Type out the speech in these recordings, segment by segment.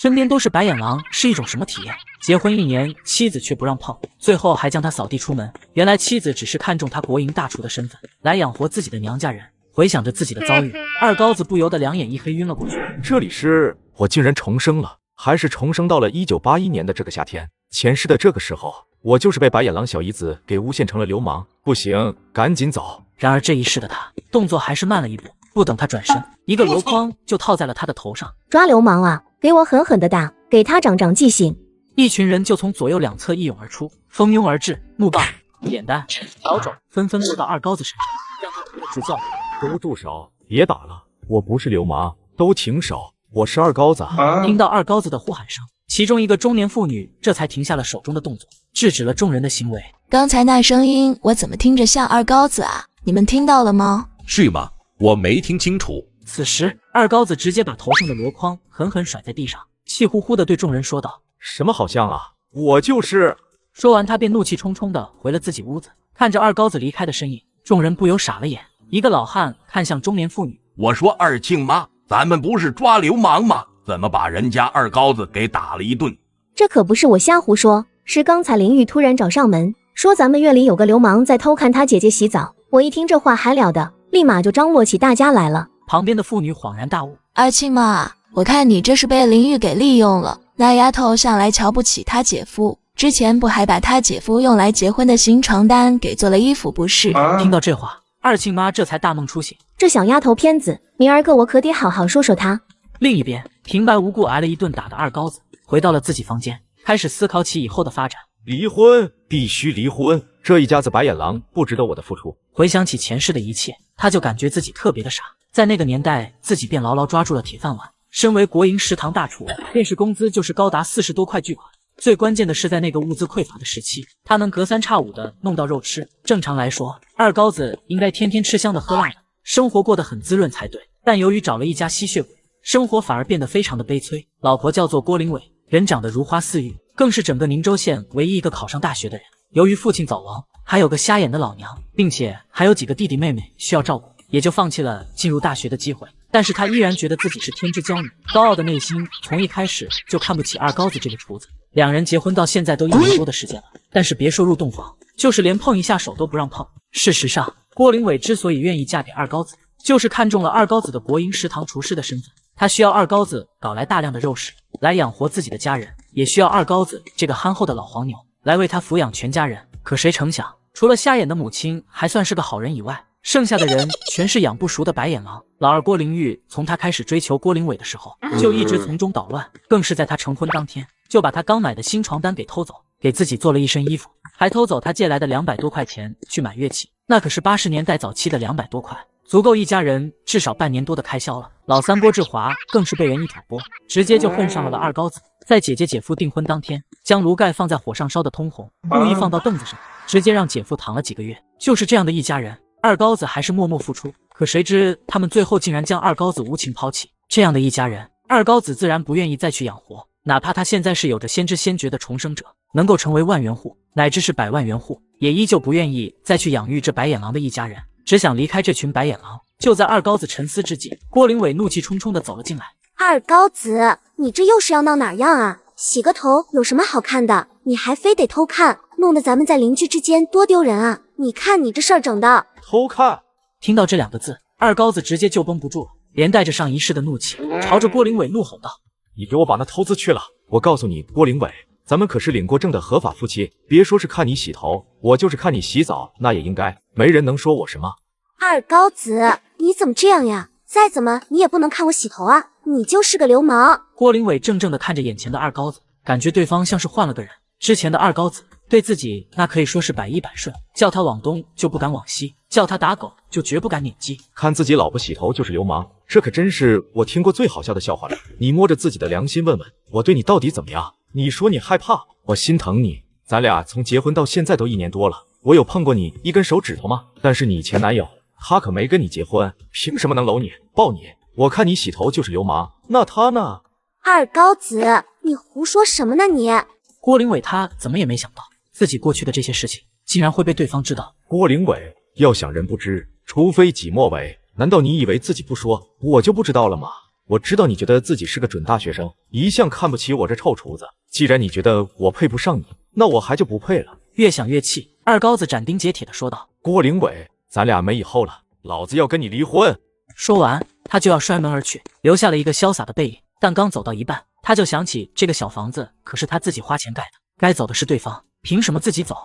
身边都是白眼狼是一种什么体验？结婚1年，妻子却不让碰，最后还将他扫地出门。原来妻子只是看中他国营大厨的身份，来养活自己的娘家人。回想着自己的遭遇，二高子不由得两眼一黑，晕了过去。这里是，我竟然重生了，还是重生到了1981年的这个夏天。前世的这个时候，我就是被白眼狼小姨子给诬陷成了流氓。不行，赶紧走。然而这一世的他，动作还是慢了一步。不等他转身，一个箩筐就套在了他的头上。抓流氓啊！给我狠狠的打，给他长长记性。一群人就从左右两侧一涌而出，蜂拥而至，木棒、扁担、笤帚纷纷落到二高子身上，让他疼得直叫。都住手！别打了，我不是流氓，都停手，我是二高子。听到二高子的呼喊声，其中一个中年妇女这才停下了手中的动作，制止了众人的行为。刚才那声音我怎么听着像二高子啊？你们听到了吗？是吗？我没听清楚。此时二高子直接把头上的箩筐狠狠甩在地上，气呼呼地对众人说道：什么好像啊，我就是。说完他便怒气冲冲地回了自己屋子。看着二高子离开的身影，众人不由傻了眼。一个老汉看向中年妇女，我说二庆妈，咱们不是抓流氓吗？怎么把人家二高子给打了一顿？这可不是我瞎胡说，是刚才林玉突然找上门，说咱们院里有个流氓在偷看他姐姐洗澡。我一听这话还了得，立马就张罗起大家来了。旁边的妇女恍然大悟，二庆妈，我看你这是被林玉给利用了。那丫头向来瞧不起他姐夫，之前不还把他姐夫用来结婚的新床单给做了衣服不是？听到这话，二庆妈这才大梦初醒，这小丫头片子，明儿个我可得好好说说她。另一边，平白无故挨了一顿打的二高子回到了自己房间，开始思考起以后的发展。离婚，必须离婚！这一家子白眼狼不值得我的付出。回想起前世的一切，他就感觉自己特别的傻。在那个年代，自己便牢牢抓住了铁饭碗。身为国营食堂大厨，电视工资就是高达40多块巨款。最关键的是，在那个物资匮乏的时期，他能隔三差五的弄到肉吃。正常来说，二高子应该天天吃香的喝辣的，生活过得很滋润才对。但由于找了一家吸血鬼，生活反而变得非常的悲催。老婆叫做郭林伟，人长得如花似玉，更是整个宁州县唯一一个考上大学的人。由于父亲早亡，还有个瞎眼的老娘，并且还有几个弟弟妹妹需要照顾，也就放弃了进入大学的机会。但是他依然觉得自己是天之骄女，高傲的内心从一开始就看不起二高子这个厨子。两人结婚到现在都1年多的时间了，但是别说入洞房，就是连碰一下手都不让碰。事实上，郭林伟之所以愿意嫁给二高子，就是看中了二高子的国营食堂厨师的身份。他需要二高子搞来大量的肉食来养活自己的家人，也需要二高子这个憨厚的老黄牛来为他抚养全家人。可谁成想，除了瞎眼的母亲还算是个好人以外，剩下的人全是养不熟的白眼狼。老二郭林玉从他开始追求郭林伟的时候，就一直从中捣乱，更是在他成婚当天就把他刚买的新床单给偷走，给自己做了一身衣服，还偷走他借来的200多块钱去买乐器，那可是80年代早期的200多块，足够一家人至少半年多的开销了。老三郭志华更是被人一挑拨，直接就混上了二高子。在姐姐姐夫订婚当天，将炉盖放在火上烧的通红，故意放到凳子上，直接让姐夫躺了几个月。就是这样的一家人，二高子还是默默付出，可谁知他们最后竟然将二高子无情抛弃。这样的一家人，二高子自然不愿意再去养活，哪怕他现在是有着先知先觉的重生者，能够成为万元户乃至是100万元户，也依旧不愿意再去养育这白眼狼的一家人，只想离开这群白眼狼。就在二高子沉思之际，郭林伟怒气冲冲地走了进来。二高子，你这又是要闹哪样啊？洗个头有什么好看的？你还非得偷看，弄得咱们在邻居之间多丢人啊！你看你这事儿整的。偷看！听到这2个字，二高子直接就绷不住了，连带着上一世的怒气，朝着郭林伟怒吼道：你给我把那偷资去了！我告诉你，郭林伟，咱们可是领过证的合法夫妻，别说是看你洗头，我就是看你洗澡，那也应该，没人能说我什么。二高子，你怎么这样呀？再怎么你也不能看我洗头啊！你就是个流氓！郭林伟怔怔地看着眼前的二高子，感觉对方像是换了个人。之前的二高子对自己那可以说是百依百顺，叫他往东就不敢往西，叫他打狗就绝不敢撵鸡。看自己老婆洗头就是流氓，这可真是我听过最好笑的笑话了。你摸着自己的良心问问，我对你到底怎么样？你说你害怕，我心疼你。咱俩从结婚到现在都1年多了，我有碰过你1根手指头吗？但是你前男友他可没跟你结婚，凭什么能搂你抱你？我看你洗头就是流氓，那他呢？二高子，你胡说什么呢你？郭林伟他怎么也没想到，自己过去的这些事情竟然会被对方知道。郭林伟，要想人不知，除非己莫为。难道你以为自己不说，我就不知道了吗？我知道你觉得自己是个准大学生，一向看不起我这臭厨子。既然你觉得我配不上你，那我还就不配了。越想越气，二高子斩钉截铁地说道：“郭灵伟，咱俩没以后了，老子要跟你离婚！”说完，他就要摔门而去，留下了一个潇洒的背影。但刚走到一半，他就想起这个小房子可是他自己花钱盖的，该走的是对方，凭什么自己走？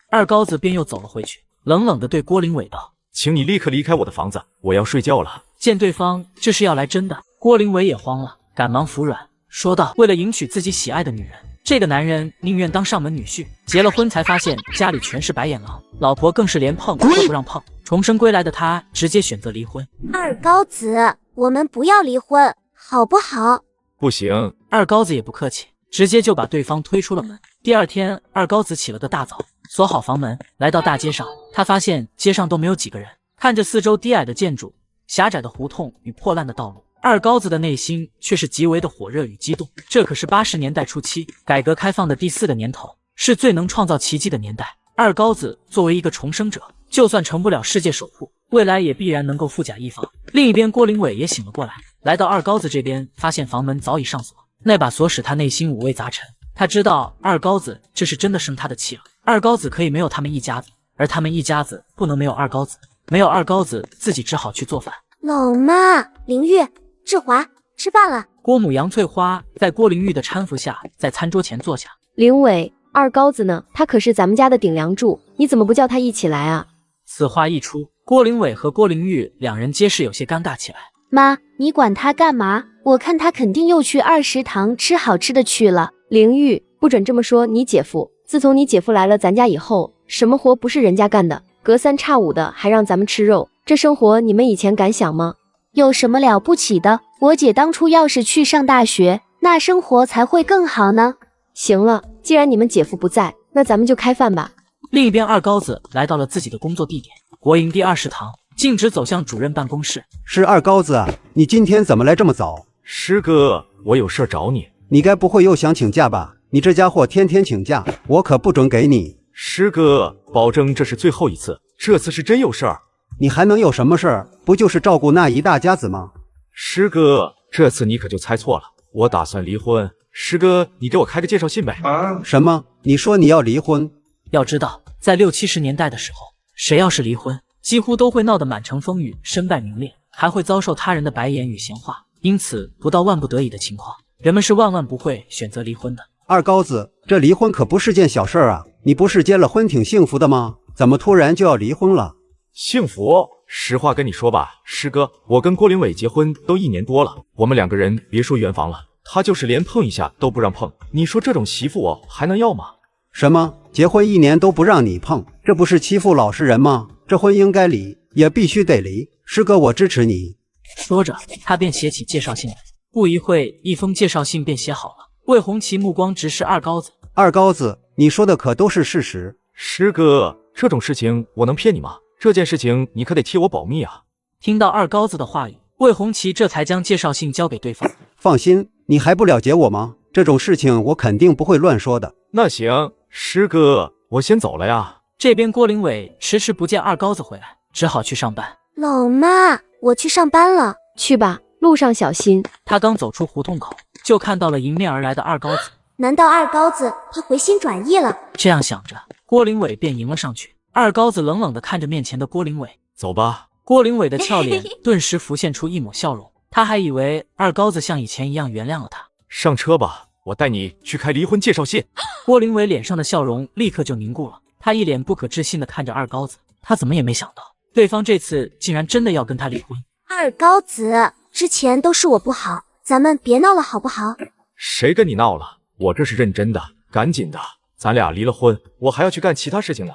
二高子便又走了回去，冷冷地对郭灵伟道：“请你立刻离开我的房子，我要睡觉了。”见对方这是要来真的，郭灵伟也慌了，赶忙服软，说道：“为了迎娶自己喜爱的女人，这个男人宁愿当上门女婿。结了婚才发现家里全是白眼狼，老婆更是连碰都不让碰。重生归来的他直接选择离婚。二高子，我们不要离婚，好不好？”不行，二高子也不客气，直接就把对方推出了门。第二天，二高子起了个大早，锁好房门，来到大街上，他发现街上都没有几个人，看着四周低矮的建筑、狭窄的胡同与破烂的道路，二高子的内心却是极为的火热与激动。这可是80年代初期，改革开放的第4个年头，是最能创造奇迹的年代。二高子作为一个重生者，就算成不了世界首富，未来也必然能够富甲一方。另一边，郭灵伟也醒了过来，来到二高子这边，发现房门早已上锁，那把锁使他内心五味杂陈。他知道二高子这是真的生他的气了。二高子可以没有他们一家子，而他们一家子不能没有二高子，没有二高子，自己只好去做饭。老妈，林玉、志华，吃饭了。郭母杨翠花在郭灵玉的搀扶下，在餐桌前坐下。灵伟，二高子呢？他可是咱们家的顶梁柱，你怎么不叫他一起来啊？此话一出，郭灵伟和郭灵玉两人皆是有些尴尬起来。妈，你管他干嘛？我看他肯定又去二食堂吃好吃的去了。灵玉，不准这么说你姐夫。自从你姐夫来了咱家以后，什么活不是人家干的，隔三差五的还让咱们吃肉，这生活你们以前敢想吗？有什么了不起的？我姐当初要是去上大学，那生活才会更好呢。行了，既然你们姐夫不在，那咱们就开饭吧。另一边，二高子来到了自己的工作地点国营第2食堂，径直走向主任办公室。是二高子啊，你今天怎么来这么早？师哥，我有事找你。你该不会又想请假吧？你这家伙天天请假，我可不准给你。师哥，保证这是最后一次，这次是真有事儿。你还能有什么事儿？不就是照顾那一大家子吗？师哥，这次你可就猜错了，我打算离婚。师哥，你给我开个介绍信呗。什么？你说你要离婚？要知道，在60、70年代的时候，谁要是离婚，几乎都会闹得满城风雨，身败名裂，还会遭受他人的白眼与闲话。因此，不到万不得已的情况，人们是万万不会选择离婚的。二高子，这离婚可不是件小事啊！你不是结了婚挺幸福的吗？怎么突然就要离婚了？幸福？实话跟你说吧，师哥，我跟郭灵伟结婚都1年多了，我们2个人别说圆房了，他就是连碰一下都不让碰。你说这种媳妇我还能要吗？什么？结婚1年都不让你碰，这不是欺负老实人吗？这婚应该离，也必须得离。师哥，我支持你。说着，他便写起介绍信来。不一会，一封介绍信便写好了。魏红旗目光直视二高子。二高子，你说的可都是事实？师哥，这种事情我能骗你吗？这件事情你可得替我保密啊。听到二高子的话语，魏红旗这才将介绍信交给对方。放心，你还不了解我吗？这种事情我肯定不会乱说的。那行，师哥，我先走了呀。这边郭灵伟迟迟不见二高子回来，只好去上班。老妈，我去上班了。去吧，路上小心。他刚走出胡同口，就看到了迎面而来的二高子。难道二高子他回心转意了？这样想着，郭灵伟便迎了上去。二高子冷冷地看着面前的郭灵伟，走吧。郭灵伟的俏脸顿时浮现出一抹笑容，他还以为二高子像以前一样原谅了他。上车吧，我带你去开离婚介绍信。郭灵伟脸上的笑容立刻就凝固了，他一脸不可置信地看着二高子，他怎么也没想到，对方这次竟然真的要跟他离婚。二高子，之前都是我不好，咱们别闹了好不好？谁跟你闹了？我这是认真的，赶紧的，咱俩离了婚，我还要去干其他事情呢。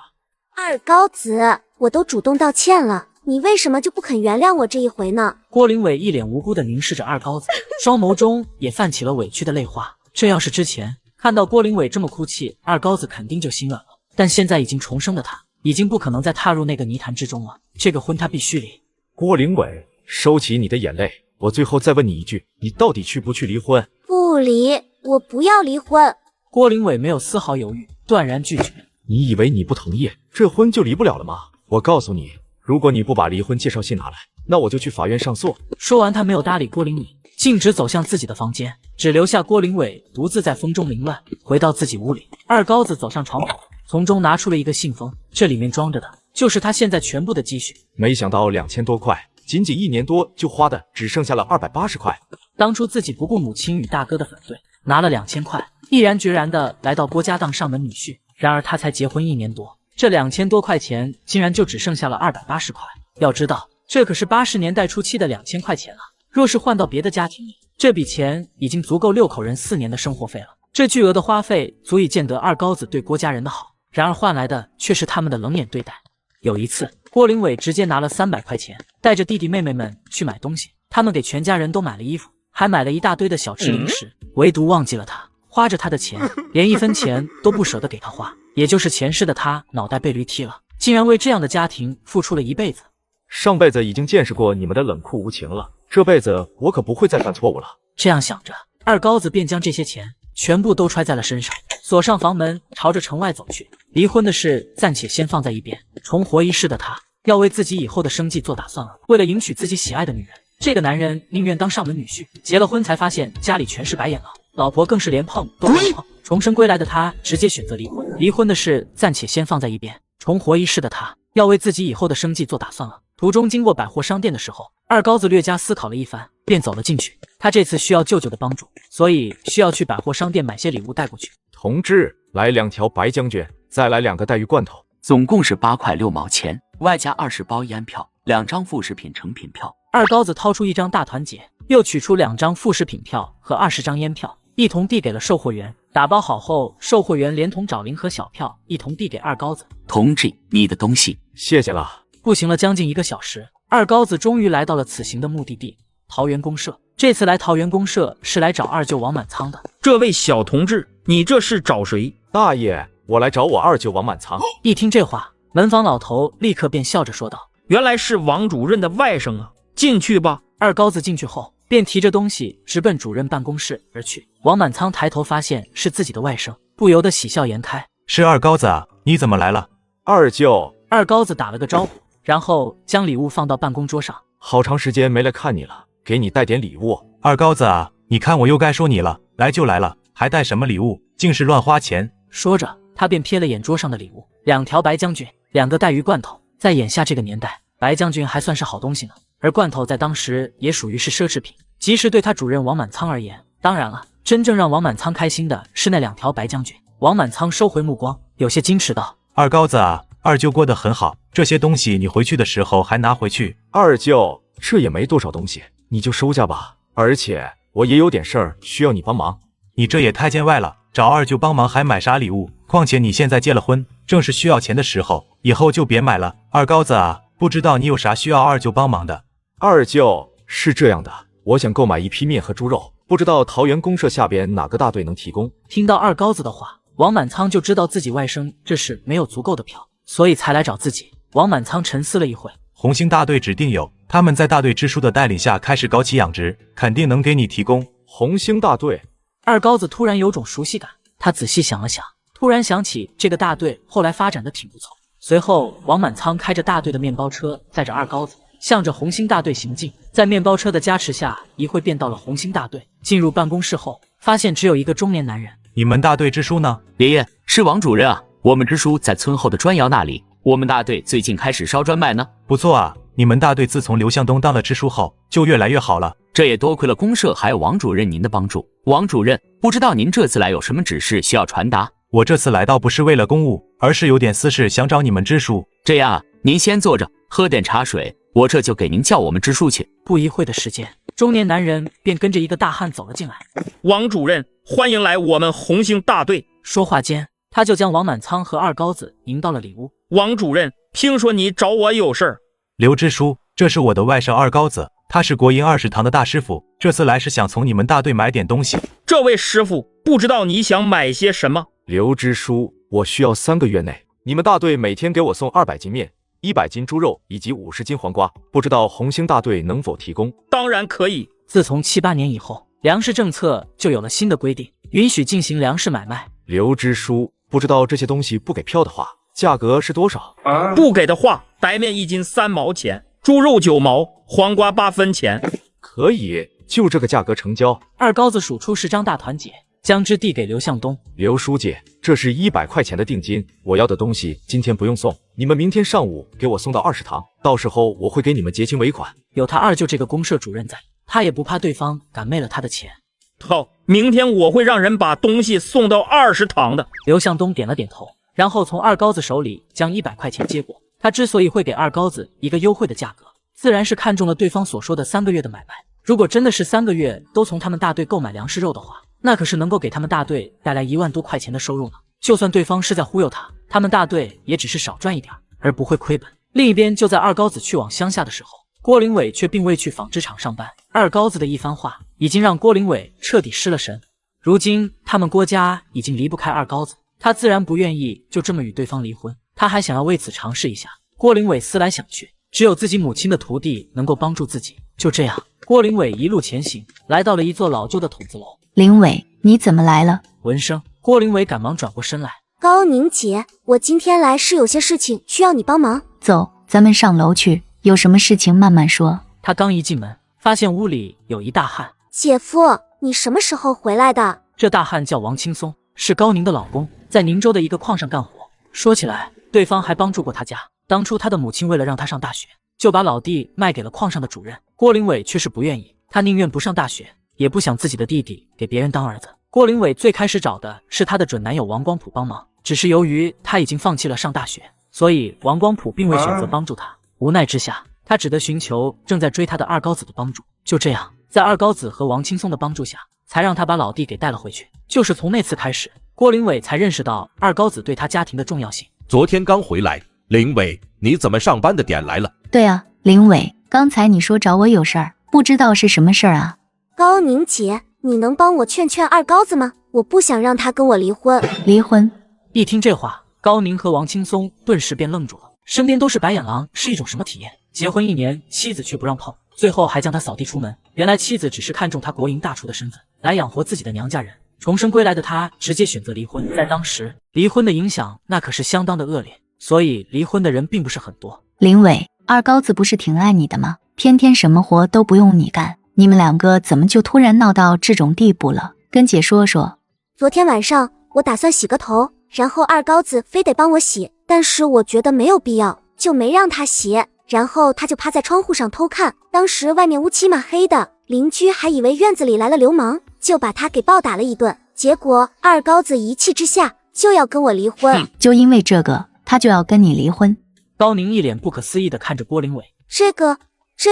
二高子，我都主动道歉了，你为什么就不肯原谅我这一回呢？郭灵伟一脸无辜地凝视着二高子，双眸中也泛起了委屈的泪花。这要是之前看到郭灵伟这么哭泣，二高子肯定就心软了，但现在已经重生的他，已经不可能再踏入那个泥潭之中了。这个婚他必须离。郭灵伟，收起你的眼泪，我最后再问你一句，你到底去不去离婚？不离，我不要离婚。郭灵伟没有丝毫犹豫，断然拒绝。你以为你不同意，这婚就离不了了吗？我告诉你，如果你不把离婚介绍信拿来，那我就去法院上诉。说完，他没有搭理郭灵伟，径直走向自己的房间，只留下郭林伟独自在风中凌乱。回到自己屋里，二高子走上床头，从中拿出了一个信封，这里面装着的就是他现在全部的积蓄。没想到2000多块，仅仅1年多就花的只剩下了280块。当初自己不顾母亲与大哥的反对，拿了2000块，毅然决然的来到郭家当上门女婿。然而他才结婚1年多，这2000多块钱竟然就只剩下了280块。要知道，这可是80年代初期的2000块钱啊！若是换到别的家庭里，这笔钱已经足够6口人4年的生活费了。这巨额的花费足以见得二高子对郭家人的好，然而换来的却是他们的冷眼对待。有一次，郭林伟直接拿了300块钱，带着弟弟妹妹们去买东西。他们给全家人都买了衣服，还买了一大堆的小吃零食，唯独忘记了他，花着他的钱，连1分钱都不舍得给他花。也就是前世的他脑袋被驴踢了，竟然为这样的家庭付出了一辈子。上辈子已经见识过你们的冷酷无情了，这辈子我可不会再犯错误了。这样想着，二高子便将这些钱全部都揣在了身上，锁上房门，朝着城外走去。离婚的事暂且先放在一边，重活一世的他要为自己以后的生计做打算了。为了迎娶自己喜爱的女人，这个男人宁愿当上门女婿。结了婚才发现家里全是白眼狼，老婆更是连碰都没碰。重生归来的他直接选择离婚。离婚的事暂且先放在一边，重活一世的他要为自己以后的生计做打算了。途中经过百货商店的时候，二高子略加思考了一番，便走了进去。他这次需要舅舅的帮助，所以需要去百货商店买些礼物带过去。同志，来2条白将军，再来2个带鱼罐头，总共是8块6毛钱，外加20包烟票，2张副食品成品票。二高子掏出1张大团结，又取出2张副食品票和20张烟票，一同递给了售货员。打包好后，售货员连同找零和小票一同递给二高子。同志，你的东西。谢谢了。步行了将近1个小时，二高子终于来到了此行的目的地——桃园公社。这次来桃园公社是来找二舅王满仓的。这位小同志，你这是找谁？大爷，我来找我二舅王满仓。一听这话，门房老头立刻便笑着说道：“原来是王主任的外甥啊，进去吧。”二高子进去后，便提着东西直奔主任办公室而去。王满仓抬头发现是自己的外甥，不由得喜笑颜开：“是二高子啊，你怎么来了？”二舅。二高子打了个招呼，然后将礼物放到办公桌上。好长时间没来看你了，给你带点礼物。二高子啊，你看我又该说你了，来就来了，还带什么礼物？竟是乱花钱。说着，他便瞥了眼桌上的礼物：2条白将军，2个带鱼罐头。在眼下这个年代，白将军还算是好东西呢，而罐头在当时也属于是奢侈品，即使对他主任王满仓而言。当然了，真正让王满仓开心的是那2条白将军。王满仓收回目光，有些矜持道：“二高子啊，二舅过得很好，这些东西你回去的时候还拿回去。”二舅，这也没多少东西，你就收下吧。而且我也有点事儿需要你帮忙。你这也太见外了，找二舅帮忙还买啥礼物？况且你现在结了婚，正是需要钱的时候，以后就别买了。二高子啊，不知道你有啥需要二舅帮忙的？二舅，是这样的，我想购买1批面和猪肉，不知道桃园公社下边哪个大队能提供？听到二高子的话，王满仓就知道自己外甥这是没有足够的票，所以才来找自己。王满仓沉思了一会，红星大队指定有，他们在大队支书的带领下开始搞起养殖，肯定能给你提供。红星大队。二高子突然有种熟悉感，他仔细想了想，突然想起这个大队后来发展的挺不错。随后，王满仓开着大队的面包车，载着二高子，向着红星大队行进。在面包车的加持下，一会便到了红星大队。进入办公室后，发现只有一个中年男人。你们大队支书呢？爷爷，是王主任啊，我们支书在村后的砖窑那里，我们大队最近开始烧砖卖呢。不错啊，你们大队自从刘向东当了支书后，就越来越好了。这也多亏了公社还有王主任您的帮助。王主任，不知道您这次来有什么指示需要传达？我这次来倒不是为了公务，而是有点私事想找你们支书。这样啊，您先坐着，喝点茶水，我这就给您叫我们支书去。不一会的时间，中年男人便跟着一个大汉走了进来。王主任，欢迎来我们红星大队。说话间，他就将王满仓和二高子迎到了里屋。王主任，听说你找我有事儿。刘支书，这是我的外甥二高子，他是国营20堂的大师傅，这次来是想从你们大队买点东西。这位师傅，不知道你想买些什么？刘支书，我需要3个月内，你们大队每天给我送200斤面、100斤猪肉以及50斤黄瓜，不知道红星大队能否提供？当然可以。自从7、8年以后，粮食政策就有了新的规定，允许进行粮食买卖。刘支书，不知道这些东西不给票的话，价格是多少？不给的话，白面1斤3毛钱，猪肉9毛，黄瓜8分钱。可以，就这个价格成交。二高子数出10张大团结，将之递给刘向东。刘书记，这是100块钱的定金，我要的东西今天不用送，你们明天上午给我送到20堂，到时候我会给你们结清尾款。有他二舅这个公社主任在，他也不怕对方敢昧了他的钱。好，明天我会让人把东西送到20堂的。刘向东点了点头，然后从二高子手里将100块钱接过。他之所以会给二高子一个优惠的价格，自然是看中了对方所说的3个月的买卖。如果真的是3个月都从他们大队购买粮食肉的话，那可是能够给他们大队带来1万多块钱的收入呢。就算对方是在忽悠他，他们大队也只是少赚一点，而不会亏本。另一边，就在二高子去往乡下的时候，郭林伟却并未去纺织厂上班。二高子的一番话已经让郭林伟彻底失了神。如今他们郭家已经离不开二高子，他自然不愿意就这么与对方离婚，他还想要为此尝试一下。郭林伟思来想去，只有自己母亲的徒弟能够帮助自己。就这样，郭林伟一路前行，来到了一座老旧的筒子楼。林伟，你怎么来了？闻声，郭林伟赶忙转过身来。高宁姐，我今天来是有些事情需要你帮忙。走，咱们上楼去，有什么事情慢慢说。他刚一进门，发现屋里有一大汉。姐夫，你什么时候回来的？这大汉叫王青松，是高宁的老公，在宁州的一个矿上干活。说起来，对方还帮助过他家。当初他的母亲为了让他上大学，就把老弟卖给了矿上的主任。郭林伟却是不愿意，他宁愿不上大学，也不想自己的弟弟给别人当儿子。郭林伟最开始找的是他的准男友王光普帮忙，只是由于他已经放弃了上大学，所以王光普并未选择帮助他。无奈之下，他只得寻求正在追他的二高子的帮助。就这样，在二高子和王青松的帮助下，才让他把老弟给带了回去。就是从那次开始，郭林伟才认识到二高子对他家庭的重要性。昨天刚回来，林伟，你怎么上班的点来了？对啊，林伟，刚才你说找我有事儿，不知道是什么事儿啊？高宁姐，你能帮我劝劝二高子吗？我不想让他跟我离婚。离婚？一听这话，高宁和王青松顿时便愣住了。身边都是白眼狼，是一种什么体验？结婚1年，妻子却不让碰，最后还将他扫地出门。原来妻子只是看中他国营大厨的身份，来养活自己的娘家人。重生归来的他直接选择离婚。在当时，离婚的影响那可是相当的恶劣，所以离婚的人并不是很多。林伟，二高子不是挺爱你的吗？天天什么活都不用你干，你们两个怎么就突然闹到这种地步了？跟姐说说。昨天晚上我打算洗个头，然后二高子非得帮我洗，但是我觉得没有必要，就没让他洗。然后他就趴在窗户上偷看，当时外面乌漆嘛黑的，邻居还以为院子里来了流氓，就把他给暴打了一顿。结果二高子一气之下就要跟我离婚。就因为这个，他就要跟你离婚？高宁一脸不可思议地看着郭林伟。这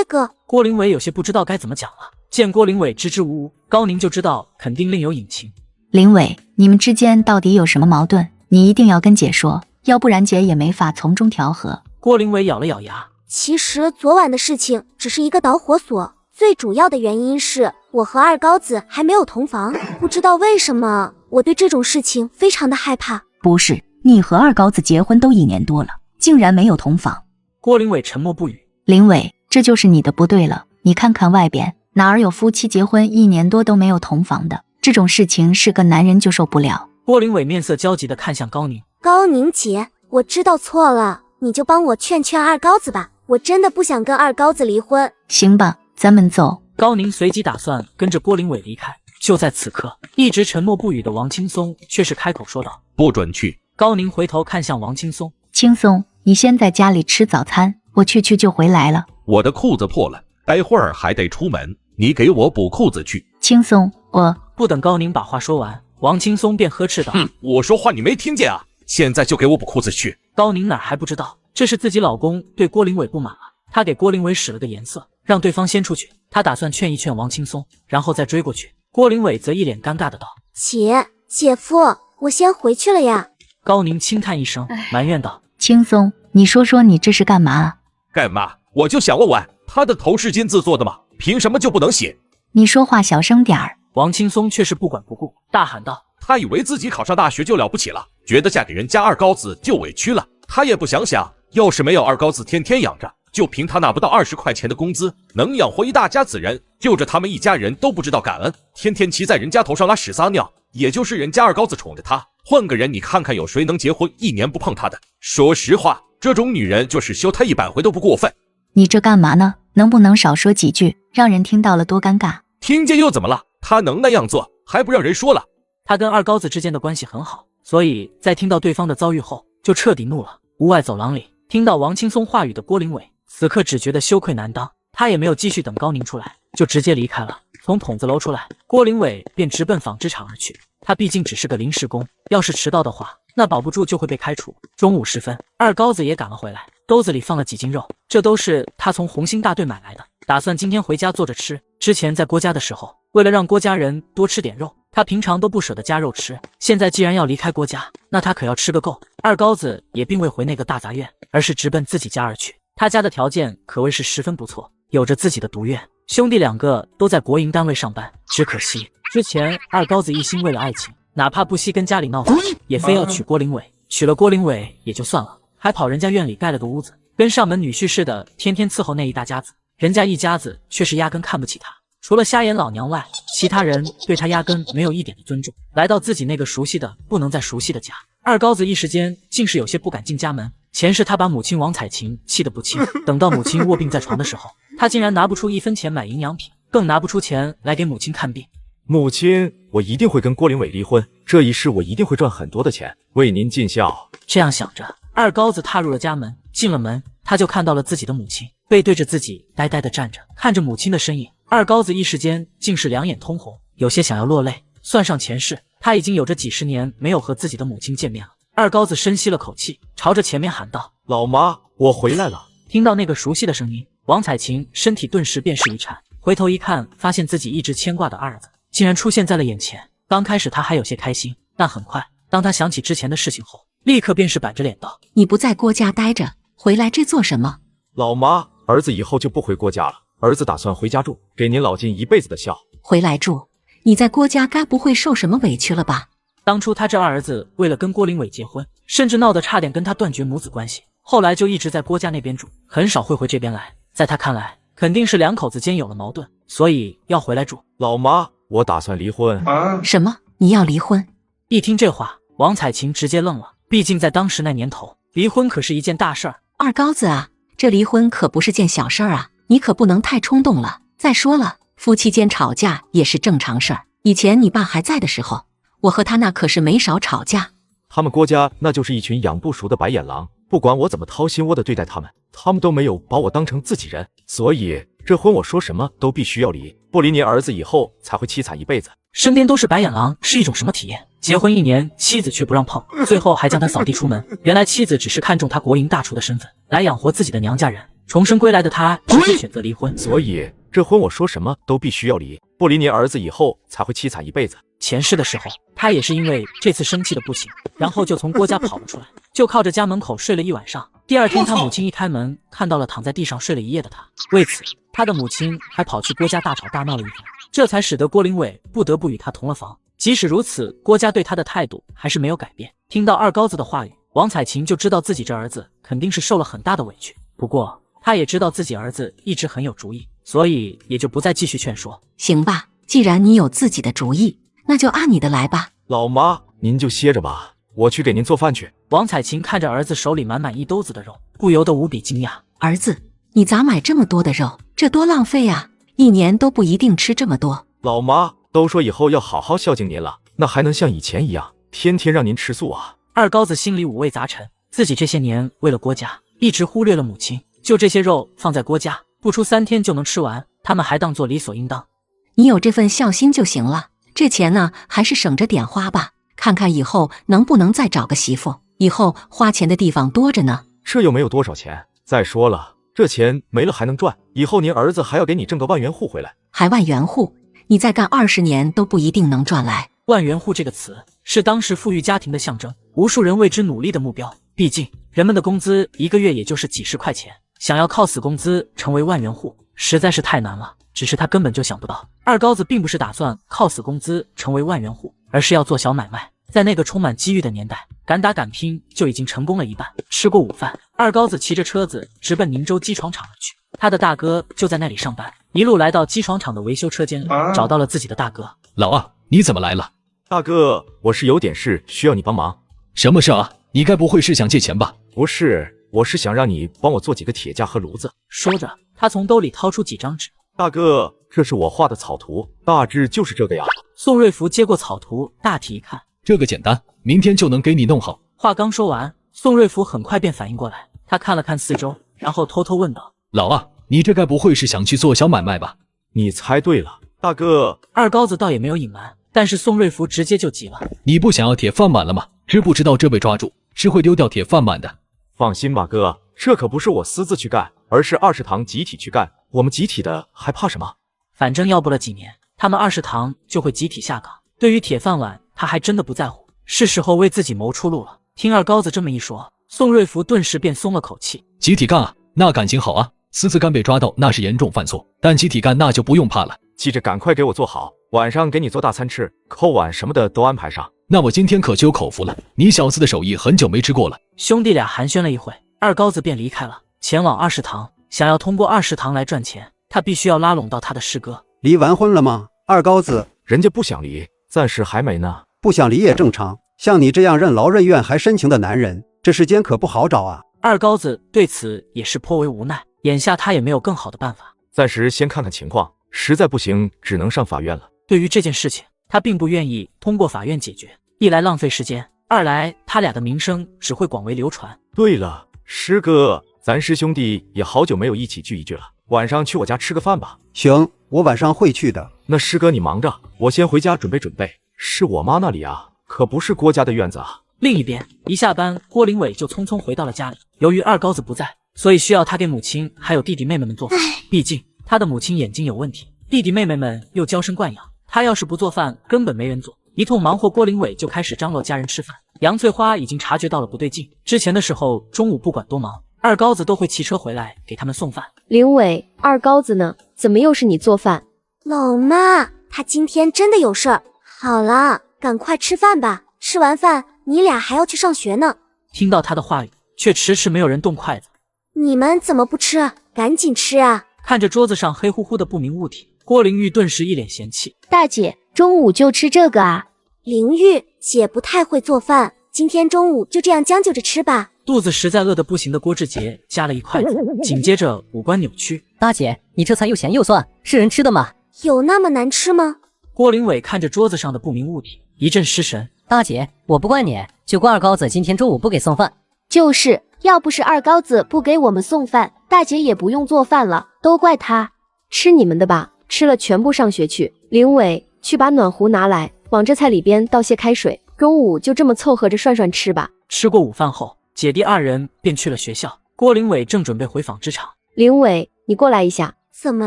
个郭林伟有些不知道该怎么讲了。见郭林伟支支吾吾，高宁就知道肯定另有隐情。林伟，你们之间到底有什么矛盾？你一定要跟姐说，要不然姐也没法从中调和。郭林伟咬了咬牙。其实昨晚的事情只是一个导火索，最主要的原因是我和二高子还没有同房，不知道为什么我对这种事情非常的害怕。不是，你和二高子结婚都1年多了，竟然没有同房。郭林伟沉默不语。林伟，这就是你的不对了，你看看外边哪儿有夫妻结婚1年多都没有同房的？这种事情是个男人就受不了。郭林伟面色焦急地看向高宁。高宁姐，我知道错了，你就帮我劝劝二高子吧，我真的不想跟二高子离婚。行吧，咱们走。高宁随即打算跟着郭林伟离开。就在此刻，一直沉默不语的王青松却是开口说道：不准去。高宁回头看向王青松。青松，你先在家里吃早餐，我去就回来了。我的裤子破了，待会儿还得出门，你给我补裤子去。青松，我……不等高宁把话说完，王青松便呵斥道：我说话你没听见啊？现在就给我补裤子去。高宁哪还不知道，这是自己老公对郭林伟不满了。他给郭林伟使了个颜色，让对方先出去。他打算劝一劝王青松，然后再追过去。郭林伟则一脸尴尬的道：姐夫，我先回去了呀。高宁轻叹一声，埋怨道：青松，你说说你这是干嘛啊？干嘛？我就想问问，他的头是金子做的吗？凭什么就不能洗？你说话小声点儿。王青松却是不管不顾，大喊道：他以为自己考上大学就了不起了，觉得嫁给人家二高子就委屈了。他也不想想，要是没有二高子天天养着，就凭他拿不到20块钱的工资，能养活一大家子人，就着他们一家人都不知道感恩，天天骑在人家头上拉屎撒尿，也就是人家二高子宠着他。换个人，你看看有谁能结婚1年不碰他的？说实话，这种女人就是休她100回都不过分。你这干嘛呢？能不能少说几句，让人听到了多尴尬？听见又怎么了？他能那样做，还不让人说了？他跟二高子之间的关系很好，所以在听到对方的遭遇后，就彻底怒了。屋外走廊里，听到王青松话语的郭林伟，此刻只觉得羞愧难当，他也没有继续等高宁出来，就直接离开了。从筒子楼出来，郭林伟便直奔纺织厂而去。他毕竟只是个临时工，要是迟到的话，那保不住就会被开除。中午时分，二高子也赶了回来，兜子里放了几斤肉，这都是他从红星大队买来的，打算今天回家做着吃。之前在郭家的时候，为了让郭家人多吃点肉，他平常都不舍得加肉吃，现在既然要离开郭家，那他可要吃个够。二高子也并未回那个大杂院，而是直奔自己家而去。他家的条件可谓是十分不错，有着自己的独院，兄弟两个都在国营单位上班。只可惜之前二高子一心为了爱情，哪怕不惜跟家里闹翻，也非要娶郭林伟。娶了郭林伟也就算了，还跑人家院里盖了个屋子，跟上门女婿似的，天天伺候那一大家子。人家一家子却是压根看不起他，除了瞎眼老娘外，其他人对他压根没有一点的尊重。来到自己那个熟悉的不能再熟悉的家，二高子一时间竟是有些不敢进家门。前世他把母亲王彩琴气得不轻，等到母亲卧病在床的时候，他竟然拿不出1分钱买营养品，更拿不出钱来给母亲看病。母亲，我一定会跟郭林伟离婚，这一世我一定会赚很多的钱，为您尽孝。这样想着，二高子踏入了家门，进了门，他就看到了自己的母亲背对着自己呆呆地站着，看着母亲的身影，二高子一时间竟是两眼通红，有些想要落泪。算上前世，他已经有着几十年没有和自己的母亲见面了。二高子深吸了口气，朝着前面喊道：“老妈，我回来了。”听到那个熟悉的声音，王彩琴身体顿时便是一颤，回头一看，发现自己一直牵挂的二儿子竟然出现在了眼前。刚开始他还有些开心，但很快，当他想起之前的事情后，立刻便是板着脸道：“你不在郭家待着，回来这做什么？”老妈，儿子以后就不回郭家了，儿子打算回家住，给您老尽一辈子的孝。回来住？你在郭家该不会受什么委屈了吧？当初他这二儿子为了跟郭林伟结婚，甚至闹得差点跟他断绝母子关系，后来就一直在郭家那边住，很少会回这边来。在他看来，肯定是两口子间有了矛盾，所以要回来住。老妈，我打算离婚。什么？你要离婚？一听这话，王彩琴直接愣了，毕竟在当时那年头，离婚可是一件大事儿。二高子啊，这离婚可不是件小事儿啊，你可不能太冲动了。再说了，夫妻间吵架也是正常事儿。以前你爸还在的时候，我和他那可是没少吵架。他们郭家那就是一群养不熟的白眼狼，不管我怎么掏心窝的对待他们，他们都没有把我当成自己人。所以这婚我说什么都必须要离，不离您儿子以后才会凄惨一辈子。身边都是白眼狼是一种什么体验？结婚1年，妻子却不让碰，最后还将他扫地出门。原来妻子只是看中他国营大厨的身份，来养活自己的娘家人。重生归来的他直接选择离婚。所以这婚我说什么都必须要离，不离您儿子以后才会凄惨一辈子。前世的时候，他也是因为这次生气的不行，然后就从郭家跑了出来，就靠着家门口睡了一晚上。第二天他母亲一开门，看到了躺在地上睡了一夜的他，为此他的母亲还跑去郭家大吵大闹了一番，这才使得郭林伟不得不与他同了房。即使如此，郭家对他的态度还是没有改变。听到二高子的话语，王彩琴就知道自己这儿子肯定是受了很大的委屈，不过他也知道自己儿子一直很有主意，所以也就不再继续劝说。行吧，既然你有自己的主意，那就按你的来吧。老妈，您就歇着吧，我去给您做饭去。王彩琴看着儿子手里满满一兜子的肉，不由得无比惊讶。儿子，你咋买这么多的肉？这多浪费啊！1年都不一定吃这么多。老妈，都说以后要好好孝敬您了，那还能像以前一样天天让您吃素啊？二高子心里五味杂陈，自己这些年为了郭家一直忽略了母亲，就这些肉放在郭家，不出3天就能吃完，他们还当作理所应当。你有这份孝心就行了，这钱呢，还是省着点花吧，看看以后能不能再找个媳妇，以后花钱的地方多着呢。这又没有多少钱，再说了，这钱没了还能赚，以后您儿子还要给你挣个万元户回来。还万元户？你再干20年都不一定能赚来。万元户这个词是当时富裕家庭的象征，无数人为之努力的目标。毕竟人们的工资1个月也就是几十块钱，想要靠死工资成为万元户实在是太难了。只是他根本就想不到，二高子并不是打算靠死工资成为万元户，而是要做小买卖。在那个充满机遇的年代，敢打敢拼就已经成功了一半。吃过午饭，二高子骑着车子直奔宁州机床厂而去，他的大哥就在那里上班，一路来到机床厂的维修车间里，找到了自己的大哥。老二，你怎么来了？大哥，我是有点事需要你帮忙。什么事啊？你该不会是想借钱吧？不是，我是想让你帮我做几个铁架和炉子。说着，他从兜里掏出几张纸。大哥，这是我画的草图，大致就是这个样。宋瑞福接过草图，大体一看，这个简单，明天就能给你弄好。话刚说完，宋瑞福很快便反应过来，他看了看四周，然后偷偷问道：“老二，你这该不会是想去做小买卖吧？”你猜对了，大哥。二高子倒也没有隐瞒，但是宋瑞福直接就急了：“你不想要铁饭碗了吗？知不知道这被抓住是会丢掉铁饭碗的？”放心吧，哥，这可不是我私自去干，而是20堂集体去干。我们集体的还怕什么？反正要不了几年，他们20堂就会集体下岗。对于铁饭碗，他还真的不在乎，是时候为自己谋出路了。听二高子这么一说，宋瑞福顿时便松了口气。集体干啊，那感情好啊。私自干被抓到那是严重犯错，但集体干那就不用怕了。记着赶快给我做好，晚上给你做大餐吃，扣碗什么的都安排上。那我今天可就有口福了，你小子的手艺很久没吃过了。兄弟俩寒暄了一会，二高子便离开了，前往20堂。想要通过20堂来赚钱，他必须要拉拢到他的师哥。离完婚了吗？二高子，人家不想离，暂时还没呢。不想离也正常，像你这样任劳任怨还深情的男人，这世间可不好找啊。二高子对此也是颇为无奈，眼下他也没有更好的办法，暂时先看看情况，实在不行只能上法院了。对于这件事情，他并不愿意通过法院解决，一来浪费时间，二来他俩的名声只会广为流传。对了，师哥，咱师兄弟也好久没有一起聚一聚了，晚上去我家吃个饭吧。行，我晚上会去的。那师哥你忙着，我先回家准备准备。是我妈那里啊，可不是郭家的院子啊。另一边，一下班，郭林伟就匆匆回到了家里。由于二高子不在，所以需要他给母亲还有弟弟妹妹们做饭。毕竟他的母亲眼睛有问题，弟弟妹妹们又娇生惯养，他要是不做饭，根本没人做。一通忙活，郭林伟就开始张罗家人吃饭。杨翠花已经察觉到了不对劲，之前的时候中午不管多忙，二高子都会骑车回来给他们送饭。林伟，二高子呢？怎么又是你做饭？老妈，他今天真的有事儿。好了，赶快吃饭吧，吃完饭你俩还要去上学呢。听到他的话语，却迟迟没有人动筷子。你们怎么不吃？赶紧吃啊！看着桌子上黑乎乎的不明物体，郭玲玉顿时一脸嫌弃。大姐，中午就吃这个啊？玲玉，姐不太会做饭，今天中午就这样将就着吃吧。肚子实在饿得不行的郭志杰夹了一筷子，紧接着五官扭曲。大姐，你这菜又咸又酸，是人吃的吗？有那么难吃吗？郭林伟看着桌子上的不明物体，一阵失神。大姐，我不怪你，就怪二高子今天中午不给送饭。就是，要不是二高子不给我们送饭，大姐也不用做饭了，都怪他。吃你们的吧，吃了全部上学去。林伟，去把暖壶拿来，往这菜里边倒些开水。中午就这么凑合着涮涮吃吧。吃过午饭后，姐弟二人便去了学校。郭林伟正准备回纺织厂。林伟，你过来一下。怎么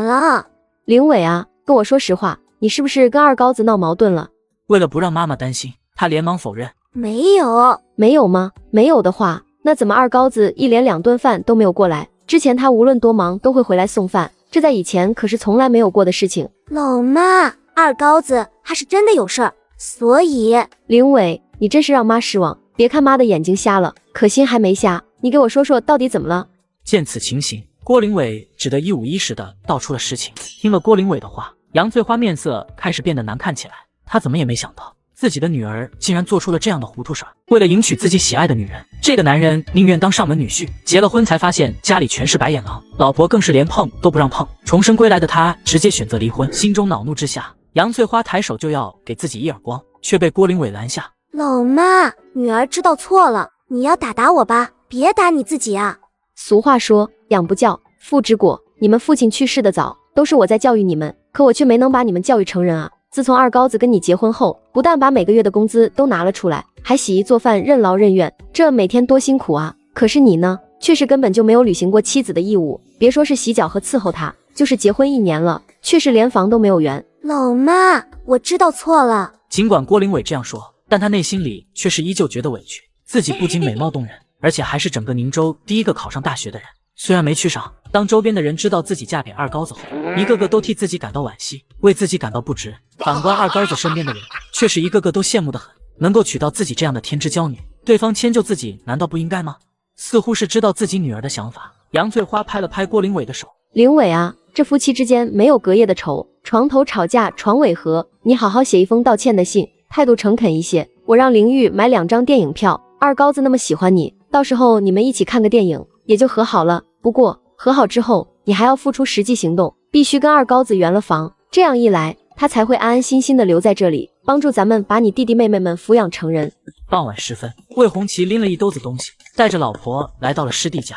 了？林伟啊，跟我说实话，你是不是跟二高子闹矛盾了？为了不让妈妈担心，他连忙否认。没有。没有吗？没有的话，那怎么二高子一连2顿饭都没有过来？之前他无论多忙都会回来送饭，这在以前可是从来没有过的事情。老妈，二高子他是真的有事儿，所以……林伟，你真是让妈失望。别看妈的眼睛瞎了，可心还没瞎。你给我说说到底怎么了？见此情形，郭林伟只得一五一十的道出了实情。听了郭林伟的话，杨翠花面色开始变得难看起来。她怎么也没想到，自己的女儿竟然做出了这样的糊涂事儿。为了迎娶自己喜爱的女人，这个男人宁愿当上门女婿。结了婚才发现家里全是白眼狼，老婆更是连碰都不让碰。重生归来的他直接选择离婚。心中恼怒之下，杨翠花抬手就要给自己一耳光，却被郭林伟拦下。老妈，女儿知道错了，你要打我吧，别打你自己啊。俗话说，养不教，父之过。你们父亲去世的早，都是我在教育你们，可我却没能把你们教育成人啊。自从二高子跟你结婚后，不但把每个月的工资都拿了出来，还洗衣做饭，任劳任怨，这每天多辛苦啊！可是你呢，却是根本就没有履行过妻子的义务，别说是洗脚和伺候他，就是结婚1年了，却是连房都没有圆。老妈，我知道错了。尽管郭林伟这样说，但他内心里却是依旧觉得委屈。自己不仅美貌动人，而且还是整个宁州第一个考上大学的人。虽然没去上，当周边的人知道自己嫁给二高子后，一个个都替自己感到惋惜，为自己感到不值。反观二高子身边的人，却是一个个都羡慕得很，能够娶到自己这样的天之娇女，对方迁就自己难道不应该吗？似乎是知道自己女儿的想法，杨翠花拍了拍郭林伟的手。林伟啊，这夫妻之间没有隔夜的仇，床头吵架床尾和，你好好写一封道歉的信，态度诚恳一些。我让玲玉买2张电影票，二高子那么喜欢你，到时候你们一起看个电影，也就和好了。不过和好之后，你还要付出实际行动，必须跟二高子圆了房，这样一来，他才会安安心心的留在这里，帮助咱们把你弟弟妹妹们抚养成人。傍晚时分，魏红旗拎了一兜子东西，带着老婆来到了师弟家。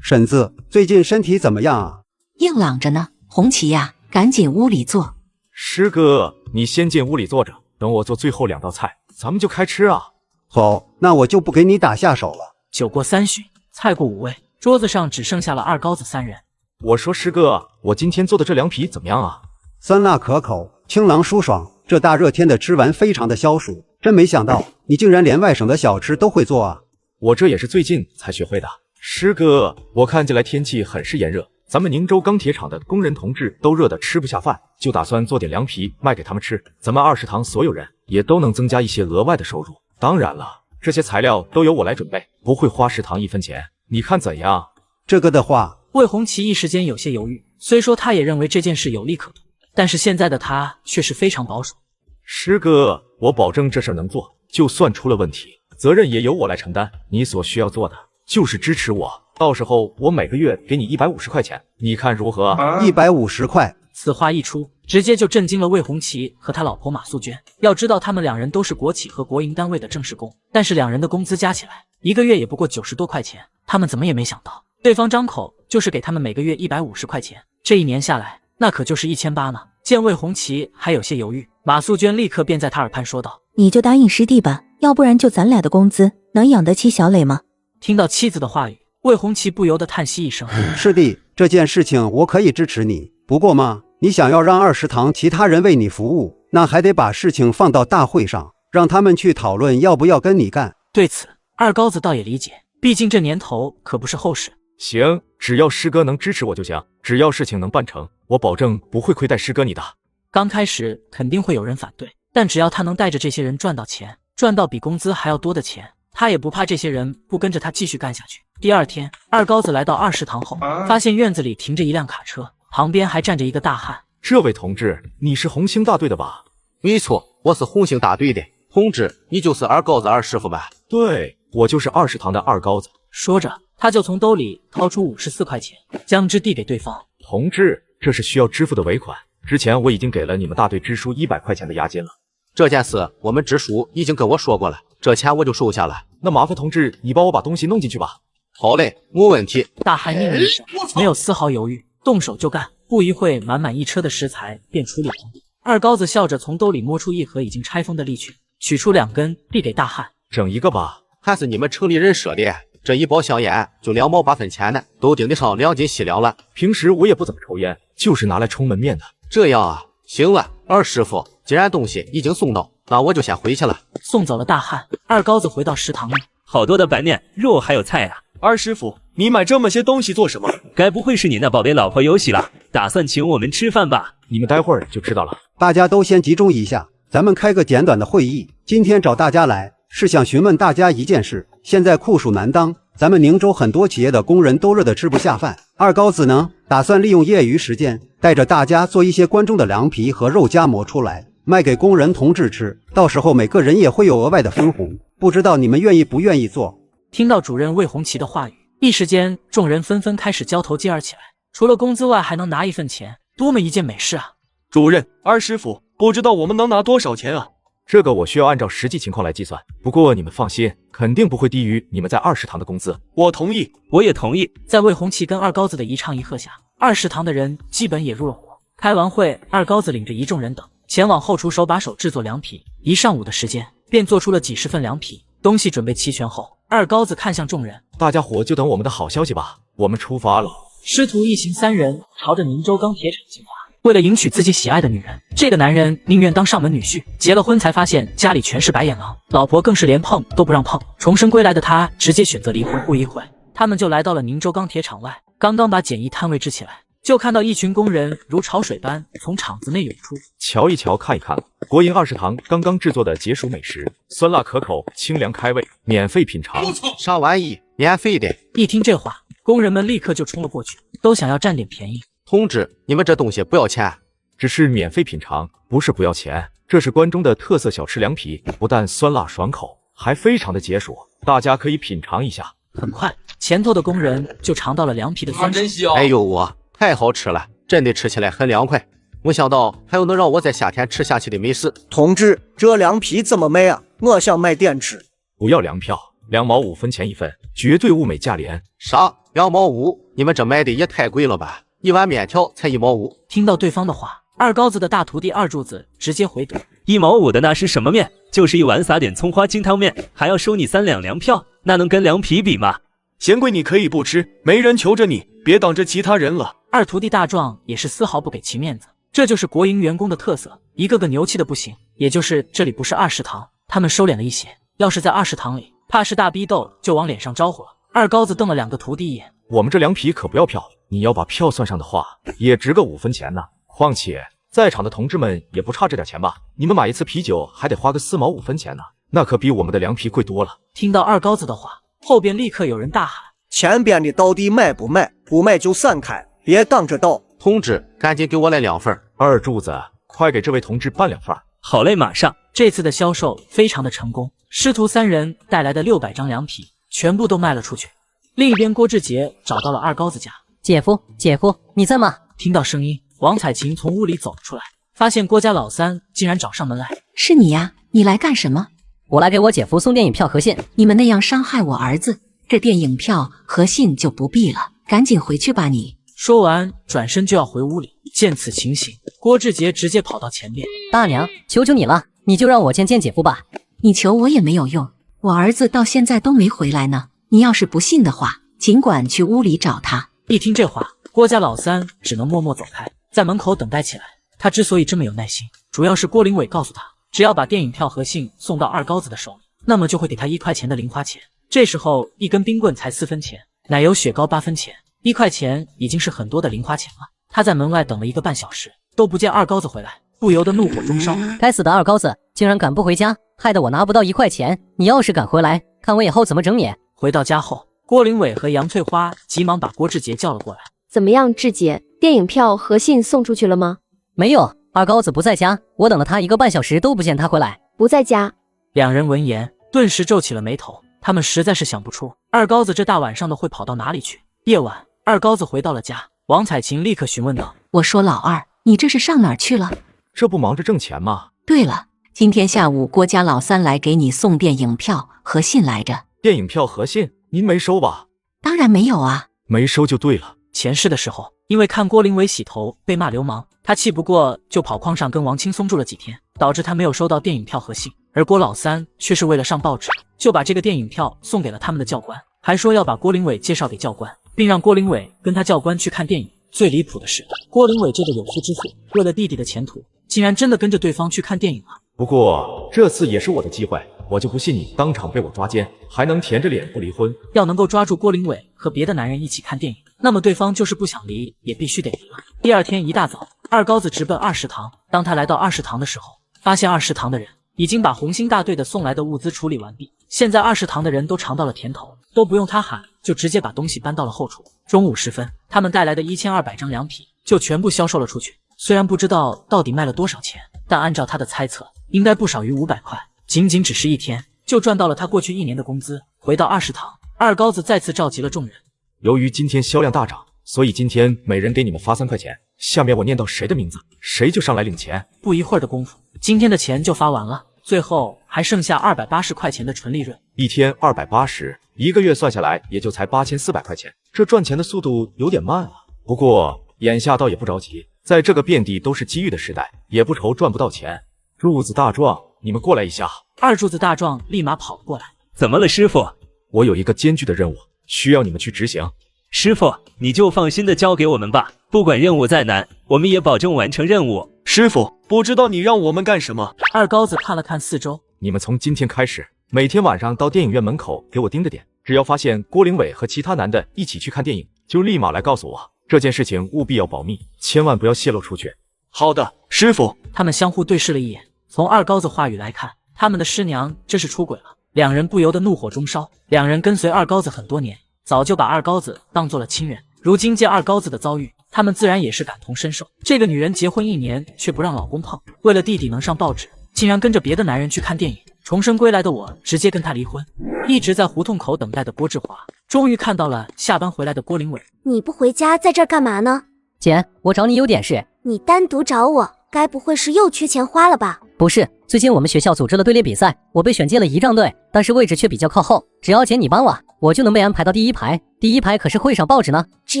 婶子，最近身体怎么样啊？硬朗着呢。红旗呀，赶紧屋里坐。师哥，你先进屋里坐着，等我做最后2道菜，咱们就开吃啊。好，那我就不给你打下手了。酒过3巡，菜过5味，桌子上只剩下了二高子3人。我说师哥，我今天做的这凉皮怎么样啊？酸辣可口，清凉舒爽，这大热天的吃完非常的消暑。真没想到你竟然连外省的小吃都会做啊！我这也是最近才学会的。师哥，我看起来天气很是炎热，咱们宁州钢铁厂的工人同志都热得吃不下饭，就打算做点凉皮卖给他们吃，咱们20堂所有人也都能增加一些额外的收入。当然了，这些材料都由我来准备，不会花食堂1分钱，你看怎样？这个的话，魏红旗一时间有些犹豫，虽说他也认为这件事有利可图，但是现在的他却是非常保守。师哥，我保证这事儿能做，就算出了问题，责任也由我来承担。你所需要做的就是支持我，到时候我每个月给你150块钱，你看如何？150块。此话一出，直接就震惊了魏红旗和他老婆马素娟。要知道他们2人都是国企和国营单位的正式工，但是2人的工资加起来1个月也不过90多块钱，他们怎么也没想到对方张口就是给他们每个月150块钱，这1年下来那可就是1800呢。见魏红旗还有些犹豫，马素娟立刻便在他耳畔说道：“你就答应师弟吧，要不然就咱俩的工资能养得起小磊吗？”听到妻子的话语，魏红旗不由得叹息一声：“师弟，这件事情我可以支持你，不过嘛，你想要让20堂其他人为你服务，那还得把事情放到大会上，让他们去讨论要不要跟你干。”对此，二高子倒也理解，毕竟这年头可不是后事。行，只要师哥能支持我就行，只要事情能办成，我保证不会亏待师哥你的。刚开始肯定会有人反对，但只要他能带着这些人赚到钱，赚到比工资还要多的钱，他也不怕这些人不跟着他继续干下去。第2天，二高子来到20堂后，发现院子里停着一辆卡车，旁边还站着一个大汉。这位同志，你是红星大队的吧？没错，我是红星大队的。同志，你就是二高子二师傅吧？对，我就是20堂的二高子。说着，他就从兜里掏出54块钱，将之递给对方。同志，这是需要支付的尾款，之前我已经给了你们大队支书100块钱的押金了。这件事我们支书已经跟我说过了，这钱我就收下了。那麻烦同志，你帮我把东西弄进去吧。好嘞，没问题。大汉应了一声，没有丝毫犹豫，动手就干。不一会，满满1车的食材便处理完毕。二高子笑着从兜里摸出一盒已经拆封的利券，取出2根递给大汉：“整一个吧。”还是你们城里人说的，这一包香烟就2毛8分钱呢，都顶得上2斤细粮了。平时我也不怎么抽烟，就是拿来充门面的。这样啊，行了，二师傅，既然东西已经送到，那我就先回去了。送走了大汉，二高子回到食堂里，好多的白面、肉还有菜啊。二师傅，你买这么些东西做什么？该不会是你那宝贝老婆有喜了，打算请我们吃饭吧？你们待会儿就知道了。大家都先集中一下，咱们开个简短的会议。今天找大家来，是想询问大家一件事。现在酷暑难当，咱们宁州很多企业的工人都热得吃不下饭。二高子呢，打算利用业余时间，带着大家做一些关中的凉皮和肉夹馍出来，卖给工人同志吃。到时候每个人也会有额外的分红，不知道你们愿意不愿意做？听到主任魏红旗的话语，一时间众人纷纷开始交头接耳起来。除了工资外，还能拿1份钱，多么一件美事啊！主任，二师傅，不知道我们能拿多少钱啊？这个我需要按照实际情况来计算，不过你们放心，肯定不会低于你们在20堂的工资。我同意，我也同意。在魏红旗跟二高子的一唱一和下，20堂的人基本也入了伙。开完会，二高子领着一众人等前往后厨手把手制作凉皮，一上午的时间便做出了几十份凉皮。东西准备齐全后，二高子看向众人：“大家伙就等我们的好消息吧，我们出发了。”师徒一行3人朝着宁州钢铁厂进发。为了迎娶自己喜爱的女人，这个男人宁愿当上门女婿。结了婚才发现家里全是白眼狼，老婆更是连碰都不让碰。重生归来的他直接选择离婚。不一会，他们就来到了宁州钢铁厂外。刚刚把简易摊位支起来，就看到一群工人如潮水般从厂子内涌出。瞧一瞧，看一看，国营20堂刚刚制作的解暑美食，酸辣可口，清凉开胃，免费品尝。啥玩意？免费的？一听这话，工人们立刻就冲了过去，都想要占点便宜。同志，你们这东西不要钱，只是免费品尝，不是不要钱。这是关中的特色小吃凉皮，不但酸辣爽口，还非常的解暑，大家可以品尝一下。很快，前头的工人就尝到了凉皮的酸爽。哎呦，太好吃了，真的吃起来很凉快。没想到还有能让我在夏天吃下去的美食。同志，这凉皮怎么卖啊？我想买点吃。不要粮票，2毛5分钱一份，绝对物美价廉。啥？2毛5？你们这卖的也太贵了吧？1碗面条才1毛5。听到对方的话，二高子的大徒弟二柱子直接回怼：1毛5的那是什么面？就是一碗撒点葱花金汤面，还要收你3两粮票，那能跟凉皮比吗？嫌贵你可以不吃，没人求着你，别挡着其他人了。二徒弟大壮也是丝毫不给其面子，这就是国营员工的特色，一个个牛气的不行。也就是这里不是二食堂，他们收敛了一些，要是在二食堂里，怕是大逼斗就往脸上招呼了。二高子瞪了2个徒弟一眼，我们这凉皮可不要票，你要把票算上的话，也值个5分钱呢。况且在场的同志们也不差这点钱吧？你们买一次啤酒还得花个4毛5分钱呢，那可比我们的凉皮贵多了。听到二高子的话，后边立刻有人大喊：前边的到底卖不卖？不卖就散开，别挡着道。同志，赶紧给我来2份。二柱子，快给这位同志办2份。好嘞，马上。这次的销售非常的成功，师徒3人带来的600张凉皮全部都卖了出去。另一边，郭志杰找到了二高子家。姐夫，姐夫，你在吗？听到声音，王彩琴从屋里走了出来，发现郭家老三竟然找上门来。是你呀？你来干什么？我来给我姐夫送电影票和信。你们那样伤害我儿子，这电影票和信就不必了，赶紧回去吧你。说完，转身就要回屋里。见此情形，郭志杰直接跑到前边：大娘，求求你了，你就让我见见姐夫吧。你求我也没有用，我儿子到现在都没回来呢。你要是不信的话，尽管去屋里找他。一听这话，郭家老三只能默默走开，在门口等待起来。他之所以这么有耐心，主要是郭林伟告诉他，只要把电影票和信送到二高子的手里，那么就会给他1块钱的零花钱。这时候一根冰棍才4分钱，奶油雪糕8分钱，1块钱已经是很多的零花钱了。他在门外等了1个半小时，都不见二高子回来，不由得怒火中烧。该死的二高子，竟然赶不回家，害得我拿不到1块钱。你要是敢回来，看我以后怎么整你。回到家后，郭林伟和杨翠花急忙把郭志杰叫了过来。怎么样，志杰，电影票和信送出去了吗？没有，二高子不在家，我等了他1个半小时都不见他回来。不在家。两人闻言顿时皱起了眉头，他们实在是想不出二高子这大晚上的会跑到哪里去。夜晚，二高子回到了家，王彩琴立刻询问道：我说老二，你这是上哪儿去了？这不忙着挣钱吗？对了，今天下午郭家老三来给你送电影票和信来着。电影票和信您没收吧？当然没有啊。没收就对了。前世的时候，因为看郭林伟洗头被骂流氓，他气不过就跑矿上跟王青松住了几天，导致他没有收到电影票和信。而郭老三却是为了上报纸，就把这个电影票送给了他们的教官，还说要把郭林伟介绍给教官，并让郭林伟跟他教官去看电影。最离谱的是，郭林伟这个有夫之妇，为了弟弟的前途，竟然真的跟着对方去看电影了。不过这次也是我的机会，我就不信你当场被我抓奸，还能甜着脸不离婚。要能够抓住郭林伟和别的男人一起看电影，那么对方就是不想离也必须得离了。第二天一大早，二高子直奔二食堂。当他来到二食堂的时候，发现二食堂的人已经把红星大队的送来的物资处理完毕。现在二食堂的人都尝到了甜头，都不用他喊，就直接把东西搬到了后厨。中午时分，他们带来的1200张凉皮就全部销售了出去。虽然不知道到底卖了多少钱，但按照他的猜测，应该不少于500块。仅仅只是1天，就赚到了他过去1年的工资。回到二食堂，二高子再次召集了众人。由于今天销量大涨，所以今天每人给你们发3块钱。下面我念到谁的名字，谁就上来领钱。不一会儿的功夫，今天的钱就发完了，最后还剩下280块钱的纯利润。一天280，1个月算下来也就才8400块钱，这赚钱的速度有点慢啊。不过眼下倒也不着急，在这个遍地都是机遇的时代，也不愁赚不到钱。柱子大壮，你们过来一下。二柱子大壮立马跑了过来。怎么了，师傅？我有一个艰巨的任务，需要你们去执行。师傅，你就放心的交给我们吧，不管任务再难，我们也保证完成任务。师傅，不知道你让我们干什么？二高子看了看四周，你们从今天开始，每天晚上到电影院门口给我盯着点，只要发现郭林伟和其他男的一起去看电影，就立马来告诉我。这件事情务必要保密，千万不要泄露出去。好的，师傅。他们相互对视了一眼，从二高子话语来看，他们的师娘真是出轨了。两人不由得怒火中烧。两人跟随二高子很多年，早就把二高子当做了亲人，如今见二高子的遭遇，他们自然也是感同身受。这个女人结婚1年却不让老公碰，为了弟弟能上报纸，竟然跟着别的男人去看电影。重生归来的我直接跟他离婚。一直在胡同口等待的郭志华终于看到了下班回来的郭林伟。你不回家在这儿干嘛呢？姐，我找你有点事。你单独找我，该不会是又缺钱花了吧？不是，最近我们学校组织了队列比赛，我被选进了仪仗队，但是位置却比较靠后。只要姐你帮我就能被安排到第一排。第一排可是会上报纸呢。只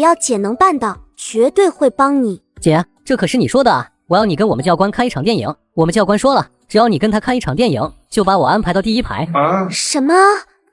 要姐能办到，绝对会帮你。姐，这可是你说的啊！我要你跟我们教官看一场电影。我们教官说了，只要你跟他看一场电影，就把我安排到第一排。什么？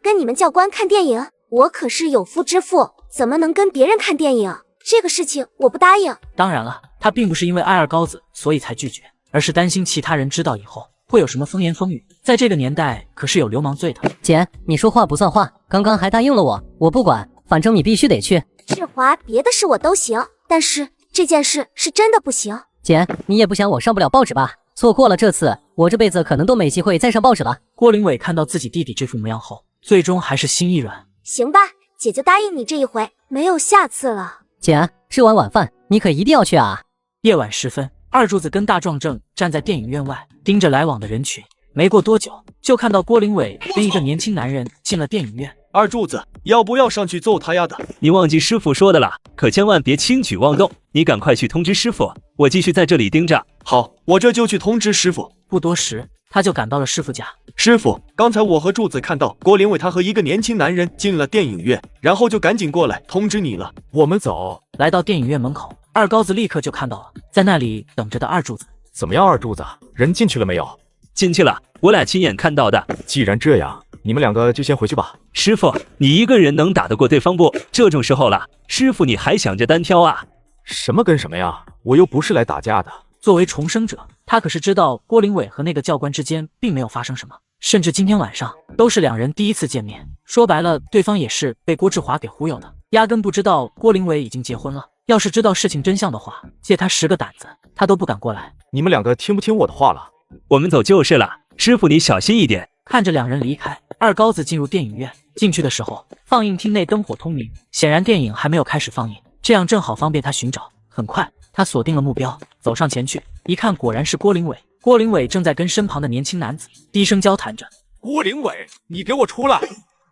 跟你们教官看电影？我可是有夫之妇，怎么能跟别人看电影？这个事情我不答应。当然了，他并不是因为爱二高子所以才拒绝，而是担心其他人知道以后会有什么风言风语。在这个年代可是有流氓罪的。姐，你说话不算话，刚刚还答应了我不管，反正你必须得去。志华，别的事我都行，但是这件事是真的不行。姐，你也不想我上不了报纸吧？错过了这次，我这辈子可能都没机会再上报纸了。郭林伟看到自己弟弟这副模样后，最终还是心一软。行吧，姐就答应你这一回，没有下次了。姐，吃完晚饭你可一定要去啊！夜晚时分，二柱子跟大壮正站在电影院外，盯着来往的人群。没过多久，就看到郭林伟跟一个年轻男人进了电影院。二柱子，要不要上去揍他丫的？你忘记师傅说的了，可千万别轻举妄动。你赶快去通知师傅，我继续在这里盯着。好，我这就去通知师傅。不多时，他就赶到了师傅家。师傅，刚才我和柱子看到郭林伟他和一个年轻男人进了电影院，然后就赶紧过来通知你了。我们走。来到电影院门口，二高子立刻就看到了在那里等着的二柱子。怎么样，二柱子，人进去了没有？进去了，我俩亲眼看到的。既然这样，你们两个就先回去吧。师傅，你一个人能打得过对方不？这种时候了，师傅你还想着单挑啊？什么跟什么呀？我又不是来打架的。作为重生者，他可是知道郭林伟和那个教官之间并没有发生什么，甚至今天晚上都是两人第一次见面。说白了，对方也是被郭志华给忽悠的，压根不知道郭林伟已经结婚了。要是知道事情真相的话，借他10个胆子，他都不敢过来。你们两个听不听我的话了？我们走就是了，师傅你小心一点。看着两人离开，二高子进入电影院。进去的时候，放映厅内灯火通明，显然电影还没有开始放映，这样正好方便他寻找。很快，他锁定了目标，走上前去，一看果然是郭林伟。郭林伟正在跟身旁的年轻男子低声交谈着。郭林伟，你给我出来！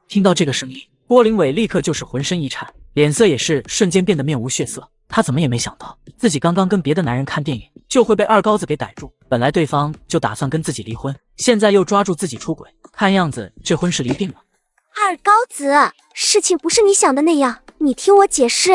听到这个声音，郭林伟立刻就是浑身一颤，脸色也是瞬间变得面无血色。他怎么也没想到，自己刚刚跟别的男人看电影，就会被二高子给逮住。本来对方就打算跟自己离婚，现在又抓住自己出轨，看样子这婚是离定了。二高子，事情不是你想的那样，你听我解释。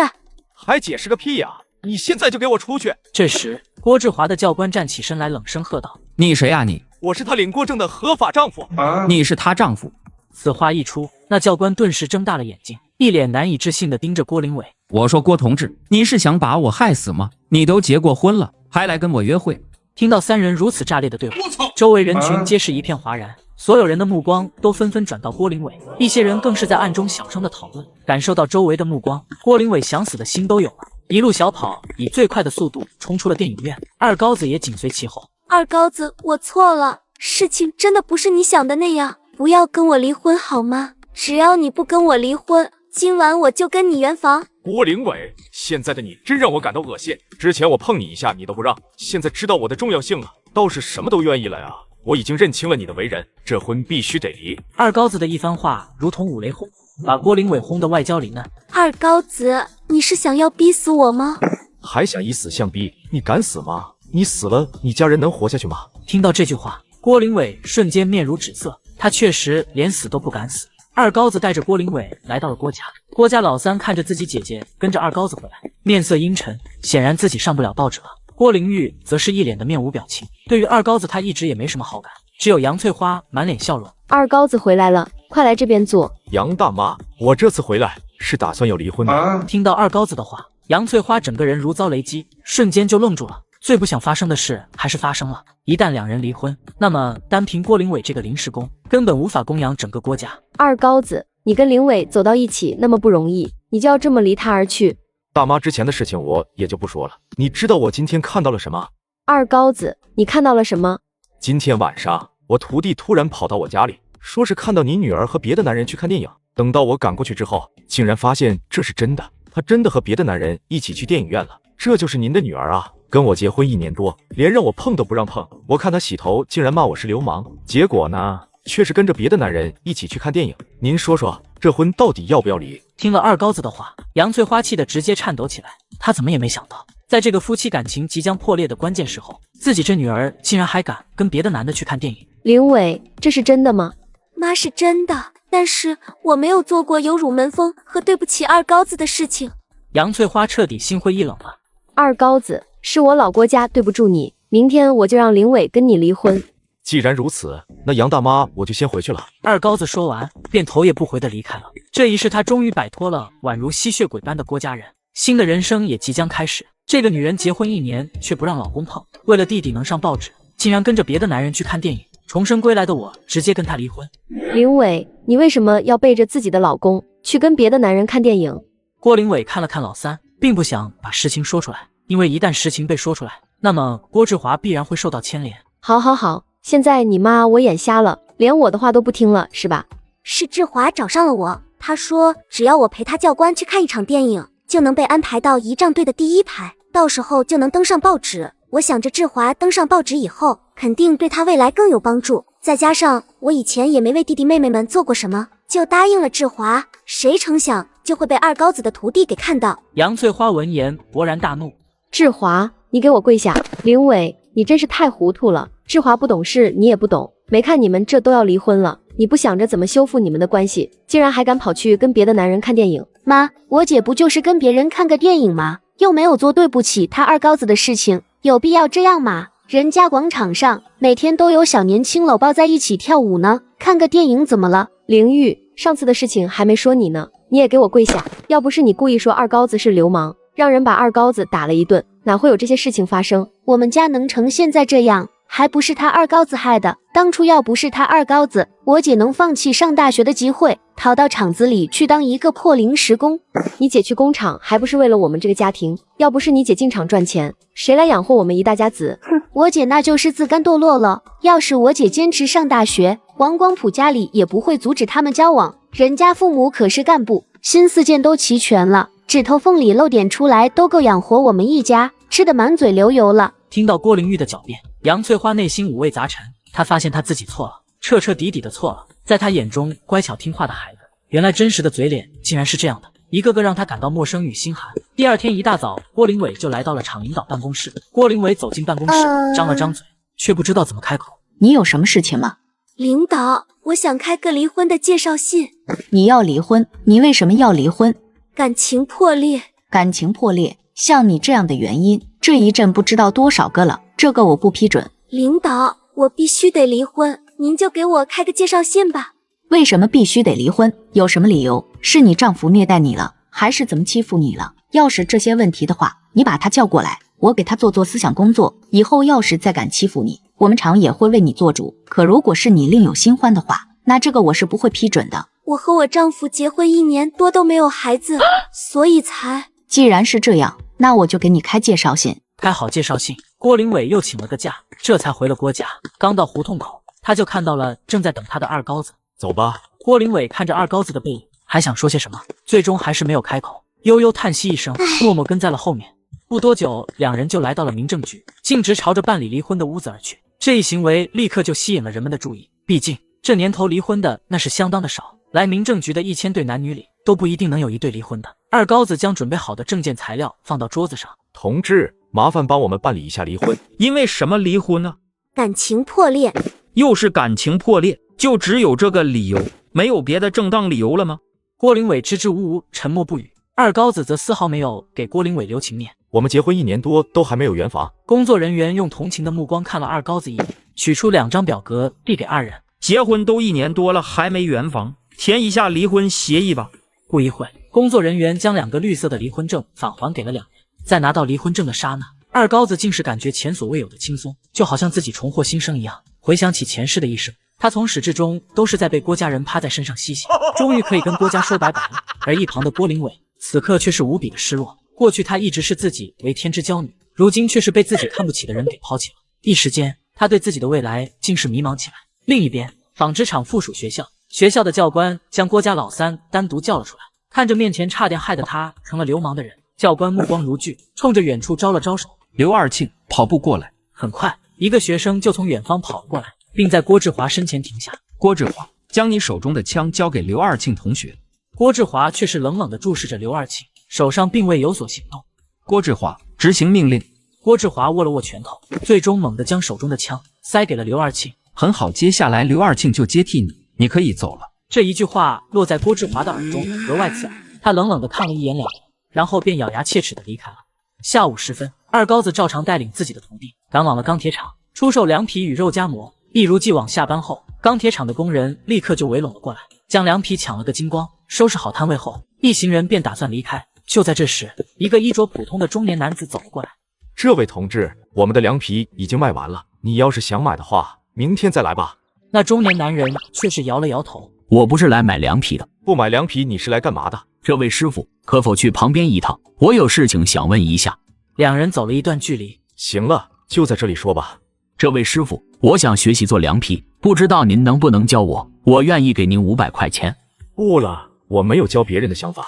还解释个屁呀！你现在就给我出去！这时，郭志华的教官站起身来，冷声喝道：“你谁啊你？我是他领过证的合法丈夫。你是他丈夫？”此话一出，那教官顿时睁大了眼睛，一脸难以置信地盯着郭林伟。我说郭同志，你是想把我害死吗？你都结过婚了，还来跟我约会？听到三人如此炸裂的对话，周围人群皆是一片哗然，所有人的目光都纷纷转到郭林伟，一些人更是在暗中小声的讨论。感受到周围的目光，郭林伟想死的心都有了，一路小跑，以最快的速度冲出了电影院。二高子也紧随其后。二高子，我错了，事情真的不是你想的那样，不要跟我离婚好吗？只要你不跟我离婚，今晚我就跟你圆房。郭林伟，现在的你真让我感到恶心。之前我碰你一下你都不让，现在知道我的重要性了，倒是什么都愿意了呀。我已经认清了你的为人，这婚必须得离。二高子的一番话如同五雷轰，把郭林伟轰得外焦里嫩。二高子，你是想要逼死我吗？还想以死相逼？你敢死吗？你死了，你家人能活下去吗？听到这句话，郭林伟瞬间面如纸色，他确实连死都不敢死。二高子带着郭林伟来到了郭家，郭家老三看着自己姐姐跟着二高子回来，面色阴沉，显然自己上不了报纸了。郭玲玉则是一脸的面无表情，对于二高子他一直也没什么好感，只有杨翠花满脸笑容。二高子回来了，快来这边坐。杨大妈，我这次回来是打算要离婚的。听到二高子的话，杨翠花整个人如遭雷击，瞬间就愣住了。最不想发生的事还是发生了，一旦两人离婚，那么单凭郭林伟这个临时工，根本无法供养整个郭家。二高子，你跟林伟走到一起那么不容易，你就要这么离他而去？大妈之前的事情我也就不说了，你知道我今天看到了什么？二高子，你看到了什么？今天晚上我徒弟突然跑到我家里，说是看到你女儿和别的男人去看电影，等到我赶过去之后，竟然发现这是真的，她真的和别的男人一起去电影院了。这就是您的女儿啊，跟我结婚1年多，连让我碰都不让碰。我看她洗头竟然骂我是流氓，结果呢却是跟着别的男人一起去看电影。您说说这婚到底要不要离？听了二高子的话，杨翠花气得直接颤抖起来。她怎么也没想到在这个夫妻感情即将破裂的关键时候，自己这女儿竟然还敢跟别的男的去看电影。林伟，这是真的吗？妈是真的，但是我没有做过有辱门风和对不起二高子的事情。杨翠花彻底心灰意冷了。二高子，是我老郭家对不住你，明天我就让林伟跟你离婚。既然如此，那杨大妈我就先回去了。二高子说完，便头也不回地离开了。这一世，他终于摆脱了宛如吸血鬼般的郭家人，新的人生也即将开始。这个女人结婚1年却不让老公碰，为了弟弟能上报纸，竟然跟着别的男人去看电影。重生归来的我直接跟他离婚。林伟，你为什么要背着自己的老公去跟别的男人看电影？郭林伟看了看老三，并不想把实情说出来，因为一旦实情被说出来，那么郭志华必然会受到牵连。好，现在你妈我眼瞎了，连我的话都不听了，是吧？是志华找上了我，他说只要我陪他教官去看一场电影，就能被安排到仪仗队的第1排，到时候就能登上报纸。我想着志华登上报纸以后，肯定对他未来更有帮助，再加上我以前也没为弟弟妹妹们做过什么，就答应了志华。谁成想就会被二高子的徒弟给看到。杨翠花闻言勃然大怒：志华，你给我跪下！林伟，你真是太糊涂了。志华不懂事，你也不懂，没看你们这都要离婚了，你不想着怎么修复你们的关系，竟然还敢跑去跟别的男人看电影。妈，我姐不就是跟别人看个电影吗？又没有做对不起他二高子的事情，有必要这样吗？人家广场上每天都有小年轻搂抱在一起跳舞呢，看个电影怎么了？凌玉，上次的事情还没说你呢，你也给我跪下！要不是你故意说二高子是流氓，让人把二高子打了一顿，哪会有这些事情发生？我们家能成现在这样，还不是他二高子害的。当初要不是他二高子，我姐能放弃上大学的机会，逃到厂子里去当一个破临时工。你姐去工厂还不是为了我们这个家庭？要不是你姐进厂赚钱，谁来养活我们一大家子？哼，我姐那就是自甘堕落了。要是我姐坚持上大学，王光普家里也不会阻止他们交往，人家父母可是干部，新4件都齐全了，指头缝里露点出来都够养活我们一家，吃得满嘴流油了。听到郭玲玉的狡辩，杨翠花内心五味杂陈，她发现她自己错了，彻彻底底的错了。在她眼中乖巧听话的孩子，原来真实的嘴脸竟然是这样的，一个个让她感到陌生与心寒。第二天一大早，郭林伟就来到了厂领导办公室。郭林伟走进办公室，张了张嘴，却不知道怎么开口。你有什么事情吗？领导，我想开个离婚的介绍信。你要离婚？你为什么要离婚？感情破裂。感情破裂？像你这样的原因，这一阵不知道多少个了，这个我不批准。领导，我必须得离婚，您就给我开个介绍信吧。为什么必须得离婚？有什么理由？是你丈夫虐待你了，还是怎么欺负你了？要是这些问题的话，你把他叫过来，我给他做思想工作，以后要是再敢欺负你，我们厂也会为你做主。可如果是你另有新欢的话，那这个我是不会批准的。我和我丈夫结婚1年多都没有孩子，所以才……既然是这样，那我就给你开介绍信。开好介绍信，郭林伟又请了个假，这才回了郭家。刚到胡同口，他就看到了正在等他的二高子。走吧。郭林伟看着二高子的背影，还想说些什么，最终还是没有开口，悠悠叹息一声，默默跟在了后面。不多久，两人就来到了民政局，径直朝着办理离婚的屋子而去。这一行为立刻就吸引了人们的注意，毕竟这年头离婚的那是相当的少，来民政局的1000对男女里都不一定能有1对离婚的。二高子将准备好的证件材料放到桌子上。同志，麻烦帮我们办理一下离婚。因为什么离婚呢？感情破裂。又是感情破裂，就只有这个理由，没有别的正当理由了吗？郭林伟支支吾吾，沉默不语。二高子则丝毫没有给郭林伟留情面。我们结婚1年多都还没有圆房。工作人员用同情的目光看了二高子一眼，取出2张表格递给二人。结婚都1年多了还没圆房，填一下离婚协议吧。不一会，工作人员将2个绿色的离婚证返还给了2人。在拿到离婚证的刹那，二高子竟是感觉前所未有的轻松，就好像自己重获新生一样。回想起前世的一生，他从始至终都是在被郭家人趴在身上吸血，终于可以跟郭家说拜拜了。而一旁的郭林伟此刻却是无比的失落。过去他一直视自己为天之娇女，如今却是被自己看不起的人给抛弃了。一时间，他对自己的未来竟是迷茫起来。另一边，纺织厂附属学校，学校的教官将郭家老三单独叫了出来，看着面前差点害得他成了流氓的人，教官目光如炬，冲着远处招了招手。刘二庆，跑步过来。很快，一个学生就从远方跑了过来，并在郭志华身前停下。郭志华，将你手中的枪交给刘二庆同学。郭志华却是冷冷地注视着刘二庆，手上并未有所行动。郭志华，执行命令。郭志华握了握拳头，最终猛地将手中的枪塞给了刘二庆。很好，接下来刘二庆就接替你，你可以走了。这一句话落在郭志华的耳中，格外刺耳。他冷冷地看了一眼两人，然后便咬牙切齿地离开了。下午时分，二高子照常带领自己的徒弟赶往了钢铁厂，出售凉皮与肉夹馍。一如既往，下班后，钢铁厂的工人立刻就围拢了过来，将凉皮抢了个精光。收拾好摊位后，一行人便打算离开。就在这时，一个衣着普通的中年男子走了过来。这位同志，我们的凉皮已经卖完了，你要是想买的话，明天再来吧。那中年男人却是摇了摇头。我不是来买凉皮的。不买凉皮，你是来干嘛的？这位师傅，可否去旁边一趟？我有事情想问一下。两人走了一段距离。行了，就在这里说吧。这位师傅，我想学习做凉皮，不知道您能不能教我？我愿意给您500块钱。不了，我没有教别人的想法。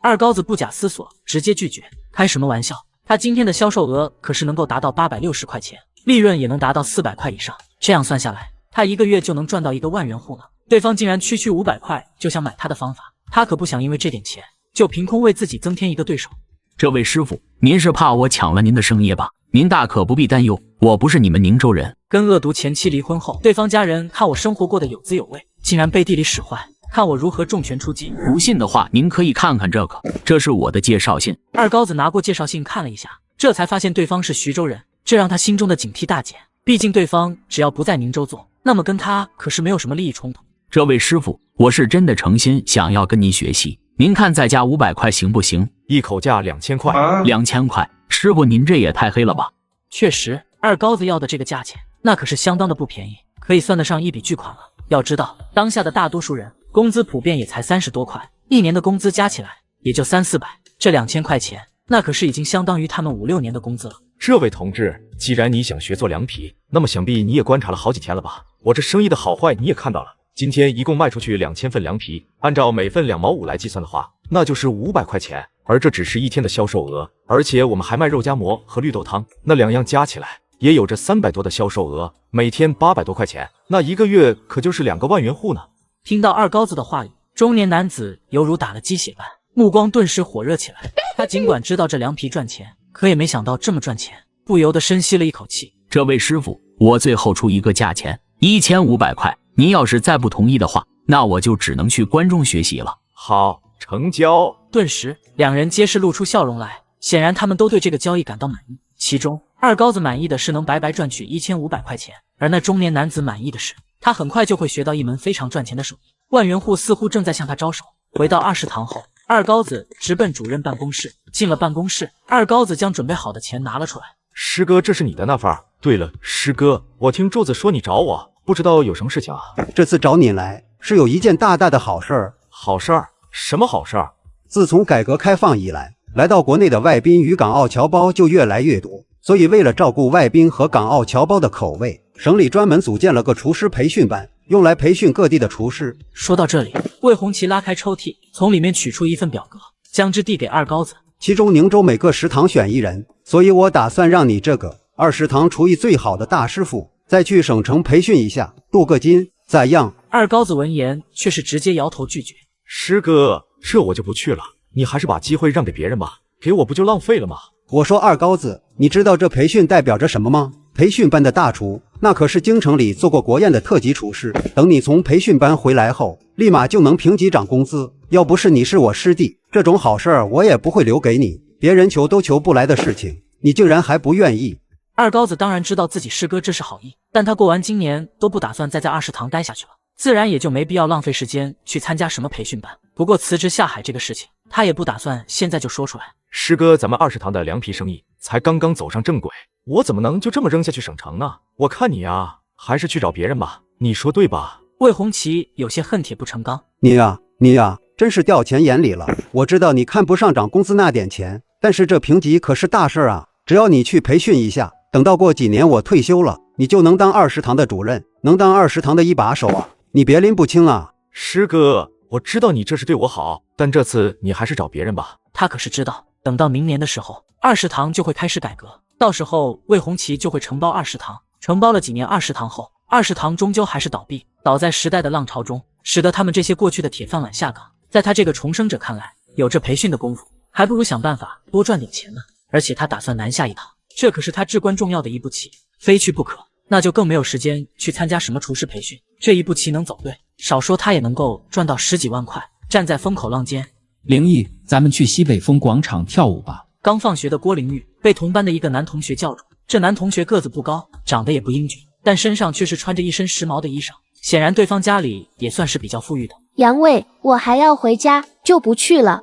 二高子不假思索，直接拒绝。开什么玩笑？他今天的销售额可是能够达到860块钱，利润也能达到400块以上。这样算下来，他一个月就能赚到一个万元户呢。对方竟然区500块就想买他的方法，他可不想因为这点钱就凭空为自己增添一个对手。这位师傅，您是怕我抢了您的生意吧？您大可不必担忧，我不是你们宁州人。跟恶毒前妻离婚后，对方家人看我生活过得有滋有味，竟然背地里使坏，看我如何重拳出击。不信的话，您可以看看这个，这是我的介绍信。二高子拿过介绍信看了一下，这才发现对方是徐州人，这让他心中的警惕大减。毕竟对方只要不在宁州做，那么跟他可是没有什么利益冲突。这位师傅，我是真的诚心想要跟您学习，您看再加500块行不行？一口价2000块。2000块，师傅您这也太黑了吧？确实，二高子要的这个价钱，那可是相当的不便宜，可以算得上一笔巨款了。要知道，当下的大多数人工资普遍也才30多块，一年的工资加起来也就300-400，这2000块钱，那可是已经相当于他们5-6年的工资了。这位同志，既然你想学做凉皮，那么想必你也观察了好几天了吧？我这生意的好坏你也看到了。今天一共卖出去2000份凉皮，按照每份2毛5来计算的话，那就是500块钱。而这只是一天的销售额，而且我们还卖肉夹馍和绿豆汤，那两样加起来也有着300多的销售额，每天800多块钱，那一个月可就是2个万元户呢。听到二高子的话语，中年男子犹如打了鸡血般，目光顿时火热起来。他尽管知道这凉皮赚钱，可也没想到这么赚钱，不由得深吸了一口气。这位师傅，我最后出一个价钱，1500块。您要是再不同意的话，那我就只能去关中学习了。好，成交。顿时，两人皆是露出笑容来，显然他们都对这个交易感到满意。其中，二高子满意的是能白白赚取1500块钱，而那中年男子满意的是，他很快就会学到一门非常赚钱的手艺。万元户似乎正在向他招手。回到20堂后，二高子直奔主任办公室。进了办公室，二高子将准备好的钱拿了出来。师哥，这是你的那份儿。对了，师哥，我听柱子说你找我，不知道有什么事情啊？这次找你来是有一件大大的好事儿。好事儿？什么好事儿？自从改革开放以来，来到国内的外宾与港澳侨胞就越来越多，所以为了照顾外宾和港澳侨胞的口味，省里专门组建了个厨师培训班，用来培训各地的厨师。说到这里，魏红旗拉开抽屉，从里面取出一份表格，将之递给二高子。其中宁州每个食堂选1人，所以我打算让你这个20堂厨艺最好的大师傅再去省城培训一下，镀个金，咋样？二高子闻言却是直接摇头拒绝。师哥，这我就不去了，你还是把机会让给别人吧，给我不就浪费了吗？我说二高子，你知道这培训代表着什么吗？培训班的大厨，那可是京城里做过国宴的特级厨师，等你从培训班回来后，立马就能评级涨工资。要不是你是我师弟，这种好事儿我也不会留给你，别人求都求不来的事情，你竟然还不愿意。二高子当然知道自己师哥这是好意，但他过完今年都不打算再在20堂待下去了，自然也就没必要浪费时间去参加什么培训班。不过辞职下海这个事情，他也不打算现在就说出来。师哥，咱们20堂的凉皮生意才刚刚走上正轨，我怎么能就这么扔下去省城呢？我看你啊，还是去找别人吧，你说对吧？魏红旗有些恨铁不成钢。你呀，真是掉钱眼里了。我知道你看不上涨工资那点钱，但是这评级可是大事啊！只要你去培训一下，等到过几年我退休了，你就能当20堂的主任，能当20堂的一把手啊！你别拎不清啊！师哥，我知道你这是对我好，但这次你还是找别人吧。他可是知道，等到明年的时候，20堂就会开始改革，到时候魏红旗就会承包20堂，承包了几年20堂后，20堂终究还是倒闭，倒在时代的浪潮中，使得他们这些过去的铁饭碗下岗。在他这个重生者看来，有这培训的功夫，还不如想办法多赚点钱呢。而且他打算南下一趟，这可是他至关重要的一步棋，非去不可。那就更没有时间去参加什么厨师培训。这一步棋能走对，少说他也能够赚到10几万块。站在风口浪尖，灵异，咱们去西北风广场跳舞吧。刚放学的郭灵玉被同班的一个男同学叫住。这男同学个子不高，长得也不英俊，但身上却是穿着一身时髦的衣裳，显然对方家里也算是比较富裕的。杨卫，我还要回家，就不去了。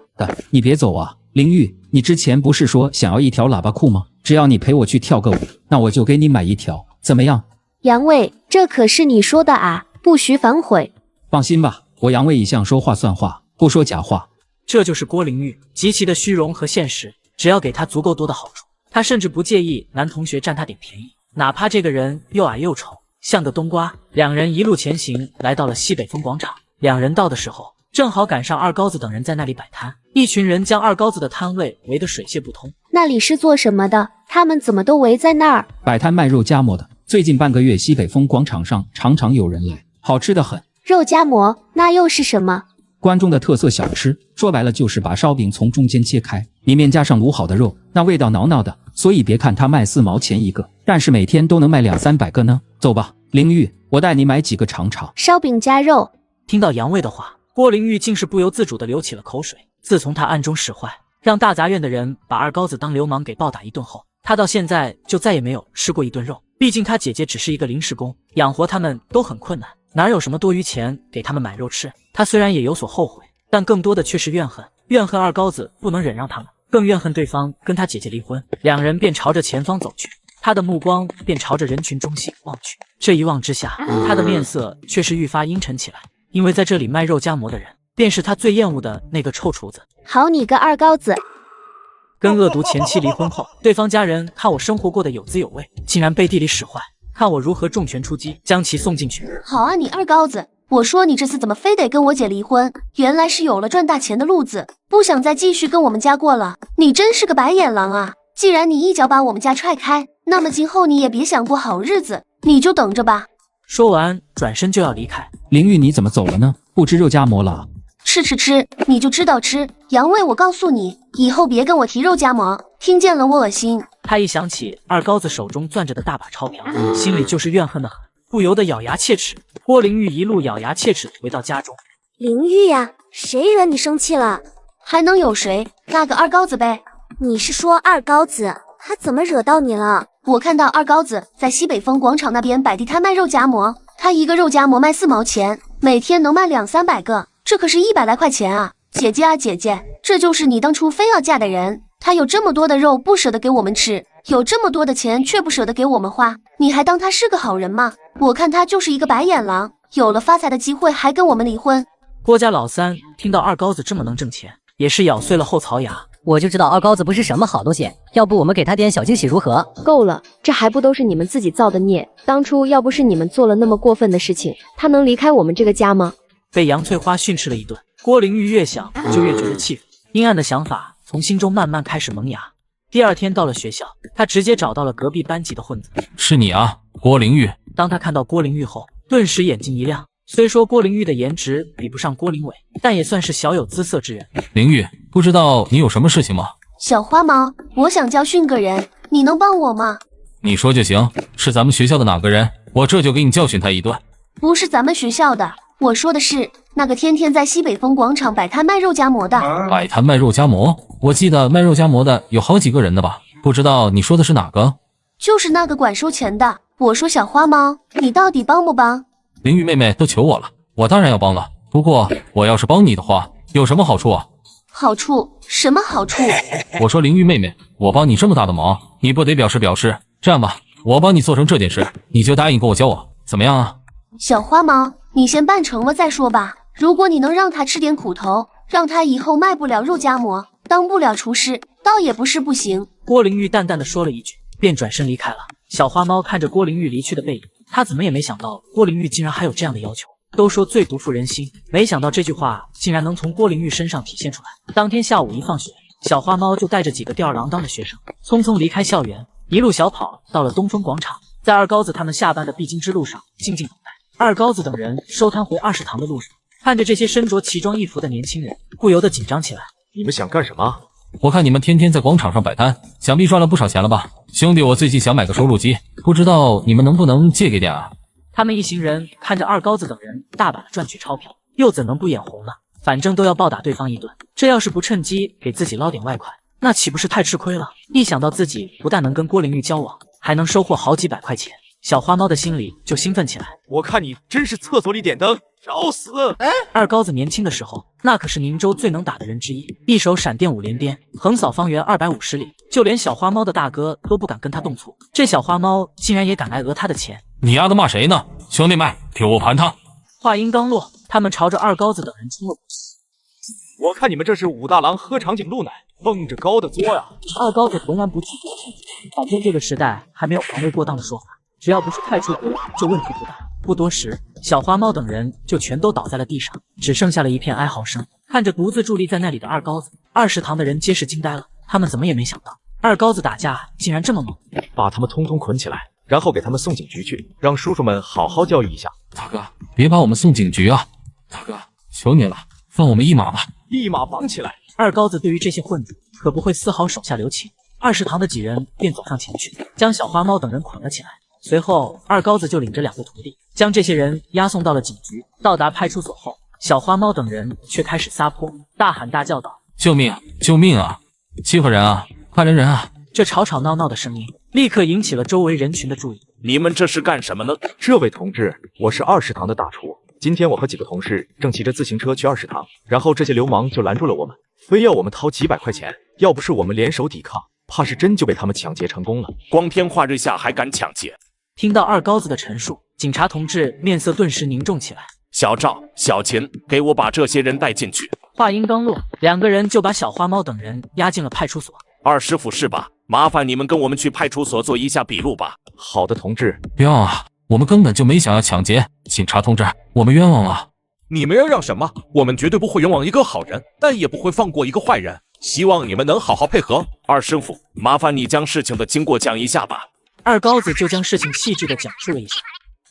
你别走啊，灵玉，你之前不是说想要一条喇叭裤吗？只要你陪我去跳个舞，那我就给你买一条，怎么样？杨卫，这可是你说的啊，不许反悔。放心吧，我杨卫一向说话算话，不说假话。这就是郭灵玉，极其的虚荣和现实，只要给他足够多的好处，他甚至不介意男同学占他点便宜，哪怕这个人又矮又丑，像个冬瓜。两人一路前行，来到了西北风广场。两人到的时候，正好赶上二高子等人在那里摆摊，一群人将二高子的摊位围得水泄不通。那里是做什么的？他们怎么都围在那儿？摆摊卖肉夹馍的。最近半个月，西北风广场上常常有人来，好吃的很。肉夹馍，那又是什么？关中的特色小吃，说白了就是把烧饼从中间切开，里面加上卤好的肉，那味道挠挠的。所以别看它卖4毛钱一个，但是每天都能卖200-300个呢。走吧，灵玉，我带你买几个尝尝。烧饼加肉。听到杨卫的话，郭灵玉竟是不由自主地流起了口水。自从他暗中使坏，让大杂院的人把二高子当流氓给暴打一顿后，他到现在就再也没有吃过一顿肉。毕竟他姐姐只是一个临时工，养活他们都很困难，哪有什么多余钱给他们买肉吃。他虽然也有所后悔，但更多的却是怨恨，怨恨二高子不能忍让他们，更怨恨对方跟他姐姐离婚。两人便朝着前方走去，他的目光便朝着人群中心望去。这一望之下，他的面色却是愈发阴沉起来，因为在这里卖肉夹馍的人便是他最厌恶的那个臭厨子。好你个二高子！跟恶毒前妻离婚后，对方家人看我生活过得有滋有味，竟然背地里使坏，看我如何重拳出击，将其送进去。好啊，你二高子！我说你这次怎么非得跟我姐离婚？原来是有了赚大钱的路子，不想再继续跟我们家过了。你真是个白眼狼啊！既然你一脚把我们家踹开，那么今后你也别想过好日子，你就等着吧。说完，转身就要离开。灵玉，你怎么走了呢？不吃肉夹馍了？吃，你就知道吃。杨卫，我告诉你，以后别跟我提肉夹馍，听见了我恶心。他一想起二高子手中攥着的大把钞票，心里就是怨恨的很，不由得咬牙切齿。郭灵玉一路咬牙切齿回到家中。灵玉呀，谁惹你生气了？还能有谁？那个二高子呗。你是说二高子？他怎么惹到你了？我看到二高子在西北风广场那边摆地摊卖肉夹馍，他一个肉夹馍卖4毛钱，每天能卖200-300个，这可是100来块钱啊！姐姐啊姐姐，这就是你当初非要嫁的人。他有这么多的肉不舍得给我们吃，有这么多的钱却不舍得给我们花，你还当他是个好人吗？我看他就是一个白眼狼，有了发财的机会还跟我们离婚。郭家老三听到二高子这么能挣钱，也是咬碎了后槽牙。我就知道二高子不是什么好东西，要不我们给他点小惊喜如何？够了，这还不都是你们自己造的孽？当初要不是你们做了那么过分的事情，他能离开我们这个家吗？被杨翠花训斥了一顿，郭灵玉越想就越觉得气愤，阴暗的想法从心中慢慢开始萌芽。第二天到了学校，他直接找到了隔壁班级的混子。是你啊，郭灵玉。当他看到郭灵玉后，顿时眼睛一亮。虽说郭灵玉的颜值比不上郭灵伟，但也算是小有姿色之人。灵玉，不知道你有什么事情吗？小花猫，我想教训个人，你能帮我吗？你说就行，是咱们学校的哪个人？我这就给你教训他一顿。不是咱们学校的，我说的是那个天天在西北风广场摆摊卖肉夹馍的。摆摊卖肉夹馍？我记得卖肉夹馍的有好几个人的吧？不知道你说的是哪个？就是那个管收钱的。我说小花猫，你到底帮不帮？灵玉妹妹都求我了，我当然要帮了。不过我要是帮你的话，有什么好处啊？好处？什么好处？我说灵玉妹妹，我帮你这么大的忙，你不得表示表示？这样吧，我帮你做成这件事，你就答应跟我教我，怎么样啊？小花猫，你先办成了再说吧。如果你能让他吃点苦头，让他以后卖不了肉夹馍，当不了厨师，倒也不是不行。郭灵玉淡淡的说了一句，便转身离开了。小花猫看着郭灵玉离去的背影，他怎么也没想到郭灵玉竟然还有这样的要求。都说最毒妇人心，没想到这句话竟然能从郭灵玉身上体现出来。当天下午一放学，小花猫就带着几个吊儿郎当的学生匆匆离开校园，一路小跑到了东风广场。在二高子他们下班的必经之路上静静等待。二高子等人收摊回20堂的路上，看着这些身着奇装异服的年轻人，不由得紧张起来。你们想干什么？我看你们天天在广场上摆摊，想必赚了不少钱了吧？兄弟，我最近想买个收录机，不知道你们能不能借给点啊？他们一行人看着二高子等人大把的赚取钞票，又怎能不眼红呢？反正都要暴打对方一顿，这要是不趁机给自己捞点外快，那岂不是太吃亏了？一想到自己不但能跟郭玲玉交往，还能收获好几百块钱，小花猫的心里就兴奋起来。我看你真是厕所里点灯，找死！二高子年轻的时候，那可是宁州最能打的人之一，一手闪电五连鞭，横扫方圆250里，就连小花猫的大哥都不敢跟他动粗。这小花猫竟然也敢来讹他的钱，你丫的骂谁呢？兄弟们，替我盘他！话音刚落，他们朝着二高子等人冲了过去。我看你们这是武大郎喝长颈鹿奶，蹦着高的作呀！二高子浑然不惧，反正这个时代还没有防卫过当的说法，只要不是太出格，就问题不大。不多时，小花猫等人就全都倒在了地上，只剩下了一片哀嚎声。看着独自伫立在那里的二高子，20堂的人皆是惊呆了，他们怎么也没想到二高子打架竟然这么猛。把他们通通捆起来，然后给他们送警局去，让叔叔们好好教育一下。大哥，别把我们送警局啊！大哥，求你了，放我们一马吧！立马绑起来！二高子对于这些混子可不会丝毫手下留情。20堂的几人便走上前去，将小花猫等人捆了起来。随后，二高子就领着2个徒弟，将这些人押送到了警局。到达派出所后，小花猫等人却开始撒泼，大喊大叫道：“救命！救命啊！欺负人啊！快来人啊！”这吵吵闹闹的声音立刻引起了周围人群的注意。你们这是干什么呢？这位同志，我是20堂的大厨。今天我和几个同事正骑着自行车去20堂，然后这些流氓就拦住了我们，非要我们掏几百块钱。要不是我们联手抵抗，怕是真就被他们抢劫成功了。光天化日下还敢抢劫？听到二高子的陈述，警察同志面色顿时凝重起来。小赵、小秦，给我把这些人带进去。话音刚落，2个人就把小花猫等人押进了派出所。二师傅是吧？麻烦你们跟我们去派出所做一下笔录吧。好的，同志。冤枉啊！我们根本就没想要抢劫，警察同志，我们冤枉啊！你们要让什么？我们绝对不会冤枉一个好人，但也不会放过一个坏人。希望你们能好好配合。二师傅，麻烦你将事情的经过讲一下吧。二高子就将事情细致地讲述了一下。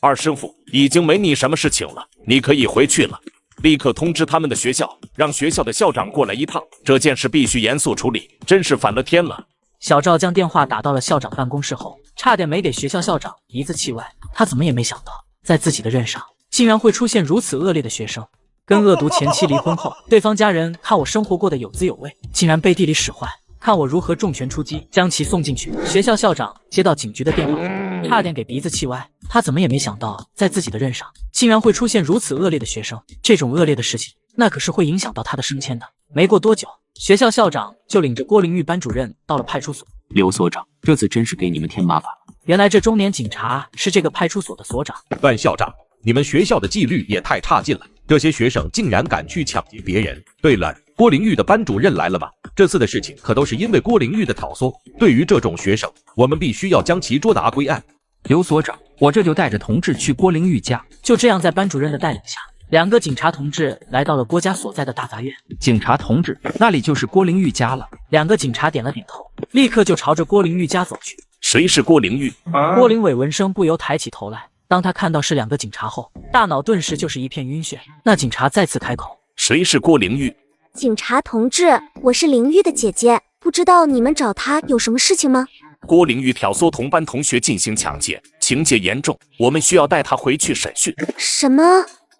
二师傅，已经没你什么事情了，你可以回去了。立刻通知他们的学校，让学校的校长过来一趟，这件事必须严肃处理，真是反了天了。小赵将电话打到了校长办公室后，差点没给学校校长鼻子气歪。他怎么也没想到，在自己的任上，竟然会出现如此恶劣的学生。跟恶毒前妻离婚后，对方家人看我生活过得有滋有味，竟然背地里使坏，看我如何重拳出击，将其送进去。学校校长接到警局的电话，差点给鼻子气歪。他怎么也没想到，在自己的任上，竟然会出现如此恶劣的学生。这种恶劣的事情，那可是会影响到他的升迁的。没过多久，学校校长就领着郭玲玉班主任到了派出所。刘所长，这次真是给你们添麻烦了。原来这中年警察是这个派出所的所长。段校长，你们学校的纪律也太差劲了，这些学生竟然敢去抢劫别人。对了，郭玲玉的班主任来了吧？这次的事情可都是因为郭玲玉的挑唆，对于这种学生，我们必须要将其捉拿归案。刘所长，我这就带着同志去郭玲玉家。就这样，在班主任的带领下，2个警察同志来到了郭家所在的大杂院。警察同志，那里就是郭玲玉家了。2个警察点了点头，立刻就朝着郭玲玉家走去。谁是郭玲玉？郭玲伟闻声不由抬起头来，当他看到是2个警察后，大脑顿时就是一片晕眩。那警察再次开口：“谁是郭玲玉？”警察同志，我是玲玉的姐姐，不知道你们找她有什么事情吗？郭玲玉挑唆同班同学进行抢劫，情节严重，我们需要带她回去审讯。什么？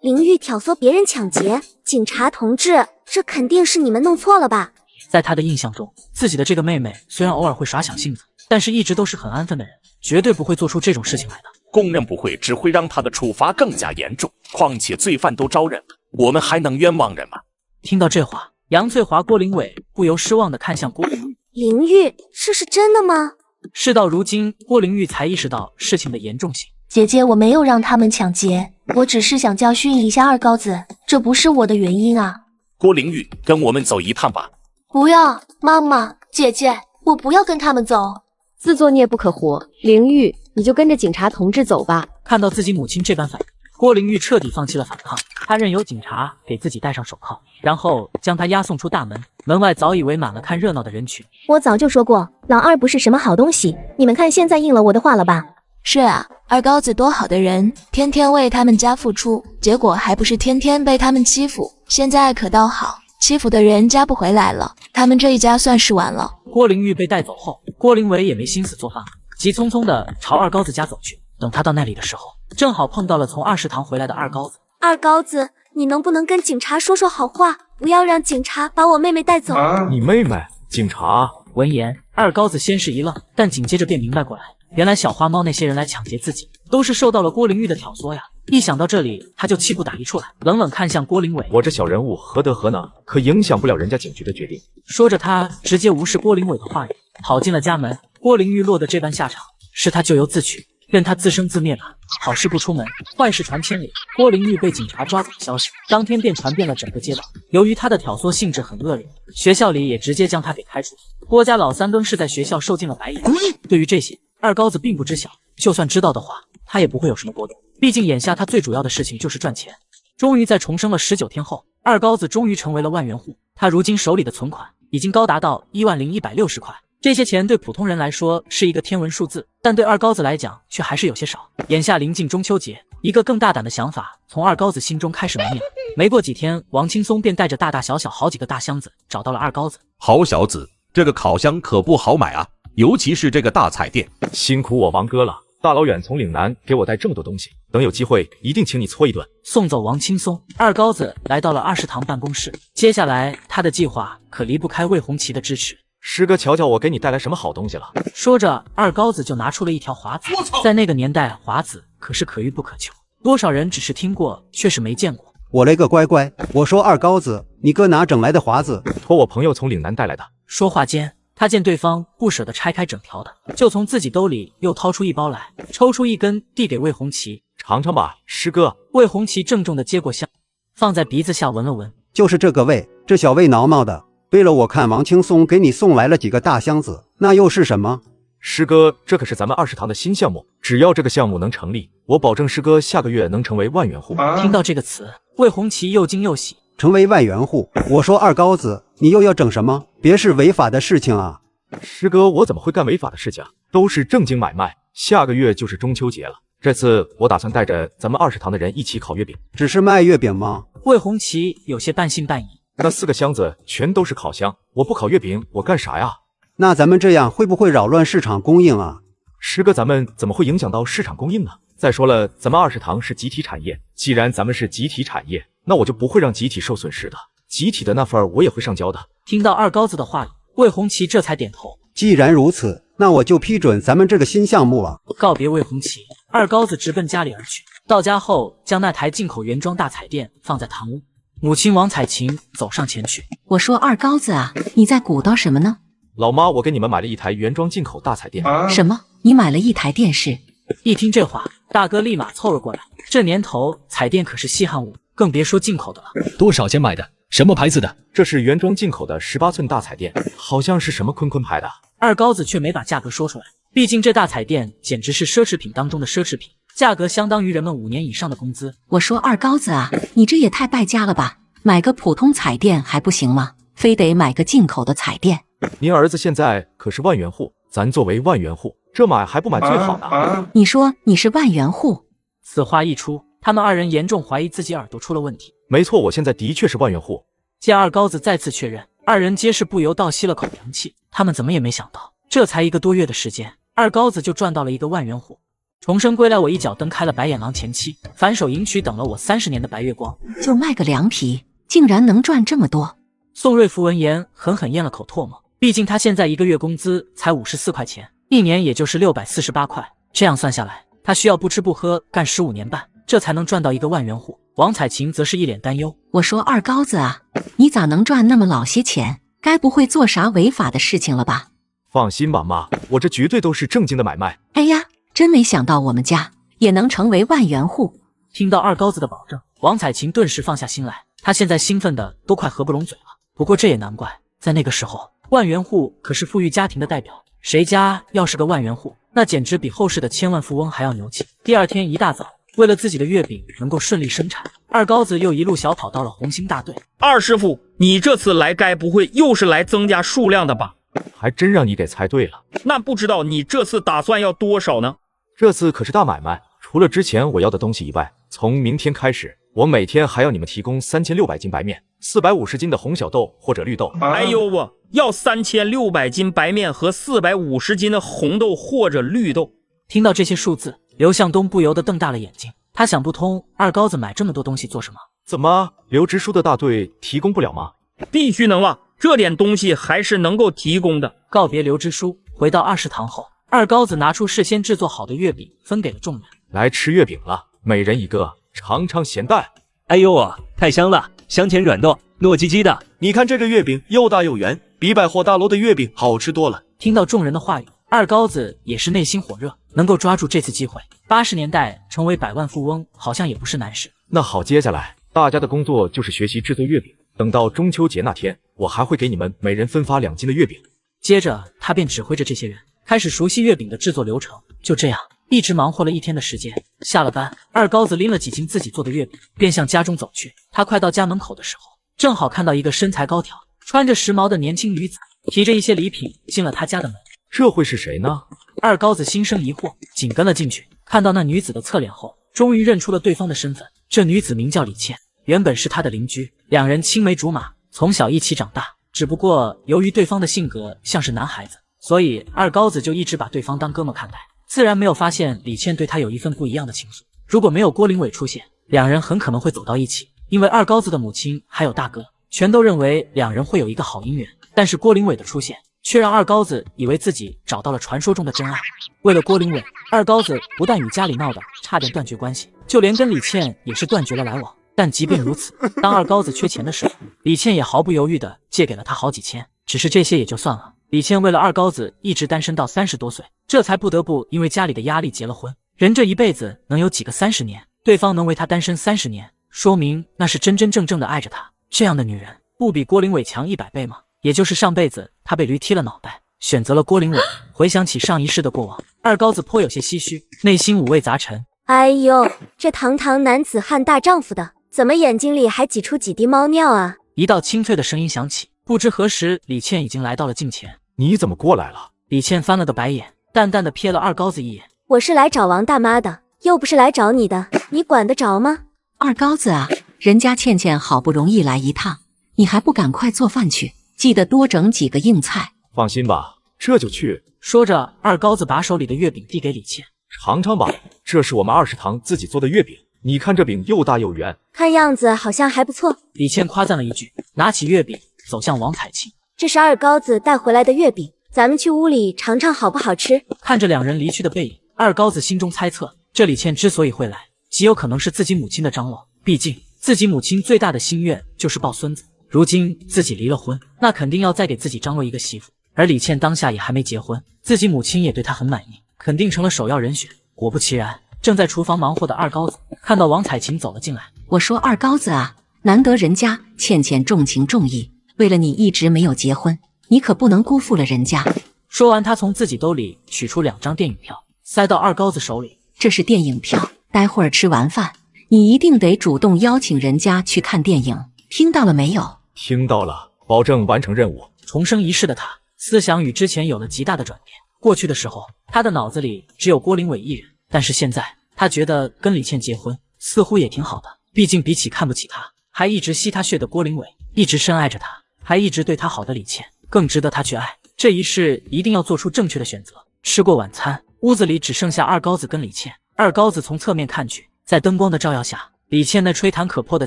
玲玉挑唆别人抢劫？警察同志，这肯定是你们弄错了吧？在他的印象中，自己的这个妹妹虽然偶尔会耍小性子，但是一直都是很安分的人，绝对不会做出这种事情来的。供认不讳只会让他的处罚更加严重，况且罪犯都招认了，我们还能冤枉人吗？听到这话，杨翠华、郭玲伟不由失望地看向郭玲玉。玲玉，这是真的吗？事到如今，郭玲玉才意识到事情的严重性。姐姐，我没有让他们抢劫，我只是想教训一下二高子，这不是我的原因啊。郭玲玉，跟我们走一趟吧。不要，妈妈，姐姐，我不要跟他们走。自作孽不可活，玲玉，你就跟着警察同志走吧。看到自己母亲这般反应，郭玲玉彻底放弃了反抗，她任由警察给自己戴上手铐，然后将她押送出大门。门外早已围满了看热闹的人群。我早就说过，老二不是什么好东西，你们看现在应了我的话了吧？是啊，二高子多好的人，天天为他们家付出，结果还不是天天被他们欺负。现在可倒好，欺负的人家不回来了。他们这一家算是完了。郭玲玉被带走后，郭玲伟也没心思做饭了，急匆匆的朝二高子家走去。等他到那里的时候，正好碰到了从20堂回来的二高子。二高子，你能不能跟警察说说好话，不要让警察把我妹妹带走？你妹妹？警察？闻言，二高子先是一愣，但紧接着便明白过来，原来小花猫那些人来抢劫自己，都是受到了郭玲玉的挑唆呀。一想到这里，他就气不打一处来，冷冷看向郭玲伟。我这小人物何德何能，可影响不了人家警局的决定。说着，他直接无视郭玲伟的话语，跑进了家门。郭玲玉落得这般下场，是他咎由自取，任他自生自灭吧。好事不出门，坏事传千里。郭玲玉被警察抓走的消息，当天便传遍了整个街道。由于他的挑唆性质很恶劣，学校里也直接将他给开除。郭家老三更是在学校受尽了白眼。对于这些，二高子并不知晓，就算知道的话，他也不会有什么波动。毕竟眼下他最主要的事情就是赚钱。终于在重生了19天后，二高子终于成为了万元户。他如今手里的存款已经高达到10160块。这些钱对普通人来说是一个天文数字，但对二高子来讲却还是有些少。眼下临近中秋节，一个更大胆的想法从二高子心中开始萌芽。没过几天，王青松便带着大大小小好几个大箱子找到了二高子。好小子，这个烤箱可不好买啊，尤其是这个大彩电。辛苦我王哥了，大老远从岭南给我带这么多东西，等有机会一定请你搓一顿。送走王青松，二高子来到了20堂办公室。接下来他的计划可离不开魏红旗的支持。师哥，瞧瞧我给你带来什么好东西了。说着，二高子就拿出了一条华子。在那个年代，华子可是可遇不可求，多少人只是听过，却是没见过。我嘞个乖乖，我说二高子，你哥哪整来的华子？托我朋友从岭南带来的。说话间，他见对方不舍得拆开整条的，就从自己兜里又掏出一包来，抽出一根递给魏红旗，尝尝吧，师哥。魏红旗郑重地接过香，放在鼻子下闻了闻，就是这个味，这小味挠挠的。对了，我看王青松给你送来了几个大箱子，那又是什么？师哥，这可是咱们20堂的新项目，只要这个项目能成立，我保证师哥下个月能成为万元户。听到这个词，魏红旗又惊又喜。成为万元户？我说二高子，你又要整什么？别是违法的事情啊！师哥，我怎么会干违法的事情？都是正经买卖。下个月就是中秋节了，这次我打算带着咱们20堂的人一起烤月饼。只是卖月饼吗？魏红旗有些半信半疑。那4个箱子全都是烤箱，我不烤月饼我干啥呀？那咱们这样会不会扰乱市场供应啊？师哥，咱们怎么会影响到市场供应呢？再说了，咱们20堂是集体产业，既然咱们是集体产业，那我就不会让集体受损失的，集体的那份我也会上交的。听到二高子的话语，魏红旗这才点头。既然如此，那我就批准咱们这个新项目了。告别魏红旗，二高子直奔家里而去。到家后，将那台进口原装大彩电放在堂屋。母亲王彩琴走上前去，我说二高子啊，你在鼓捣什么呢？老妈，我给你们买了一台原装进口大彩电。什么？你买了一台电视？一听这话，大哥立马凑了过来。这年头，彩电可是稀罕物，更别说进口的了。多少钱买的？什么牌子的？这是原装进口的18寸大彩电，好像是什么坤坤牌的。二高子却没把价格说出来，毕竟这大彩电简直是奢侈品当中的奢侈品，价格相当于人们5年以上的工资。我说二高子啊，你这也太败家了吧！买个普通彩电还不行吗？非得买个进口的彩电？您儿子现在可是万元户，咱作为万元户，这买还不买最好呢？你说你是万元户？此话一出，他们2人严重怀疑自己耳朵出了问题。没错，我现在的确是万元户。见二高子再次确认，2人皆是不由倒吸了口凉气。他们怎么也没想到，这才1个多月的时间，二高子就赚到了一个万元户。重生归来，我一脚蹬开了白眼狼前妻，反手迎娶等了我30年的白月光。就卖个凉皮，竟然能赚这么多？宋瑞福闻言狠狠咽了口唾沫，毕竟他现在1个月工资才54块钱，1年也就是648块，这样算下来，他需要不吃不喝干15年半，这才能赚到一个万元户。王彩琴则是一脸担忧。我说二高子啊，你咋能赚那么老些钱？该不会做啥违法的事情了吧？放心吧妈，我这绝对都是正经的买卖。哎呀，真没想到我们家也能成为万元户。听到二高子的保证，王彩琴顿时放下心来，她现在兴奋的都快合不拢嘴了。不过这也难怪，在那个时候，万元户可是富裕家庭的代表，谁家要是个万元户，那简直比后世的千万富翁还要牛气。第2天一大早，为了自己的月饼能够顺利生产，二高子又一路小跑到了红星大队。二师傅，你这次来该不会又是来增加数量的吧？还真让你给猜对了。那不知道你这次打算要多少呢？这次可是大买卖，除了之前我要的东西以外，从明天开始，我每天还要你们提供3600斤白面，450斤的红小豆或者绿豆。哎呦我，要3600斤白面和450斤的红豆或者绿豆。听到这些数字，刘向东不由得瞪大了眼睛。他想不通，二高子买这么多东西做什么？怎么，刘支书的大队提供不了吗？必须能了，这点东西还是能够提供的。告别刘支书，回到20堂后，二高子拿出事先制作好的月饼，分给了众人。来吃月饼了，每人一个，尝尝咸淡。哎呦啊，太香了，香甜软糯，糯叽叽的。你看这个月饼又大又圆，比百货大楼的月饼好吃多了。听到众人的话语，二高子也是内心火热，能够抓住这次机会。80年代成为百万富翁，好像也不是难事。那好，接下来大家的工作就是学习制作月饼。等到中秋节那天，我还会给你们每人分发2斤的月饼。接着，他便指挥着这些人开始熟悉月饼的制作流程。就这样，一直忙活了1天的时间。下了班，二高子拎了几斤自己做的月饼，便向家中走去。他快到家门口的时候，正好看到一个身材高挑、穿着时髦的年轻女子，提着一些礼品进了他家的门。这会是谁呢？二高子心生疑惑，紧跟了进去。看到那女子的侧脸后，终于认出了对方的身份。这女子名叫李倩，原本是他的邻居，两人青梅竹马，从小一起长大。只不过由于对方的性格像是男孩子，所以二高子就一直把对方当哥们看待，自然没有发现李倩对他有一份不一样的情愫。如果没有郭林伟出现，两人很可能会走到一起，因为二高子的母亲还有大哥全都认为两人会有一个好姻缘。但是郭林伟的出现却让二高子以为自己找到了传说中的真爱。为了郭林伟，二高子不但与家里闹得差点断绝关系，就连跟李倩也是断绝了来往。但即便如此，当二高子缺钱的时候，李倩也毫不犹豫地借给了他好几千。只是这些也就算了，李倩为了二高子一直单身到30多岁，这才不得不因为家里的压力结了婚。人这一辈子能有几个30年，对方能为他单身30年，说明那是真真正正的爱着他。这样的女人不比郭林伟强100倍吗？也就是上辈子他被驴踢了脑袋，选择了郭林伟。回想起上一世的过往，二高子颇有些唏嘘，内心五味杂陈。哎呦，这堂堂男子汉大丈夫的，怎么眼睛里还挤出几滴猫尿啊？一道清脆的声音响起，不知何时李倩已经来到了近前。你怎么过来了？李倩翻了个白眼，淡淡的瞥了二高子一眼。我是来找王大妈的，又不是来找你的，你管得着吗？二高子啊，人家倩倩好不容易来一趟，你还不赶快做饭去，记得多整几个硬菜。放心吧，这就去。说着，二高子把手里的月饼递给李倩，尝尝吧，这是我们20堂自己做的月饼，你看这饼又大又圆，看样子好像还不错。李倩夸赞了一句，拿起月饼走向王彩琴。这是二高子带回来的月饼，咱们去屋里尝尝好不好吃。看着两人离去的背影，二高子心中猜测，这李倩之所以会来，极有可能是自己母亲的张罗。毕竟自己母亲最大的心愿就是抱孙子，如今自己离了婚，那肯定要再给自己张罗一个媳妇。而李倩当下也还没结婚，自己母亲也对她很满意，肯定成了首要人选。果不其然，正在厨房忙活的二高子看到王彩琴走了进来。我说二高子啊，难得人家倩倩重情重义，为了你一直没有结婚，你可不能辜负了人家。说完，他从自己兜里取出2张电影票，塞到二高子手里。这是电影票，待会儿吃完饭，你一定得主动邀请人家去看电影，听到了没有？听到了，保证完成任务。重生一世的他，思想与之前有了极大的转变。过去的时候，他的脑子里只有郭林伟一人，但是现在他觉得跟李倩结婚似乎也挺好的。毕竟比起看不起他，还一直吸他血的郭林伟，一直深爱着他，还一直对他好的李倩，更值得他去爱。这一世一定要做出正确的选择。吃过晚餐，屋子里只剩下二高子跟李倩。二高子从侧面看去，在灯光的照耀下，李倩那吹弹可破的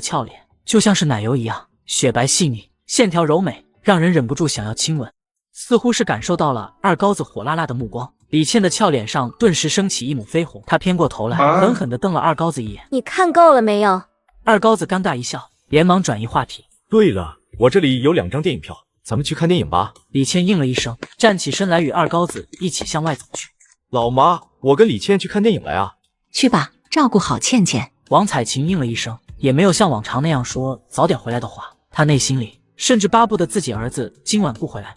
俏脸就像是奶油一样，雪白细腻，线条柔美，让人忍不住想要亲吻。似乎是感受到了二高子火辣辣的目光，李倩的俏脸上顿时升起一抹绯红。她偏过头来，狠狠地瞪了二高子一眼。你看够了没有？二高子尴尬一笑，连忙转移话题。对了，我这里有2张电影票，咱们去看电影吧。李倩应了一声，站起身来与二高子一起向外走去。老妈，我跟李倩去看电影了呀。去吧，照顾好倩倩。王彩琴应了一声，也没有像往常那样说早点回来的话，她内心里甚至巴不得自己儿子今晚不回来呢。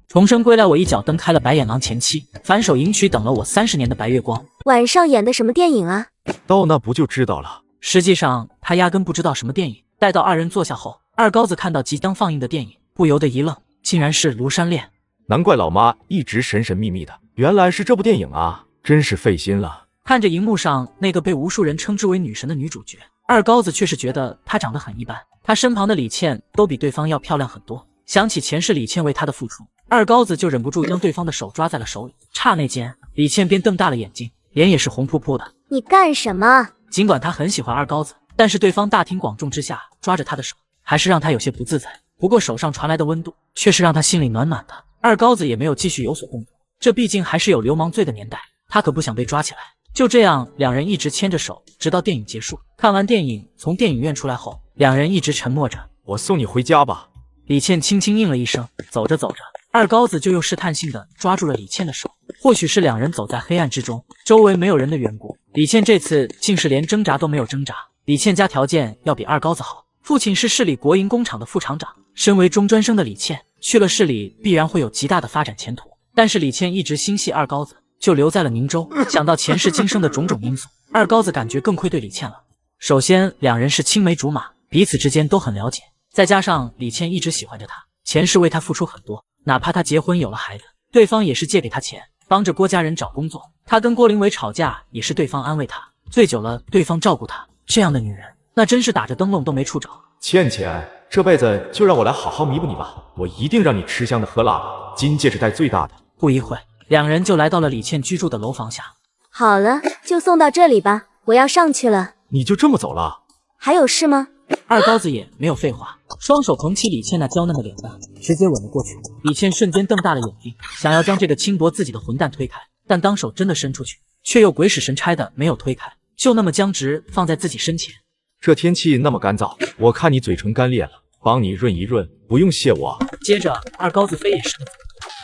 重生归来，我一脚蹬开了白眼狼前妻，反手迎娶等了我30年的白月光。晚上演的什么电影啊？到那不就知道了。实际上他压根不知道什么电影。待到二人坐下后，二高子看到即将放映的电影，不由得一愣，竟然是《庐山恋》。难怪老妈一直神神秘秘的，原来是这部电影啊，真是费心了。看着荧幕上那个被无数人称之为女神的女主角，二高子却是觉得她长得很一般。她身旁的李倩都比对方要漂亮很多，想起前世李倩为他的付出，二高子就忍不住将对方的手抓在了手里。刹那间，李倩便瞪大了眼睛，脸也是红扑扑的。你干什么？尽管他很喜欢二高子，但是对方大庭广众之下抓着他的手，还是让他有些不自在。不过手上传来的温度，却是让他心里暖暖的。二高子也没有继续有所动作，这毕竟还是有流氓罪的年代，他可不想被抓起来。就这样，两人一直牵着手，直到电影结束。看完电影，从电影院出来后，两人一直沉默着。我送你回家吧。李倩轻轻应了一声。走着走着，二高子就又试探性的抓住了李倩的手。或许是两人走在黑暗之中，周围没有人的缘故，李倩这次竟是连挣扎都没有挣扎。李倩家条件要比二高子好，父亲是市里国营工厂的副厂长。身为中专生的李倩去了市里，必然会有极大的发展前途。但是李倩一直心系二高子，就留在了宁州。想到前世今生的种种因素，二高子感觉更愧对李倩了。首先，两人是青梅竹马，彼此之间都很了解，再加上李倩一直喜欢着他，前世为他付出很多，哪怕他结婚有了孩子，对方也是借给他钱，帮着郭家人找工作。他跟郭林伟吵架也是对方安慰他，醉酒了对方照顾他。这样的女人，那真是打着灯笼都没处找。倩倩，这辈子就让我来好好弥补你吧，我一定让你吃香的喝辣的，金戒指戴最大的。不一会，两人就来到了李倩居住的楼房下。好了，就送到这里吧，我要上去了。你就这么走了？还有事吗？二高子也没有废话，双手捧起李倩那娇嫩的脸蛋，直接吻了过去。李倩瞬间瞪大了眼睛，想要将这个轻薄自己的混蛋推开，但当手真的伸出去，却又鬼使神差的没有推开，就那么僵直放在自己身前。这天气那么干燥，我看你嘴唇干裂了，帮你润一润，不用谢我。接着，二高子飞也似的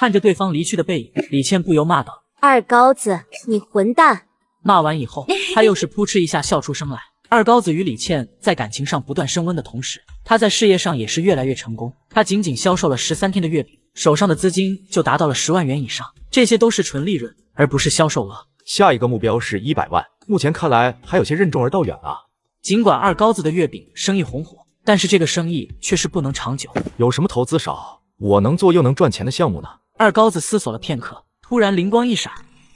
看着对方离去的背影，李倩不由骂道：“二高子，你混蛋！”骂完以后，他又是扑哧一下笑出声来。二高子与李倩在感情上不断升温的同时，他在事业上也是越来越成功。他仅仅销售了13天的月饼，手上的资金就达到了10万元以上，这些都是纯利润，而不是销售额。下一个目标是100万，目前看来还有些任重而道远啊。尽管二高子的月饼生意红火，但是这个生意却是不能长久。有什么投资少，我能做又能赚钱的项目呢？二高子思索了片刻，突然灵光一闪，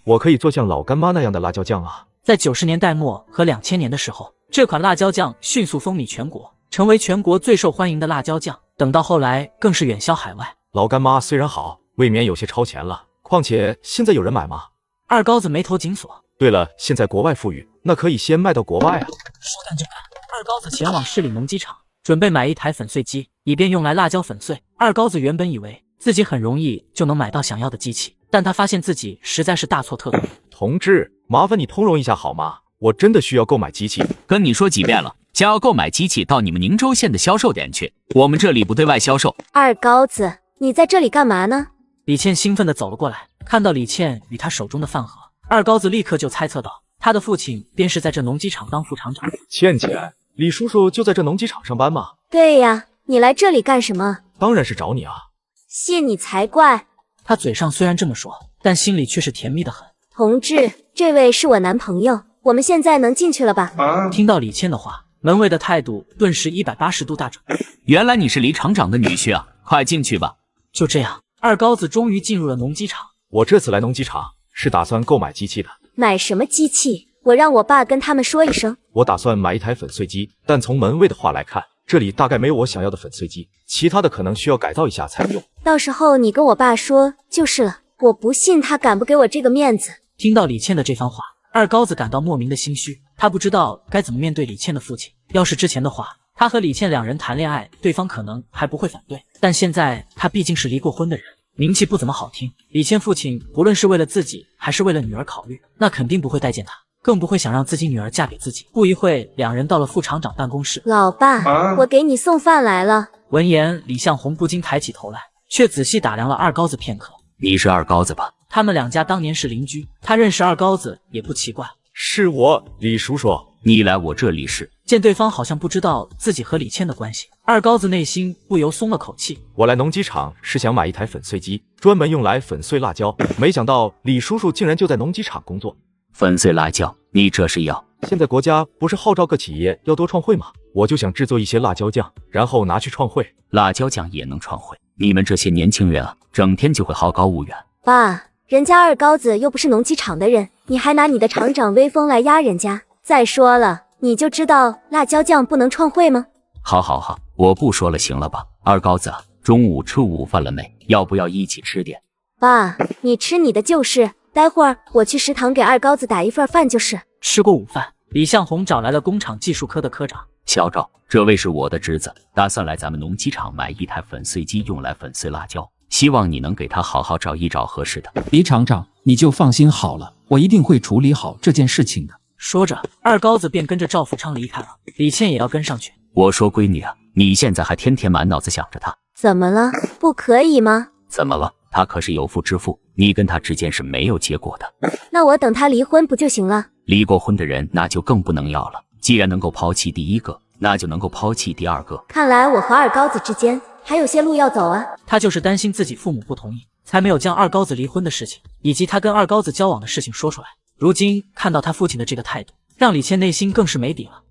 我可以做像老干妈那样的辣椒酱啊。在90年代末和2000年的时候，这款辣椒酱迅速风靡全国，成为全国最受欢迎的辣椒酱。等到后来，更是远销海外。老干妈虽然好，未免有些超前了。况且现在有人买吗？二高子眉头紧锁。对了，现在国外富裕，那可以先卖到国外啊。说干就干，二高子前往市里农机厂，准备买一台粉碎机，以便用来辣椒粉碎。二高子原本以为自己很容易就能买到想要的机器，但他发现自己实在是大错特错。同志，麻烦你通融一下好吗？我真的需要购买机器。跟你说几遍了，想要购买机器到你们宁州县的销售点去，我们这里不对外销售。二高子，你在这里干嘛呢？李倩兴奋地走了过来，看到李倩与他手中的饭盒，二高子立刻就猜测到他的父亲便是在这农机厂当副厂长。倩倩，李叔叔就在这农机厂上班吗？对呀，你来这里干什么？当然是找你啊。谢你才怪。他嘴上虽然这么说，但心里却是甜蜜的很。同志，这位是我男朋友，我们现在能进去了吧？听到李倩的话，门卫的态度顿时180度大转。原来你是李厂长的女婿啊，快进去吧。就这样，二高子终于进入了农机厂。我这次来农机厂是打算购买机器的。买什么机器？我让我爸跟他们说一声。我打算买一台粉碎机，但从门卫的话来看，这里大概没有我想要的粉碎机，其他的可能需要改造一下才用。到时候你跟我爸说就是了，我不信他敢不给我这个面子。听到李倩的这番话，二高子感到莫名的心虚，他不知道该怎么面对李倩的父亲。要是之前的话，他和李倩两人谈恋爱，对方可能还不会反对，但现在他毕竟是离过婚的人，名气不怎么好听。李倩父亲不论是为了自己还是为了女儿考虑，那肯定不会待见他，更不会想让自己女儿嫁给自己。不一会，两人到了副厂长办公室。老爸，我给你送饭来了。闻言，李向红不禁抬起头来，却仔细打量了二高子片刻。你是二高子吧？他们两家当年是邻居，他认识二高子也不奇怪。是我，李叔叔。你来我这里是？见对方好像不知道自己和李倩的关系，二高子内心不由松了口气。我来农机厂是想买一台粉碎机，专门用来粉碎辣椒，没想到李叔叔竟然就在农机厂工作。粉碎辣椒，你这是要？现在国家不是号召各企业要多创汇吗？我就想制作一些辣椒酱，然后拿去创汇。辣椒酱也能创汇？你们这些年轻人啊，整天就会好高骛远。爸，人家二高子又不是农机厂的人，你还拿你的厂长威风来压人家？再说了，你就知道辣椒酱不能创汇吗？好，我不说了，行了吧？二高子，中午吃午饭了没？要不要一起吃点？爸，你吃你的就是，待会儿我去食堂给二高子打一份饭就是。吃过午饭，李向红找来了工厂技术科的科长。小赵，这位是我的侄子，打算来咱们农机厂买一台粉碎机，用来粉碎辣椒，希望你能给他好好找一找合适的。李厂长，你就放心好了，我一定会处理好这件事情的。说着，二高子便跟着赵富昌离开了。李倩也要跟上去。我说闺女啊，你现在还天天满脑子想着他，怎么了？不可以吗？怎么了？他可是有妇之夫，你跟他之间是没有结果的。那我等他离婚不就行了？离过婚的人那就更不能要了。既然能够抛弃第一个，那就能够抛弃第二个。看来我和二高子之间还有些路要走啊。他就是担心自己父母不同意，才没有将二高子离婚的事情，以及他跟二高子交往的事情说出来。如今看到他父亲的这个态度，让李倩内心更是没底了。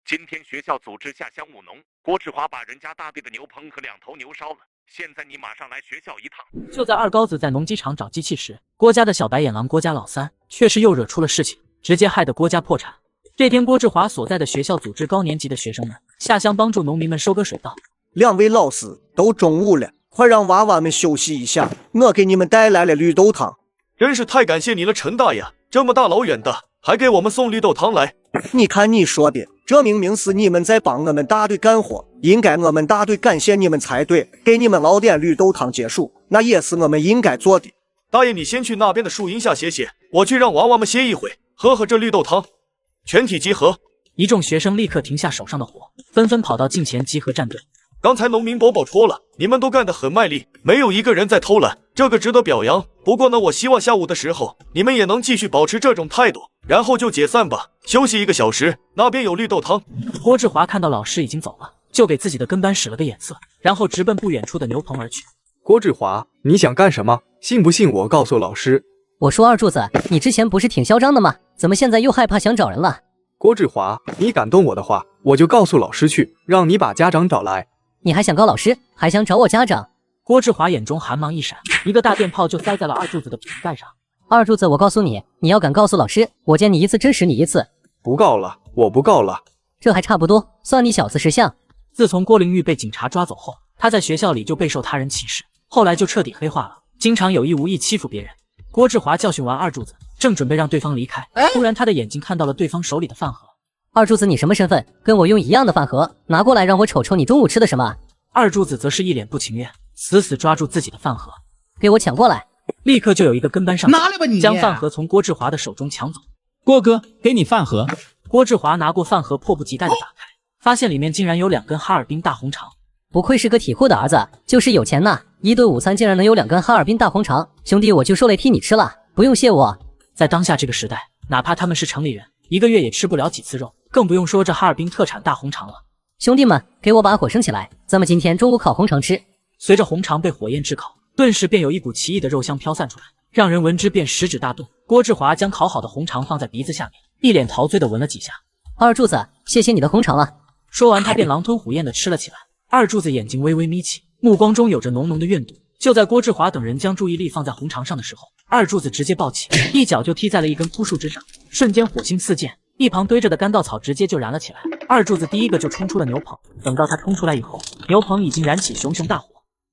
今天学校组织下乡务农，郭志华把人家大队的牛棚和2头牛烧了。现在你马上来学校一趟。就在二高子在农机厂找机器时，郭家的小白眼狼郭家老三却是又惹出了事情，直接害得郭家破产。这天，郭志华所在的学校组织高年级的学生们下乡帮助农民们收割水稻。2位老师，都中午了，快让娃娃们休息一下，我给你们带来了绿豆汤。真是太感谢你了，陈大爷，这么大老远的还给我们送绿豆汤来。你看你说的，这明明是你们在帮我们大队干活，应该我们大队感谢你们才对，给你们熬点绿豆汤结束，那也是我们应该做的。大爷，你先去那边的树荫下歇歇，我去让娃娃们歇一会，喝喝这绿豆汤。全体集合！一众学生立刻停下手上的活，纷纷跑到近前集合站队。刚才农民伯伯说了，你们都干得很卖力，没有一个人在偷懒，这个值得表扬。不过呢，我希望下午的时候你们也能继续保持这种态度，然后就解散吧，休息1个小时。那边有绿豆汤。郭志华看到老师已经走了，就给自己的跟班使了个眼色，然后直奔不远处的牛棚而去。郭志华，你想干什么？信不信我告诉老师？我说二柱子，你之前不是挺嚣张的吗？怎么现在又害怕想找人了？郭志华，你敢动我的话，我就告诉老师去，让你把家长找来。你还想告老师，还想找我家长？郭志华眼中寒芒一闪，一个大电炮就塞在了二柱子的瓶盖上。二柱子，我告诉你，你要敢告诉老师，我见你一次真使你一次。不告了，我不告了。这还差不多，算你小子识相。自从郭玲玉被警察抓走后，他在学校里就备受他人歧视，后来就彻底黑化了，经常有意无意欺负别人。郭志华教训完二柱子，正准备让对方离开，突然他的眼睛看到了对方手里的饭盒。二柱子，你什么身份？跟我用一样的饭盒，拿过来让我瞅瞅你中午吃的什么。二柱子则是一脸不情愿，死死抓住自己的饭盒，给我抢过来！立刻就有一个跟班上拿来吧你，将饭盒从郭志华的手中抢走。郭哥，给你饭盒。郭志华拿过饭盒，迫不及待地打开，发现里面竟然有2根哈尔滨大红肠。不愧是个体户的儿子，就是有钱呐！一顿午餐竟然能有2根哈尔滨大红肠，兄弟，我就受累替你吃了，不用谢我。在当下这个时代，哪怕他们是城里人，1个月也吃不了几次肉，更不用说这哈尔滨特产大红肠了。兄弟们，给我把火升起来，咱们今天中午烤红肠吃。随着红肠被火焰炙烤，顿时便有一股奇异的肉香飘散出来，让人闻之便食指大动。郭志华将烤好的红肠放在鼻子下面，一脸陶醉地闻了几下。二柱子，谢谢你的红肠啊！说完，他便狼吞虎咽地吃了起来。二柱子眼睛微微眯起，目光中有着浓浓的怨毒。就在郭志华等人将注意力放在红肠上的时候，二柱子直接暴起，一脚就踢在了一根枯树之上，瞬间火星四溅，一旁堆着的干稻草直接就燃了起来。二柱子第一个就冲出了牛棚，等到他冲出来以后，牛棚已经燃起熊熊大火。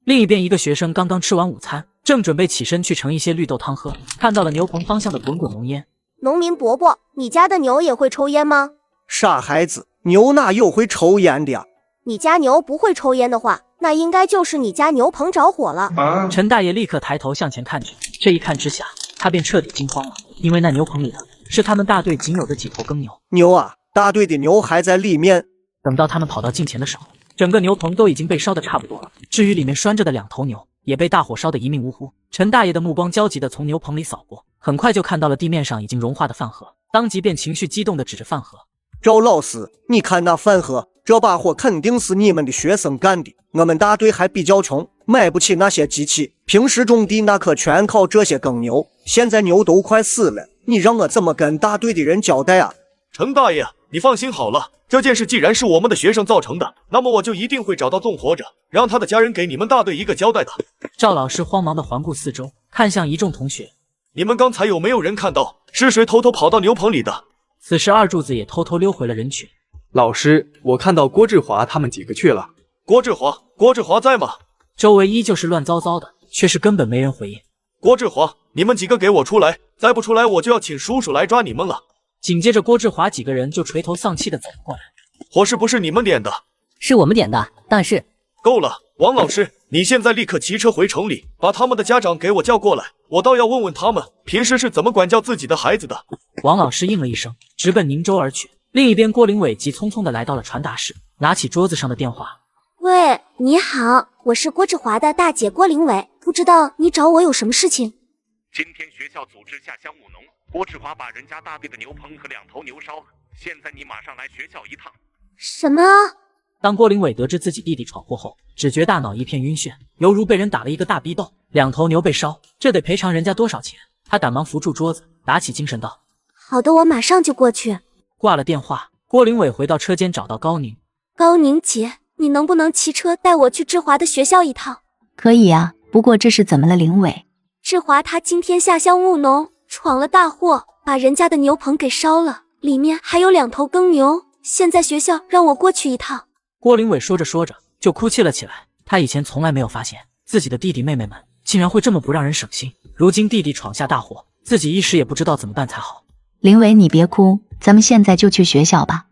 另一边，一个学生刚刚吃完午餐，正准备起身去盛一些绿豆汤喝，看到了牛棚方向的滚滚浓烟。农民伯伯，你家的牛也会抽烟吗？傻孩子，牛哪有会抽烟的呀？你家牛不会抽烟的话，那应该就是你家牛棚着火了。陈大爷立刻抬头向前看去，这一看之下，他便彻底惊慌了，因为那牛棚里的是他们大队仅有的几头耕牛。牛啊，大队的牛还在里面。等到他们跑到近前的时候，整个牛棚都已经被烧得差不多了，至于里面拴着的2头牛，也被大火烧得一命呜呼。陈大爷的目光焦急地从牛棚里扫过，很快就看到了地面上已经融化的饭盒，当即便情绪激动地指着饭盒：“赵老师，你看那饭盒，这把火肯定是你们的学生干的。我们大队还比较穷，买不起那些机器，平时种地那可全靠这些耕牛。现在牛都快死了，你让我怎么跟大队的人交代啊？”陈大爷，你放心好了，这件事既然是我们的学生造成的，那么我就一定会找到纵火者，让他的家人给你们大队一个交代的。赵老师慌忙地环顾四周，看向一众同学：“你们刚才有没有人看到是谁偷偷跑到牛棚里的？”此时二柱子也偷偷溜回了人群。老师，我看到郭志华他们几个去了。郭志华在吗？周围依旧是乱糟糟的，却是根本没人回应。郭志华，你们几个给我出来！再不出来，我就要请叔叔来抓你们了。紧接着，郭志华几个人就垂头丧气的走了过来。伙食不是你们点的，是我们点的，但是……够了，王老师，你现在立刻骑车回城里，把他们的家长给我叫过来，我倒要问问他们平时是怎么管教自己的孩子的。王老师应了一声，直奔宁州而去。另一边，郭林伟急匆匆的来到了传达室，拿起桌子上的电话。喂，你好，我是郭志华的大姐郭林伟，不知道你找我有什么事情？今天学校组织下乡务农，郭志华把人家大队的牛棚和2头牛烧了，现在你马上来学校一趟。什么？当郭林伟得知自己弟弟闯祸后，只觉大脑一片晕眩，犹如被人打了一个大逼斗。2头牛被烧，这得赔偿人家多少钱？他赶忙扶住桌子，打起精神道：好的，我马上就过去。挂了电话，郭林伟回到车间，找到高宁。高宁姐，你能不能骑车带我去志华的学校一趟？可以啊，不过这是怎么了，林伟？志华他今天下乡务农，闯了大祸，把人家的牛棚给烧了，里面还有2头耕牛。现在学校让我过去一趟。郭林伟说着说着就哭泣了起来。他以前从来没有发现自己的弟弟妹妹们竟然会这么不让人省心。如今弟弟闯下大祸，自己一时也不知道怎么办才好。林伟，你别哭，咱们现在就去学校吧。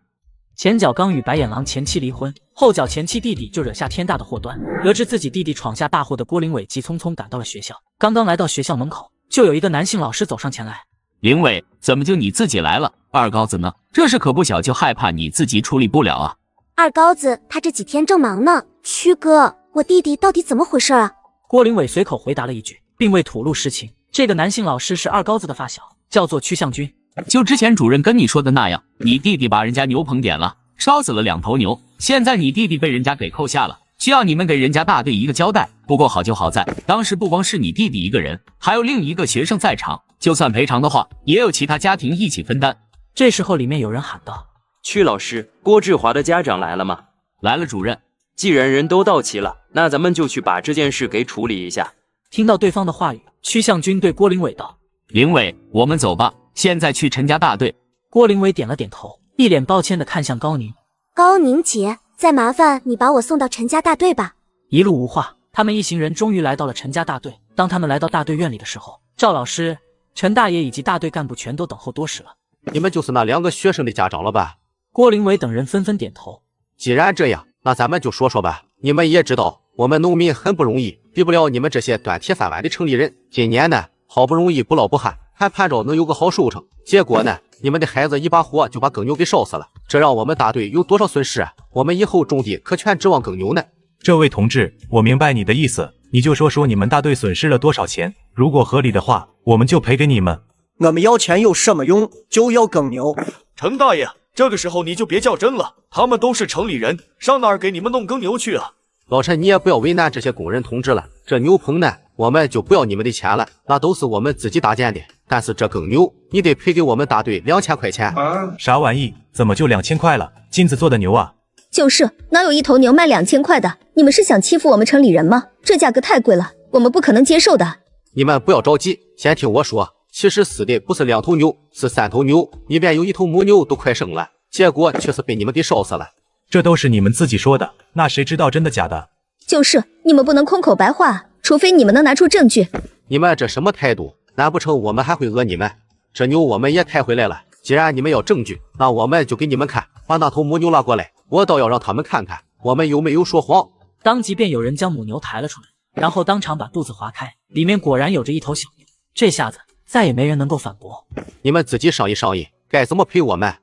前脚刚与白眼狼前妻离婚，后脚前妻弟弟就惹下天大的祸端。得知自己弟弟闯下大祸的郭林伟急匆匆赶到了学校。刚刚来到学校门口，就有一个男性老师走上前来。林伟，怎么就你自己来了？二高子呢？这事可不小，就害怕你自己处理不了啊。二高子他这几天正忙呢。曲哥，我弟弟到底怎么回事啊？郭林伟随口回答了一句，并未吐露实情。这个男性老师是二高子的发小，叫做曲向军。就之前主任跟你说的那样，你弟弟把人家牛棚点了，烧死了2头牛，现在你弟弟被人家给扣下了，需要你们给人家大队一个交代。不过好就好在，当时不光是你弟弟一个人，还有另一个学生在场，就算赔偿的话，也有其他家庭一起分担。这时候里面有人喊道：曲老师，郭志华的家长来了吗？来了，主任。既然人都到齐了，那咱们就去把这件事给处理一下。听到对方的话语，曲向军对郭林伟道：林伟，我们走吧，现在去陈家大队。郭林伟点了点头，一脸抱歉地看向高宁。高宁姐，再麻烦你把我送到陈家大队吧。一路无话，他们一行人终于来到了陈家大队。当他们来到大队院里的时候，赵老师、陈大爷以及大队干部全都等候多时了。你们就是那2个学生的家长了吧？郭林伟等人纷纷点头。既然这样，那咱们就说说吧。你们也知道，我们农民很不容易，比不了你们这些端铁饭碗的城里人。今年呢，好不容易不涝不旱，还盼着能有个好收成，结果呢，你们的孩子一把火就把耕牛给烧死了，这让我们大队有多少损失啊？我们以后种地可全指望耕牛呢。这位同志，我明白你的意思，你就说说你们大队损失了多少钱，如果合理的话，我们就赔给你们。我们要钱有什么用？就要耕牛。陈大爷，这个时候你就别较真了，他们都是城里人，上哪儿给你们弄耕牛去啊？老陈，你也不要为难这些工人同志了。这牛棚呢，我们就不要你们的钱了，那都是我们自己搭建的。但是这耕牛，你得赔给我们大队2000块钱。啥玩意？怎么就2000块了？金子做的牛啊？就是，哪有一头牛卖2000块的？你们是想欺负我们城里人吗？这价格太贵了，我们不可能接受的。你们不要着急，先听我说。其实死的不是2头牛，是3头牛，里面有1头母牛都快生了，结果却是被你们给烧死了。这都是你们自己说的，那谁知道真的假的？就是，你们不能空口白话，除非你们能拿出证据。你们这什么态度？难不成我们还会讹你们？这牛我们也抬回来了，既然你们要证据，那我们就给你们看，把那头母牛拉过来，我倒要让他们看看我们有没有说谎。当即便有人将母牛抬了出来，然后当场把肚子划开，里面果然有着1头小牛。这下子再也没人能够反驳。你们自己商议商议，该怎么赔我们？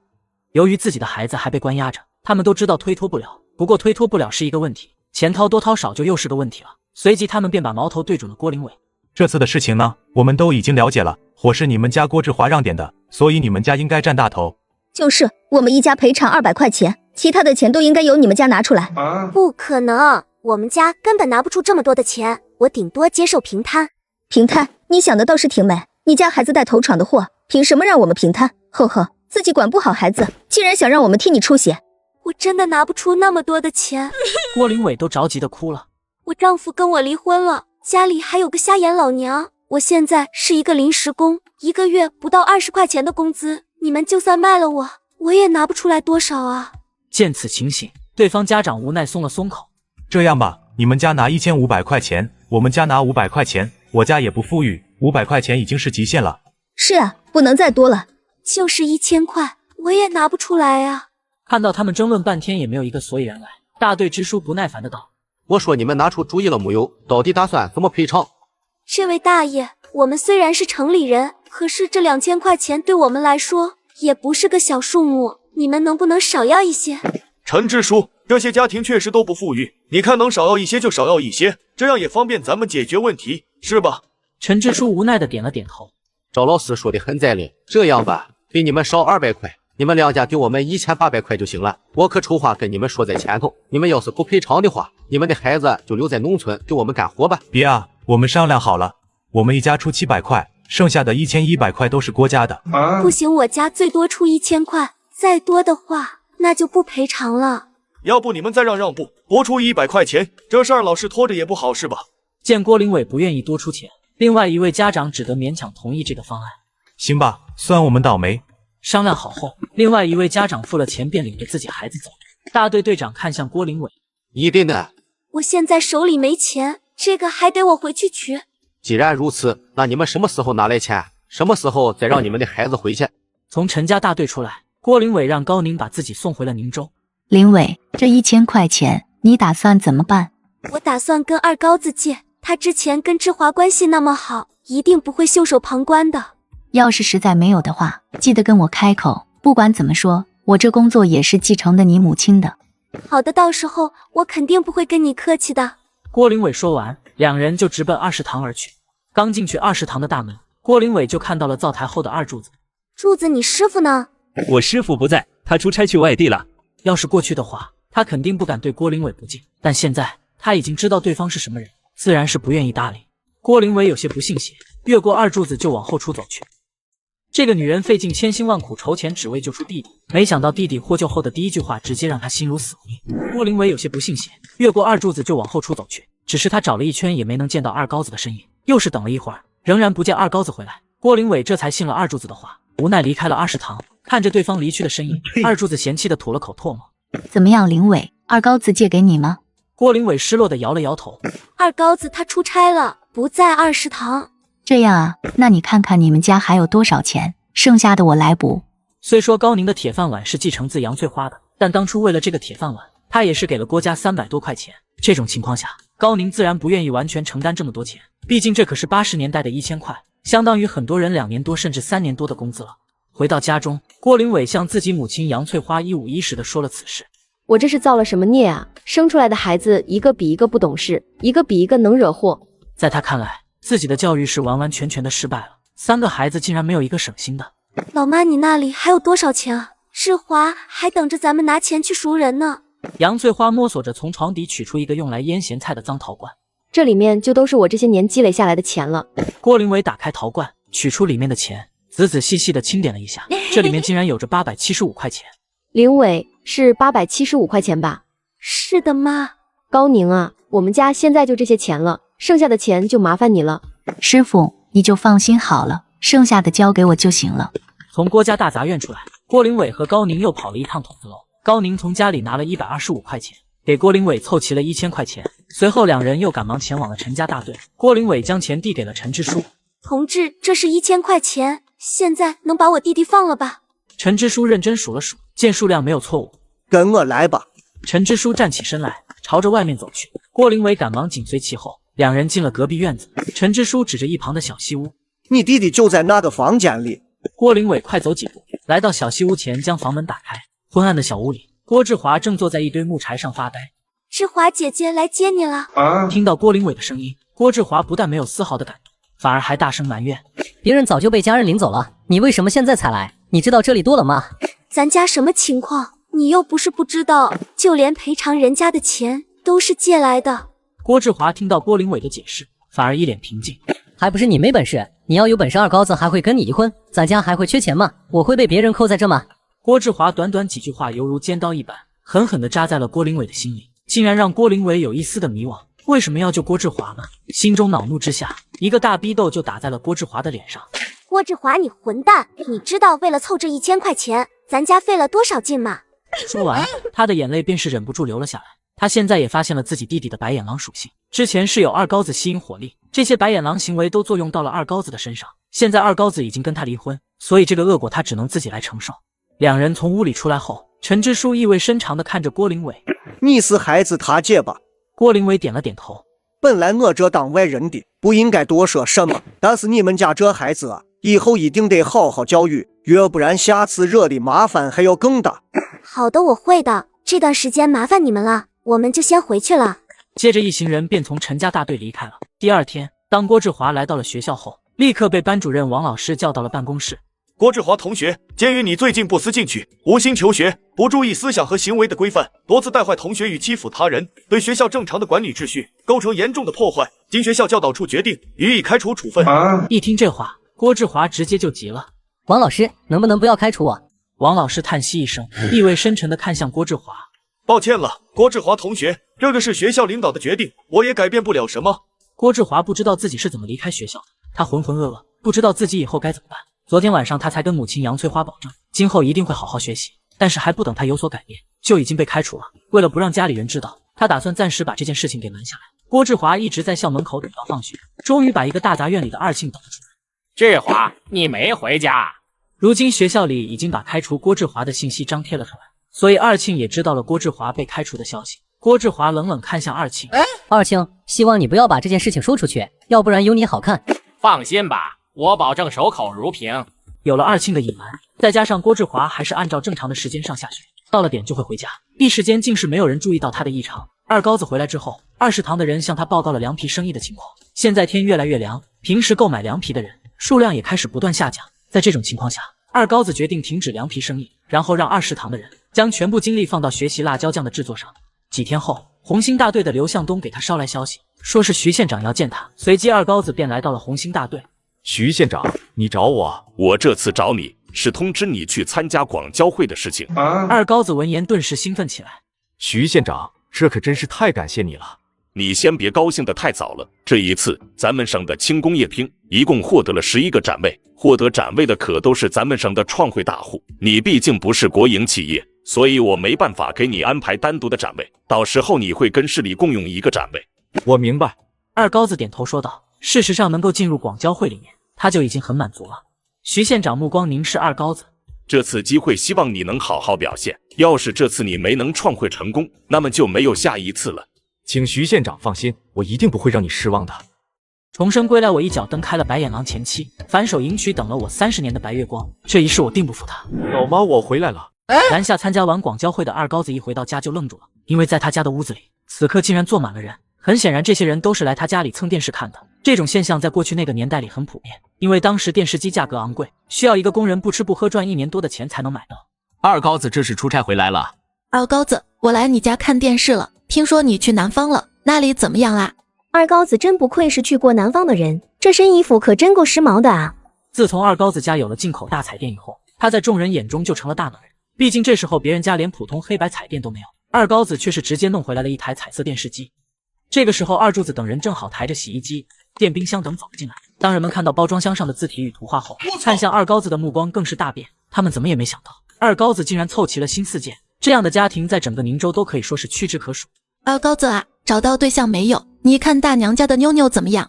由于自己的孩子还被关押着，他们都知道推脱不了，不过推脱不了是一个问题，钱掏多掏少就又是个问题了。随即他们便把矛头对准了郭林伟。这次的事情呢，我们都已经了解了，火是你们家郭志华让点的，所以你们家应该占大头。就是，我们一家赔偿200块钱，其他的钱都应该由你们家拿出来。不可能，我们家根本拿不出这么多的钱，我顶多接受平摊。平摊？你想的倒是挺美，你家孩子带头闯的祸，凭什么让我们平摊？呵呵，自己管不好孩子，竟然想让我们替你出血。我真的拿不出那么多的钱。郭林伟都着急的哭了。我丈夫跟我离婚了，家里还有个瞎眼老娘，我现在是一个临时工，1个月不到20块钱的工资，你们就算卖了我，我也拿不出来多少啊。见此情形，对方家长无奈松了松口。这样吧，你们家拿1500块钱，我们家拿500块钱，我家也不富裕，500块钱已经是极限了。是啊，不能再多了。就是1000块，我也拿不出来啊。看到他们争论半天也没有一个所以然来，大队支书不耐烦的道：“我说你们拿出主意了没有？到底打算怎么赔偿？”这位大爷，我们虽然是城里人，可是这2000块钱对我们来说也不是个小数目，你们能不能少要一些？陈支书，这些家庭确实都不富裕，你看能少要一些就少要一些，这样也方便咱们解决问题，是吧？陈支书无奈的点了点头。赵老师说的很在理，这样吧，比你们少200块，你们两家给我们1800块就行了。我可丑话跟你们说在前头，你们要是不赔偿的话，你们的孩子就留在农村给我们干活吧。别啊，我们商量好了，我们一家出700块，剩下的1100块都是郭家的。不行，我家最多出1000块，再多的话那就不赔偿了。要不你们再让步，多出100块钱，这事儿老是拖着也不好，是吧？见郭林伟不愿意多出钱，另外一位家长只得勉强同意这个方案。行吧，算我们倒霉。商量好后，另外一位家长付了钱，便领着自己孩子走。大队队长看向郭林伟：“一定的。我现在手里没钱，这个还得我回去取。既然如此，那你们什么时候拿来钱？什么时候再让你们的孩子回去？”从陈家大队出来，郭林伟让高宁把自己送回了宁州。林伟，这1000块钱你打算怎么办？我打算跟二高子借，他之前跟志华关系那么好，一定不会袖手旁观的。要是实在没有的话，记得跟我开口。不管怎么说，我这工作也是继承的你母亲的。好的，到时候我肯定不会跟你客气的。郭林伟说完，两人就直奔20堂而去。刚进去20堂的大门，郭林伟就看到了灶台后的二柱子。柱子，你师傅呢？我师傅不在，他出差去外地了。要是过去的话，他肯定不敢对郭林伟不敬，但现在他已经知道对方是什么人，自然是不愿意搭理。郭林伟有些不信邪，越过二柱子就往后出走去。这个女人费尽千辛万苦筹钱，只为救出弟弟，没想到弟弟获救后的第一句话直接让他心如死灰。郭林伟有些不信邪，越过二柱子就往后出走去。只是他找了一圈也没能见到二高子的身影，又是等了一会儿，仍然不见二高子回来。郭林伟这才信了二柱子的话，无奈离开了20堂。看着对方离去的身影，二柱子嫌弃的吐了口唾沫。怎么样，林伟，二高子借给你吗？郭林伟失落的摇了摇头。二高子他出差了，不在20堂。这样啊，那你看看你们家还有多少钱，剩下的我来补。虽说高宁的铁饭碗是继承自杨翠花的，但当初为了这个铁饭碗，他也是给了郭家300多块钱。这种情况下，高宁自然不愿意完全承担这么多钱，毕竟这可是80年代的1000块，相当于很多人2年多甚至3年多的工资了。回到家中，郭林伟向自己母亲杨翠花一五一十的说了此事。我这是造了什么孽啊？生出来的孩子一个比一个不懂事，一个比一个能惹祸。在他看来，自己的教育是完完全全的失败了，3个孩子竟然没有一个省心的。老妈，你那里还有多少钱啊？志华还等着咱们拿钱去赎人呢。杨翠花摸索着从床底取出一个用来腌咸菜的脏陶罐，这里面就都是我这些年积累下来的钱了。郭林伟打开陶罐，取出里面的钱，仔仔细细的清点了一下，这里面竟然有着875块钱。林伟，是875块钱吧？是的，妈。高宁啊，我们家现在就这些钱了，剩下的钱就麻烦你了。师傅，你就放心好了，剩下的交给我就行了。从郭家大杂院出来，郭林伟和高宁又跑了一趟筒子楼。高宁从家里拿了125块钱，给郭林伟凑齐了1000块钱。随后两人又赶忙前往了陈家大队。郭林伟将钱递给了陈支书。同志，这是1000块钱，现在能把我弟弟放了吧？陈支书认真数了数，见数量没有错误。跟我来吧。陈支书站起身来，朝着外面走去。郭林伟赶忙紧随其后，两人进了隔壁院子。陈支书指着一旁的小西屋：“你弟弟就在那个房间里。”郭林伟快走几步，来到小西屋前，将房门打开。昏暗的小屋里，郭志华正坐在一堆木柴上发呆。志华姐姐来接你了。听到郭林伟的声音，郭志华不但没有丝毫的感动，反而还大声埋怨：“别人早就被家人领走了，你为什么现在才来？你知道这里多冷吗？咱家什么情况？你又不是不知道，就连赔偿人家的钱都是借来的。”郭志华听到郭林伟的解释，反而一脸平静：“还不是你没本事？你要有本事，二高子还会跟你离婚，咱家还会缺钱吗？我会被别人扣在这吗？”郭志华短短几句话犹如尖刀一般，狠狠地扎在了郭林伟的心里，竟然让郭林伟有一丝的迷惘。为什么要救郭志华呢？心中恼怒之下，一个大逼斗就打在了郭志华的脸上。郭志华，你混蛋！你知道为了凑这1000块钱，咱家费了多少劲吗？说完，他的眼泪便是忍不住流了下来。他现在也发现了自己弟弟的白眼狼属性，之前是有二高子吸引火力，这些白眼狼行为都作用到了二高子的身上。现在二高子已经跟他离婚，所以这个恶果他只能自己来承受。两人从屋里出来后，陈支书意味深长地看着郭灵伟：“你是孩子他姐吧？”郭灵伟点了点头。本来我这当外人的不应该多说什么，但是你们家这孩子啊，以后一定得好好教育，要不然下次惹的麻烦还要更大。好的，我会的。这段时间麻烦你们了，我们就先回去了。接着一行人便从陈家大队离开了。第二天，当郭志华来到了学校后，立刻被班主任王老师叫到了办公室。郭志华同学，鉴于你最近不思进取，无心求学，不注意思想和行为的规范，多次带坏同学与欺负他人，对学校正常的管理秩序构成严重的破坏，经学校教导处决定予以开除处分。一听这话，郭志华直接就急了：“王老师，能不能不要开除我？”王老师叹息一声，意味深沉地看向郭志华：“抱歉了，郭志华同学，这个是学校领导的决定，我也改变不了什么。”郭志华不知道自己是怎么离开学校的，他浑浑噩噩，不知道自己以后该怎么办。昨天晚上他才跟母亲杨翠花保证，今后一定会好好学习，但是还不等他有所改变，就已经被开除了。为了不让家里人知道，他打算暂时把这件事情给瞒下来。郭志华一直在校门口等到放学，终于把一个大杂院里的二庆等了出来。志华，你没回家？如今学校里已经把开除郭志华的信息张贴了出来，所以二庆也知道了郭志华被开除的消息。郭志华冷冷看向二庆：“二庆，希望你不要把这件事情说出去，要不然有你好看。”放心吧，我保证守口如瓶。有了二庆的隐瞒，再加上郭志华还是按照正常的时间上下学，到了点就会回家，一时间竟是没有人注意到他的异常。二高子回来之后，20堂的人向他报告了凉皮生意的情况。现在天越来越凉，平时购买凉皮的人数量也开始不断下降。在这种情况下，二高子决定停止凉皮生意，然后让20堂的人将全部精力放到学习辣椒酱的制作上。几天后，红星大队的刘向东给他捎来消息，说是徐县长要见他。随即二高子便来到了红星大队。徐县长，你找我？我这次找你是通知你去参加广交会的事情。二高子闻言顿时兴奋起来。徐县长，这可真是太感谢你了。你先别高兴得太早了，这一次咱们省的轻工业厅一共获得了11个展位，获得展位的可都是咱们省的创汇大户。你毕竟不是国营企业，所以我没办法给你安排单独的展位，到时候你会跟市里共用一个展位。我明白。二高子点头说道。事实上能够进入广交会里面，他就已经很满足了。徐县长目光凝视二高子，这次机会希望你能好好表现，要是这次你没能创汇成功，那么就没有下一次了。请徐县长放心，我一定不会让你失望的。重生归来，我一脚蹬开了白眼狼前妻，反手迎娶等了我30年的白月光，这一世我定不负他。老妈，我回来了。南下参加完广交会的二高子一回到家就愣住了，因为在他家的屋子里，此刻竟然坐满了人。很显然，这些人都是来他家里蹭电视看的。这种现象在过去那个年代里很普遍，因为当时电视机价格昂贵，需要一个工人不吃不喝赚1年多的钱才能买到。二高子这是出差回来了。二高子，我来你家看电视了，听说你去南方了，那里怎么样啊？二高子真不愧是去过南方的人，这身衣服可真够时髦的啊！自从二高子家有了进口大彩电以后，他在众人眼中就成了大能人。毕竟这时候别人家连普通黑白彩电都没有，二高子却是直接弄回来了一台彩色电视机。这个时候，二柱子等人正好抬着洗衣机、电冰箱等走了进来。当人们看到包装箱上的字体与图画后，看向二高子的目光更是大变。他们怎么也没想到，二高子竟然凑齐了新4件，这样的家庭在整个宁州都可以说是屈指可数。二高子啊，找到对象没有？你看大娘家的妞妞怎么样？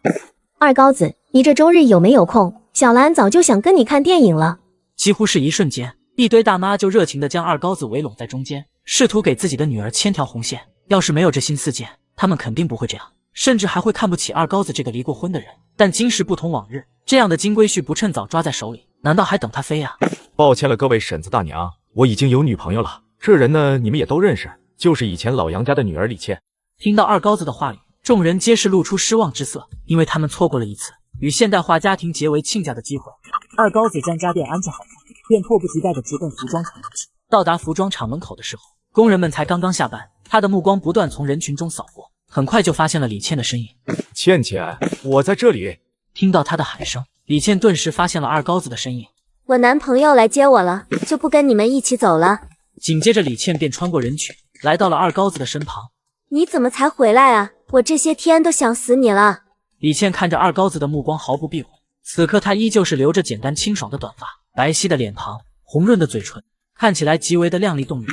二高子，你这周日有没有空？小兰早就想跟你看电影了。几乎是一瞬间，一堆大妈就热情地将二高子围拢在中间，试图给自己的女儿牵条红线。要是没有这新4件，他们肯定不会这样，甚至还会看不起二高子这个离过婚的人。但今时不同往日，这样的金龟婿不趁早抓在手里，难道还等他飞啊？抱歉了各位婶子大娘，我已经有女朋友了。这人呢，你们也都认识，就是以前老杨家的女儿李倩。听到二高子的话语，众人皆是露出失望之色，因为他们错过了一次与现代化家庭结为亲家的机会。二高子将家电安置好后，便迫不及待地直奔服装厂门去。到达服装厂门口的时候，工人们才刚刚下班，他的目光不断从人群中扫过，很快就发现了李倩的身影。倩倩，我在这里。听到他的喊声，李倩顿时发现了二高子的身影。我男朋友来接我了，就不跟你们一起走了。紧接着李倩便穿过人群，来到了二高子的身旁。你怎么才回来啊？我这些天都想死你了。李倩看着二高子的目光毫不避讳，此刻她依旧是留着简单清爽的短发，白皙的脸庞，红润的嘴唇，看起来极为的靓丽动人。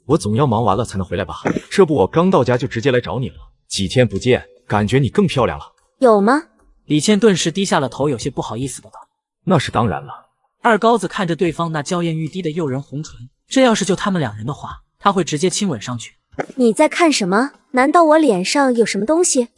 我总要忙完了才能回来吧？这不，我刚到家就直接来找你了。几天不见，感觉你更漂亮了。有吗？李倩顿时低下了头，有些不好意思的道。那是当然了。二高子看着对方那娇艳欲滴的诱人红唇，这要是就他们两人的话，他会直接亲吻上去。你在看什么？难道我脸上有什么东西？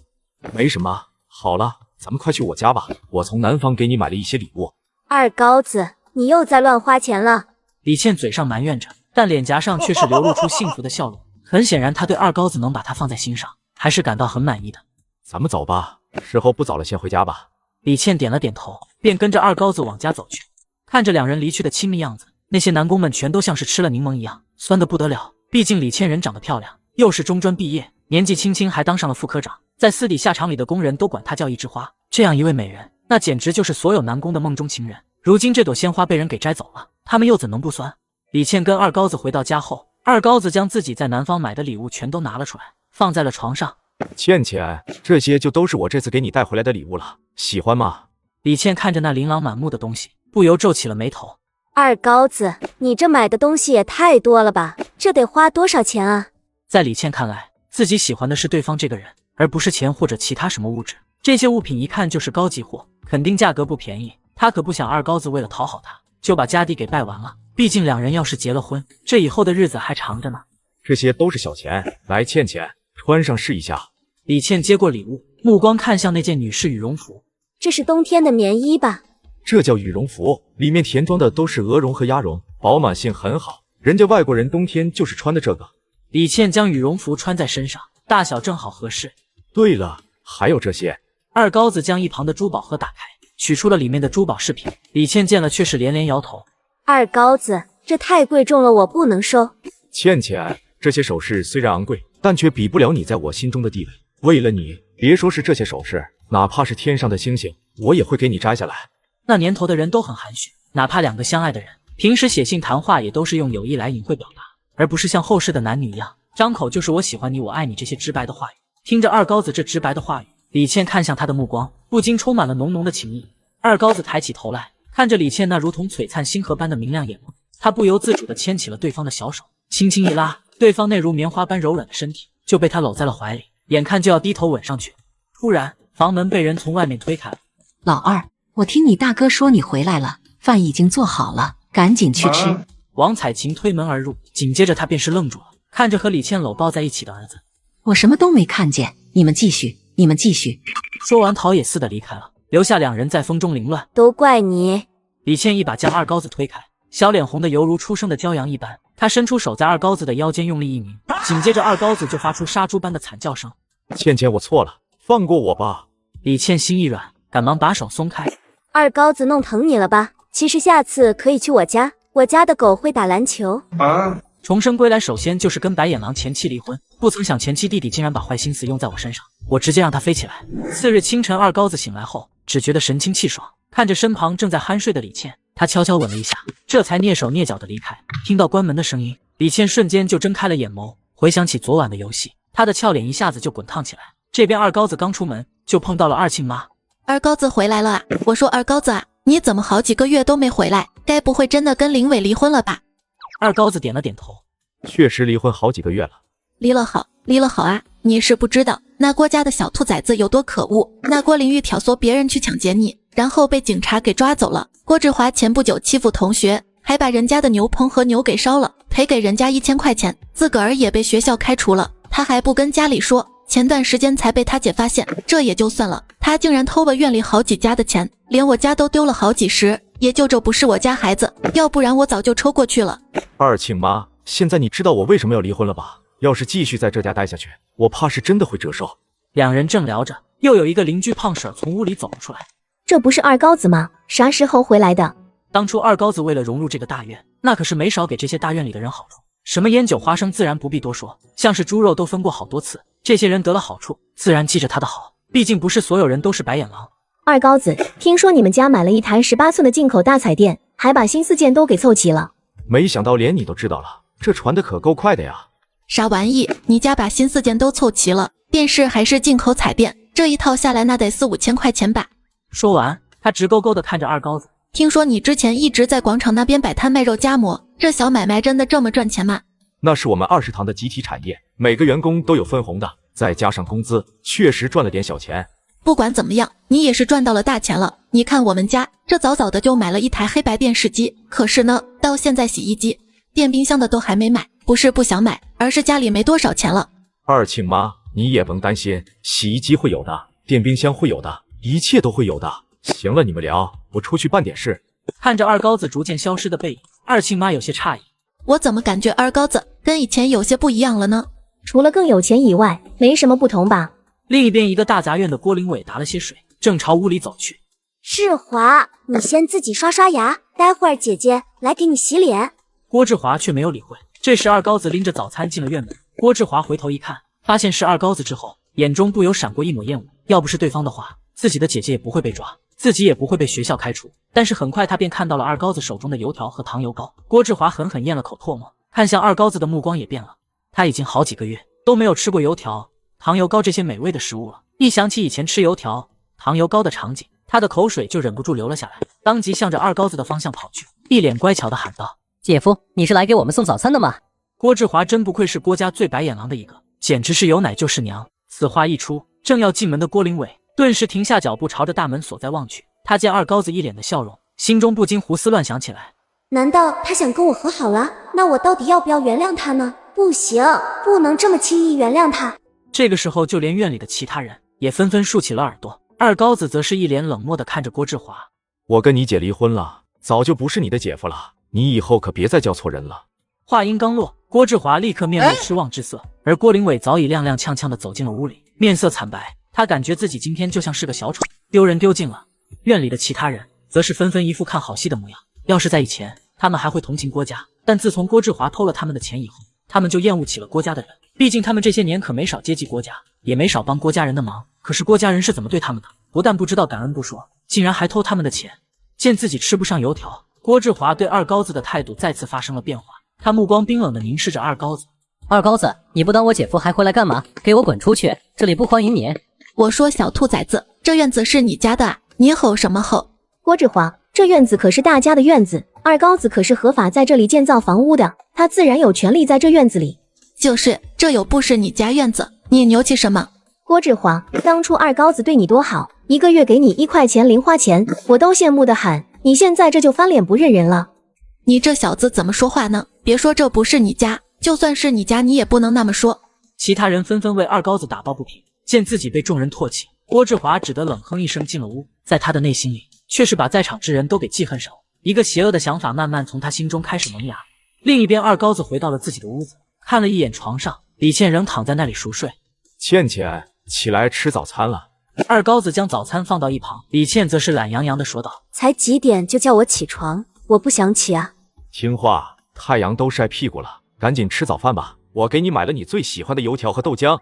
没什么。好了，咱们快去我家吧，我从南方给你买了一些礼物。二高子，你又在乱花钱了。李倩嘴上埋怨着，但脸颊上却是流露出幸福的笑容。很显然，他对二高子能把他放在心上，还是感到很满意的。咱们走吧，时候不早了，先回家吧。李倩点了点头，便跟着二高子往家走去。看着两人离去的亲密样子，那些男工们全都像是吃了柠檬一样，酸得不得了。毕竟李倩人长得漂亮，又是中专毕业，年纪轻轻还当上了副科长，在私底下厂里的工人都管她叫一枝花。这样一位美人，那简直就是所有男工的梦中情人。如今这朵鲜花被人给摘走了，他们又怎能不酸？李倩跟二高子回到家后，二高子将自己在南方买的礼物全都拿了出来，放在了床上。倩倩，这些就都是我这次给你带回来的礼物了，喜欢吗？李倩看着那琳琅满目的东西，不由皱起了眉头。二高子，你这买的东西也太多了吧？这得花多少钱啊？在李倩看来，自己喜欢的是对方这个人，而不是钱或者其他什么物质。这些物品一看就是高级货，肯定价格不便宜。她可不想二高子为了讨好她，就把家底给败完了。毕竟两人要是结了婚，这以后的日子还长着呢。这些都是小钱，来，倩倩，穿上试一下。李倩接过礼物，目光看向那件女士羽绒服。这是冬天的棉衣吧？这叫羽绒服，里面填装的都是鹅绒和鸭绒，保暖性很好。人家外国人冬天就是穿的这个。李倩将羽绒服穿在身上，大小正好合适。对了，还有这些。二高子将一旁的珠宝盒打开，取出了里面的珠宝饰品。李倩见了却是连连摇头。二高子，这太贵重了，我不能收。倩倩，这些首饰虽然昂贵，但却比不了你在我心中的地位。为了你，别说是这些首饰，哪怕是天上的星星，我也会给你摘下来。那年头的人都很含蓄，哪怕两个相爱的人，平时写信谈话也都是用有意来隐晦表达，而不是像后世的男女一样，张口就是我喜欢你，我爱你这些直白的话语。听着二高子这直白的话语，李倩看向他的目光不禁充满了浓浓的情意。二高子抬起头来，看着李倩那如同璀璨星河般的明亮眼眸，他不由自主地牵起了对方的小手，轻轻一拉，对方那如棉花般柔软的身体就被他搂在了怀里，眼看就要低头吻上去。突然，房门被人从外面推开了。老二，我听你大哥说你回来了，饭已经做好了，赶紧去吃。王彩琴推门而入，紧接着他便是愣住了，看着和李倩搂抱在一起的儿子。我什么都没看见，你们继续，你们继续。说完逃也似的离开了，留下两人在风中凌乱。都怪你！李倩一把将二高子推开，小脸红的犹如初生的骄阳一般，她伸出手在二高子的腰间用力一拧，紧接着二高子就发出杀猪般的惨叫声。倩倩，我错了，放过我吧。李倩心一软，赶忙把手松开。二高子弄疼你了吧？其实下次可以去我家，我家的狗会打篮球。重生归来首先就是跟白眼狼前妻离婚，不曾想前妻弟弟竟然把坏心思用在我身上，我直接让他飞起来。次日清晨，二高子醒来后只觉得神清气爽，看着身旁正在酣睡的李倩，他悄悄吻了一下，这才蹑手蹑脚的离开。听到关门的声音，李倩瞬间就睁开了眼眸，回想起昨晚的游戏，她的俏脸一下子就滚烫起来。这边二高子刚出门就碰到了二庆妈。二高子回来了啊！我说二高子啊，你怎么好几个月都没回来？该不会真的跟林伟离婚了吧？二高子点了点头，确实离婚好几个月了。离了好啊！你是不知道那郭家的小兔崽子有多可恶。那郭玲玉挑唆别人去抢劫你，然后被警察给抓走了。郭志华前不久欺负同学，还把人家的牛棚和牛给烧了，赔给人家1000块钱，自个儿也被学校开除了。他还不跟家里说，前段时间才被他姐发现，这也就算了，他竟然偷了院里好几家的钱，连我家都丢了好几十，也就这不是我家孩子，要不然我早就抽过去了。二庆妈，现在你知道我为什么要离婚了吧？要是继续在这家待下去，我怕是真的会折寿。两人正聊着，又有一个邻居胖婶从屋里走了出来。这不是二高子吗？啥时候回来的？当初二高子为了融入这个大院，那可是没少给这些大院里的人好处，什么烟酒花生自然不必多说，像是猪肉都分过好多次。这些人得了好处，自然记着他的好，毕竟不是所有人都是白眼狼。二高子，听说你们家买了一台18寸的进口大彩电，还把新4件都给凑齐了。没想到连你都知道了，这传的可够快的呀。啥玩意？你家把新4件都凑齐了，电视还是进口彩电，这一套下来那得4-5千块钱吧？说完，他直勾勾地看着二高子。听说你之前一直在广场那边摆摊卖肉夹馍，这小买卖真的这么赚钱吗？那是我们20堂的集体产业，每个员工都有分红的，再加上工资，确实赚了点小钱。不管怎么样，你也是赚到了大钱了。你看我们家这早早的就买了一台黑白电视机，可是呢，到现在洗衣机、电冰箱的都还没买，不是不想买，而是家里没多少钱了。二庆妈，你也甭担心，洗衣机会有的，电冰箱会有的，一切都会有的。行了，你们聊，我出去办点事。看着二高子逐渐消失的背影，二庆妈有些诧异。我怎么感觉二高子跟以前有些不一样了呢？除了更有钱以外，没什么不同吧？另一边，一个大杂院的郭林伟打了些水，正朝屋里走去。世华，你先自己刷刷牙，待会儿姐姐来给你洗脸。郭志华却没有理会。这时二高子拎着早餐进了院门，郭志华回头一看，发现是二高子之后，眼中不由闪过一抹厌恶。要不是对方的话，自己的姐姐也不会被抓，自己也不会被学校开除。但是很快他便看到了二高子手中的油条和糖油膏。郭志华狠狠咽了口唾沫，看向二高子的目光也变了。他已经好几个月都没有吃过油条、糖油膏这些美味的食物了。一想起以前吃油条、糖油膏的场景，他的口水就忍不住流了下来，当即向着二高子的方向跑去，一脸乖巧地喊道：“姐夫，你是来给我们送早餐的吗？”郭志华真不愧是郭家最白眼狼的一个，简直是有奶就是娘。此话一出，正要进门的郭林伟顿时停下脚步，朝着大门所在望去。他见二高子一脸的笑容，心中不禁胡思乱想起来。难道他想跟我和好了？那我到底要不要原谅他呢？不行，不能这么轻易原谅他。这个时候，就连院里的其他人也纷纷竖起了耳朵。二高子则是一脸冷漠地看着郭志华：“我跟你姐离婚了，早就不是你的姐夫了，你以后可别再叫错人了。”话音刚落，郭志华立刻面露失望之色，而郭林伟早已踉踉跄跄地走进了屋里，面色惨白。他感觉自己今天就像是个小丑，丢人丢尽了。院里的其他人则是纷纷一副看好戏的模样。要是在以前，他们还会同情郭家，但自从郭志华偷了他们的钱以后，他们就厌恶起了郭家的人。毕竟他们这些年可没少接济郭家，也没少帮郭家人的忙。可是郭家人是怎么对他们的？不但不知道感恩不说，竟然还偷他们的钱。见自己吃不上油条，郭志华对二高子的态度再次发生了变化。他目光冰冷地凝视着二高子。二高子，你不当我姐夫还回来干嘛？给我滚出去，这里不欢迎你。我说小兔崽子，这院子是你家的啊，你吼什么吼？郭志华，这院子可是大家的院子，二高子可是合法在这里建造房屋的，他自然有权利在这院子里。就是，这又不是你家院子，你牛气什么？郭志华，当初二高子对你多好，一个月给你1块钱零花钱，我都羡慕的很，你现在这就翻脸不认人了。你这小子怎么说话呢？别说这不是你家，就算是你家，你也不能那么说。其他人纷纷为二高子打抱不平，见自己被众人唾弃，郭志华只得冷哼一声进了屋。在他的内心里，却是把在场之人都给记恨上了。一个邪恶的想法慢慢从他心中开始萌芽。另一边，二高子回到了自己的屋子，看了一眼床上，李倩仍躺在那里熟睡。倩倩，起来吃早餐了。二高子将早餐放到一旁，李倩则是懒洋洋地说道：“才几点就叫我起床？我不想起啊。”听话，太阳都晒屁股了，赶紧吃早饭吧。我给你买了你最喜欢的油条和豆浆。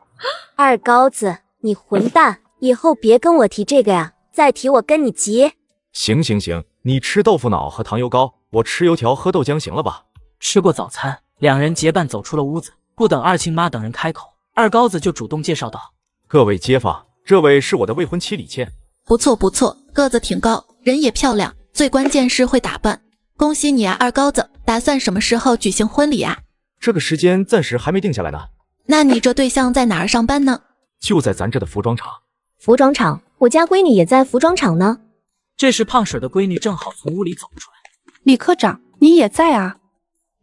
二高子，你混蛋，以后别跟我提这个呀，再提我跟你急。行行行，你吃豆腐脑和糖油膏，我吃油条喝豆浆，行了吧？吃过早餐，两人结伴走出了屋子。不等二庆妈等人开口，二高子就主动介绍道：“各位街坊，这位是我的未婚妻李倩。”不错不错，个子挺高，人也漂亮，最关键是会打扮。恭喜你啊，二高子！打算什么时候举行婚礼啊？这个时间暂时还没定下来呢。那你这对象在哪儿上班呢？就在咱这的服装厂。服装厂？我家闺女也在服装厂呢。这时胖婶的闺女正好从屋里走出来。李科长，你也在啊？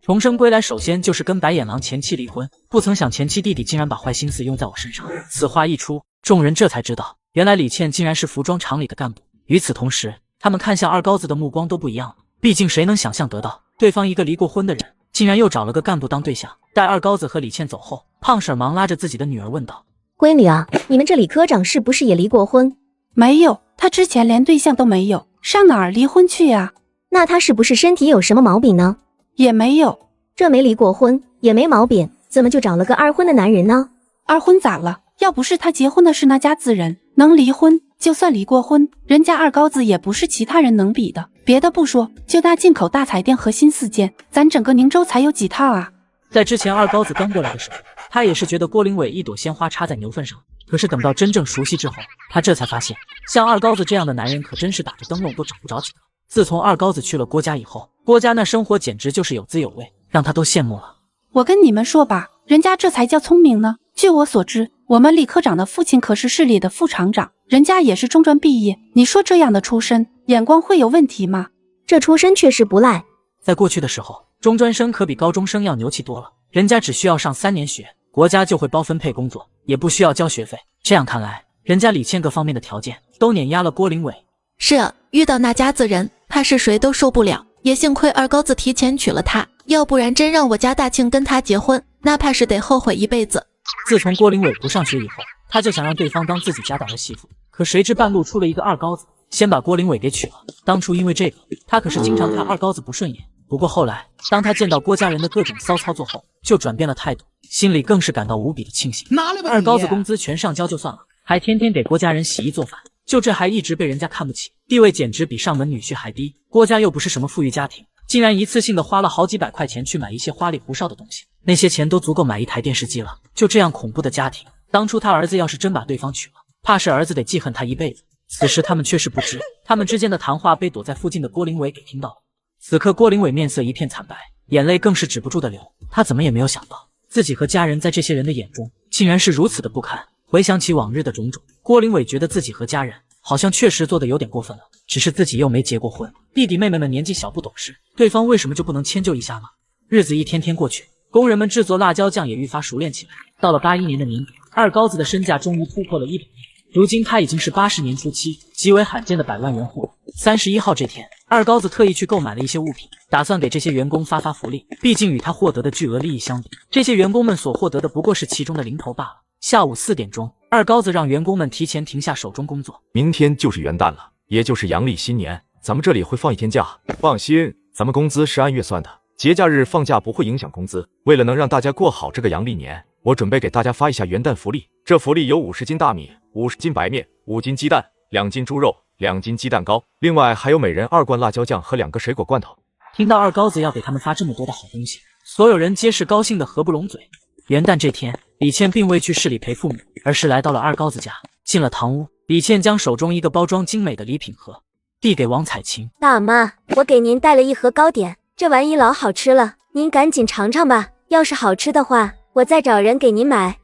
重生归来首先就是跟白眼狼前妻离婚，不曾想前妻弟弟竟然把坏心思用在我身上。此话一出，众人这才知道，原来李倩竟然是服装厂里的干部。与此同时，他们看向二高子的目光都不一样了。毕竟谁能想象得到，对方一个离过婚的人，竟然又找了个干部当对象。待二高子和李倩走后，胖婶忙拉着自己的女儿问道：“闺女啊，你们这李科长是不是也离过婚？”“没有，他之前连对象都没有，上哪儿离婚去呀？”“那他是不是身体有什么毛病呢？”“也没有，这没离过婚，也没毛病，怎么就找了个二婚的男人呢？”“二婚咋了？要不是他结婚的是那家子人，能离婚，就算离过婚，人家二高子也不是其他人能比的。别的不说，就那进口大彩电和新四件，咱整个宁州才有几套啊？”在之前二高子刚过来的时候，他也是觉得郭林伟一朵鲜花插在牛粪上。可是等到真正熟悉之后，他这才发现，像二高子这样的男人可真是打着灯笼都找不着几个。自从二高子去了郭家以后，郭家那生活简直就是有滋有味，让他都羡慕了。我跟你们说吧，人家这才叫聪明呢。据我所知，我们李科长的父亲可是市里的副厂长，人家也是中专毕业。你说这样的出身，眼光会有问题吗？这出身确实不赖。在过去的时候，中专生可比高中生要牛气多了，人家只需要上3年学，国家就会包分配工作，也不需要交学费。这样看来，人家李倩各方面的条件都碾压了郭林伟。是啊，遇到那家子人，怕是谁都受不了。也幸亏二高子提前娶了她，要不然真让我家大庆跟他结婚，那怕是得后悔一辈子。自从郭林伟不上学以后，他就想让对方当自己家的儿媳妇，可谁知半路出了一个二高子，先把郭林伟给娶了。当初因为这个，他可是经常看二高子不顺眼。不过后来，当他见到郭家人的各种骚操作后，就转变了态度，心里更是感到无比的庆幸。二高子工资全上交就算了，还天天给郭家人洗衣做饭，就这还一直被人家看不起，地位简直比上门女婿还低。郭家又不是什么富裕家庭，竟然一次性的花了好几百块钱去买一些花里胡哨的东西，那些钱都足够买一台电视机了。就这样恐怖的家庭，当初他儿子要是真把对方娶了，怕是儿子得记恨他一辈子。此时他们却是不知，他们之间的谈话被躲在附近的郭林伟给听到了。此刻郭林伟面色一片惨白，眼泪更是止不住的流。他怎么也没有想到，自己和家人在这些人的眼中竟然是如此的不堪。回想起往日的种种，郭林伟觉得自己和家人好像确实做得有点过分了，只是自己又没结过婚，弟弟妹妹们年纪小不懂事，对方为什么就不能迁就一下吗？日子一天天过去，工人们制作辣椒酱也愈发熟练起来。到了81年的年底，二高子的身价终于突破了100亿，如今他已经是80年初期极为罕见的100万元户了。31号这天，二高子特意去购买了一些物品，打算给这些员工发福利，毕竟与他获得的巨额利益相比，这些员工们所获得的不过是其中的零头罢了。下午4点钟，二高子让员工们提前停下手中工作。明天就是元旦了，也就是阳历新年，咱们这里会放1天假。放心，咱们工资是按月算的，节假日放假不会影响工资。为了能让大家过好这个阳历年，我准备给大家发一下元旦福利。这福利有50斤大米、50斤白面、5斤鸡蛋、2斤猪肉、2斤鸡蛋糕，另外还有每人2罐辣椒酱和2个水果罐头。听到二高子要给他们发这么多的好东西，所有人皆是高兴的合不拢嘴。元旦这天，李倩并未去市里陪父母，而是来到了二高子家。进了堂屋，李倩将手中一个包装精美的礼品盒递给王彩琴。大妈，我给您带了一盒糕点，这玩意老好吃了，您赶紧尝尝吧。要是好吃的话，我再找人给您买。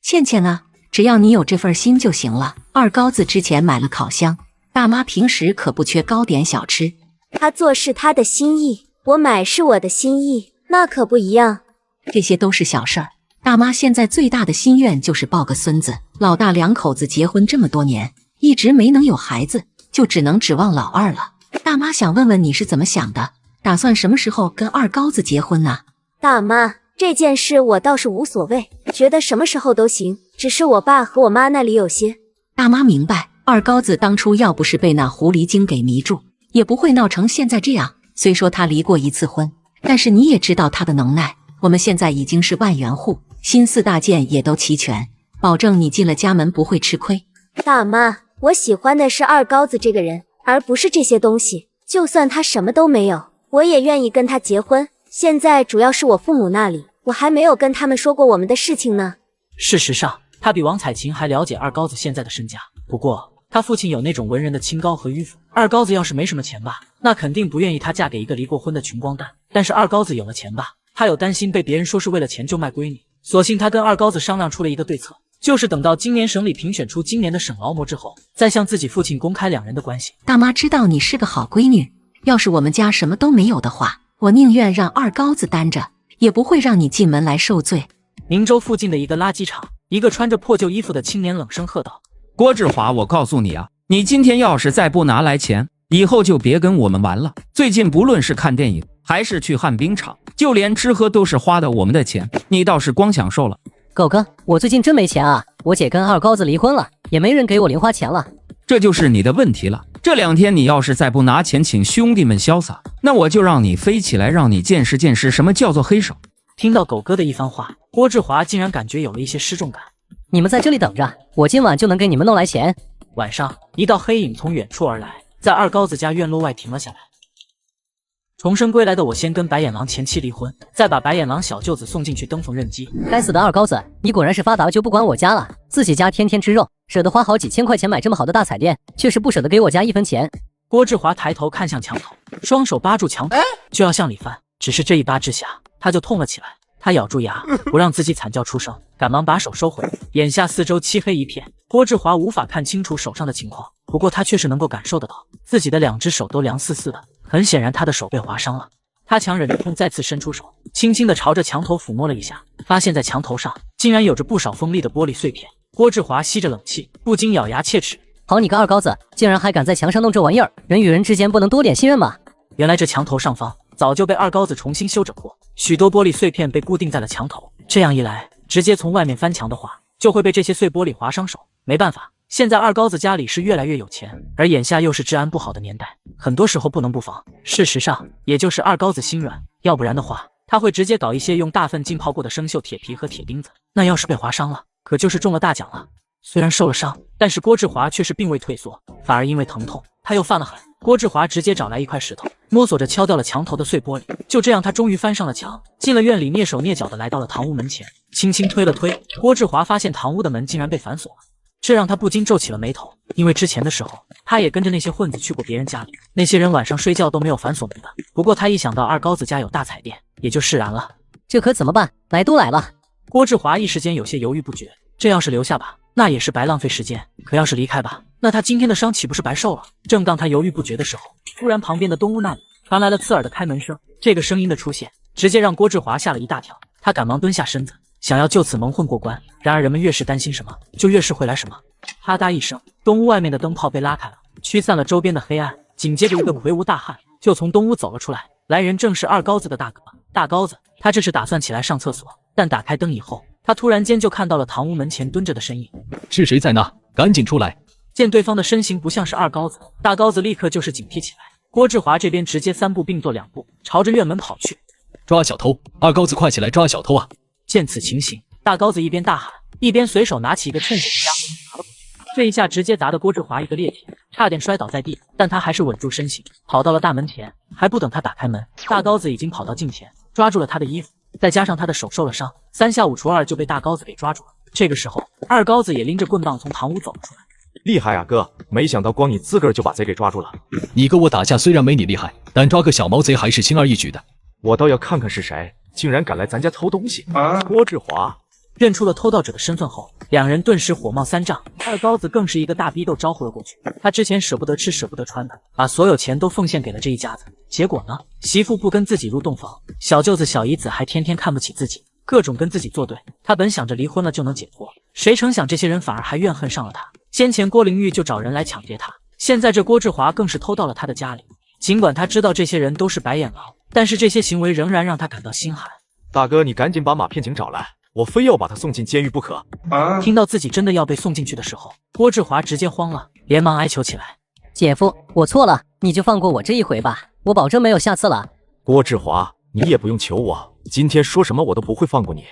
倩倩啊，只要你有这份心就行了。二高子之前买了烤箱，大妈平时可不缺糕点小吃。他做是他的心意，我买是我的心意，那可不一样。这些都是小事儿。大妈现在最大的心愿就是抱个孙子。老大2口子结婚这么多年，一直没能有孩子，就只能指望老二了。大妈想问问你是怎么想的，打算什么时候跟二高子结婚呢？大妈，这件事我倒是无所谓，觉得什么时候都行，只是我爸和我妈那里有些……大妈明白，二高子当初要不是被那狐狸精给迷住，也不会闹成现在这样。虽说他离过1次婚，但是你也知道他的能耐。我们现在已经是万元户，新4大件也都齐全，保证你进了家门不会吃亏。大妈，我喜欢的是二高子这个人，而不是这些东西。就算他什么都没有，我也愿意跟他结婚。现在主要是我父母那里，我还没有跟他们说过我们的事情呢。事实上，他比王彩琴还了解二高子现在的身家。不过，他父亲有那种文人的清高和迂腐。二高子要是没什么钱吧，那肯定不愿意他嫁给一个离过婚的穷光蛋。但是二高子有了钱吧，他有担心被别人说是为了钱就卖闺女，索性他跟二高子商量出了一个对策，就是等到今年省里评选出今年的省劳模之后，再向自己父亲公开2人的关系。大妈知道你是个好闺女，要是我们家什么都没有的话，我宁愿让二高子担着，也不会让你进门来受罪。宁州附近的一个垃圾场，一个穿着破旧衣服的青年冷声喝道：郭志华，我告诉你啊，你今天要是再不拿来钱，以后就别跟我们玩了。最近不论是看电影还是去旱冰场，就连吃喝都是花的我们的钱，你倒是光享受了。狗哥，我最近真没钱啊，我姐跟二高子离婚了，也没人给我零花钱了。这就是你的问题了。这2天你要是再不拿钱请兄弟们潇洒，那我就让你飞起来，让你见识见识什么叫做黑手。听到狗哥的一番话，郭志华竟然感觉有了一些失重感。你们在这里等着，我今晚就能给你们弄来钱。晚上，一道黑影从远处而来，在二高子家院落外停了下来。重生归来的我先跟白眼狼前妻离婚，再把白眼狼小舅子送进去登峰认基。该死的二高子，你果然是发达就不管我家了，自己家天天吃肉，舍得花好几千块钱买这么好的大彩电，却是不舍得给我家1分钱。郭志华抬头看向墙头，双手扒住墙头，就要向里翻，只是这一扒之下，他就痛了起来。他咬住牙，不让自己惨叫出声，赶忙把手收回。眼下四周漆黑一片，郭志华无法看清楚手上的情况，不过他却是能够感受得到，自己的2只手都凉丝丝的，很显然他的手被划伤了。他强忍着痛，再次伸出手，轻轻地朝着墙头抚摸了一下，发现在墙头上竟然有着不少锋利的玻璃碎片。郭志华吸着冷气，不禁咬牙切齿。好你个二高子，竟然还敢在墙上弄这玩意儿！人与人之间不能多点信任吗？原来这墙头上方早就被二高子重新修整过，许多玻璃碎片被固定在了墙头。这样一来，直接从外面翻墙的话，就会被这些碎玻璃划伤手。没办法，现在二高子家里是越来越有钱，而眼下又是治安不好的年代，很多时候不能不防。事实上，也就是二高子心软，要不然的话，他会直接搞一些用大粪浸泡过的生锈铁皮和铁钉子。那要是被划伤了，可就是中了大奖了。虽然受了伤，但是郭志华却是并未退缩，反而因为疼痛，他又犯了狠。郭志华直接找来一块石头，摸索着敲掉了墙头的碎玻璃。就这样，他终于翻上了墙，进了院里，蹑手蹑脚的来到了堂屋门前，轻轻推了推。郭志华发现堂屋的门竟然被反锁了，这让他不禁皱起了眉头。因为之前的时候，他也跟着那些混子去过别人家里，那些人晚上睡觉都没有反锁门的。不过他一想到二高子家有大彩电，也就释然了。这可怎么办？来都来了。郭志华一时间有些犹豫不决，这要是留下吧，那也是白浪费时间，可要是离开吧，那他今天的伤岂不是白受了？正当他犹豫不决的时候，突然旁边的东屋那里传来了刺耳的开门声。这个声音的出现，直接让郭志华吓了一大跳。他赶忙蹲下身子，想要就此蒙混过关。然而人们越是担心什么，就越是会来什么。啪嗒一声，东屋外面的灯泡被拉开了，驱散了周边的黑暗。紧接着，一个魁梧大汉就从东屋走了出来，来人正是二高子的大哥大高子。他这是打算起来上厕所，但打开灯以后，他突然间就看到了堂屋门前蹲着的身影。是谁在那？赶紧出来！见对方的身形不像是二高子，大高子立刻就是警惕起来。郭志华这边直接3步并作2步，朝着院门跑去。抓小偷！二高子快起来抓小偷啊！见此情形，大高子一边大喊，一边随手拿起一个趁手的家伙砸了过去。这一下直接砸得郭志华一个趔趄，差点摔倒在地，但他还是稳住身形，跑到了大门前。还不等他打开门，大高子已经跑到近前，抓住了他的衣服，再加上他的手受了伤，3下5除2就被大高子给抓住了。这个时候，二高子也拎着棍棒从堂屋走了出来。厉害啊哥，没想到光你自个儿就把贼给抓住了。你跟我打架虽然没你厉害，但抓个小毛贼还是轻而易举的。我倒要看看是谁竟然敢来咱家偷东西。郭志华认出了偷盗者的身份后，两人顿时火冒三丈。二高子更是一个大逼斗招呼了过去。他之前舍不得吃舍不得穿的，把所有钱都奉献给了这一家子。结果呢，媳妇不跟自己入洞房，小舅子小姨子还天天看不起自己，各种跟自己作对。他本想着离婚了就能解脱，谁成想这些人反而还怨恨上了他。先前郭玲玉就找人来抢劫他，现在这郭志华更是偷到了他的家里。尽管他知道这些人都是白眼狼，但是这些行为仍然让他感到心寒。大哥，你赶紧把马片警找来，我非要把他送进监狱不可。听到自己真的要被送进去的时候，郭志华直接慌了，连忙哀求起来：姐夫，我错了，你就放过我这一回吧，我保证没有下次了。郭志华，你也不用求我，今天说什么我都不会放过你。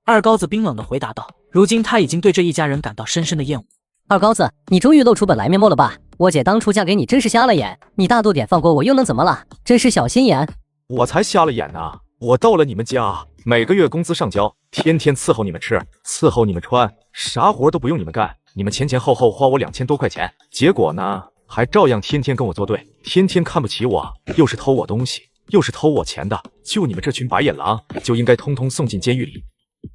二高子冰冷地回答道。如今他已经对这一家人感到深深的厌恶。二高子，你终于露出本来面目了吧？我姐当初嫁给你真是瞎了眼，你大度点放过我又能怎么了？真是小心眼。我才瞎了眼呢！我到了你们家，每个月工资上交，天天伺候你们吃，伺候你们穿，啥活都不用你们干，你们前后花我2000多块钱，结果呢，还照样天天跟我作对，天天看不起我，又是偷我东西，又是偷我钱的，就你们这群白眼狼，就应该通通送进监狱里。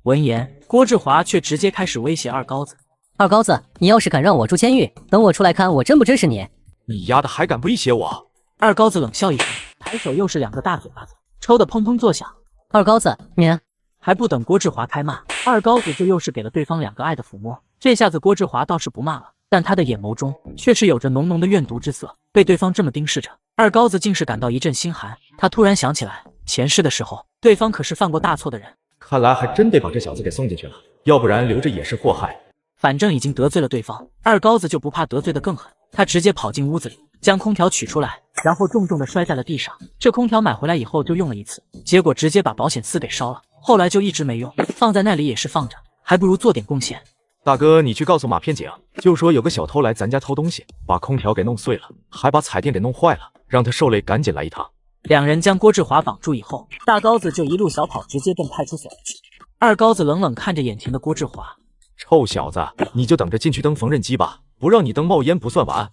闻言，郭志华却直接开始威胁二高子。二高子，你要是敢让我住监狱，等我出来看我真不支持你。你丫的还敢威胁我？二高子冷笑一声，抬手又是2个大嘴巴子，抽得砰砰作响。二高子，你还不等郭志华开骂，二高子就又是给了对方2个爱的抚摸。这下子郭志华倒是不骂了，但他的眼眸中却是有着浓浓的怨毒之色。被对方这么盯视着，二高子竟是感到一阵心寒。他突然想起来，前世的时候，对方可是犯过大错的人。看来还真得把这小子给送进去了，要不然留着也是祸害。反正已经得罪了对方，二高子就不怕得罪的更狠。他直接跑进屋子里，将空调取出来，然后重重的摔在了地上。这空调买回来以后就用了1次，结果直接把保险丝给烧了，后来就一直没用，放在那里也是放着，还不如做点贡献。大哥，你去告诉马片警，就说有个小偷来咱家偷东西，把空调给弄碎了，还把彩电给弄坏了，让他受累赶紧来一趟。两人将郭志华绑住以后，大高子就一路小跑，直接奔派出所去。二高子冷冷看着眼前的郭志华，臭小子，你就等着进去蹬缝纫机吧，不让你蹬冒烟不算完。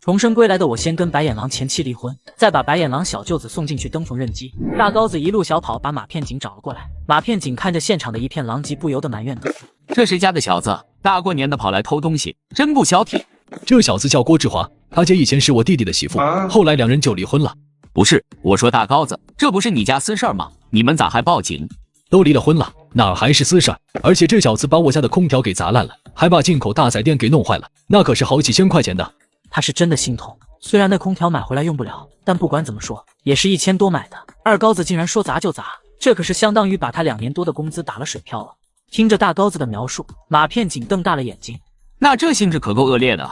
重生归来的我先跟白眼狼前妻离婚，再把白眼狼小舅子送进去登逢人机。大高子一路小跑把马片警找了过来。马片警看着现场的一片狼藉，不由得埋怨道：“这谁家的小子，大过年的跑来偷东西，真不消停。”这小子叫郭志华，他姐以前是我弟弟的媳妇，后来2人就离婚了。不是，我说大高子，这不是你家私事吗？你们咋还报警？都离了婚了，哪还是私事？而且这小子把我家的空调给砸烂了，还把进口大彩电给弄坏了，那可是好几千块钱的。他是真的心痛，虽然那空调买回来用不了，但不管怎么说也是1000多买的。二高子竟然说砸就砸，这可是相当于把他2年多的工资打了水漂了。听着大高子的描述，马片警瞪大了眼睛，那这性质可够恶劣的。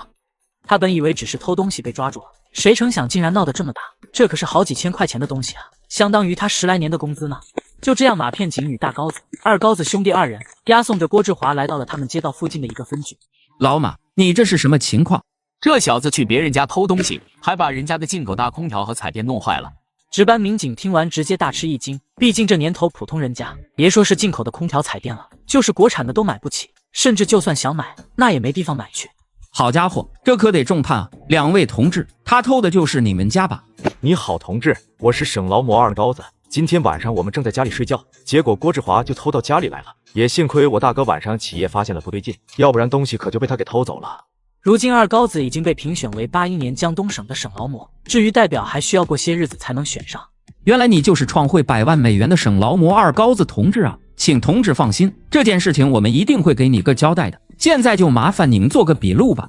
他本以为只是偷东西被抓住了，谁成想竟然闹得这么大，这可是好几千块钱的东西啊，相当于他10来年的工资呢。就这样，马片警与大高子、二高子兄弟2人押送着郭志华来到了他们街道附近的一个分局。老马，你这是什么情况？这小子去别人家偷东西，还把人家的进口大空调和彩电弄坏了。值班民警听完直接大吃一惊，毕竟这年头普通人家别说是进口的空调彩电了，就是国产的都买不起，甚至就算想买，那也没地方买去。好家伙，这可得重判啊！2位同志，他偷的就是你们家吧？你好，同志，我是省劳模二高子。今天晚上我们正在家里睡觉，结果郭志华就偷到家里来了。也幸亏我大哥晚上起夜发现了不对劲，要不然东西可就被他给偷走了。如今二高子已经被评选为81年江东省的省劳模，至于代表还需要过些日子才能选上。原来你就是创汇100万美元的省劳模二高子同志啊！请同志放心，这件事情我们一定会给你个交代的。现在就麻烦你们做个笔录吧。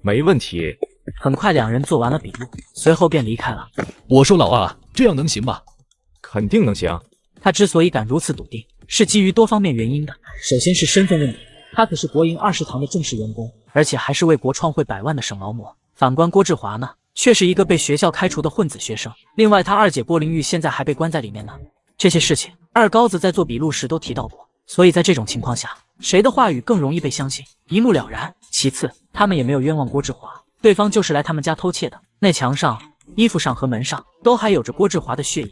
没问题。很快2人做完了笔录，随后便离开了。我说老二，这样能行吗？肯定能行。他之所以敢如此笃定，是基于多方面原因的。首先是身份问题，他可是国营20堂的正式员工，而且还是为国创汇100万的省劳模。反观郭志华呢，却是一个被学校开除的混子学生。另外，他二姐郭玲玉现在还被关在里面呢。这些事情，二高子在做笔录时都提到过，所以在这种情况下，谁的话语更容易被相信，一目了然。其次，他们也没有冤枉郭志华，对方就是来他们家偷窃的。那墙上、衣服上和门上都还有着郭志华的血液。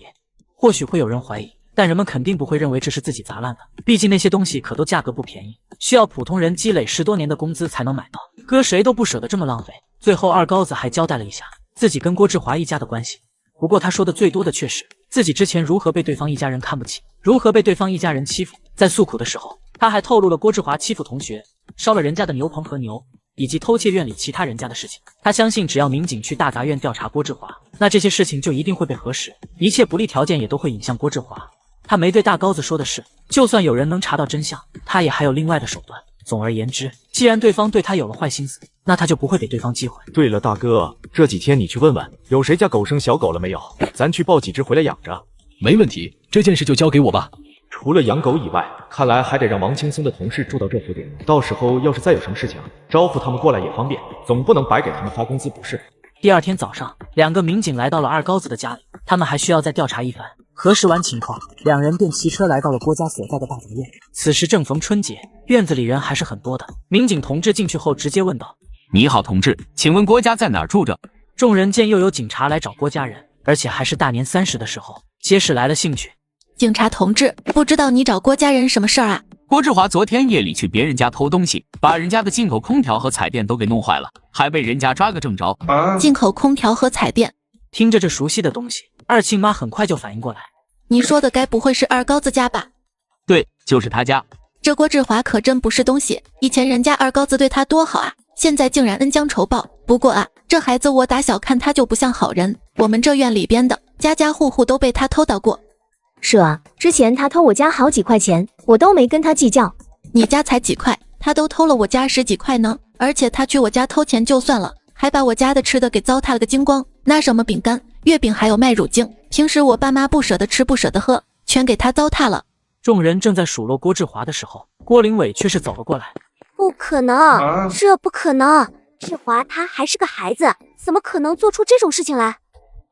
或许会有人怀疑，但人们肯定不会认为这是自己砸烂的，毕竟那些东西可都价格不便宜，需要普通人积累10多年的工资才能买到，搁谁都不舍得这么浪费。最后二高子还交代了一下自己跟郭志华一家的关系，不过他说的最多的却是自己之前如何被对方一家人看不起，如何被对方一家人欺负。在诉苦的时候，他还透露了郭志华欺负同学，烧了人家的牛棚和牛，以及偷窃院里其他人家的事情。他相信只要民警去大杂院调查郭志华，那这些事情就一定会被核实，一切不利条件也都会引向郭志华。他没对大高子说的是，就算有人能查到真相，他也还有另外的手段。总而言之，既然对方对他有了坏心思，那他就不会给对方机会。对了，大哥，这几天你去问问，有谁家狗生小狗了没有？咱去抱几只回来养着。没问题，这件事就交给我吧。除了养狗以外，看来还得让王青松的同事住到这附近，到时候要是再有什么事情，招呼他们过来也方便，总不能白给他们发工资不是？第2天早上，2个民警来到了二高子的家里，他们还需要再调查一番。核实完情况，2人便骑车来到了郭家所在的大杂院。此时正逢春节，院子里人还是很多的。民警同志进去后直接问道：“你好，同志，请问郭家在哪儿住着？”众人见又有警察来找郭家人，而且还是大年30的时候，皆是来了兴趣。警察同志，不知道你找郭家人什么事儿啊？郭志华昨天夜里去别人家偷东西，把人家的进口空调和彩电都给弄坏了，还被人家抓个正着。进口空调和彩电，听着这熟悉的东西，二庆妈很快就反应过来。你说的该不会是二高子家吧？对，就是他家。这郭志华可真不是东西，以前人家二高子对他多好啊，现在竟然恩将仇报。不过啊，这孩子我打小看他就不像好人，我们这院里边的家家户户都被他偷到过。是啊，之前他偷我家好几块钱，我都没跟他计较。你家才几块，他都偷了我家10几块呢。而且他去我家偷钱就算了，还把我家的吃的给糟蹋了个精光，那什么饼干、月饼还有麦乳精，平时我爸妈不舍得吃不舍得喝，全给他糟蹋了。众人正在数落郭志华的时候，郭林伟却是走了过来。不可能，这不可能，志华他还是个孩子，怎么可能做出这种事情来？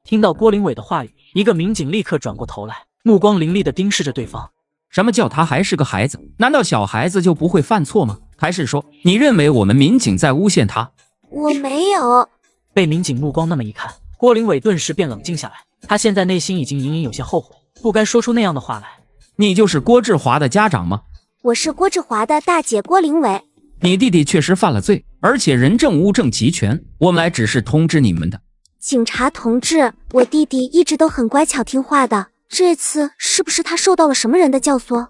听到郭林伟的话语，一个民警立刻转过头来，目光凌厉地盯视着对方。什么叫他还是个孩子？难道小孩子就不会犯错吗？还是说你认为我们民警在诬陷他？我没有。被民警目光那么一看，郭林伟顿时便冷静下来。他现在内心已经隐隐有些后悔，不该说出那样的话来。你就是郭志华的家长吗？我是郭志华的大姐郭林伟。你弟弟确实犯了罪，而且人证物证齐全，我们来只是通知你们的。警察同志，我弟弟一直都很乖巧听话的，这次是不是他受到了什么人的教唆？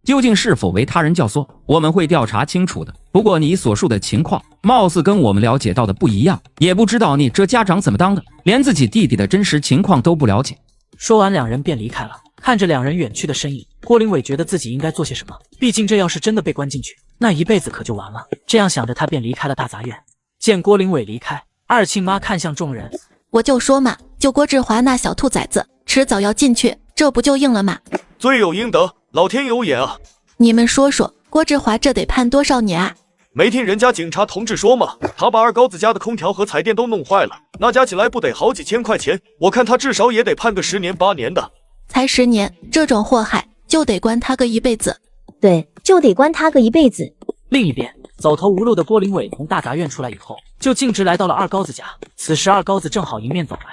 究竟是否为他人教唆，我们会调查清楚的。不过你所述的情况，貌似跟我们了解到的不一样，也不知道你这家长怎么当的，连自己弟弟的真实情况都不了解。说完，两人便离开了。看着两人远去的身影，郭林伟觉得自己应该做些什么，毕竟这要是真的被关进去，那一辈子可就完了。这样想着，他便离开了大杂院。见郭林伟离开，二庆妈看向众人：“我就说嘛，就郭志华那小兔崽子，迟早要进去，这不就应了吗？罪有应得，老天有眼啊！你们说说，郭志华这得判多少年啊？没听人家警察同志说吗？他把二高子家的空调和彩电都弄坏了，那加起来不得好几千块钱？我看他至少也得判个10年8年的。才10年，这种祸害就得关他个一辈子。对，就得关他个一辈子。”另一边，走投无路的郭林伟从大杂院出来以后，就径直来到了二高子家。此时二高子正好迎面走来，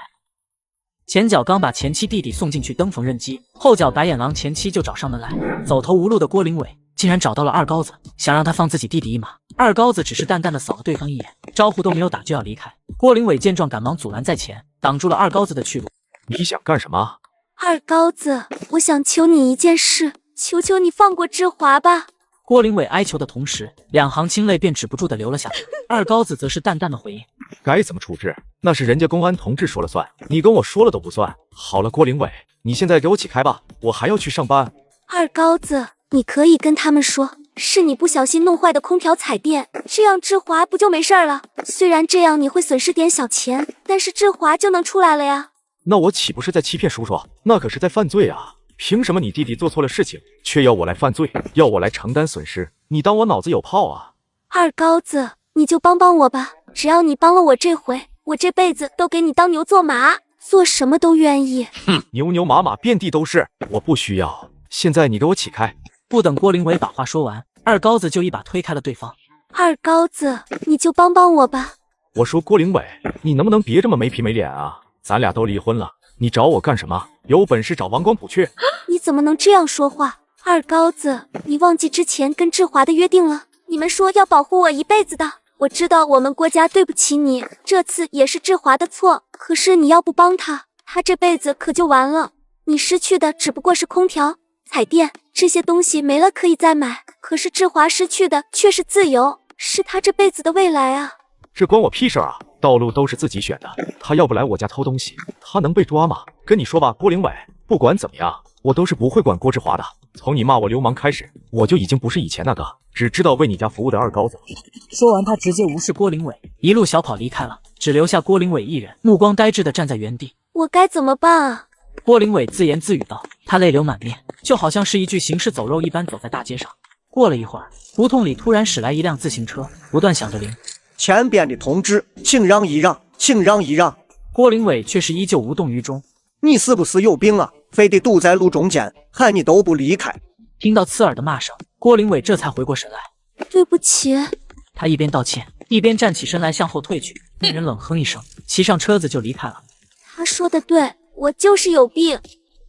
前脚刚把前妻弟弟送进去登缝纫机，后脚白眼狼前妻就找上门来。走投无路的郭林伟竟然找到了二高子，想让他放自己弟弟一马。二高子只是淡淡的扫了对方一眼，招呼都没有打就要离开。郭林伟见状赶忙阻拦在前，挡住了二高子的去路。你想干什么？二高子，我想求你一件事，求求你放过志华吧。郭林伟哀求的同时，两行清泪便止不住的流了下来。二高子则是淡淡的回应：“该怎么处置，那是人家公安同志说了算，你跟我说了都不算。好了，郭林伟，你现在给我起开吧，我还要去上班。”二高子，你可以跟他们说，是你不小心弄坏的空调彩电，这样志华不就没事了？虽然这样你会损失点小钱，但是志华就能出来了呀。那我岂不是在欺骗叔叔？那可是在犯罪啊！凭什么你弟弟做错了事情，却要我来犯罪，要我来承担损失？你当我脑子有泡啊？二高子，你就帮帮我吧，只要你帮了我这回，我这辈子都给你当牛做马，做什么都愿意。哼，牛牛马马遍地都是，我不需要。现在你给我起开！不等郭林伟把话说完，二高子就一把推开了对方。二高子，你就帮帮我吧。我说郭林伟，你能不能别这么没皮没脸啊？咱俩都离婚了，你找我干什么？有本事找王光谱去！你怎么能这样说话？二高子，你忘记之前跟志华的约定了？你们说要保护我一辈子的。我知道我们郭家对不起你，这次也是志华的错。可是你要不帮他，他这辈子可就完了。你失去的只不过是空调、彩电这些东西没了可以再买，可是志华失去的却是自由，是他这辈子的未来啊！这关我屁事啊！道路都是自己选的，他要不来我家偷东西，他能被抓吗？跟你说吧，郭林伟，不管怎么样，我都是不会管郭志华的。从你骂我流氓开始，我就已经不是以前那个只知道为你家服务的二高子了。说完，他直接无视郭林伟，一路小跑离开了，只留下郭林伟一人，目光呆滞地站在原地。我该怎么办啊？郭林伟自言自语道，他泪流满面，就好像是一具行尸走肉一般走在大街上。过了一会儿，胡同里突然驶来一辆自行车，不断响着铃。前边的同志，请让一让，请让一让。郭林伟却是依旧无动于衷。你是不是有病啊？非得堵在路中间，喊你都不离开。听到刺耳的骂声，郭林伟这才回过神来。对不起。他一边道歉，一边站起身来向后退去。那人冷哼一声，骑上车子就离开了。他说的对，我就是有病。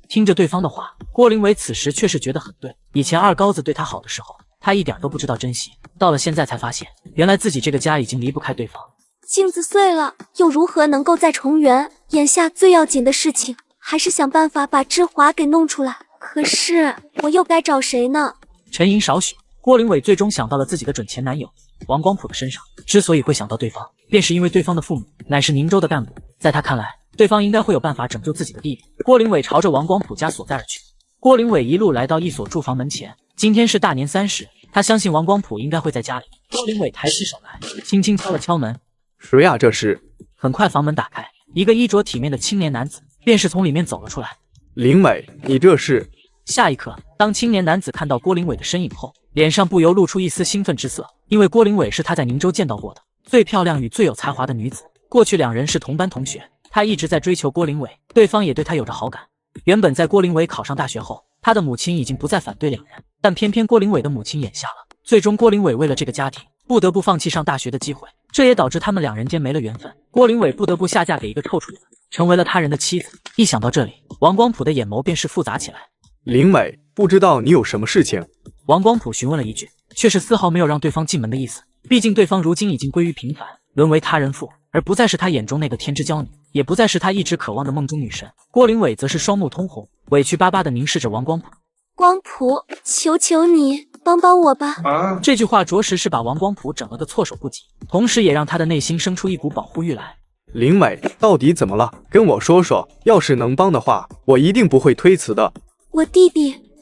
听着对方的话，郭林伟此时却是觉得很对。以前二高子对他好的时候，他一点都不知道珍惜，到了现在才发现，原来自己这个家已经离不开对方。镜子碎了，又如何能够再重圆？眼下最要紧的事情，还是想办法把志华给弄出来。可是我又该找谁呢？沉吟少许，郭林伟最终想到了自己的准前男友王光谱的身上。之所以会想到对方，便是因为对方的父母乃是宁州的干部，在他看来，对方应该会有办法拯救自己的弟弟。郭林伟朝着王光谱家所在而去。郭林伟一路来到一所住房门前，今天是大年30，他相信王光谱应该会在家里。郭林伟抬起手来，轻轻敲了敲门。谁呀？这是？很快房门打开，一个衣着体面的青年男子便是从里面走了出来。林美，你这是？下一刻，当青年男子看到郭林伟的身影后，脸上不由露出一丝兴奋之色，因为郭林伟是他在宁州见到过的最漂亮与最有才华的女子。过去两人是同班同学，他一直在追求郭林伟，对方也对他有着好感。原本在郭林伟考上大学后，他的母亲已经不再反对两人，但偏偏郭林伟的母亲眼瞎了，最终郭林伟为了这个家庭，不得不放弃上大学的机会，这也导致他们两人间没了缘分。郭林伟不得不下嫁给一个臭厨子，成为了他人的妻子。一想到这里，王光谱的眼眸便是复杂起来。林美，不知道你有什么事情？王光谱询问了一句，却是丝毫没有让对方进门的意思。毕竟对方如今已经归于平凡，沦为他人妇，而不再是他眼中那个天之娇女，也不再是他一直渴望的梦中女神。郭灵伟则是双目通红，委屈巴巴地凝视着王光普。光普，求求你帮帮我吧！这句话着实是把王光普整了个措手不及，同时也让他的内心生出一股保护欲来。灵伟，到底怎么了？跟我说说，要是能帮的话，我一定不会推辞的。我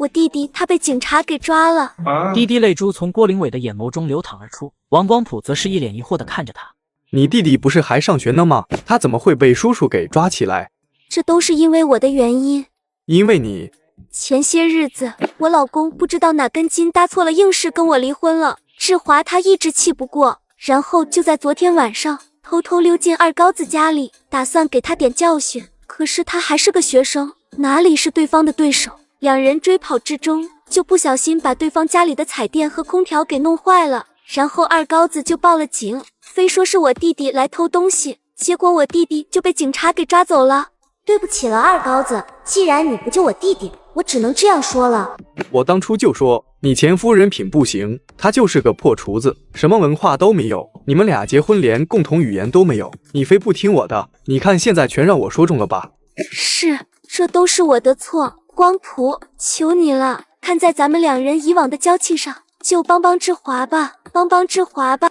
弟弟他被警察给抓了。滴滴泪珠从郭灵伟的眼眸中流淌而出，王光普则是一脸疑惑地看着他。你弟弟不是还上学呢吗？他怎么会被叔叔给抓起来？这都是因为我的原因。因为你……前些日子，我老公不知道哪根筋搭错了，硬是跟我离婚了。志华他一直气不过，然后就在昨天晚上偷偷溜进二高子家里，打算给他点教训。可是他还是个学生，哪里是对方的对手？两人追跑之中，就不小心把对方家里的彩电和空调给弄坏了。然后二高子就报了警，非说是我弟弟来偷东西，结果我弟弟就被警察给抓走了。对不起了，二高子，既然你不救我弟弟，我只能这样说了。我当初就说你前夫人品不行，他就是个破厨子，什么文化都没有。你们俩结婚连共同语言都没有，你非不听我的，你看现在全让我说中了吧？是，这都是我的错。光普，求你了，看在咱们两人以往的交情上，就帮帮志华吧，帮帮志华吧。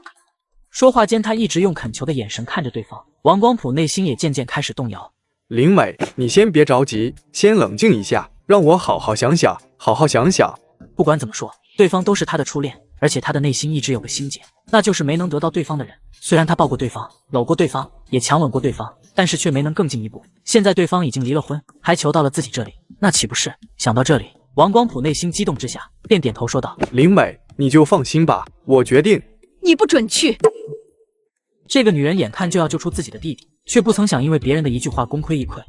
说话间，他一直用恳求的眼神看着对方，王光普内心也渐渐开始动摇。灵伟，你先别着急，先冷静一下，让我好好想想，好好想想。不管怎么说，对方都是他的初恋，而且他的内心一直有个心结，那就是没能得到对方的人。虽然他抱过对方，搂过对方，也强吻过对方，但是却没能更进一步。现在对方已经离了婚，还求到了自己这里，那岂不是……想到这里，王光普内心激动之下，便点头说道：“灵伟，你就放心吧，我决定。”你不准去！这个女人眼看就要救出自己的弟弟，却不曾想因为别人的一句话功亏一篑。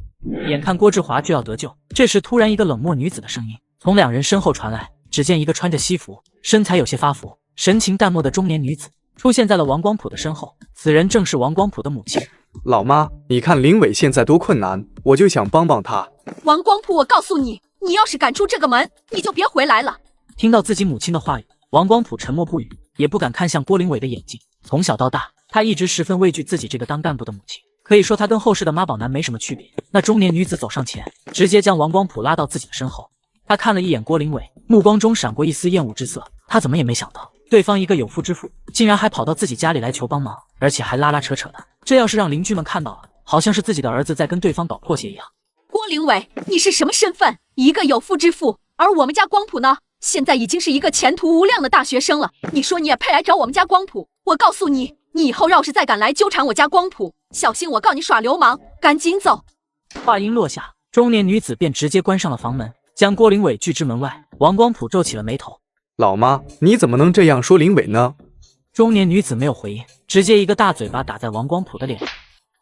眼看郭志华就要得救，这时突然一个冷漠女子的声音从两人身后传来。只见一个穿着西服、身材有些发福、神情淡漠的中年女子出现在了王光普的身后。此人正是王光普的母亲。老妈，你看灵伟现在多困难，我就想帮帮他。王光普，我告诉你，你要是敢出这个门，你就别回来了。听到自己母亲的话语，王光普沉默不语，也不敢看向郭灵伟的眼睛。从小到大，他一直十分畏惧自己这个当干部的母亲，可以说他跟后世的妈宝男没什么区别。那中年女子走上前，直接将王光普拉到自己的身后。他看了一眼郭灵伟，目光中闪过一丝厌恶之色。他怎么也没想到，对方一个有妇之夫，竟然还跑到自己家里来求帮忙，而且还拉拉扯扯的。这要是让邻居们看到了，好像是自己的儿子在跟对方搞破鞋一样。郭灵伟，你是什么身份？一个有妇之夫，而我们家光普呢？现在已经是一个前途无量的大学生了。你说你也配来找我们家光普？我告诉你，你以后要是再敢来纠缠我家光普，小心我告你耍流氓！赶紧走！话音落下，中年女子便直接关上了房门，将郭灵伟拒之门外。王光普皱起了眉头。老妈，你怎么能这样说灵伟呢？中年女子没有回应，直接一个大嘴巴打在王光普的脸上。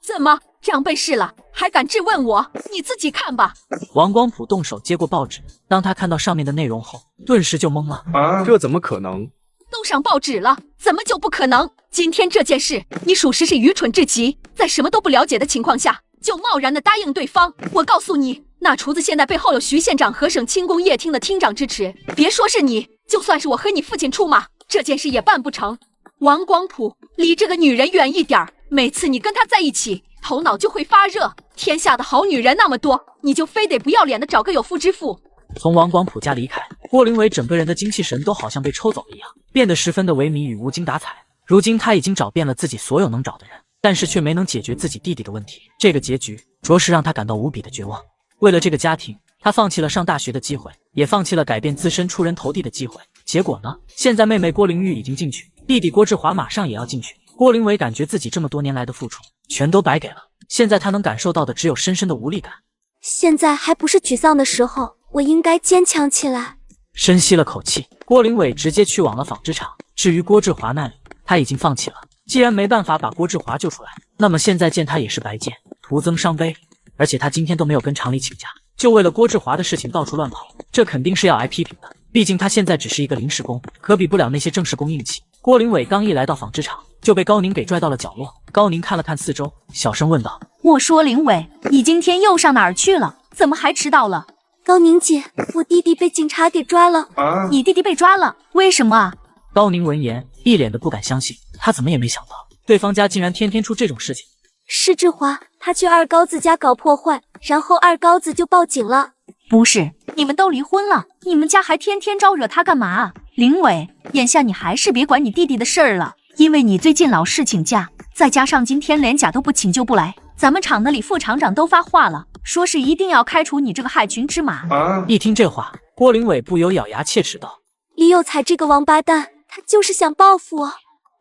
怎么长辈事了，还敢质问我？你自己看吧。王光普动手接过报纸，当他看到上面的内容后，顿时就懵了。这怎么可能？都上报纸了，怎么就不可能？今天这件事，你属实是愚蠢至极，在什么都不了解的情况下，就贸然的答应对方。我告诉你，那厨子现在背后有徐县长和省轻工业厅的厅长支持，别说是你，就算是我和你父亲出马，这件事也办不成。王光普，离这个女人远一点，每次你跟她在一起，头脑就会发热。天下的好女人那么多，你就非得不要脸的找个有妇之夫？从王光普家离开，郭灵伟整个人的精气神都好像被抽走了一样，变得十分的萎靡与无精打采。如今他已经找遍了自己所有能找的人，但是却没能解决自己弟弟的问题。这个结局着实让他感到无比的绝望。为了这个家庭，他放弃了上大学的机会，也放弃了改变自身出人头地的机会。结果呢？现在妹妹郭灵玉已经进去，弟弟郭志华马上也要进去。郭灵伟感觉自己这么多年来的付出全都白给了，现在他能感受到的只有深深的无力感。现在还不是沮丧的时候，我应该坚强起来。深吸了口气，郭灵伟直接去往了纺织厂。至于郭志华那里，他已经放弃了。既然没办法把郭志华救出来，那么现在见他也是白见，徒增伤悲。而且他今天都没有跟厂里请假，就为了郭志华的事情到处乱跑，这肯定是要挨批评的。毕竟他现在只是一个临时工，可比不了那些正式工硬气。郭灵伟刚一来到纺织厂，就被高宁给拽到了角落。高宁看了看四周，小声问道：“我说灵伟，你今天又上哪儿去了？怎么还迟到了？”高宁姐，我弟弟被警察给抓了。你弟弟被抓了？为什么啊？高宁闻言，一脸的不敢相信，他怎么也没想到，对方家竟然天天出这种事情。是志华，他去二高子家搞破坏，然后二高子就报警了。不是，你们都离婚了，你们家还天天招惹他干嘛啊？林伟，眼下你还是别管你弟弟的事儿了，因为你最近老是请假，再加上今天连假都不请就不来，咱们厂的李副厂长都发话了，说是一定要开除你这个害群之马。一听这话，郭林伟不由咬牙切齿道：李有才这个王八蛋，他就是想报复我。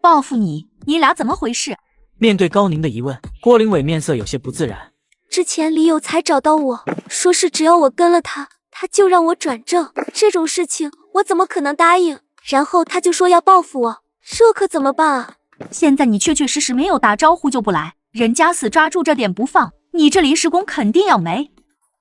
报复你？你俩怎么回事？面对高宁的疑问，郭林伟面色有些不自然。之前李有才找到我说是只要我跟了他，他就让我转正，这种事情我怎么可能答应？然后他就说要报复我，这可怎么办啊？现在你确确实实没有打招呼就不来，人家死抓住这点不放，你这临时工肯定要没。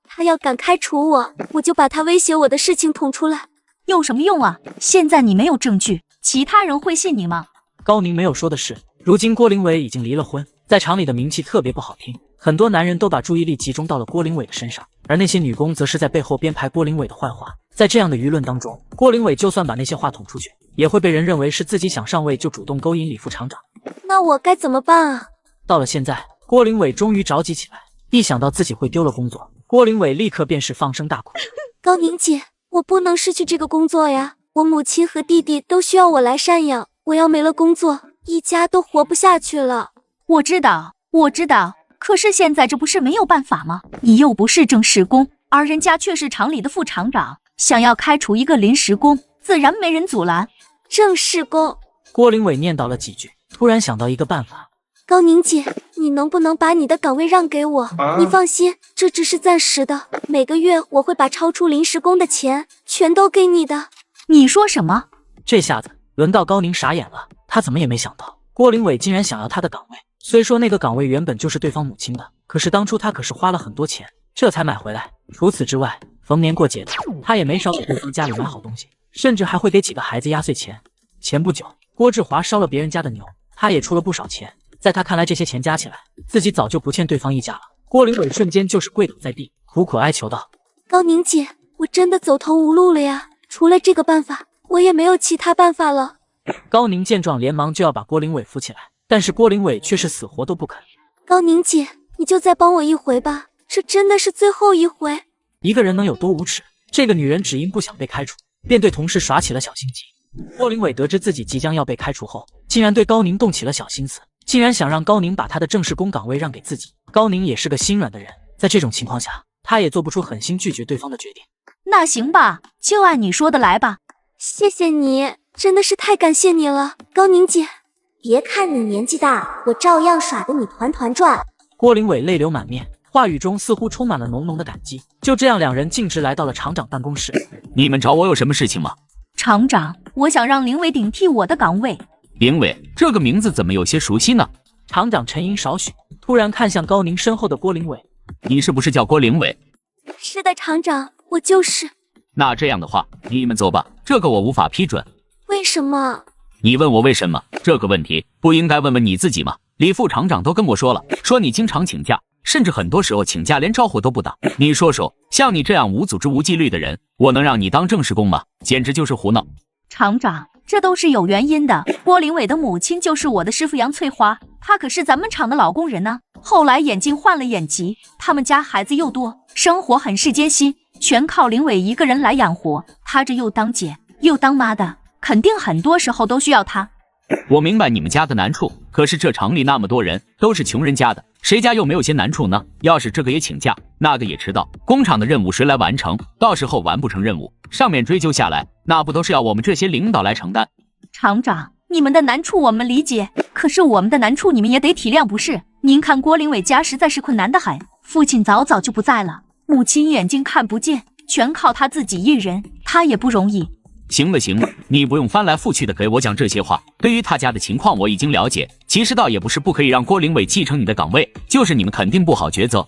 他要敢开除我，我就把他威胁我的事情捅出来。有什么用啊？现在你没有证据，其他人会信你吗？高宁没有说的是，如今郭林伟已经离了婚，在厂里的名气特别不好听，很多男人都把注意力集中到了郭林伟的身上，而那些女工则是在背后编排郭林伟的坏话。在这样的舆论当中，郭林伟就算把那些话捅出去，也会被人认为是自己想上位就主动勾引李副厂长。那我该怎么办啊？到了现在，郭林伟终于着急起来，一想到自己会丢了工作，郭林伟立刻便是放声大哭。高宁姐，我不能失去这个工作呀，我母亲和弟弟都需要我来赡养，我要没了工作，一家都活不下去了。我知道，可是现在这不是没有办法吗？你又不是正式工，而人家却是厂里的副厂长，想要开除一个临时工，自然没人阻拦。正式工，郭林伟念叨了几句，突然想到一个办法。高宁姐，你能不能把你的岗位让给我？你放心，这只是暂时的，每个月我会把超出临时工的钱全都给你的。你说什么？这下子轮到高宁傻眼了，他怎么也没想到郭林伟竟然想要他的岗位。虽说那个岗位原本就是对方母亲的，可是当初他可是花了很多钱，这才买回来。除此之外，逢年过节的，他也没少给对方家里买好东西，甚至还会给几个孩子压岁钱。前不久，郭志华烧了别人家的牛，他也出了不少钱。在他看来，这些钱加起来，自己早就不欠对方一家了。郭林伟瞬间就是跪倒在地，苦苦哀求道：高宁姐，我真的走投无路了呀，除了这个办法，我也没有其他办法了。高宁见状，连忙就要把郭林伟扶起来，但是郭林伟却是死活都不肯。高宁姐，你就再帮我一回吧，这真的是最后一回。一个人能有多无耻？这个女人只因不想被开除，便对同事耍起了小心机。郭林伟得知自己即将要被开除后，竟然对高宁动起了小心思，竟然想让高宁把他的正式工岗位让给自己。高宁也是个心软的人，在这种情况下，他也做不出狠心拒绝对方的决定。那行吧，就按你说的来吧。谢谢你，真的是太感谢你了，高宁姐。别看你年纪大，我照样耍得你团团转。郭林伟泪流满面，话语中似乎充满了浓浓的感激。就这样，两人径直来到了厂长办公室。你们找我有什么事情吗？厂长，我想让林伟顶替我的岗位。林伟这个名字怎么有些熟悉呢？厂长沉吟少许，突然看向高宁身后的郭林伟：你是不是叫郭林伟？是的，厂长，我就是。那这样的话，你们走吧，这个我无法批准。为什么？你问我为什么这个问题，不应该问问你自己吗？李副厂长都跟我说了，说你经常请假，甚至很多时候请假连招呼都不打。你说说，像你这样无组织无纪律的人，我能让你当正式工吗？简直就是胡闹。厂长，这都是有原因的。郭林伟的母亲就是我的师傅杨翠花，她可是咱们厂的老工人呢。后来眼镜换了眼疾，他们家孩子又多，生活很是艰辛，全靠林伟一个人来养活。他这又当姐又当妈的，肯定很多时候都需要他。我明白你们家的难处，可是这厂里那么多人都是穷人家的，谁家又没有些难处呢？要是这个也请假，那个也迟到，工厂的任务谁来完成？到时候完不成任务，上面追究下来，那不都是要我们这些领导来承担？厂长，你们的难处我们理解，可是我们的难处你们也得体谅不是？您看郭林伟家实在是困难得很，父亲早早就不在了，母亲眼睛看不见，全靠他自己一人，他也不容易。行了行了，你不用翻来覆去的给我讲这些话。对于他家的情况我已经了解，其实倒也不是不可以让郭林伟继承你的岗位，就是你们肯定不好抉择。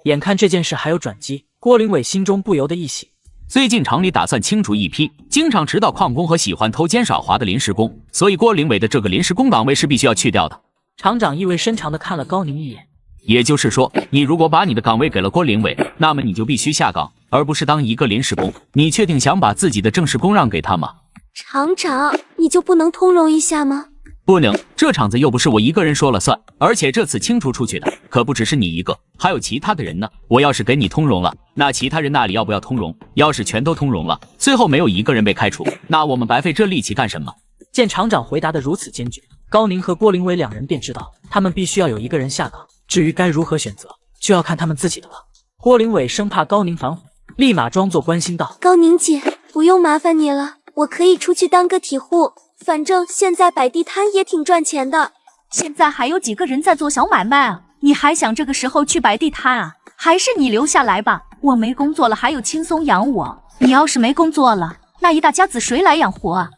眼看这件事还有转机，郭林伟心中不由得一喜。最近厂里打算清除一批经常迟到旷工和喜欢偷奸耍滑的临时工，所以郭林伟的这个临时工岗位是必须要去掉的。厂长意味深长地看了高宁一眼。也就是说，你如果把你的岗位给了郭林伟，那么你就必须下岗，而不是当一个临时工。你确定想把自己的正式工让给他吗？厂长，你就不能通融一下吗？不能，这场子又不是我一个人说了算，而且这次清除出去的可不只是你一个，还有其他的人呢。我要是给你通融了，那其他人那里要不要通融？要是全都通融了，最后没有一个人被开除，那我们白费这力气干什么？见厂长回答得如此坚决，高宁和郭林伟两人便知道他们必须要有一个人下岗，至于该如何选择，就要看他们自己的了。郭林伟生怕高宁反悔，立马装作关心道：高宁姐，不用麻烦你了，我可以出去当个体户，反正现在摆地摊也挺赚钱的。现在还有几个人在做小买卖啊？你还想这个时候去摆地摊啊？还是你留下来吧，我没工作了还有轻松养我。你要是没工作了，那一大家子谁来养活啊？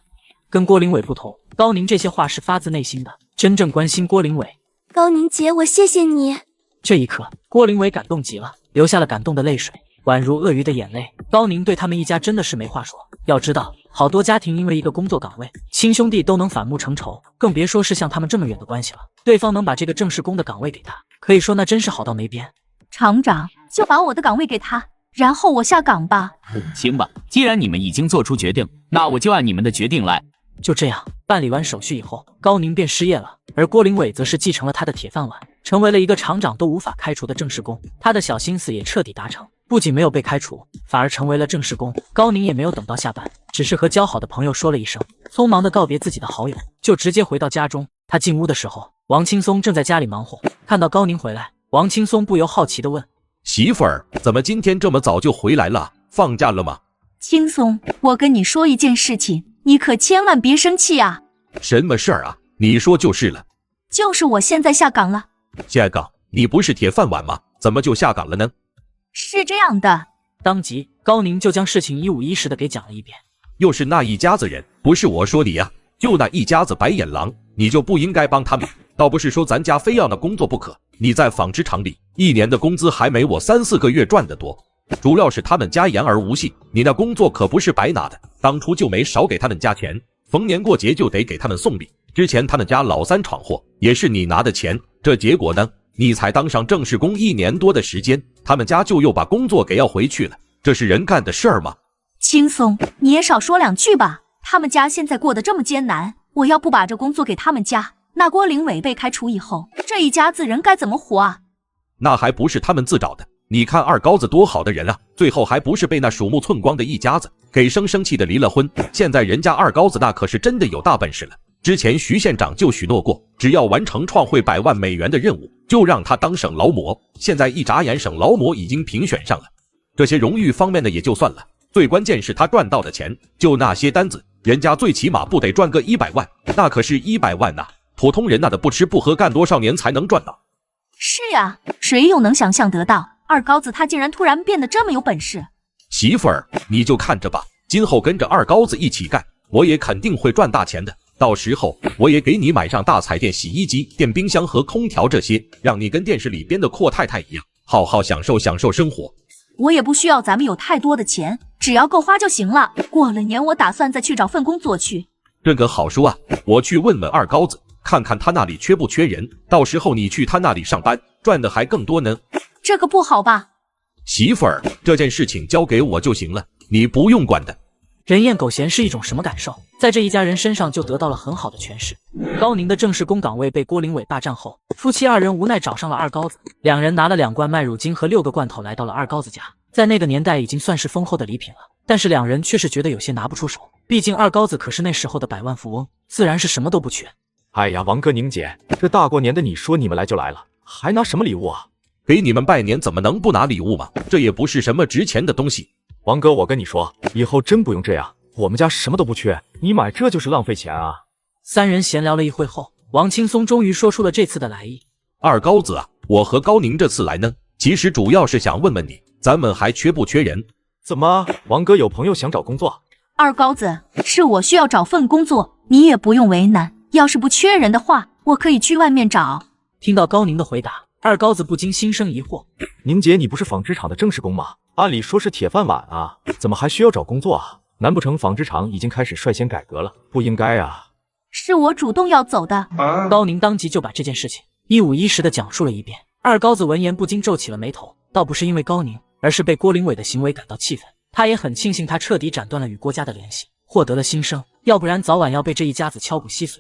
跟郭林伟不同，高宁这些话是发自内心的，真正关心郭林伟。高宁姐，我谢谢你。这一刻，郭林伟感动极了，流下了感动的泪水，宛如鳄鱼的眼泪。高宁对他们一家真的是没话说。要知道，好多家庭因为一个工作岗位，亲兄弟都能反目成仇，更别说是像他们这么远的关系了。对方能把这个正式工的岗位给他，可以说那真是好到没边。厂长，就把我的岗位给他，然后我下岗吧。行吧，既然你们已经做出决定，那我就按你们的决定来。就这样，办理完手续以后，高宁便失业了，而郭林伟则是继承了他的铁饭碗，成为了一个厂长都无法开除的正式工。他的小心思也彻底达成，不仅没有被开除，反而成为了正式工。高宁也没有等到下班，只是和交好的朋友说了一声，匆忙的告别自己的好友，就直接回到家中。他进屋的时候，王青松正在家里忙活，看到高宁回来，王青松不由好奇的问：媳妇儿，怎么今天这么早就回来了？放假了吗？青松，我跟你说一件事情，你可千万别生气啊！什么事儿啊？你说就是了。就是我现在下岗了。下岗？你不是铁饭碗吗？怎么就下岗了呢？是这样的。当即，高宁就将事情一五一十的给讲了一遍。又是那一家子人，不是我说你呀，就那一家子白眼狼，你就不应该帮他们。倒不是说咱家非要那工作不可，你在纺织厂里一年的工资还没我3、4个月赚得多。主要是他们家言而无信，你那工作可不是白拿的，当初就没少给他们家钱，逢年过节就得给他们送礼。之前他们家老三闯祸，也是你拿的钱，这结果呢？你才当上正式工1年多的时间，他们家就又把工作给要回去了，这是人干的事儿吗？青松，你也少说两句吧。他们家现在过得这么艰难，我要不把这工作给他们家，那郭林伟被开除以后，这一家子人该怎么活啊？那还不是他们自找的。你看二高子多好的人啊，最后还不是被那鼠目寸光的一家子给生气的离了婚。现在人家二高子那可是真的有大本事了。之前徐县长就许诺过，只要完成创汇100万美元的任务，就让他当省劳模。现在一眨眼，省劳模已经评选上了。这些荣誉方面的也就算了，最关键是他赚到的钱，就那些单子，人家最起码不得赚个100万，那可是100万呐，普通人那的不吃不喝干多少年才能赚到？是呀，谁又能想象得到二高子他竟然突然变得这么有本事？媳妇儿，你就看着吧，今后跟着二高子一起干，我也肯定会赚大钱的。到时候我也给你买上大彩电、洗衣机、电冰箱和空调这些，让你跟电视里边的阔太太一样，好好享受生活。我也不需要咱们有太多的钱，只要够花就行了。过了年我打算再去找份工作去。这个好说啊，我去问问二高子，看看他那里缺不缺人，到时候你去他那里上班，赚的还更多呢。这个不好吧？媳妇儿，这件事情交给我就行了，你不用管的。人厌狗嫌是一种什么感受？在这一家人身上就得到了很好的诠释。高宁的正式工岗位被郭林伟霸占后，夫妻二人无奈找上了二高子，两人拿了2罐麦乳精和6个罐头来到了二高子家。在那个年代已经算是丰厚的礼品了，但是两人却是觉得有些拿不出手，毕竟二高子可是那时候的百万富翁，自然是什么都不缺。哎呀，王哥宁姐，这大过年的你说你们来就来了，还拿什么礼物啊？给你们拜年怎么能不拿礼物嘛？这也不是什么值钱的东西。王哥，我跟你说，以后真不用这样，我们家什么都不缺，你买这就是浪费钱啊。三人闲聊了一会后，王青松终于说出了这次的来意。二高子啊，我和高宁这次来呢，其实主要是想问问你，咱们还缺不缺人？怎么，王哥有朋友想找工作？二高子，是我需要找份工作，你也不用为难，要是不缺人的话，我可以去外面找。听到高宁的回答，二高子不禁心生疑惑。宁姐，你不是纺织厂的正式工吗？按理说是铁饭碗啊，怎么还需要找工作啊？难不成纺织厂已经开始率先改革了？不应该啊。是我主动要走的。高宁当即就把这件事情一五一十的讲述了一遍。二高子闻言不禁皱起了眉头，倒不是因为高宁，而是被郭林伟的行为感到气愤。他也很庆幸他彻底斩断了与郭家的联系，获得了新生，要不然早晚要被这一家子敲骨吸髓。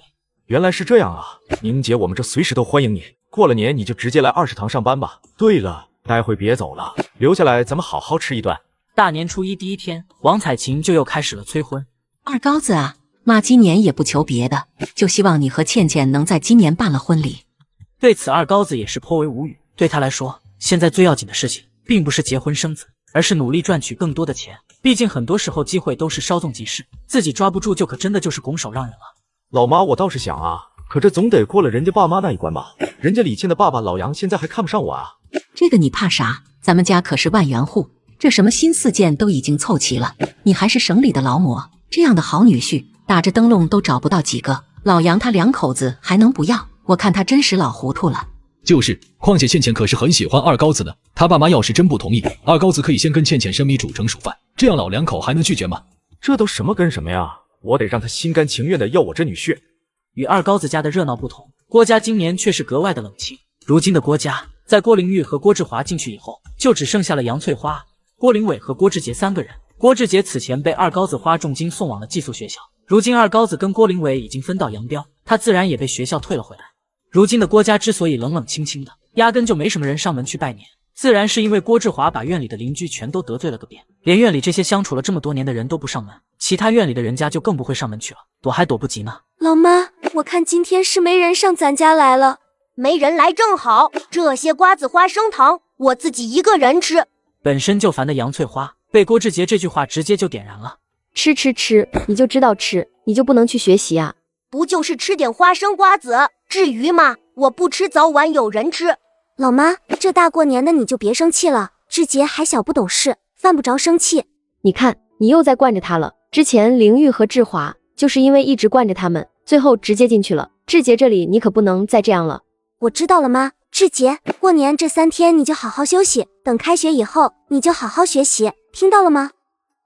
原来是这样啊，宁姐，我们这随时都欢迎你。过了年你就直接来20堂上班吧。对了，待会别走了，留下来咱们好好吃一顿。大年初一第一天，王彩琴就又开始了催婚。二高子啊，妈今年也不求别的，就希望你和倩倩能在今年办了婚礼。对此，二高子也是颇为无语。对他来说，现在最要紧的事情并不是结婚生子，而是努力赚取更多的钱。毕竟很多时候机会都是稍纵即逝，自己抓不住就可真的就是拱手让人了。老妈，我倒是想啊，可这总得过了人家爸妈那一关吧？人家李倩的爸爸老杨现在还看不上我啊。这个你怕啥？咱们家可是万元户，这什么新4件都已经凑齐了，你还是省里的劳模，这样的好女婿打着灯笼都找不到几个。老杨他2口子还能不要？我看他真是老糊涂了。就是，况且倩倩可是很喜欢二高子的，他爸妈要是真不同意，二高子可以先跟倩倩生米煮成熟饭，这样老2口还能拒绝吗？这都什么跟什么呀？我得让他心甘情愿的要我这女婿。与二高子家的热闹不同，郭家今年却是格外的冷清。如今的郭家，在郭玲玉和郭志华进去以后，就只剩下了杨翠花、郭玲伟和郭志杰3个人。郭志杰此前被二高子花重金送往了寄宿学校，如今二高子跟郭玲伟已经分道扬镳，他自然也被学校退了回来。如今的郭家之所以冷冷清清的，压根就没什么人上门去拜年，自然是因为郭志华把院里的邻居全都得罪了个遍，连院里这些相处了这么多年的人都不上门，其他院里的人家就更不会上门去了，躲还躲不及呢。老妈，我看今天是没人上咱家来了。没人来正好，这些瓜子花生糖我自己一个人吃。本身就烦的杨翠花被郭志杰这句话直接就点燃了。吃，你就知道吃，你就不能去学习啊？不就是吃点花生瓜子，至于吗？我不吃早晚有人吃。老妈，这大过年的你就别生气了，志杰还小不懂事，犯不着生气。你看，你又在惯着他了。之前凌玉和志华就是因为一直惯着他们，最后直接进去了。志杰这里你可不能再这样了。我知道了妈。志杰，过年这3天你就好好休息，等开学以后你就好好学习，听到了吗？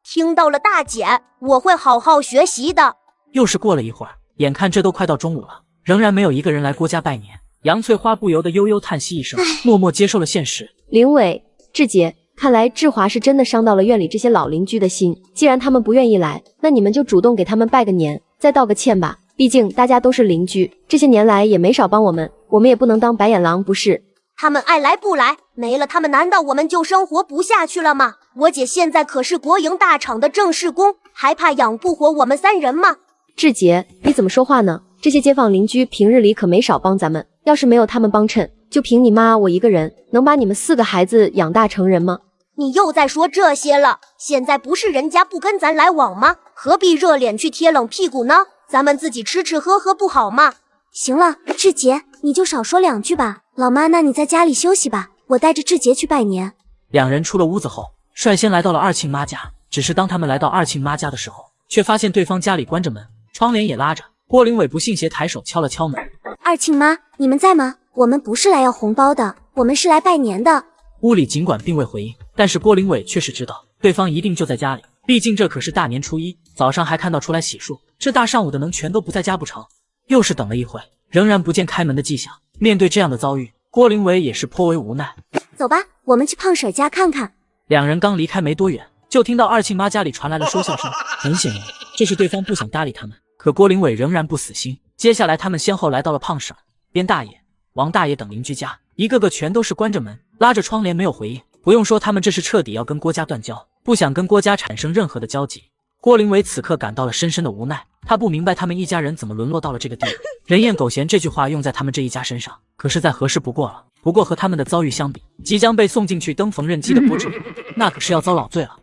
听到了，大姐，我会好好学习的。又是过了一会儿，眼看这都快到中午了，仍然没有一个人来郭家拜年。杨翠花不由得悠悠叹息一声，默默接受了现实。凌伟、志杰，看来志华是真的伤到了院里这些老邻居的心。既然他们不愿意来，那你们就主动给他们拜个年，再道个歉吧。毕竟大家都是邻居，这些年来也没少帮我们，我们也不能当白眼狼，不是？他们爱来不来，没了他们难道我们就生活不下去了吗？我姐现在可是国营大厂的正式工，还怕养不活我们3人吗？志杰，你怎么说话呢？这些街坊邻居平日里可没少帮咱们，要是没有他们帮衬，就凭你妈我一个人，能把你们4个孩子养大成人吗？你又在说这些了？现在不是人家不跟咱来往吗？何必热脸去贴冷屁股呢？咱们自己吃吃喝喝不好吗？行了，志杰，你就少说2句吧。老妈，那你在家里休息吧，我带着志杰去拜年。2人出了屋子后，率先来到了二庆妈家。只是当他们来到二庆妈家的时候，却发现对方家里关着门，窗帘也拉着。郭玲伟不信邪抬手敲了敲门。二庆妈，你们在吗？我们不是来要红包的，我们是来拜年的。屋里尽管并未回应，但是郭玲伟却是知道对方一定就在家里，毕竟这可是大年初一，早上还看到出来洗漱，这大上午的能全都不在家不成？又是等了一会，仍然不见开门的迹象。面对这样的遭遇，郭玲伟也是颇为无奈。走吧，我们去胖婶家看看。2人刚离开没多远，就听到二庆妈家里传来了说笑声。很显然，这是对方不想搭理他们。可郭玲伟仍然不死心。接下来他们先后来到了胖婶、边大爷、王大爷等邻居家，一个个全都是关着门，拉着窗帘没有回应。不用说，他们这是彻底要跟郭家断交，不想跟郭家产生任何的交集。郭玲伟此刻感到了深深的无奈，他不明白他们一家人怎么沦落到了这个地步。人厌狗嫌这句话用在他们这一家身上，可是再合适不过了。不过和他们的遭遇相比，即将被送进去登缝纫机的郭志，那可是要遭老罪了。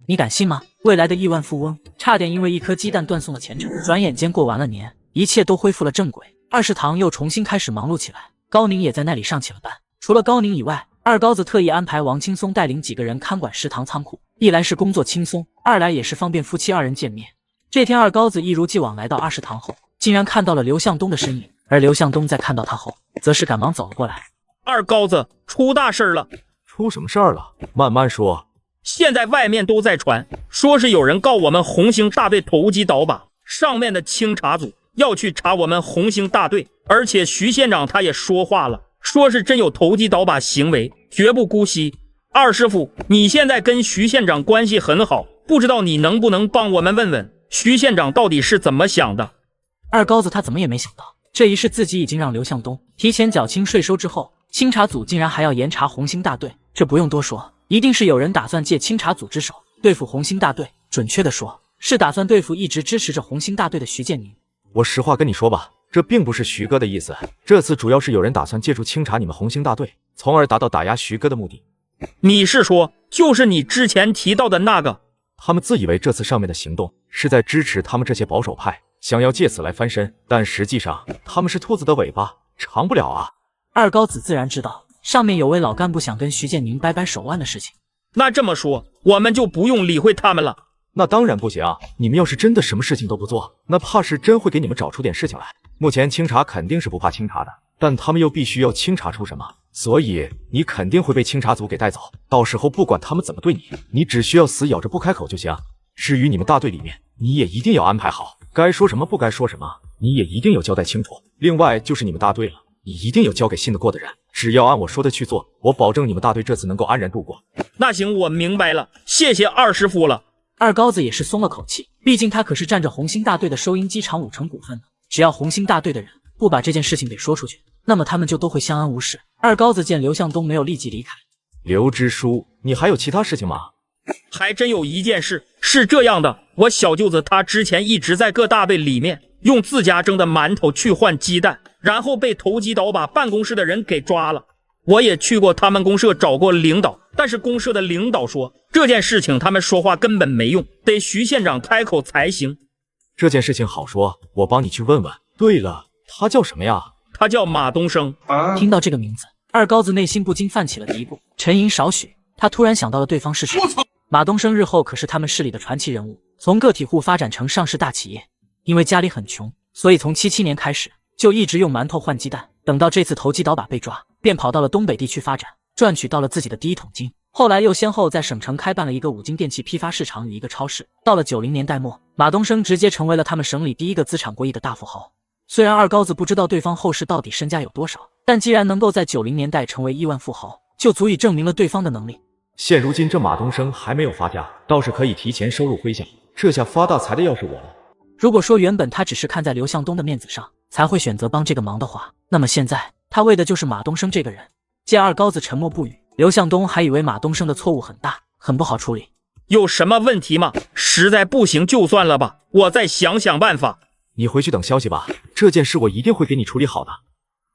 你敢信吗？未来的亿万富翁差点因为一颗鸡蛋断送了前程。转眼间过完了年，一切都恢复了正轨，20堂又重新开始忙碌起来。高宁也在那里上起了班。除了高宁以外，二高子特意安排王青松带领几个人看管食堂仓库，一来是工作轻松，二来也是方便夫妻2人见面。这天，二高子一如既往来到20堂后，竟然看到了刘向东的身影，而刘向东在看到他后，则是赶忙走了过来。二高子，出大事了！出什么事儿了？慢慢说。现在外面都在传，说是有人告我们红星大队投机倒把，上面的清查组要去查我们红星大队，而且徐县长他也说话了，说是真有投机倒把行为，绝不姑息。二师傅，你现在跟徐县长关系很好，不知道你能不能帮我们问问徐县长到底是怎么想的？二高子他怎么也没想到，这一世自己已经让刘向东提前缴清税收之后，清查组竟然还要严查红星大队。这不用多说，一定是有人打算借清查组之手对付红星大队，准确的说，是打算对付一直支持着红星大队的徐建宁。我实话跟你说吧，这并不是徐哥的意思，这次主要是有人打算借助清查你们红星大队，从而达到打压徐哥的目的。你是说，就是你之前提到的那个？他们自以为这次上面的行动是在支持他们这些保守派，想要借此来翻身，但实际上他们是兔子的尾巴，长不了啊。二高子自然知道上面有位老干部想跟徐建宁掰掰手腕的事情。那这么说，我们就不用理会他们了。那当然不行，你们要是真的什么事情都不做，那怕是真会给你们找出点事情来。目前清查肯定是不怕清查的，但他们又必须要清查出什么，所以你肯定会被清查组给带走。到时候不管他们怎么对你，你只需要死咬着不开口就行。至于你们大队里面，你也一定要安排好，该说什么不该说什么，你也一定要交代清楚。另外就是你们大队了，你一定要交给信得过的人，只要按我说的去做，我保证你们大队这次能够安然度过。那行，我明白了，谢谢二师傅了。二高子也是松了口气，毕竟他可是占着红星大队的收音机厂50%股份的，只要红星大队的人不把这件事情给说出去，那么他们就都会相安无事。二高子见刘向东没有立即离开，刘支书，你还有其他事情吗？还真有一件事，是这样的，我小舅子他之前一直在各大队里面用自家蒸的馒头去换鸡蛋，然后被投机倒把办公室的人给抓了。我也去过他们公社找过领导，但是公社的领导说这件事情他们说话根本没用，得徐县长开口才行。这件事情好说，我帮你去问问。对了，他叫什么呀？他叫马东升。听到这个名字，二高子内心不禁泛起了嘀咕，沉吟少许，他突然想到了对方是谁。马东升日后可是他们市里的传奇人物，从个体户发展成上市大企业。因为家里很穷，所以从77年开始就一直用馒头换鸡蛋，等到这次投机倒把被抓，便跑到了东北地区发展，赚取到了自己的第一桶金。后来又先后在省城开办了一个五金电器批发市场与一个超市。到了90年代末，马东升直接成为了他们省里第一个资产过亿的大富豪。虽然二高子不知道对方后世到底身家有多少，但既然能够在90年代成为亿万富豪，就足以证明了对方的能力。现如今这马东升还没有发家，倒是可以提前收入麾下，这下发大财的要是我了。如果说原本他只是看在刘向东的面子上才会选择帮这个忙的话，那么现在他为的就是马东升这个人。见二高子沉默不语，刘向东还以为马东升的错误很大，很不好处理。有什么问题吗？实在不行就算了吧，我再想想办法。你回去等消息吧，这件事我一定会给你处理好的。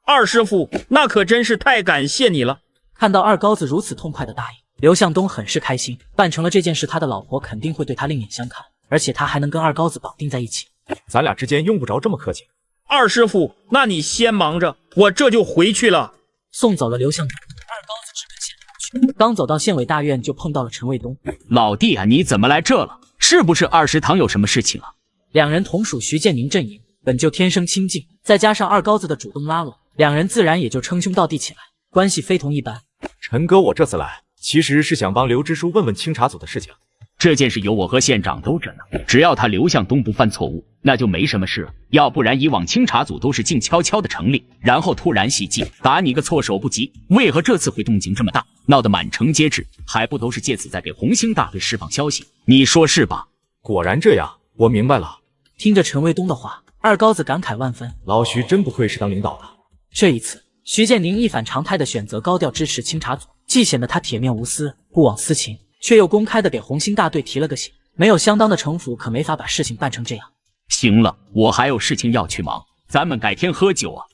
二师傅，那可真是太感谢你了。看到二高子如此痛快的答应，刘向东很是开心，办成了这件事，他的老婆肯定会对他另眼相看，而且他还能跟二高子绑定在一起。咱俩之间用不着这么客气。二师傅，那你先忙着，我这就回去了。送走了刘向东，二高子直奔县城去。刚走到县委大院，就碰到了陈卫东。老弟啊，你怎么来这了？是不是二食堂有什么事情啊？两人同属徐建宁阵营，本就天生亲近，再加上二高子的主动拉拢，两人自然也就称兄道弟起来，关系非同一般。陈哥，我这次来其实是想帮刘支书问问清查组的事情。这件事由我和县长兜着呢，只要他刘向东不犯错误，那就没什么事了。要不然以往清查组都是静悄悄的成立，然后突然袭击，打你个措手不及。为何这次会动静这么大，闹得满城皆知？还不都是借此在给红星大队释放消息？你说是吧？果然这样，我明白了。听着陈卫东的话，二高子感慨万分，老徐真不愧是当领导的。这一次，徐建宁一反常态的选择高调支持清查组，既显得他铁面无私、不枉私情，却又公开的给红星大队提了个醒。没有相当的城府，可没法把事情办成这样。行了，我还有事情要去忙，咱们改天喝酒啊。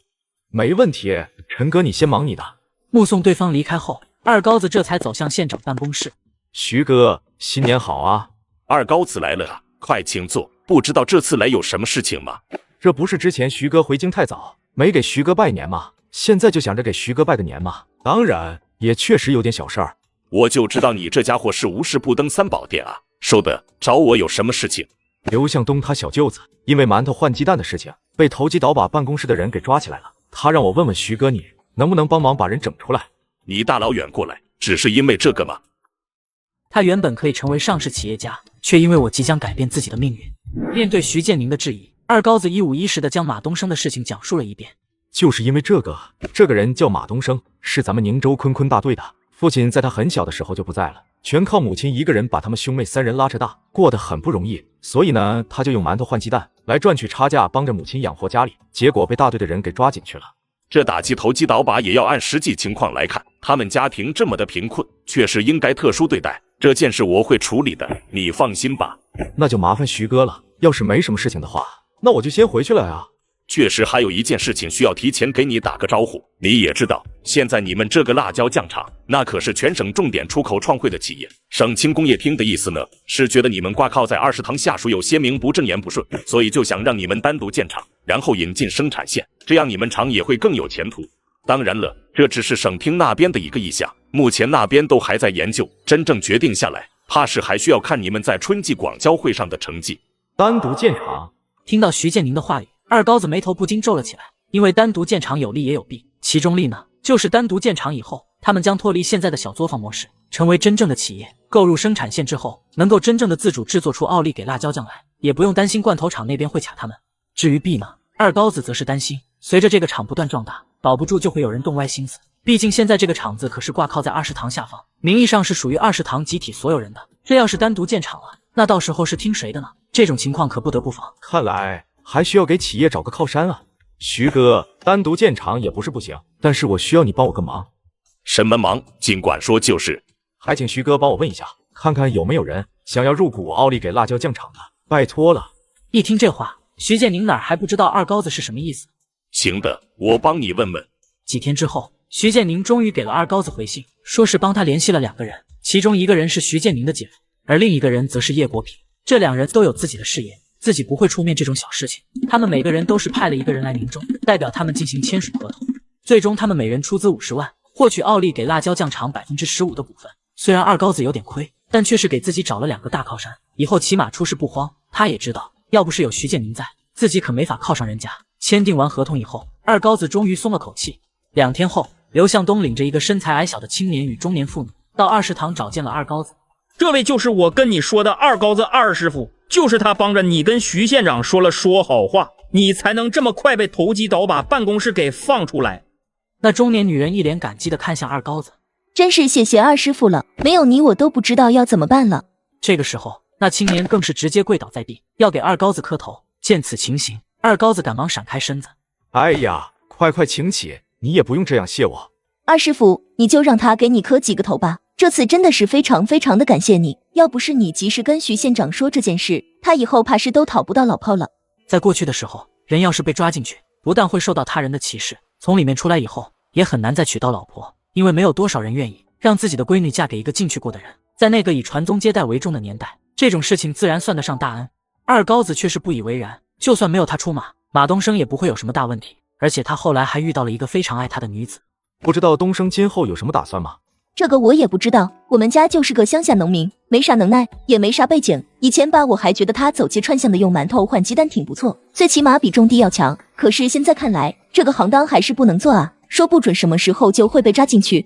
没问题，陈哥你先忙你的。目送对方离开后，二高子这才走向县长办公室。徐哥，新年好啊！二高子来了啊，快请坐。不知道这次来有什么事情吗？这不是之前徐哥回京太早，没给徐哥拜年吗？现在就想着给徐哥拜个年吗？当然，也确实有点小事儿。我就知道你这家伙是无事不登三宝殿啊！说的，找我有什么事情？刘向东他小舅子因为馒头换鸡蛋的事情，被投机倒把办公室的人给抓起来了。他让我问问徐哥，你能不能帮忙把人整出来？你大老远过来，只是因为这个吗？他原本可以成为上市企业家，却因为我即将改变自己的命运。面对徐建宁的质疑，二高子一五一十的将马东升的事情讲述了一遍。就是因为这个人叫马东升，是咱们宁州坤坤大队的，父亲在他很小的时候就不在了，全靠母亲一个人把他们兄妹3人拉扯大，过得很不容易。所以呢，他就用馒头换鸡蛋来赚取差价，帮着母亲养活家里。结果被大队的人给抓进去了。这打击投机倒把也要按实际情况来看，他们家庭这么的贫困，确实应该特殊对待。这件事我会处理的，你放心吧。那就麻烦徐哥了，要是没什么事情的话，那我就先回去了呀。确实还有一件事情需要提前给你打个招呼。你也知道，现在你们这个辣椒酱厂，那可是全省重点出口创汇的企业。省轻工业厅的意思呢，是觉得你们挂靠在20堂下属有些名不正言不顺，所以就想让你们单独建厂，然后引进生产线，这样你们厂也会更有前途。当然了，这只是省厅那边的一个意向，目前那边都还在研究，真正决定下来，怕是还需要看你们在春季广交会上的成绩。单独建厂。听到徐建宁的话语，二高子眉头不禁皱了起来。因为单独建厂有利也有弊，其中利呢，就是单独建厂以后，他们将脱离现在的小作坊模式，成为真正的企业。购入生产线之后，能够真正的自主制作出奥利给辣椒酱来，也不用担心罐头厂那边会卡他们。至于弊呢，二高子则是担心，随着这个厂不断壮大，保不住就会有人动歪心思。毕竟现在这个厂子可是挂靠在20堂下方，名义上是属于20堂集体所有人的。这要是单独建厂了，那到时候是听谁的呢？这种情况可不得不防。看来还需要给企业找个靠山啊。徐哥，单独建厂也不是不行，但是我需要你帮我个忙。什么忙？尽管说就是。还请徐哥帮我问一下，看看有没有人想要入股奥利给辣椒酱厂的，拜托了。一听这话，徐建宁哪还不知道二高子是什么意思。行的，我帮你问问。几天之后，徐建宁终于给了二高子回信，说是帮他联系了2个人，其中一个人是徐建宁的姐夫，而另一个人则是叶国平。这2人都有自己的事业，自己不会出面这种小事情。他们每个人都是派了1个人来宁州，代表他们进行签署合同。最终他们每人出资50万，获取奥利给辣椒酱厂15%的股份。虽然二高子有点亏，但却是给自己找了2个大靠山，以后起码出事不慌。他也知道，要不是有徐建宁在，自己可没法靠上人家。签订完合同以后，二高子终于松了口气。2天后，刘向东领着一个身材矮小的青年与中年妇女到20堂找见了二高子。这位就是我跟你说的二高子二师傅，就是他帮着你跟徐县长说好话，你才能这么快被投机倒把办公室给放出来。那中年女人一脸感激地看向二高子，真是谢谢二师傅了，没有你我都不知道要怎么办了。这个时候，那青年更是直接跪倒在地，要给二高子磕头。见此情形，二高子赶忙闪开身子。哎呀，快请起，你也不用这样谢我。二师傅，你就让他给你磕几个头吧。这次真的是非常的感谢你，要不是你及时跟徐县长说这件事，他以后怕是都讨不到老婆了。在过去的时候，人要是被抓进去，不但会受到他人的歧视，从里面出来以后也很难再娶到老婆，因为没有多少人愿意让自己的闺女嫁给一个进去过的人。在那个以传宗接代为重的年代，这种事情自然算得上大恩。二高子却是不以为然，就算没有他出马，马东升也不会有什么大问题。而且他后来还遇到了一个非常爱他的女子。不知道东升今后有什么打算吗？这个我也不知道，我们家就是个乡下农民，没啥能耐，也没啥背景。以前吧，我还觉得他走街串巷的用馒头换鸡蛋挺不错，最起码比种地要强。可是现在看来，这个行当还是不能做啊，说不准什么时候就会被抓进去。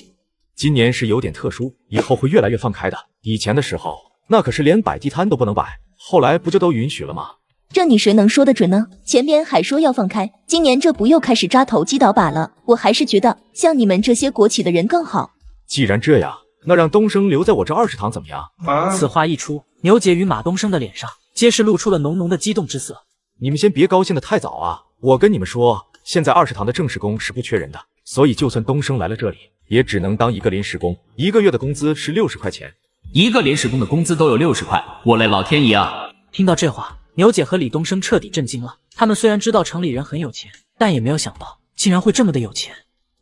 今年是有点特殊，以后会越来越放开的。以前的时候，那可是连摆地摊都不能摆，后来不就都允许了吗？这你谁能说得准呢？前边还说要放开，今年这不又开始抓投机倒把了？我还是觉得像你们这些国企的人更好。既然这样，那让东升留在我这20堂怎么样？此话一出，牛姐与马东升的脸上皆是露出了浓浓的激动之色。你们先别高兴得太早啊！我跟你们说，现在20堂的正式工是不缺人的，所以就算东升来了这里，也只能当一个临时工，1个月的工资是60块钱。1个临时工的工资都有60块，我嘞老天爷啊！听到这话，牛姐和李东升彻底震惊了。他们虽然知道城里人很有钱，但也没有想到竟然会这么的有钱。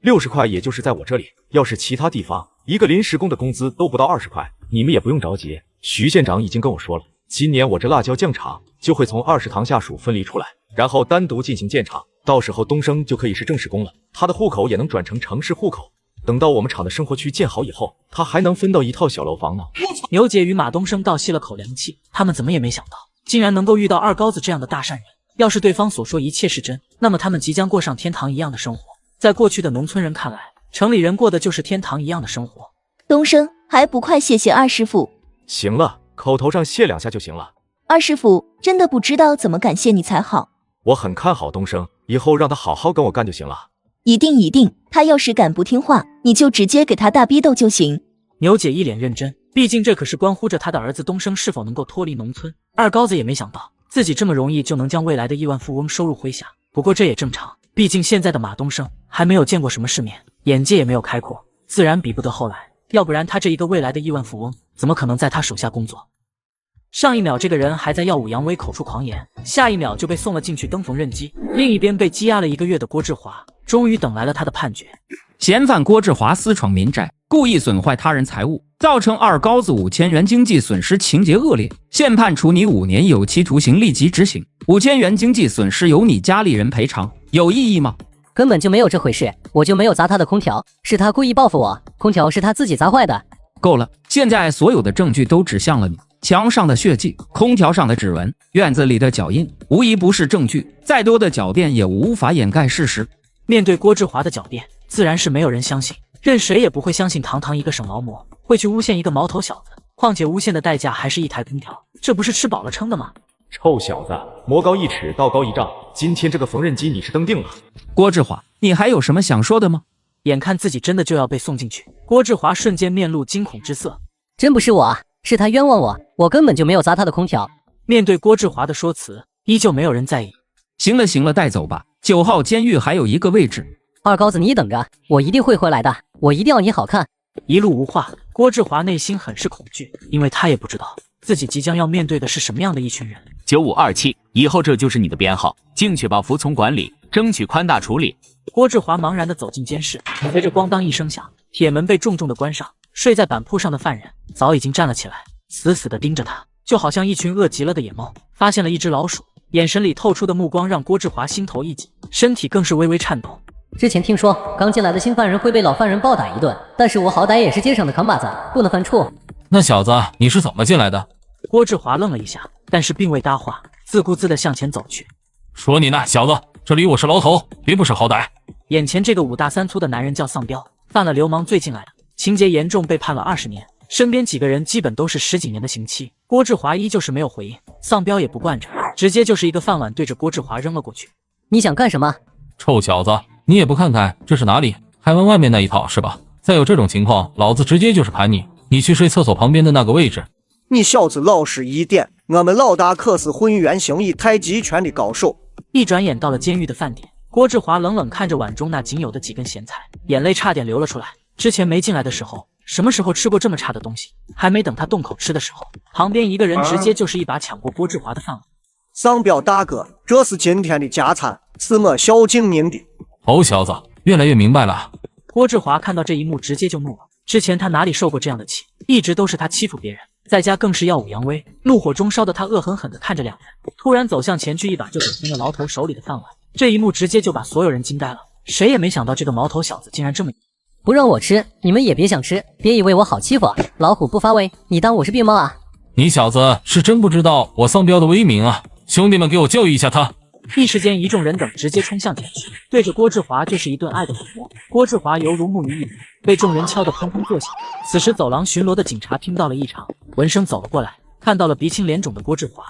60块也就是在我这里，要是其他地方1个临时工的工资都不到20块，你们也不用着急。徐县长已经跟我说了，今年我这辣椒酱厂就会从20堂下属分离出来，然后单独进行建厂，到时候东升就可以是正式工了，他的户口也能转成城市户口。等到我们厂的生活区建好以后，他还能分到1套小楼房呢。牛姐与马东升倒吸了口凉气，他们怎么也没想到，竟然能够遇到二高子这样的大善人。要是对方所说一切是真，那么他们即将过上天堂一样的生活。在过去的农村人看来，城里人过的就是天堂一样的生活。东升，还不快谢谢二师傅？行了，口头上谢2下就行了。二师傅，真的不知道怎么感谢你才好。我很看好东升，以后让他好好跟我干就行了。一定，他要是敢不听话，你就直接给他大逼斗就行。牛姐一脸认真，毕竟这可是关乎着他的儿子东升是否能够脱离农村。二高子也没想到自己这么容易就能将未来的亿万富翁收入麾下，不过这也正常，毕竟现在的马东升还没有见过什么世面，眼界也没有开阔，自然比不得后来，要不然他这一个未来的亿万富翁怎么可能在他手下工作？上一秒这个人还在耀武扬威口出狂言，下一秒就被送了进去登逢认机。另一边被羁押了1个月的郭志华终于等来了他的判决。嫌犯郭志华私闯民宅，故意损坏他人财物，造成二高子5000元经济损失，情节恶劣，现判处你5年有期徒刑，立即执行。5000元经济损失由你家里人赔偿，有异议吗？根本就没有这回事，我就没有砸他的空调，是他故意报复我，空调是他自己砸坏的。够了，现在所有的证据都指向了你，墙上的血迹，空调上的指纹，院子里的脚印，无一不是证据，再多的狡辩也无法掩盖事实。面对郭志华的狡辩，自然是没有人相信，任谁也不会相信堂堂一个省劳模会去诬陷一个毛头小子，况且诬陷的代价还是1台空调，这不是吃饱了撑的吗？臭小子，魔高1尺，道高1丈，今天这个缝纫机你是登定了。郭志华，你还有什么想说的吗？眼看自己真的就要被送进去，郭志华瞬间面露惊恐之色。真不是我啊，是他冤枉我，我根本就没有砸他的空调。面对郭志华的说辞，依旧没有人在意。行了行了，带走吧，9号监狱还有1个位置。二高子你等着，我一定会回来的，我一定要你好看。一路无话，郭志华内心很是恐惧，因为他也不知道自己即将要面对的是什么样的一群人。9527，以后这就是你的编号，进去吧，服从管理，争取宽大处理。郭志华茫然地走进监室，随着咣当一声响，铁门被重重地关上。睡在板铺上的犯人早已经站了起来，死死地盯着他，就好像一群饿极了的野猫发现了一只老鼠，眼神里透出的目光让郭志华心头一紧，身体更是微微颤抖。之前听说刚进来的新犯人会被老犯人暴打一顿，但是我好歹也是街上的扛把子，不能犯怵。那小子，你是怎么进来的？郭志华愣了一下，但是并未搭话，自顾自地向前走去。说你呢，小子，这里我是牢头，别不识好歹。眼前这个5大3粗的男人叫丧彪，犯了流氓罪进来的，情节严重，被判了20年。身边几个人基本都是10几年的刑期。郭志华依旧是没有回应，丧彪也不惯着，直接就是一个饭碗对着郭志华扔了过去。你想干什么？臭小子，你也不看看这是哪里，还玩外面那一套是吧？再有这种情况，老子直接就是盘你，你去睡厕所旁边的那个位置。你小子老实一点，我们老大可是浑圆形意太极拳的高手。一转眼到了监狱的饭点，郭志华冷冷看着碗中那仅有的几根咸菜，眼泪差点流了出来。之前没进来的时候，什么时候吃过这么差的东西？还没等他动口吃的时候，旁边一个人直接就是一把抢过郭志华的饭碗。丧彪大哥，这是今天的加餐，是我孝敬您的。好小子，越来越明白了。郭志华看到这一幕直接就怒了，之前他哪里受过这样的气，一直都是他欺负别人，在家更是耀武扬威。怒火中烧的他恶狠狠地看着两人，突然走向前去，一把就给进了牢头手里的饭碗。这一幕直接就把所有人惊呆了，谁也没想到这个毛头小子竟然这么不让我吃，你们也别想吃，别以为我好欺负，老虎不发威，你当我是病猫啊？你小子是真不知道我丧彪的威名啊！兄弟们，给我教育一下他！一时间，一众人等直接冲向前去，对着郭志华就是一顿爱的抚摸。郭志华犹如木鱼一般，被众人敲得砰砰作响。此时，走廊巡逻的警察听到了异常，闻声走了过来，看到了鼻青脸肿的郭志华。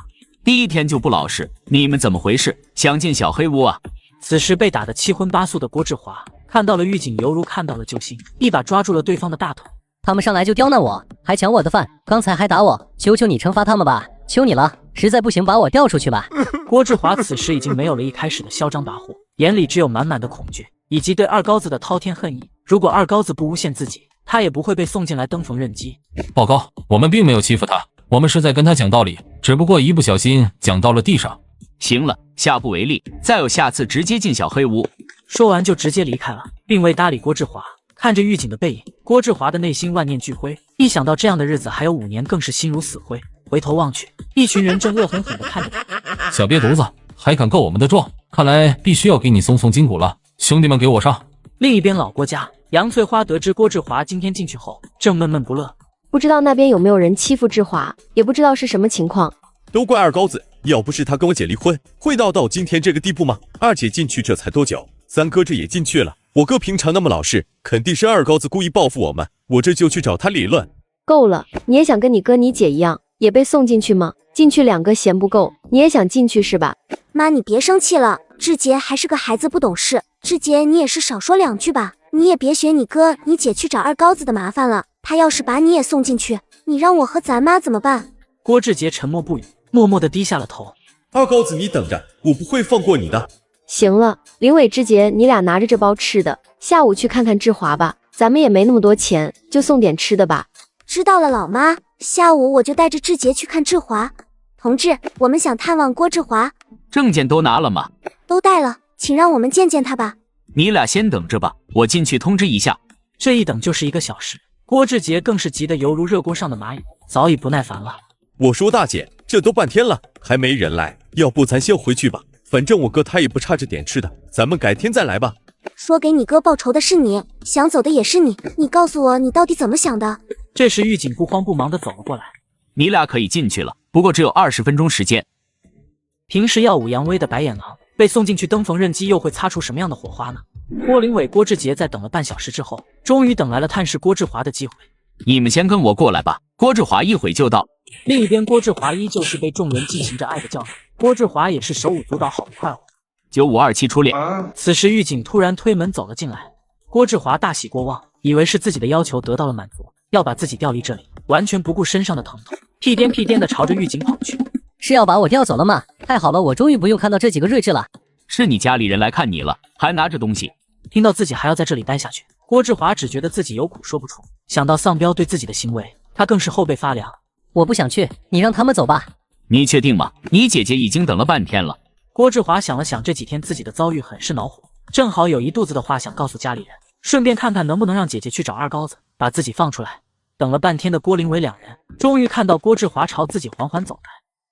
第一天就不老实，你们怎么回事？想进小黑屋啊？此时被打得七荤八素的郭志华看到了狱警，犹如看到了救星，一把抓住了对方的大腿。他们上来就刁难我，还抢我的饭，刚才还打我，求求你惩罚他们吧，求你了，实在不行把我调出去吧。郭志华此时已经没有了一开始的嚣张跋扈，眼里只有满满的恐惧，以及对二高子的滔天恨意。如果二高子不诬陷自己，他也不会被送进来登逢认机。报告，我们并没有欺负他，我们是在跟他讲道理，只不过一不小心讲到了地上。行了，下不为例，再有下次直接进小黑屋。说完就直接离开了，并未搭理郭志华。看着狱警的背影，郭志华的内心万念俱灰，一想到这样的日子还有5年，更是心如死灰。回头望去，一群人正恶狠狠地看着他。小瘪犊子，还敢告我们的状，看来必须要给你松松筋骨了。兄弟们，给我上！另一边老郭家，杨翠花得知郭志华今天进去后，正闷闷不乐。不知道那边有没有人欺负志华，也不知道是什么情况。都怪二高子，要不是他跟我姐离婚，会闹到今天这个地步吗？二姐进去这才多久，三哥这也进去了。我哥平常那么老实，肯定是二高子故意报复我们，我这就去找他理论。够了，你也想跟你哥你姐一样，也被送进去吗？进去2个嫌不够，你也想进去是吧？妈，你别生气了，志杰还是个孩子，不懂事。志杰，你也是少说2句吧，你也别学你哥你姐去找二高子的麻烦了。他要是把你也送进去，你让我和咱妈怎么办？郭志杰沉默不语，默默地低下了头。二高子，你等着，我不会放过你的。行了，林伟、志杰，你俩拿着这包吃的，下午去看看志华吧。咱们也没那么多钱，就送点吃的吧。知道了，老妈。下午我就带着志杰去看志华。同志，我们想探望郭志华。证件都拿了吗？都带了，请让我们见见他吧。你俩先等着吧，我进去通知一下。这一等就是1个小时，郭志杰更是急得犹如热锅上的蚂蚁，早已不耐烦了。我说大姐，这都半天了，还没人来，要不咱先回去吧？反正我哥他也不差这点吃的，咱们改天再来吧。说给你哥报仇的是你，想走的也是你，你告诉我你到底怎么想的？这时狱警不慌不忙地走了过来。你俩可以进去了，不过只有20分钟时间。平时耀武扬威的白眼狼被送进去登缝纫机，又会擦出什么样的火花呢？郭林伟、郭志杰在等了半小时之后，终于等来了探视郭志华的机会。你们先跟我过来吧，郭志华一会就到。另一边，郭志华依旧是被众人进行着爱的教育，郭志华也是手舞足蹈，好不快活。9527出列。此时狱警突然推门走了进来，郭志华大喜过望，以为是自己的要求得到了满足，要把自己调离这里，完全不顾身上的疼痛，屁颠屁颠的朝着狱警跑去。是要把我调走了吗？太好了，我终于不用看到这几个睿智了。是你家里人来看你了，还拿着东西。听到自己还要在这里待下去，郭志华只觉得自己有苦说不出，想到丧彪对自己的行为，他更是后背发凉。我不想去，你让他们走吧。你确定吗？你姐姐已经等了半天了。郭志华想了想，这几天自己的遭遇很是恼火，正好有一肚子的话想告诉家里人，顺便看看能不能让姐姐去找二高子，把自己放出来。等了半天的郭林伟两人，终于看到郭志华朝自己缓缓走开。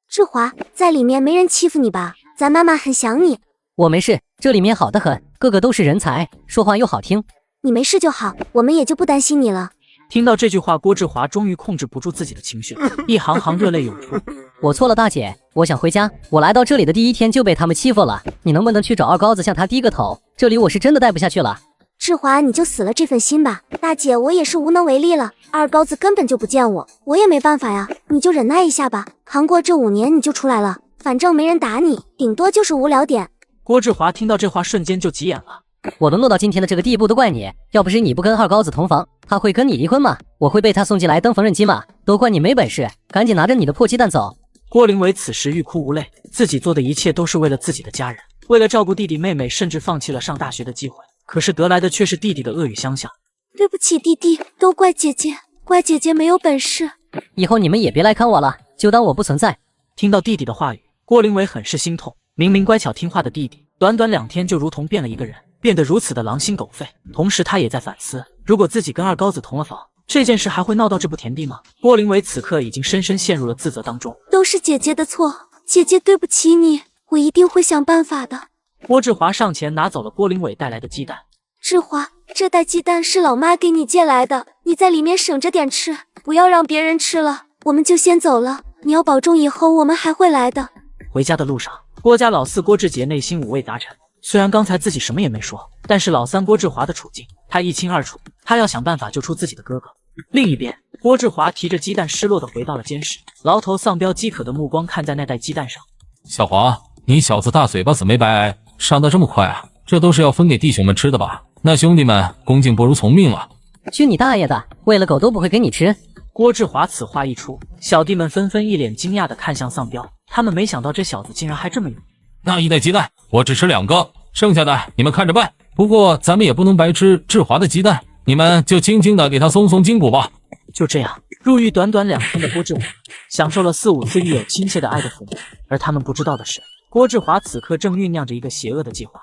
志华，在里面没人欺负你吧？咱妈妈很想你。我没事，这里面好得很，个个都是人才，说话又好听。你没事就好，我们也就不担心你了。听到这句话，郭志华终于控制不住自己的情绪，一行行热泪涌出。我错了，大姐，我想回家。我来到这里的第一天就被他们欺负了，你能不能去找二高子向他低个头？这里我是真的待不下去了。志华，你就死了这份心吧。大姐，我也是无能为力了，二高子根本就不见我，我也没办法呀。你就忍耐一下吧，扛过这5年你就出来了，反正没人打你，顶多就是无聊点。郭志华听到这话瞬间就急眼了。我能落到今天的这个地步都怪你，要不是你不跟二高子同房，他会跟你离婚吗？我会被他送进来登缝纫机吗？都怪你没本事，赶紧拿着你的破鸡蛋走。郭林伟此时欲哭无泪，自己做的一切都是为了自己的家人，为了照顾弟弟妹妹，甚至放弃了上大学的机会，可是得来的却是弟弟的恶语相向。对不起弟弟，都怪姐姐，怪姐姐没有本事。以后你们也别来看我了，就当我不存在。听到弟弟的话语，郭林伟很是心痛，明明乖巧听话的弟弟，短短2天就如同变了一个人，变得如此的狼心狗肺。同时他也在反思，如果自己跟二高子同了房，这件事还会闹到这步田地吗？郭林伟此刻已经深深陷入了自责当中。都是姐姐的错，姐姐对不起你，我一定会想办法的。郭志华上前拿走了郭林伟带来的鸡蛋。志华，这袋鸡蛋是老妈给你借来的，你在里面省着点吃，不要让别人吃了。我们就先走了，你要保重，以后我们还会来的。回家的路上，郭家老四郭志杰内心五味杂陈。虽然刚才自己什么也没说，但是老三郭志华的处境他一清二楚，他要想办法救出自己的哥哥。另一边，郭志华提着鸡蛋失落的回到了监室，牢头丧彪饥渴的目光看在那袋鸡蛋上。小华，你小子大嘴巴子没白挨，上得这么快啊？这都是要分给弟兄们吃的吧？那兄弟们恭敬不如从命了。去你大爷的，喂了狗都不会给你吃。郭志华此话一出，小弟们纷纷一脸惊讶的看向丧彪，他们没想到这小子竟然还这么勇。那一袋鸡蛋我只吃2个，剩下的你们看着办。不过咱们也不能白吃志华的鸡蛋，你们就轻轻的给他松松筋骨吧。就这样，入狱短短2天的郭志华，享受了4、5次狱友亲切的爱的抚摸。而他们不知道的是，郭志华此刻正酝酿着一个邪恶的计划。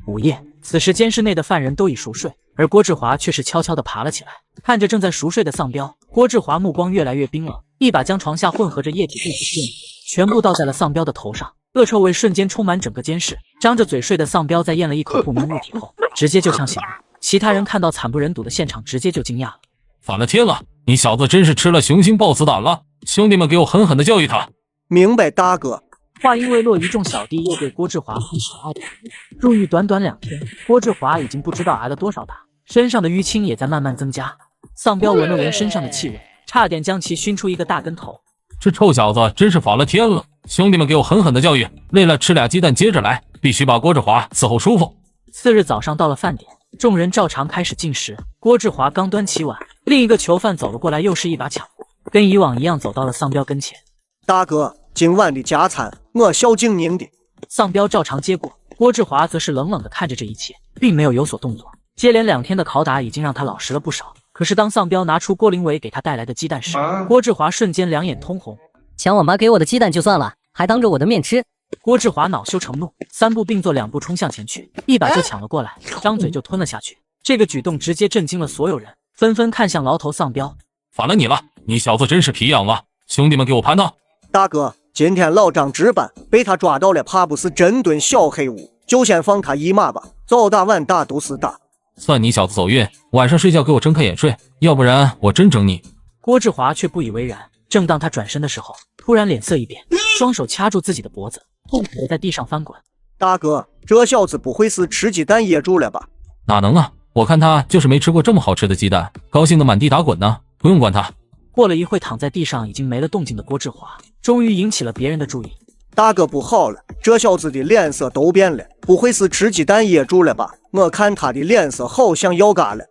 午夜，此时监室内的犯人都已熟睡，而郭志华却是悄悄地爬了起来，看着正在熟睡的丧彪，郭志华目光越来越冰冷，一把将床下混合着液体固体液全部倒在了丧彪的头上。恶臭味瞬间充满整个监室，张着嘴睡的丧彪在咽了一口不明物体后，直接就呛醒了。其他人看到惨不忍睹的现场，直接就惊讶了。反了天了，你小子真是吃了雄心豹子胆了！兄弟们，给我狠狠的教育他。明白，大哥。话音未落，一众小弟又对郭志华开始了爱的服务。入狱短短2天，郭志华已经不知道挨了多少打，身上的淤青也在慢慢增加。丧彪闻了闻身上的气味，差点将其熏出一个大跟头。这臭小子真是反了天了！兄弟们，给我狠狠的教育，累了吃2鸡蛋接着来，必须把郭志华伺候舒服。次日早上到了饭点，众人照常开始进食。郭志华刚端起碗，另一个囚犯走了过来，又是一把抢过。跟以往一样走到了丧彪跟前。大哥，今晚的加餐我孝敬您的。丧彪照常接过，郭志华则是冷冷地看着这一切，并没有所动作。接连2天的拷打已经让他老实了不少。可是当丧彪拿出郭林伟给他带来的鸡蛋时，郭志华瞬间两眼通红。抢我妈给我的鸡蛋就算了，还当着我的面吃。郭志华恼羞成怒，3步并作2步冲向前去，一把就抢了过来，张嘴就吞了下去。这个举动直接震惊了所有人，纷纷看向牢头丧彪。反了你了，你小子真是皮痒了！兄弟们给我盘他！大哥，今天老张值班，被他抓到了，怕不是真蹲小黑屋，就先放他一马吧，早打晚打都是打。算你小子走运，晚上睡觉给我睁开眼睡，要不然我真整你。郭志华却不以为然，正当他转身的时候，突然脸色一变，双手掐住自己的脖子，痛苦地在地上翻滚。大哥，这小子不会是吃鸡蛋噎住了吧？哪能啊，我看他就是没吃过这么好吃的鸡蛋，高兴得满地打滚呢。不用管他。过了一会，躺在地上已经没了动静的郭志华终于引起了别人的注意。大哥不好了，这小子的脸色都变了，不会是吃鸡蛋噎住了吧？我看他的脸色好像要嘎了。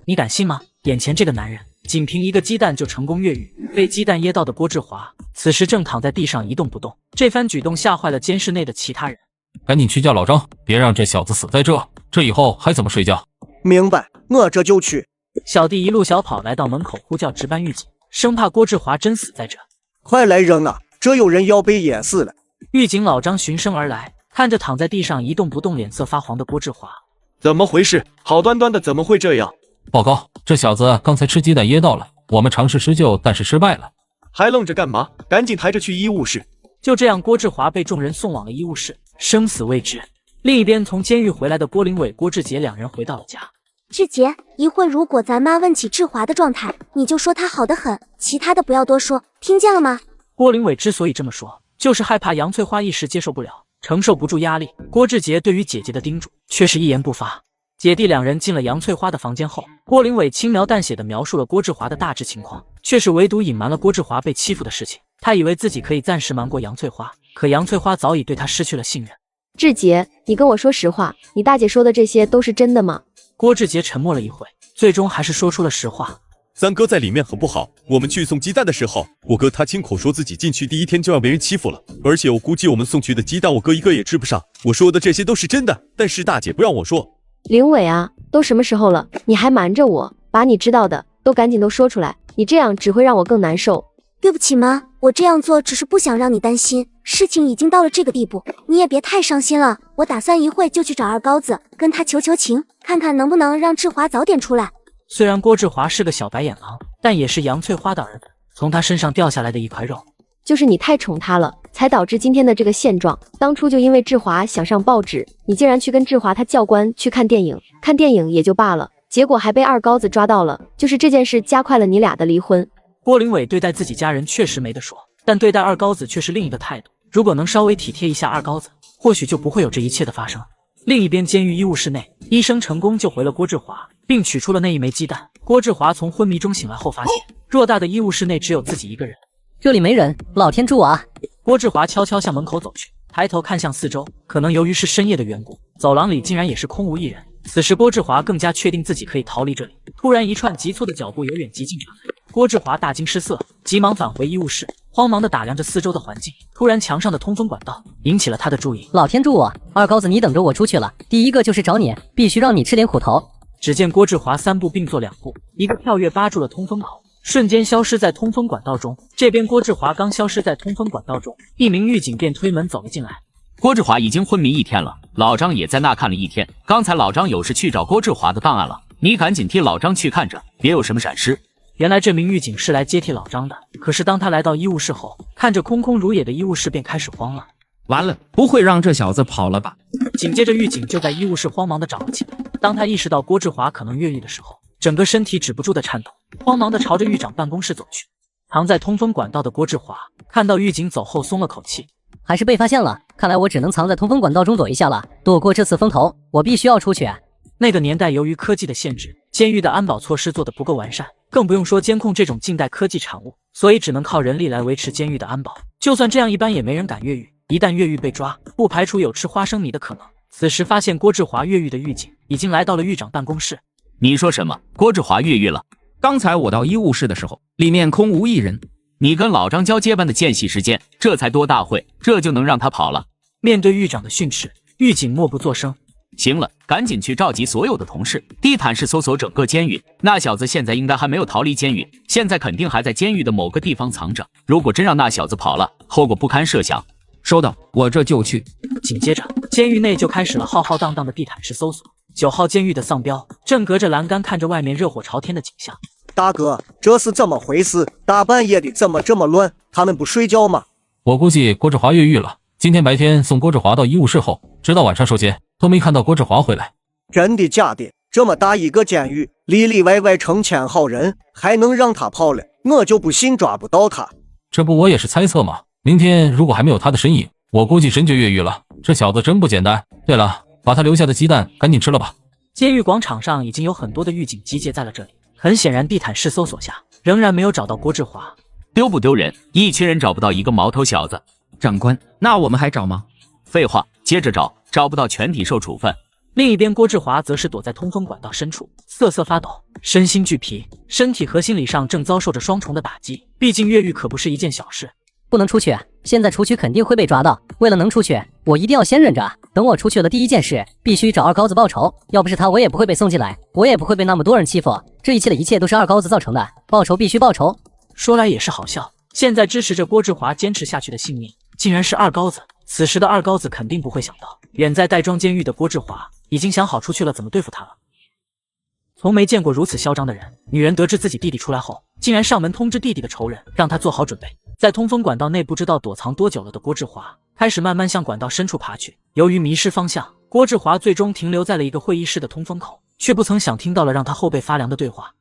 你敢信吗？眼前这个男人仅凭一个鸡蛋就成功越狱，被鸡蛋噎到的郭志华此时正躺在地上一动不动。这番举动吓坏了监视内的其他人。赶紧去叫老张，别让这小子死在这，这以后还怎么睡觉？明白，我这就去。小弟一路小跑来到门口，呼叫值班狱警，生怕郭志华真死在这。快来扔啊！这有人要被噎死了！狱警老张循声而来，看着躺在地上一动不动、脸色发黄的郭志华，怎么回事？好端端的怎么会这样？报告，这小子刚才吃鸡蛋噎到了，我们尝试施救，但是失败了。还愣着干嘛？赶紧抬着去医务室！就这样，郭志华被众人送往了医务室，生死未知。另一边，从监狱回来的郭林伟、郭志杰2人回到了家。志杰，一会如果咱妈问起志华的状态，你就说他好得很，其他的不要多说，听见了吗？郭林伟之所以这么说，就是害怕杨翠花一时接受不了，承受不住压力。郭志杰对于姐姐的叮嘱却是一言不发。姐弟2人进了杨翠花的房间后，郭林伟轻描淡写地描述了郭志华的大致情况，却是唯独隐瞒了郭志华被欺负的事情。他以为自己可以暂时瞒过杨翠花，可杨翠花早已对他失去了信任。志杰，你跟我说实话，你大姐说的这些都是真的吗？郭志杰沉默了一会，最终还是说出了实话。三哥在里面很不好，我们去送鸡蛋的时候，我哥他亲口说自己进去第1天就让别人欺负了，而且我估计我们送去的鸡蛋我哥一个也吃不上。我说的这些都是真的，但是大姐不让我说。林伟啊，都什么时候了，你还瞒着我？把你知道的都赶紧都说出来，你这样只会让我更难受。对不起妈，我这样做只是不想让你担心，事情已经到了这个地步，你也别太伤心了。我打算一会就去找二高子，跟他求求情，看看能不能让志华早点出来。虽然郭志华是个小白眼狼，但也是杨翠花的儿子，从他身上掉下来的一块肉。就是你太宠他了，才导致今天的这个现状。当初就因为志华想上报纸，你竟然去跟志华他教官去看电影，看电影也就罢了，结果还被二高子抓到了。就是这件事加快了你俩的离婚。郭林伟对待自己家人确实没得说，但对待二高子却是另一个态度。如果能稍微体贴一下二高子，或许就不会有这一切的发生。另一边，监狱医务室内，医生成功救回了郭志华，并取出了那1枚鸡蛋。郭志华从昏迷中醒来后，发现偌大的医务室内只有自己一个人。这里没人，老天助我啊！郭志华悄悄向门口走去，抬头看向四周，可能由于是深夜的缘故，走廊里竟然也是空无一人。此时郭志华更加确定自己可以逃离这里。突然，一串急促的脚步由远及近传来，郭志华大惊失色，急忙返回医务室，慌忙地打量着四周的环境。突然，墙上的通风管道引起了他的注意。老天助我！二高子，你等着我出去了，第一个就是找你，必须让你吃点苦头。只见郭志华3步并作2步，一个跳跃扒住了通风口，瞬间消失在通风管道中。这边郭志华刚消失在通风管道中，一名狱警便推门走了进来。郭志华已经昏迷1天了，老张也在那看了1天。刚才老张有事去找郭志华的档案了，你赶紧替老张去看着，别有什么闪失。原来这名狱警是来接替老张的，可是当他来到医务室后，看着空空如也的医务室，便开始慌了。完了，不会让这小子跑了吧？紧接着，狱警就在医务室慌忙地找了起来。当他意识到郭志华可能越狱的时候，整个身体止不住的颤抖，慌忙地朝着狱长办公室走去。藏在通风管道的郭志华看到狱警走后松了口气，还是被发现了，看来我只能藏在通风管道中躲一下了，躲过这次风头，我必须要出去。那个年代由于科技的限制，监狱的安保措施做得不够完善，更不用说监控这种近代科技产物，所以只能靠人力来维持监狱的安保。就算这样，一般也没人敢越狱，一旦越狱被抓，不排除有吃花生米的可能。此时发现郭志华越狱的狱警已经来到了狱长办公室。你说什么？郭志华越狱了？刚才我到医务室的时候，里面空无一人。你跟老张交接班的间隙时间，这才多大会，这就能让他跑了？面对狱长的训斥，狱警默不作声。行了，赶紧去召集所有的同事，地毯式搜索整个监狱。那小子现在应该还没有逃离监狱，现在肯定还在监狱的某个地方藏着。如果真让那小子跑了，后果不堪设想。收到，我这就去。紧接着，监狱内就开始了浩浩荡荡的地毯式搜索。9号监狱的丧彪正隔着栏杆看着外面热火朝天的景象。大哥，这是怎么回事？大半夜的怎么这么乱？他们不睡觉吗？我估计郭志华越狱了。今天白天送郭志华到医务室后，直到晚上收监，都没看到郭志华回来。真的假的？这么大一个监狱，里里外外成千好人，还能让他跑了？我就不信抓不到他。这不我也是猜测嘛。明天如果还没有他的身影，我估计真就越狱了。这小子真不简单。对了，把他留下的鸡蛋赶紧吃了吧。监狱广场上已经有很多的狱警集结在了这里。很显然，地毯式搜索下仍然没有找到郭志华。丢不丢人？一群人找不到一个毛头小子。长官，那我们还找吗？废话，接着找，找不到全体受处分。另一边，郭志华则是躲在通风管道深处，瑟瑟发抖，身心俱疲，身体和心理上正遭受着双重的打击。毕竟越狱可不是一件小事。不能出去，现在出去肯定会被抓到。为了能出去，我一定要先忍着。等我出去了，第一件事必须找二高子报仇。要不是他，我也不会被送进来，我也不会被那么多人欺负。这一切的一切都是二高子造成的，报仇必须报仇。说来也是好笑，现在支持着郭志华坚持下去的信念，竟然是二高子。此时的二高子肯定不会想到，远在戴庄监狱的郭志华已经想好出去了怎么对付他了。从没见过如此嚣张的人。女人得知自己弟弟出来后，竟然上门通知弟弟的仇人，让他做好准备。在通风管道内不知道躲藏多久了的郭志华，开始慢慢向管道深处爬去。由于迷失方向，郭志华最终停留在了一个会议室的通风口，却不曾想听到了让他后背发凉的对话。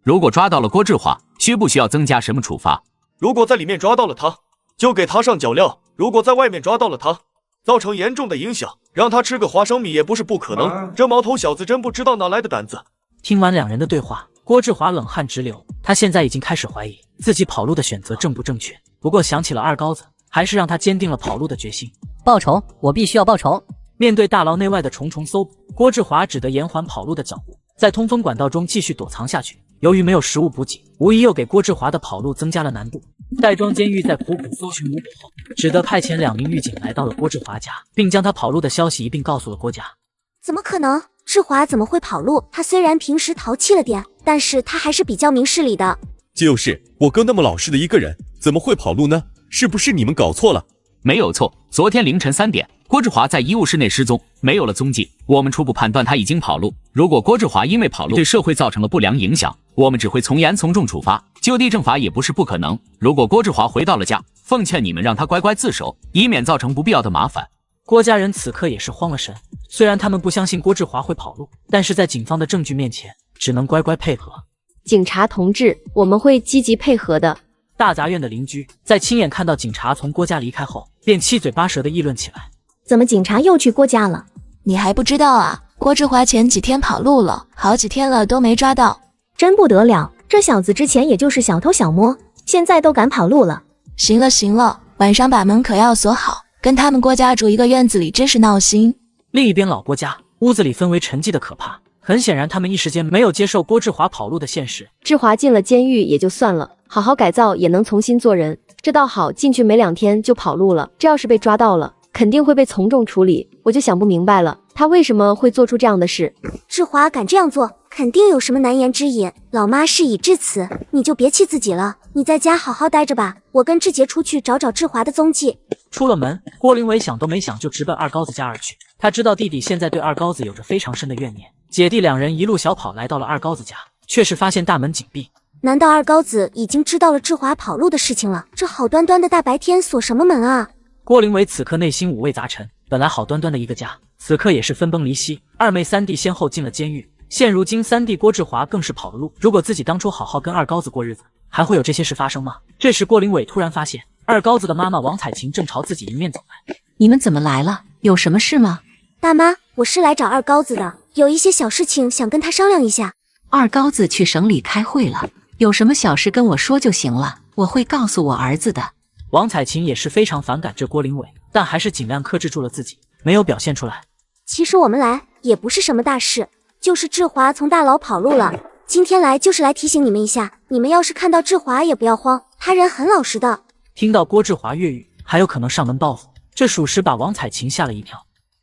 如果抓到了郭志华，需不需要增加什么处罚？如果在里面抓到了他，就给他上脚镣；如果在外面抓到了他，造成严重的影响，让他吃个花生米也不是不可能。这毛头小子真不知道哪来的胆子。听完两人的对话，郭志华冷汗直流，他现在已经开始怀疑自己跑路的选择正不正确。不过想起了二高子，还是让他坚定了跑路的决心。报仇，我必须要报仇。面对大牢内外的重重搜捕，郭志华只得延缓跑路的脚步，在通风管道中继续躲藏下去。由于没有食物补给，无疑又给郭志华的跑路增加了难度。戴庄监狱在苦苦搜寻无果后，只得派遣2名狱警来到了郭志华家，并将他跑路的消息一并告诉了郭家。怎么可能？志华怎么会跑路？他虽然平时淘气了点，但是他还是比较明事理的。就是我哥那么老实的一个人，怎么会跑路呢？是不是你们搞错了？没有错，昨天凌晨3点，郭志华在医务室内失踪，没有了踪迹。我们初步判断他已经跑路。如果郭志华因为跑路对社会造成了不良影响，我们只会从严从重处罚，就地正法也不是不可能。如果郭志华回到了家，奉劝你们让他乖乖自首，以免造成不必要的麻烦。郭家人此刻也是慌了神，虽然他们不相信郭志华会跑路，但是在警方的证据面前，只能乖乖配合。警察同志，我们会积极配合的。大杂院的邻居在亲眼看到警察从郭家离开后，便七嘴八舌地议论起来。怎么警察又去郭家了？你还不知道啊？郭志华前几天跑路了，好几天了都没抓到。真不得了，这小子之前也就是小偷小摸，现在都敢跑路了。行了行了，晚上把门可要锁好，跟他们郭家住一个院子里真是闹心。另一边老郭家屋子里氛围沉寂的可怕，很显然他们一时间没有接受郭志华跑路的现实。志华进了监狱也就算了，好好改造也能重新做人，这倒好，进去没2天就跑路了，这要是被抓到了，肯定会被从重处理。我就想不明白了，他为什么会做出这样的事？志华敢这样做，肯定有什么难言之隐。老妈事已至此，你就别气自己了，你在家好好待着吧。我跟志杰出去找找志华的踪迹。出了门，郭林伟想都没想就直奔二高子家而去。他知道弟弟现在对二高子有着非常深的怨念，姐弟2人一路小跑来到了二高子家，却是发现大门紧闭。难道二高子已经知道了志华跑路的事情了？这好端端的大白天锁什么门啊？郭林伟此刻内心五味杂陈，本来好端端的一个家，此刻也是分崩离析。二妹3弟先后进了监狱，现如今3弟郭志华更是跑了路。如果自己当初好好跟二高子过日子，还会有这些事发生吗？这时郭林伟突然发现二高子的妈妈王彩琴正朝自己迎面走来。你们怎么来了？有什么事吗？大妈，我是来找二高子的，有一些小事情想跟他商量一下。二高子去省里开会了，有什么小事跟我说就行了，我会告诉我儿子的。王彩琴也是非常反感这郭林伟，但还是尽量克制住了自己，没有表现出来。其实我们来也不是什么大事，就是志华从大牢跑路了，今天来就是来提醒你们一下，你们要是看到志华也不要慌，他人很老实的。听到郭志华越狱，还有可能上门报复，这属实把王彩琴吓了一跳。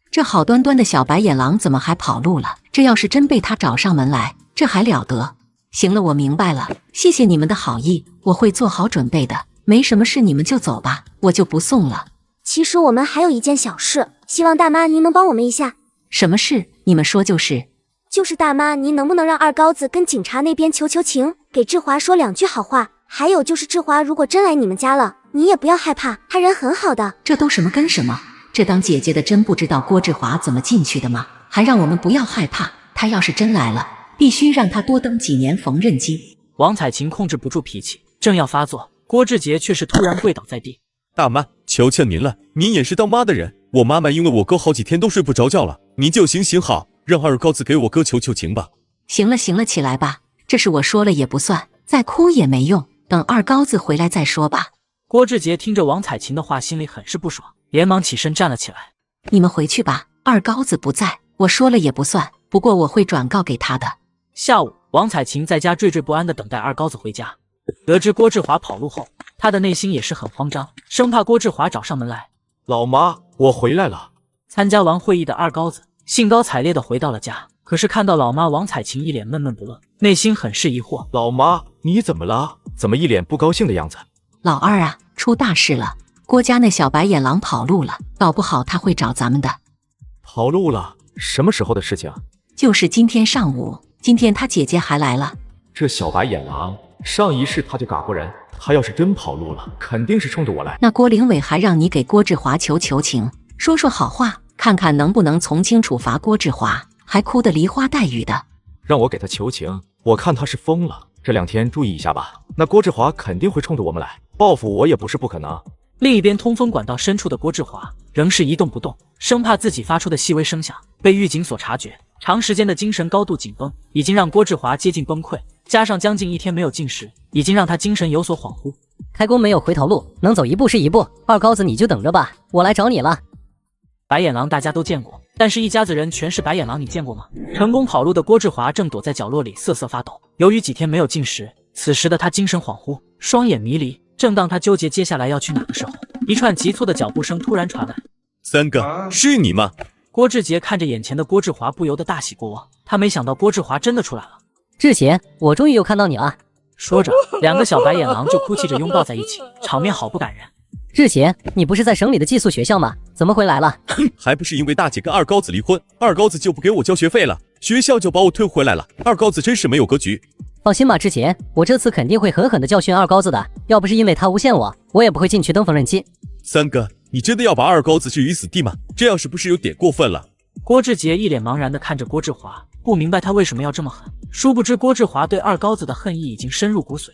这好端端的小白眼狼怎么还跑路了？这要是真被他找上门来，这还了得？行了，我明白了，谢谢你们的好意，我会做好准备的。没什么事，你们就走吧，我就不送了。其实我们还有一件小事，希望大妈您能帮我们一下。什么事？你们说就是。就是大妈，您能不能让二高子跟警察那边求情，给志华说2句好话？还有就是志华如果真来你们家了，你也不要害怕，他人很好的。这都什么跟什么？这当姐姐的真不知道郭志华怎么进去的吗？还让我们不要害怕，他要是真来了，必须让他多登几年缝纫机。王彩琴控制不住脾气，正要发作，郭志杰却是突然跪倒在地。大妈，求求您了，您也是当妈的人，我妈妈因为我哥好几天都睡不着觉了，您就行好，让二高子给我哥求情吧。行了，起来吧，这事我说了也不算，再哭也没用，等二高子回来再说吧。郭志杰听着王彩琴的话，心里很是不爽，连忙起身站了起来。你们回去吧，二高子不在，我说了也不算，不过我会转告给他的。下午，王彩琴在家惴惴不安地等待二高子回家。得知郭志华跑路后，他的内心也是很慌张，生怕郭志华找上门来。老妈，我回来了。参加完会议的二高子兴高采烈地回到了家，可是看到老妈王彩琴一脸闷闷不乐，内心很是疑惑。老妈，你怎么了？怎么一脸不高兴的样子？老二啊，出大事了，郭家那小白眼狼跑路了，搞不好他会找咱们的。跑路了？什么时候的事情？就是今天上午，今天他姐姐还来了。这小白眼狼上一世他就嘎过人，他要是真跑路了，肯定是冲着我来。那郭灵伟还让你给郭志华求情，说好话，看看能不能从轻处罚郭志华，还哭得梨花带雨的。让我给他求情，我看他是疯了。这2天注意一下吧，那郭志华肯定会冲着我们来，报复我也不是不可能。另一边，通风管道深处的郭志华仍是一动不动，生怕自己发出的细微声响被狱警所察觉。长时间的精神高度紧绷，已经让郭志华接近崩溃，加上将近1天没有进食，已经让他精神有所恍惚。开弓没有回头路，能走一步是一步。二高子你就等着吧，我来找你了。白眼狼大家都见过，但是一家子人全是白眼狼，你见过吗？成功跑路的郭志华正躲在角落里瑟瑟发抖，由于几天没有进食，此时的他精神恍惚，双眼迷离。正当他纠结接下来要去哪的时候，一串急促的脚步声突然传来。三哥，是你吗？郭志杰看着眼前的郭志华，不由得大喜过望。他没想到郭志华真的出来了。志杰，我终于又看到你了。说着，2个小白眼狼就哭泣着拥抱在一起，场面好不感人。志杰，你不是在省里的寄宿学校吗？怎么回来了？还不是因为大姐跟二高子离婚，二高子就不给我交学费了，学校就把我退回来了。二高子真是没有格局。放心吧，志杰，我这次肯定会狠狠地教训二高子的。要不是因为他诬陷我，我也不会进去蹬缝纫机。三哥，你真的要把二高子置于死地吗？这样是不是有点过分了？郭志杰一脸茫然地看着郭志华，不明白他为什么要这么狠。殊不知郭志华对二高子的恨意已经深入骨髓。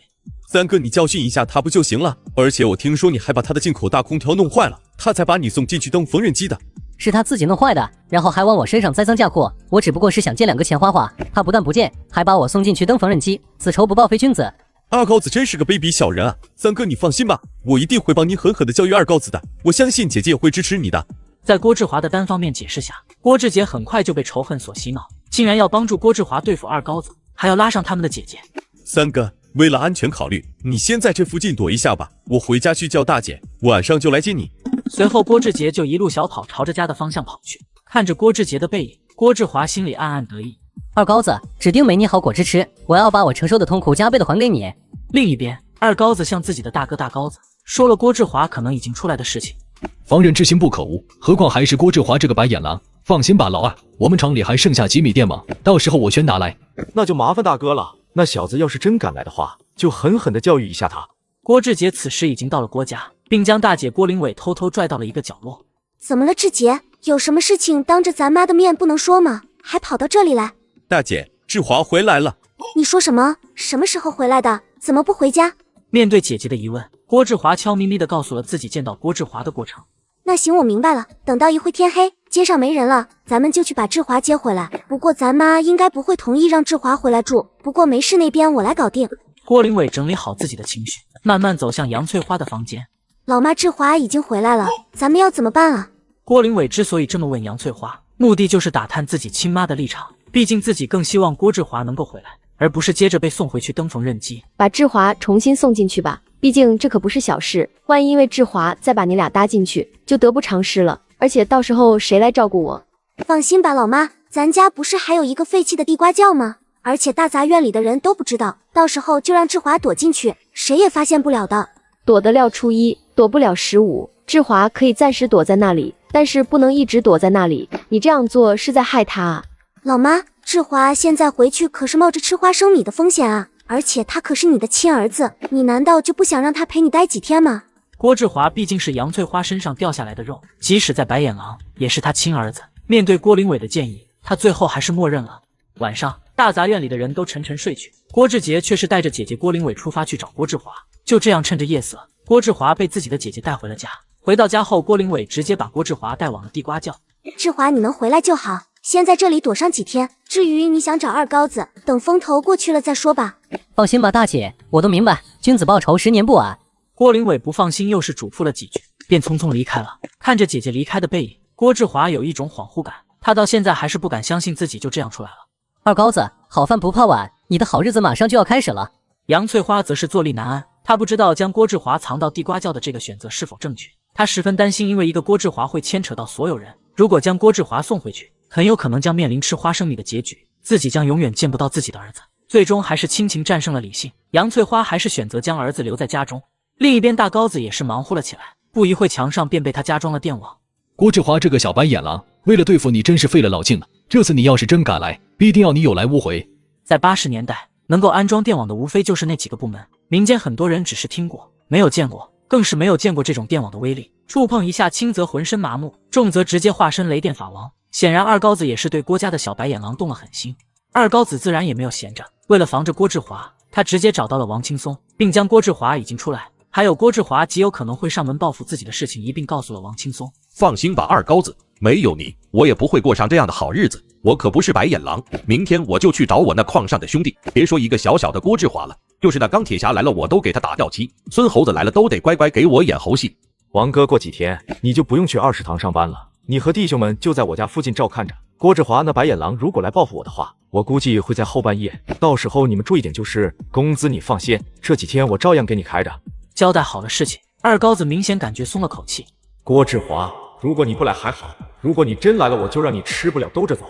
三哥，你教训一下他不就行了？而且我听说你还把他的进口大空调弄坏了，他才把你送进去蹬缝纫机的。是他自己弄坏的，然后还往我身上栽赃嫁祸。我只不过是想借2个钱花花，他不但不见，还把我送进去蹬缝纫机，此仇不报非君子。二高子真是个卑鄙小人啊！三哥，你放心吧，我一定会帮你狠狠地教育二高子的。我相信姐姐也会支持你的。在郭志华的单方面解释下，郭志杰很快就被仇恨所洗脑，竟然要帮助郭志华对付二高子，还要拉上他们的姐姐。三哥，为了安全考虑，你先在这附近躲一下吧，我回家去叫大姐，晚上就来接你。随后郭志杰就一路小跑朝着家的方向跑去。看着郭志杰的背影，郭志华心里暗暗得意。二高子指定没你好果汁吃，我要把我承受的痛苦加倍的还给你。另一边，二高子向自己的大哥大高子说了郭志华可能已经出来的事情。防人之心不可无，何况还是郭志华这个白眼狼。放心吧，老二，我们厂里还剩下几米电网，到时候我全拿来。那就麻烦大哥了，那小子要是真敢来的话，就狠狠地教育一下他。郭志杰此时已经到了郭家，并将大姐郭灵伟偷偷拽到了一个角落。怎么了，志杰？有什么事情当着咱妈的面不能说吗？还跑到这里来？大姐，志华回来了。你说什么？什么时候回来的？怎么不回家？面对姐姐的疑问，郭志华悄咪咪地告诉了自己见到郭志华的过程。那行，我明白了。等到一会天黑，街上没人了，咱们就去把志华接回来。不过咱妈应该不会同意让志华回来住。不过没事，那边我来搞定。郭灵伟整理好自己的情绪，慢慢走向杨翠花的房间。老妈，志华已经回来了，咱们要怎么办啊？郭灵伟之所以这么问杨翠花，目的就是打探自己亲妈的立场。毕竟自己更希望郭志华能够回来，而不是接着被送回去登缝纫机。把志华重新送进去吧，毕竟这可不是小事，万一因为志华再把你俩搭进去，就得不偿失了。而且到时候谁来照顾我？放心吧，老妈，咱家不是还有一个废弃的地瓜窖吗？而且大杂院里的人都不知道，到时候就让志华躲进去，谁也发现不了的。躲得了初一，躲不了15。志华可以暂时躲在那里，但是不能一直躲在那里。你这样做是在害他啊！老妈，志华现在回去可是冒着吃花生米的风险啊！而且他可是你的亲儿子，你难道就不想让他陪你待几天吗？郭志华毕竟是杨翠花身上掉下来的肉，即使在白眼狼，也是他亲儿子。面对郭林伟的建议，他最后还是默认了。晚上，大杂院里的人都沉沉睡去，郭志杰却是带着姐姐郭林伟出发去找郭志华。就这样，趁着夜色，郭志华被自己的姐姐带回了家。回到家后，郭林伟直接把郭志华带往了地瓜窖。志华，你能回来就好，先在这里躲上几天。至于你想找二高子，等风头过去了再说吧。放心吧，大姐，我都明白，君子报仇10年不晚。郭林伟不放心，又是嘱咐了几句，便匆匆离开了。看着姐姐离开的背影，郭志华有一种恍惚感，他到现在还是不敢相信自己就这样出来了。二高子，好饭不怕晚，你的好日子马上就要开始了。杨翠花则是坐立难安，她不知道将郭志华藏到地瓜窖的这个选择是否正确。她十分担心，因为一个郭志华会牵扯到所有人。如果将郭志华送回去，很有可能将面临吃花生米的结局，自己将永远见不到自己的儿子。最终还是亲情战胜了理性，杨翠花还是选择将儿子留在家中。另一边，大高子也是忙活了起来，不一会墙上便被他加装了电网。郭志华这个小白眼狼，为了对付你真是费了老劲了。这次你要是真敢来，必定要你有来无回。在80年代，能够安装电网的无非就是那几个部门，民间很多人只是听过，没有见过，更是没有见过这种电网的威力。触碰一下轻则浑身麻木，重则直接化身雷电法王。显然二高子也是对郭家的小白眼狼动了狠心。二高子自然也没有闲着，为了防着郭志华，他直接找到了王青松，并将郭志华已经出来，还有郭志华极有可能会上门报复自己的事情一并告诉了王青松。放心吧，二高子，没有你，我也不会过上这样的好日子。我可不是白眼狼，明天我就去找我那矿上的兄弟。别说一个小小的郭志华了，就是那钢铁侠来了，我都给他打掉漆。孙猴子来了，都得乖乖给我演猴戏。王哥，过几天你就不用去20堂上班了，你和弟兄们就在我家附近照看着。郭志华那白眼狼如果来报复我的话，我估计会在后半夜，到时候你们注意点就是，工资你放心，这几天我照样给你开着。交代好了事情，二高子明显感觉松了口气。郭志华，如果你不来还好，如果你真来了，我就让你吃不了兜着走。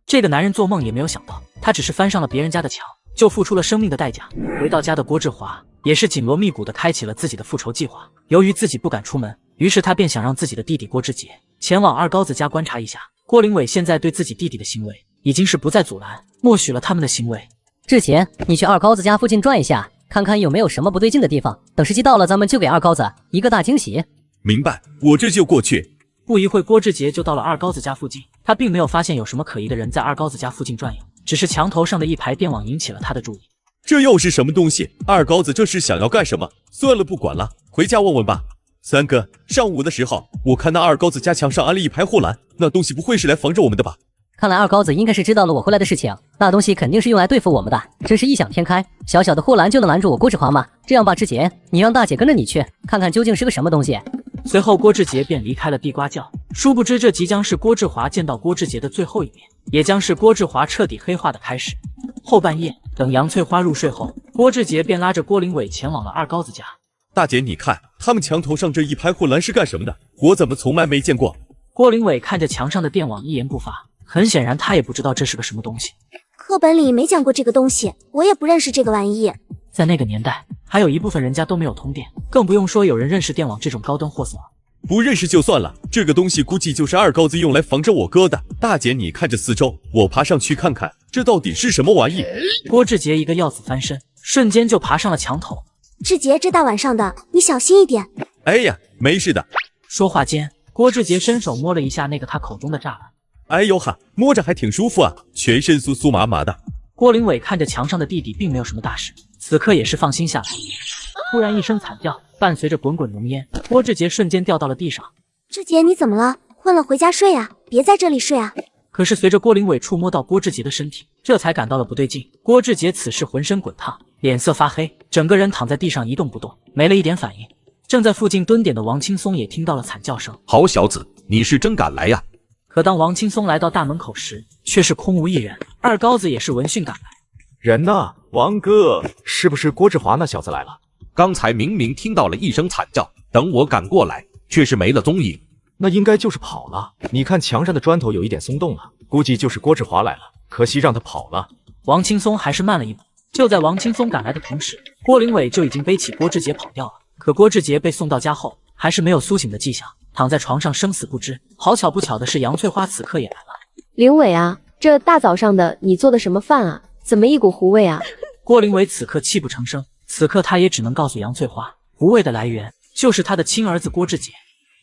这个男人做梦也没有想到，他只是翻上了别人家的墙，就付出了生命的代价。回到家的郭志华也是紧锣密鼓地开启了自己的复仇计划。由于自己不敢出门，于是他便想让自己的弟弟郭志杰前往二高子家观察一下。郭林伟现在对自己弟弟的行为已经是不再阻拦，默许了他们的行为。志杰，你去二高子家附近转一下，看看有没有什么不对劲的地方。等时机到了，咱们就给二高子一个大惊喜。明白，我这就过去。不一会，郭志杰就到了二高子家附近。他并没有发现有什么可疑的人在二高子家附近转悠，只是墙头上的一排电网引起了他的注意。这又是什么东西？二高子这是想要干什么？算了，不管了，回家问问吧。三哥，上午的时候，我看那二高子家墙上安了一排护栏，那东西不会是来防着我们的吧？看来二高子应该是知道了我回来的事情，那东西肯定是用来对付我们的，真是异想天开。小小的护栏就能拦住我郭志华吗？这样吧，志杰，你让大姐跟着你去，看看究竟是个什么东西。随后郭志杰便离开了地瓜窖，殊不知这即将是郭志华见到郭志杰的最后一面，也将是郭志华彻底黑化的开始。后半夜，等杨翠花入睡后，郭志杰便拉着郭林伟前往了二高子家。大姐，你看他们墙头上这一排护栏是干什么的？我怎么从来没见过？郭林伟看着墙上的电网一言不发，很显然他也不知道这是个什么东西。课本里没讲过这个东西，我也不认识这个玩意。在那个年代，还有一部分人家都没有通电，更不用说有人认识电网这种高端货色。不认识就算了，这个东西估计就是二高子用来防着我哥的。大姐，你看着四周，我爬上去看看，这到底是什么玩意？郭志杰一个鹞子翻身，瞬间就爬上了墙头。志杰，这大晚上的，你小心一点。哎呀，没事的。说话间，郭志杰伸手摸了一下那个他口中的栅栏。哎呦哈，摸着还挺舒服啊，全身酥酥麻麻的。郭林伟看着墙上的弟弟，并没有什么大事，此刻也是放心下来。突然一声惨叫，伴随着滚滚浓烟，郭志杰瞬间掉到了地上。志杰，你怎么了？困了回家睡啊，别在这里睡啊。可是随着郭林伟触摸到郭志杰的身体，这才感到了不对劲。郭志杰此时浑身滚烫，脸色发黑，整个人躺在地上一动不动，没了一点反应。正在附近蹲点的王青松也听到了惨叫声。好小子，你是真敢来呀！可当王青松来到大门口时，却是空无一人。二高子也是闻讯赶来。人呢？王哥，是不是郭志华那小子来了？刚才明明听到了一声惨叫，等我赶过来，却是没了踪影。那应该就是跑了。你看墙上的砖头有一点松动了，估计就是郭志华来了，可惜让他跑了。王青松还是慢了一步。就在王青松赶来的同时，郭林伟就已经背起郭志杰跑掉了。可郭志杰被送到家后，还是没有苏醒的迹象，躺在床上生死不知。好巧不巧的是，杨翠花此刻也来了。林伟啊，这大早上的你做的什么饭啊？怎么一股糊味啊？郭林伟此刻泣不成声，此刻他也只能告诉杨翠花，糊味的来源就是他的亲儿子郭志杰。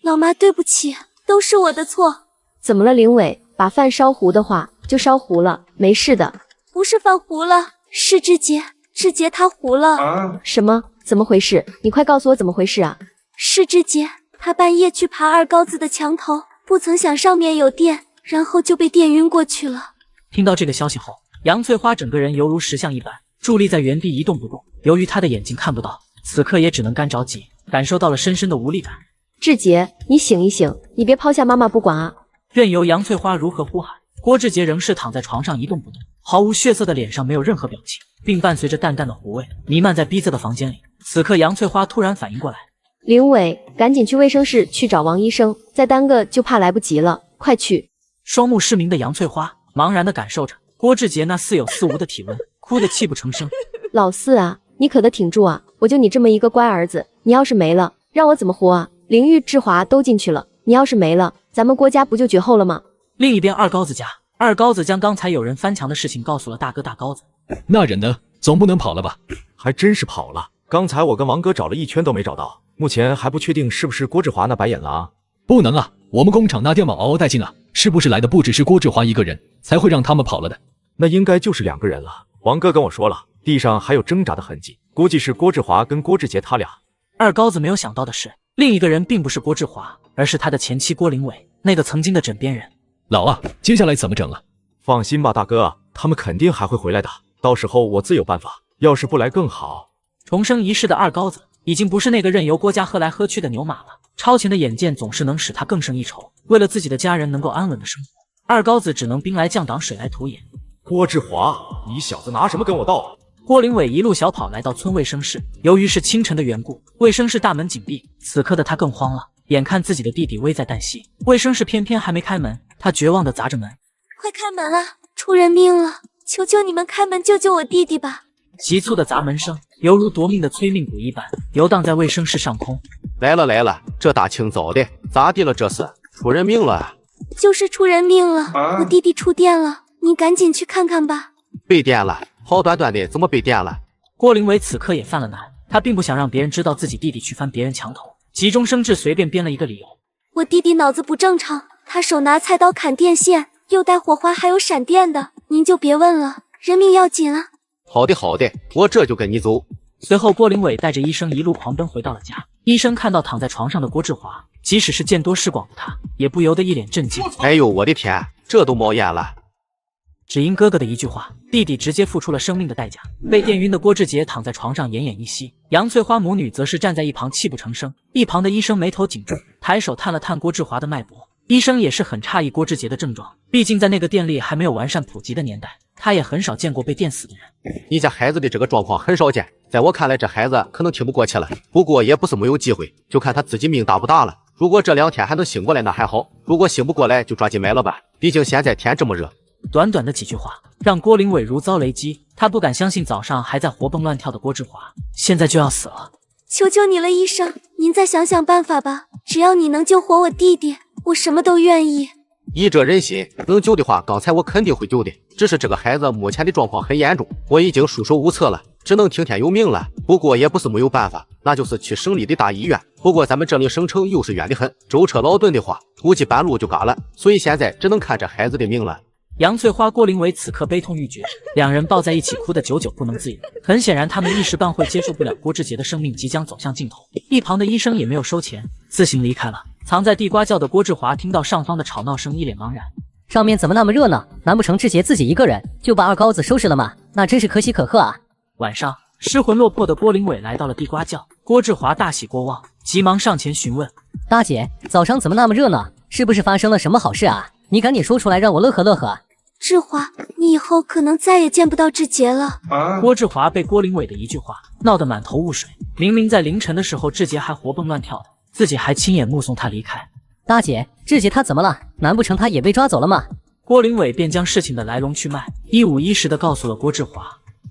老妈，对不起，都是我的错。怎么了，林伟？把饭烧糊的话就烧糊了，没事的。不是饭糊了，是志杰他糊了。什么？怎么回事？你快告诉我怎么回事啊！是志杰，他半夜去爬二高子的墙头，不曾想上面有电，然后就被电晕过去了。听到这个消息后，杨翠花整个人犹如石像一般，伫立在原地一动不动。由于她的眼睛看不到，此刻也只能干着急，感受到了深深的无力感。志杰，你醒一醒，你别抛下妈妈不管啊！任由杨翠花如何呼喊，郭志杰仍是躺在床上一动不动，毫无血色的脸上没有任何表情，并伴随着淡淡的糊味弥漫在逼仄的房间里。此刻杨翠花突然反应过来，林伟，赶紧去卫生室去找王医生，再耽搁就怕来不及了，快去！双目失明的杨翠花茫然地感受着郭志杰那似有似无的体温，哭得泣不成声。老四啊，你可得挺住啊！我就你这么一个乖儿子，你要是没了，让我怎么活啊？林玉、志华都进去了，你要是没了，咱们郭家不就绝后了吗？另一边，二高子家，二高子将刚才有人翻墙的事情告诉了大哥大高子。那人呢？总不能跑了吧？还真是跑了。刚才我跟王哥找了一圈都没找到，目前还不确定是不是郭志华那白眼狼。不能啊，我们工厂那电网嗷嗷待进啊，是不是来的不只是郭志华一个人，才会让他们跑了的？那应该就是2个人了。王哥跟我说了，地上还有挣扎的痕迹，估计是郭志华跟郭志杰他俩。二高子没有想到的是，另一个人并不是郭志华，而是他的前妻郭林伟，那个曾经的枕边人。老啊，接下来怎么整啊？放心吧，大哥，他们肯定还会回来的，到时候我自有办法，要是不来更好。重生一世的二高子已经不是那个任由郭家喝来喝去的牛马了，超前的眼见总是能使他更胜一筹。为了自己的家人能够安稳的生活，二高子只能兵来将挡，水来土掩。郭志华，你小子拿什么跟我斗？郭林伟一路小跑来到村卫生室，由于是清晨的缘故，卫生室大门紧闭，此刻的他更慌了，眼看自己的弟弟危在旦夕，卫生室偏偏还没开门，他绝望地砸着门。快开门啊，出人命了，求求你们开门救救我弟弟吧。急促的砸门声犹如夺命的催命鼓一般游荡在卫生室上空。来了，这大清早的咋的了？这是出人命了？就是出人命了，我弟弟触电了，你赶紧去看看吧。被电了？好端端的怎么被电了？郭林伟此刻也犯了难，他并不想让别人知道自己弟弟去翻别人墙头，急中生智随便编了一个理由。我弟弟脑子不正常，他手拿菜刀砍电线，又带火花还有闪电的，您就别问了，人命要紧啊。好的，我这就跟你走。随后郭林伟带着医生一路狂奔回到了家。医生看到躺在床上的郭志华，即使是见多识广的他，也不由得一脸震惊。哎呦我的天，这都冒烟了！只因哥哥的一句话，弟弟直接付出了生命的代价。被电晕的郭志杰躺在床上奄奄一息，杨翠花母女则是站在一旁泣不成声。一旁的医生眉头紧皱，抬手探了探郭志华的脉搏。医生也是很诧异郭志杰的症状，毕竟在那个电力还没有完善普及的年代，他也很少见过被电死的人。你家孩子的这个状况很少见，在我看来这孩子可能挺不过去了，不过也不是没有机会，就看他自己命大不大了。如果这2天还能醒过来那还好，如果醒不过来就抓紧买了吧，毕竟现在天这么热。短短的几句话让郭林伟如遭雷击，他不敢相信早上还在活蹦乱跳的郭志华现在就要死了。求求你了，医生，您再想想办法吧，只要你能救活我弟弟，我什么都愿意。医者仁心，能救的话刚才我肯定会救的，只是这个孩子目前的状况很严重，我已经束手无策了，只能听天由命了。不过也不是没有办法，那就是去省里的大医院，不过咱们这离省城又是远得很，舟车劳顿的话估计半路就嘎了，所以现在只能看这孩子的命了。杨翠花、郭林伟此刻悲痛欲绝，两人抱在一起哭得久久不能自已。很显然他们一时半会接受不了郭志杰的生命即将走向尽头。一旁的医生也没有收钱，自行离开了。藏在地瓜窖的郭志华听到上方的吵闹声，一脸茫然。上面怎么那么热闹？难不成志杰自己一个人就把二高子收拾了吗？那真是可喜可贺啊！晚上，失魂落魄的郭林伟来到了地瓜窖，郭志华大喜过望，急忙上前询问：大姐，早上怎么那么热闹？是不是发生了什么好事啊？你赶紧说出来让我乐呵乐呵。志华，你以后可能再也见不到志杰了。郭志华被郭林伟的一句话闹得满头雾水。明明在凌晨的时候，志杰还活蹦乱跳的，自己还亲眼目送他离开。大姐，志杰他怎么了？难不成他也被抓走了吗？郭林伟便将事情的来龙去脉一五一十的告诉了郭志华。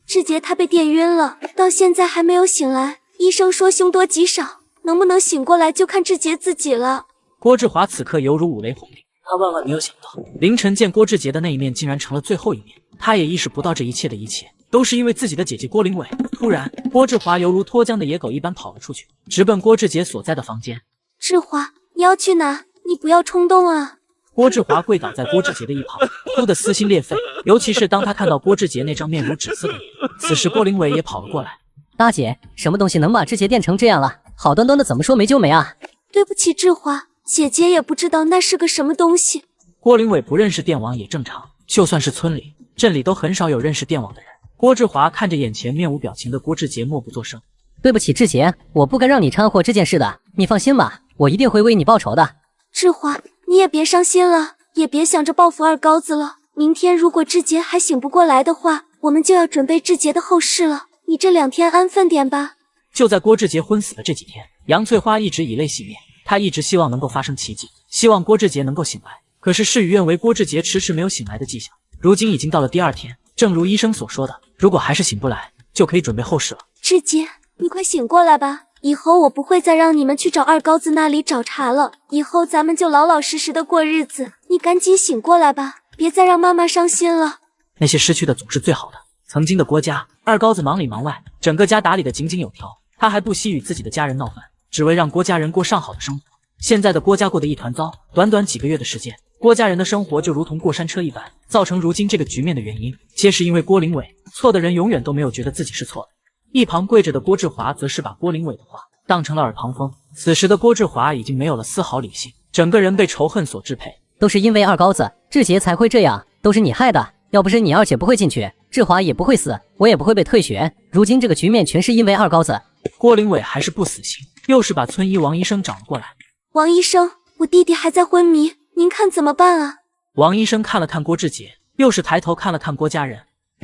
志杰他被电晕了，到现在还没有醒来，医生说凶多吉少，能不能醒过来就看志杰自己了。郭志华此刻犹如五雷轰顶，他万万没有想到，凌晨见郭志杰的那一面竟然成了最后一面。他也意识不到这一切的一切都是因为自己的姐姐郭林伟。突然，郭志华犹如脱缰的野狗一般跑了出去，直奔郭志杰所在的房间。志华，你要去哪？你不要冲动啊！郭志华跪倒在郭志杰的一旁，哭得撕心裂肺。尤其是当他看到郭志杰那张面如纸色的脸，此时郭林伟也跑了过来。大姐，什么东西能把志杰电成这样了？好端端的怎么说没就没啊？对不起，志华，姐姐也不知道那是个什么东西。郭林伟不认识电网也正常，就算是村里、镇里都很少有认识电网的人。郭志华看着眼前面无表情的郭志杰，默不作声。对不起，志杰，我不该让你掺和这件事的。你放心吧，我一定会为你报仇的。志华，你也别伤心了，也别想着报复二高子了。明天如果志杰还醒不过来的话，我们就要准备志杰的后事了。你这2天安分点吧。就在郭志杰昏死的这几天，杨翠花一直以泪洗面，她一直希望能够发生奇迹，希望郭志杰能够醒来。可是事与愿违，郭志杰迟迟没有醒来的迹象。如今已经到了第2天，正如医生所说的，如果还是醒不来，就可以准备后事了。志杰，你快醒过来吧，以后我不会再让你们去找二高子那里找茬了，以后咱们就老老实实的过日子。你赶紧醒过来吧，别再让妈妈伤心了。那些失去的总是最好的。曾经的郭家，二高子忙里忙外，整个家打理得井井有条，他还不惜与自己的家人闹翻，只为让郭家人过上好的生活。现在的郭家过得一团糟，短短几个月的时间，郭家人的生活就如同过山车一般。造成如今这个局面的原因，皆是因为郭林伟。错的人永远都没有觉得自己是错的。一旁跪着的郭志华则是把郭林伟的话当成了耳旁风。此时的郭志华已经没有了丝毫理性，整个人被仇恨所支配。都是因为二高子，志杰才会这样，都是你害的。要不是你，二姐不会进去，志华也不会死，我也不会被退学。如今这个局面全是因为二高子。郭林伟还是不死心，又是把村医王医生找了过来。王医生，我弟弟还在昏迷，您看怎么办啊？王医生看了看郭志杰，又是抬头看了看郭家人。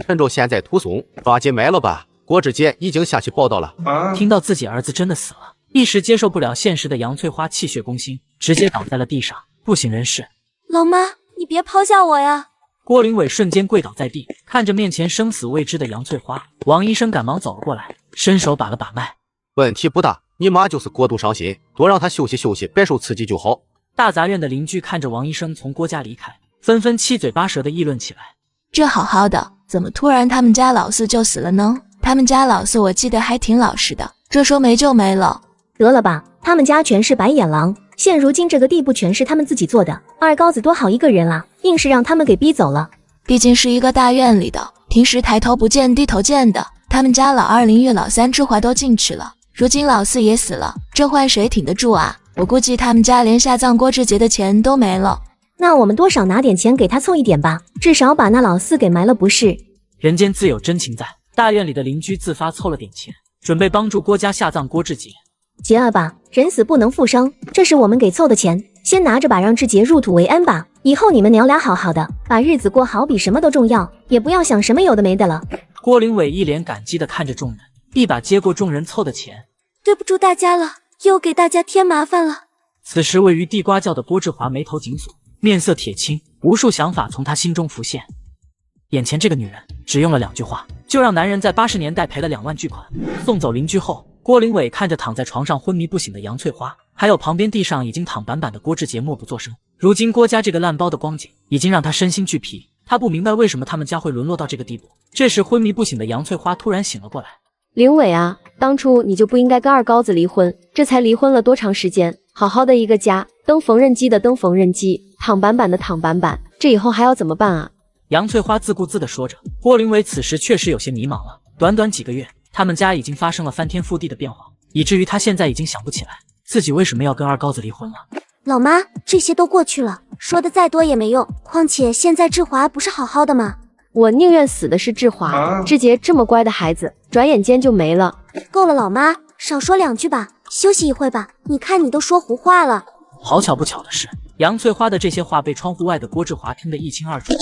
趁着现在突送，抓紧埋了吧。郭志杰已经下去报道了。听到自己儿子真的死了，一时接受不了现实的杨翠花气血攻心，直接倒在了地上，不省人事。老妈，你别抛下我呀！郭林伟瞬间跪倒在地，看着面前生死未知的杨翠花，王医生赶忙走了过来，伸手把了把脉。问题不大，你妈就是过度伤心，多让她休息休息，别受刺激就好。大杂院的邻居看着王医生从郭家离开，纷纷七嘴八舌地议论起来。这好好的，怎么突然他们家老四就死了呢？他们家老四我记得还挺老实的，这说没就没了。得了吧，他们家全是白眼狼，现如今这个地步全是他们自己做的。二高子多好一个人啊，硬是让他们给逼走了。毕竟是一个大院里的，平时抬头不见低头见的。他们家老二林玉、老三志华都进去了，如今老四也死了，这换谁挺得住啊？我估计他们家连下葬郭志杰的钱都没了。那我们多少拿点钱给他凑一点吧，至少把那老四给埋了不是？人间自有真情在，大院里的邻居自发凑了点钱，准备帮助郭家下葬郭志杰。杰儿吧，人死不能复生，这是我们给凑的钱，先拿着吧，让志杰入土为安吧。以后你们娘俩好好的，把日子过好比什么都重要，也不要想什么有的没的了。郭林伟一脸感激地看着众人，一把接过众人凑的钱。对不住大家了，又给大家添麻烦了。此时位于地瓜窖的郭志华眉头紧锁，面色铁青，无数想法从他心中浮现。眼前这个女人只用了2句话，就让男人在80年代赔了2万巨款。送走邻居后，郭林伟看着躺在床上昏迷不醒的杨翠花，还有旁边地上已经躺板板的郭志杰，默不作声。如今郭家这个烂包的光景已经让他身心俱疲，他不明白为什么他们家会沦落到这个地步。这时昏迷不醒的杨翠花突然醒了过来。林伟啊，当初你就不应该跟二高子离婚，这才离婚了多长时间？好好的一个家，蹬缝纫机的蹬缝纫机，躺板板的躺板板，这以后还要怎么办啊？杨翠花自顾自地说着。郭林伟此时确实有些迷茫了，短短几个月，他们家已经发生了翻天覆地的变化，以至于他现在已经想不起来自己为什么要跟二高子离婚了。老妈，这些都过去了，说的再多也没用，况且现在志华不是好好的吗？我宁愿死的是志华，志杰这么乖的孩子，转眼间就没了。够了，老妈，少说2句吧，休息一会吧，你看你都说胡话了。好巧不巧的是，杨翠花的这些话被窗户外的郭志华听得一清二楚。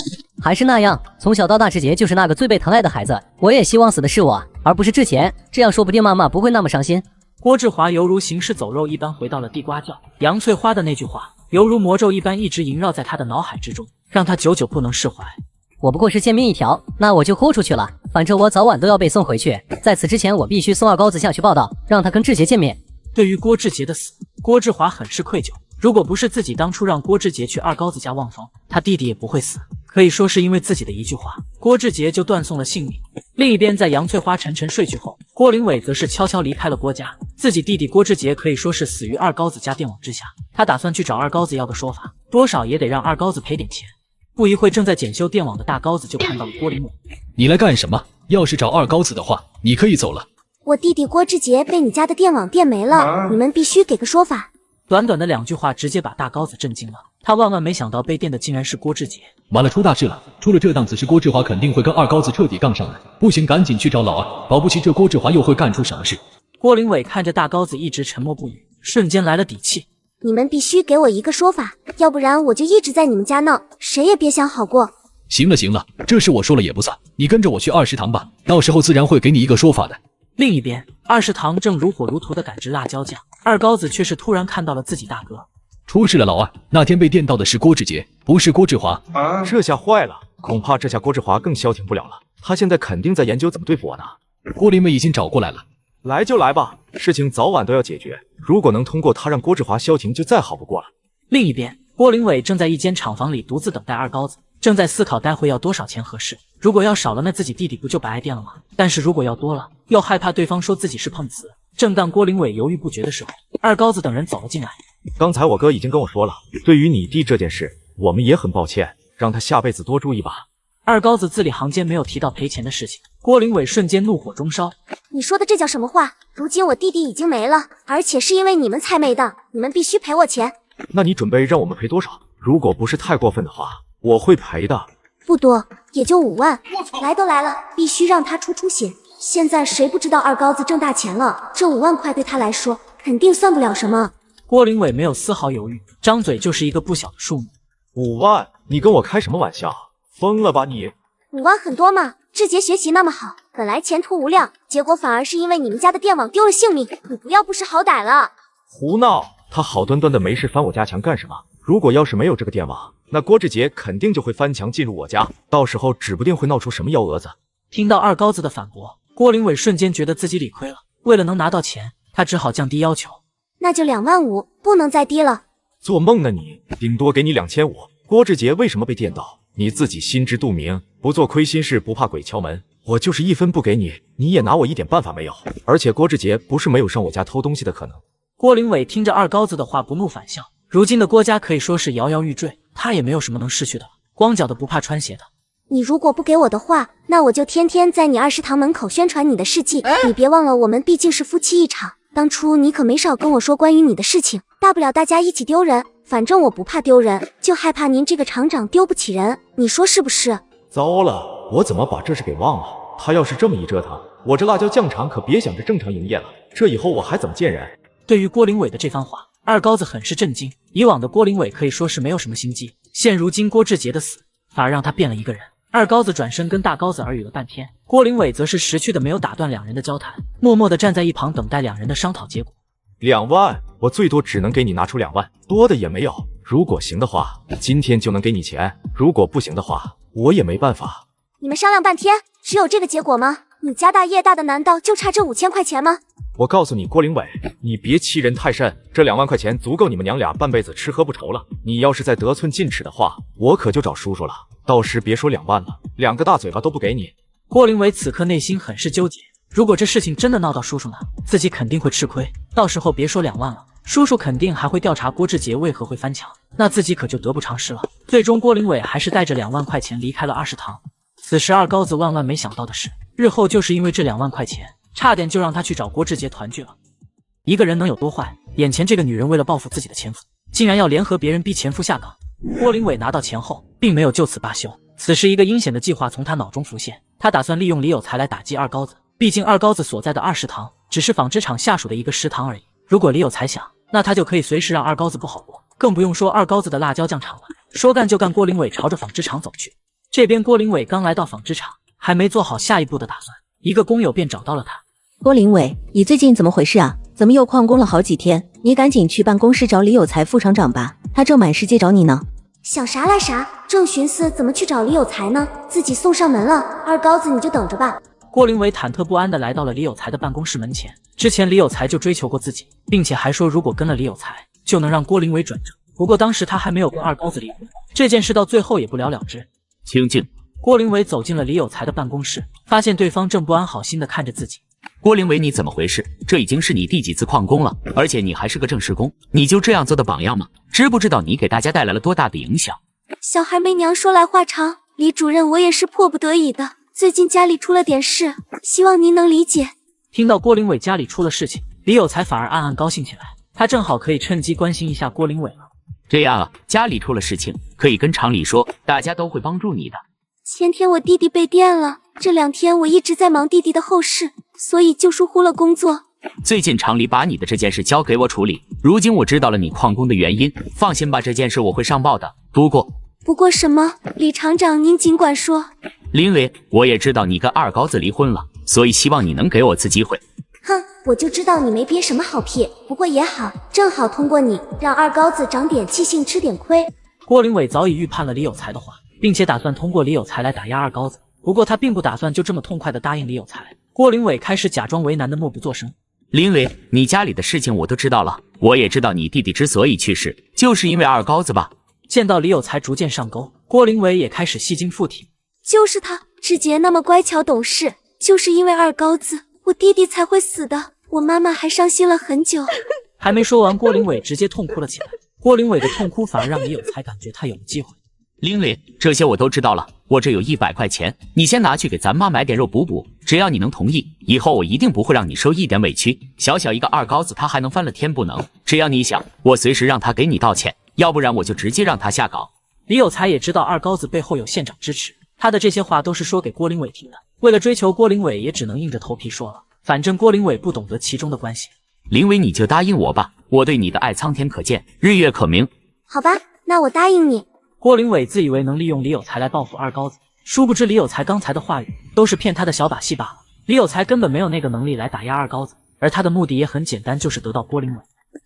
还是那样，从小到大志杰就是那个最被疼爱的孩子，我也希望死的是我，而不是志贤，这样说不定妈妈不会那么伤心。郭志华犹如行尸走肉一般回到了地瓜窖，杨翠花的那句话犹如魔咒一般一直萦绕在他的脑海之中，让他久久不能释怀。我不过是贱命一条，那我就豁出去了，反正我早晚都要被送回去，在此之前我必须送二高子下去报道，让他跟志杰见面。对于郭志杰的死，郭志华很是愧疚，如果不是自己当初让郭志杰去二高子家望风，他弟弟也不会死，可以说是因为自己的一句话，郭志杰就断送了性命。另一边，在杨翠花沉沉睡去后，郭林伟则是悄悄离开了郭家，自己弟弟郭志杰可以说是死于二高子家电网之下，他打算去找二高子要个说法，多少也得让二高子赔点钱。不一会，正在检修电网的大高子就看到了郭林伟。你来干什么？要是找二高子的话，你可以走了。我弟弟郭志杰被你家的电网电没了，你们必须给个说法。短短的2句话直接把大高子震惊了，他万万没想到被电的竟然是郭志杰。完了，出大事了！出了这档子事，郭志华肯定会跟二高子彻底杠上来。不行，赶紧去找老二，保不齐这郭志华又会干出什么事。郭林伟看着大高子一直沉默不语，瞬间来了底气。你们必须给我一个说法，要不然我就一直在你们家闹，谁也别想好过。行了行了，这事我说了也不算，你跟着我去二食堂吧，到时候自然会给你一个说法的。另一边，二食堂正如火如荼地赶制辣椒酱，二高子却是突然看到了自己大哥。出事了，老二，那天被电到的是郭志杰，不是郭志华。这下坏了，恐怕这下郭志华更消停不了了，他现在肯定在研究怎么对付我呢。郭林伟已经找过来了。来就来吧，事情早晚都要解决。如果能通过他让郭志华消停，就再好不过了。另一边，郭林伟正在一间厂房里独自等待二高子，正在思考待会要多少钱合适。如果要少了，那自己弟弟不就白挨电了吗？但是如果要多了，又害怕对方说自己是碰瓷。正当郭林伟犹豫不决的时候，二高子等人走了进来。刚才我哥已经跟我说了，对于你弟这件事，我们也很抱歉，让他下辈子多注意吧。二高子字里行间没有提到赔钱的事情，郭林伟瞬间怒火中烧。你说的这叫什么话？如今我弟弟已经没了，而且是因为你们才没的，你们必须赔我钱。那你准备让我们赔多少？如果不是太过分的话，我会赔的。不多，也就5万。来都来了，必须让他出血。现在谁不知道二高子挣大钱了？这5万块对他来说肯定算不了什么。郭林伟没有丝毫犹豫，张嘴就是一个不小的数目。5万？你跟我开什么玩笑？疯了吧你！5万很多嘛，志杰学习那么好，本来前途无量，结果反而是因为你们家的电网丢了性命，你不要不识好歹了。胡闹！他好端端的没事翻我家墙干什么？如果要是没有这个电网，那郭志杰肯定就会翻墙进入我家，到时候指不定会闹出什么幺蛾子。听到二高子的反驳，郭林伟瞬间觉得自己理亏了，为了能拿到钱，他只好降低要求。那就2万5，不能再低了。做梦呢你！顶多给你2500。郭志杰为什么被电到？你自己心知肚明，不做亏心事，不怕鬼敲门。我就是1分不给你，你也拿我一点办法没有。而且郭志杰不是没有上我家偷东西的可能。郭林伟听着二高子的话，不怒反笑。如今的郭家可以说是摇摇欲坠，他也没有什么能失去的了，光脚的不怕穿鞋的。你如果不给我的话，那我就天天在你二食堂门口宣传你的事迹。你别忘了，我们毕竟是夫妻一场，当初你可没少跟我说关于你的事情，大不了大家一起丢人。反正我不怕丢人，就害怕您这个厂长丢不起人，你说是不是？糟了，我怎么把这事给忘了？他要是这么一折腾，我这辣椒酱厂可别想着正常营业了。这以后我还怎么见人？对于郭林伟的这番话，二高子很是震惊。以往的郭林伟可以说是没有什么心机，现如今郭志杰的死，反而让他变了一个人。二高子转身跟大高子耳语了半天，郭林伟则是识趣的没有打断两人的交谈，默默地站在一旁等待两人的商讨结果。2万，我最多只能给你拿出2万，多的也没有。如果行的话，今天就能给你钱；如果不行的话，我也没办法。你们商量半天，只有这个结果吗？你家大业大的，难道就差这5000块钱吗？我告诉你，郭林伟，你别欺人太甚，这2万块钱足够你们娘俩半辈子吃喝不愁了。你要是再得寸进尺的话，我可就找叔叔了。到时别说2万了，2个大嘴巴都不给你。郭林伟此刻内心很是纠结。如果这事情真的闹到叔叔那，自己肯定会吃亏，到时候别说2万了，叔叔肯定还会调查郭志杰为何会翻墙，那自己可就得不偿失了。最终郭林伟还是带着2万块钱离开了二食堂。此时二高子万万没想到的是，日后就是因为这2万块钱，差点就让他去找郭志杰团聚了。一个人能有多坏？眼前这个女人为了报复自己的前夫，竟然要联合别人逼前夫下岗。郭林伟拿到钱后，并没有就此罢休，此时一个阴险的计划从他脑中浮现，他打算利用李有才来打击二高子。毕竟二高子所在的二食堂只是纺织厂下属的一个食堂而已，如果李有才想，那他就可以随时让二高子不好过，更不用说二高子的辣椒酱厂了。说干就干，郭林伟朝着纺织厂走去。这边郭林伟刚来到纺织厂，还没做好下一步的打算，一个工友便找到了他。郭林伟，你最近怎么回事啊？怎么又旷工了好几天？你赶紧去办公室找李有才副厂长吧，他正满世界找你呢。想啥来啥，正寻思怎么去找李有才呢，自己送上门了。二高子你就等着吧。郭林伟忐忑不安地来到了李有才的办公室门前。之前李有才就追求过自己，并且还说如果跟了李有才，就能让郭林伟转正。不过当时他还没有跟二高子离婚，这件事到最后也不了了之。清静。郭林伟走进了李有才的办公室，发现对方正不安好心地看着自己。郭林伟，你怎么回事？这已经是你第几次旷工了？而且你还是个正式工，你就这样做的榜样吗？知不知道你给大家带来了多大的影响？小孩没娘，说来话长。李主任，我也是迫不得已的，最近家里出了点事，希望您能理解。听到郭林伟家里出了事情，李有才反而暗暗高兴起来，他正好可以趁机关心一下郭林伟了。这样啊，家里出了事情，可以跟厂里说，大家都会帮助你的。前天我弟弟被电了，这2天我一直在忙弟弟的后事，所以就疏忽了工作。最近厂里把你的这件事交给我处理，如今我知道了你旷工的原因，放心吧，这件事我会上报的。不过什么？李厂长您尽管说。林伟，我也知道你跟二高子离婚了，所以希望你能给我次机会。哼，我就知道你没憋什么好屁，不过也好，正好通过你让二高子长点记性，吃点亏。郭林伟早已预判了李有才的话，并且打算通过李有才来打压二高子。不过他并不打算就这么痛快地答应李有才。郭林伟开始假装为难的默不作声。林伟，你家里的事情我都知道了，我也知道你弟弟之所以去世，就是因为二高子吧？见到李有才逐渐上钩，郭林伟也开始戏精附体。就是他，志杰那么乖巧懂事，就是因为二高子，我弟弟才会死的。我妈妈还伤心了很久。还没说完，郭林伟直接痛哭了起来。郭林伟的痛哭反而让李有才感觉他有了机会。林伟，这些我都知道了，我这有100块钱，你先拿去给咱妈买点肉补补，只要你能同意，以后我一定不会让你受一点委屈。小小一个二高子，他还能翻了天不能？只要你想，我随时让他给你道歉，要不然我就直接让他下岗。李有才也知道二高子背后有县长支持，他的这些话都是说给郭林伟听的。为了追求郭林伟，也只能硬着头皮说了，反正郭林伟不懂得其中的关系。林伟，你就答应我吧，我对你的爱苍天可见，日月可明。好吧，那我答应你。郭林伟自以为能利用李有才来报复二高子，殊不知李有才刚才的话语都是骗他的小把戏罢了。李有才根本没有那个能力来打压二高子，而他的目的也很简单，就是得到郭林伟。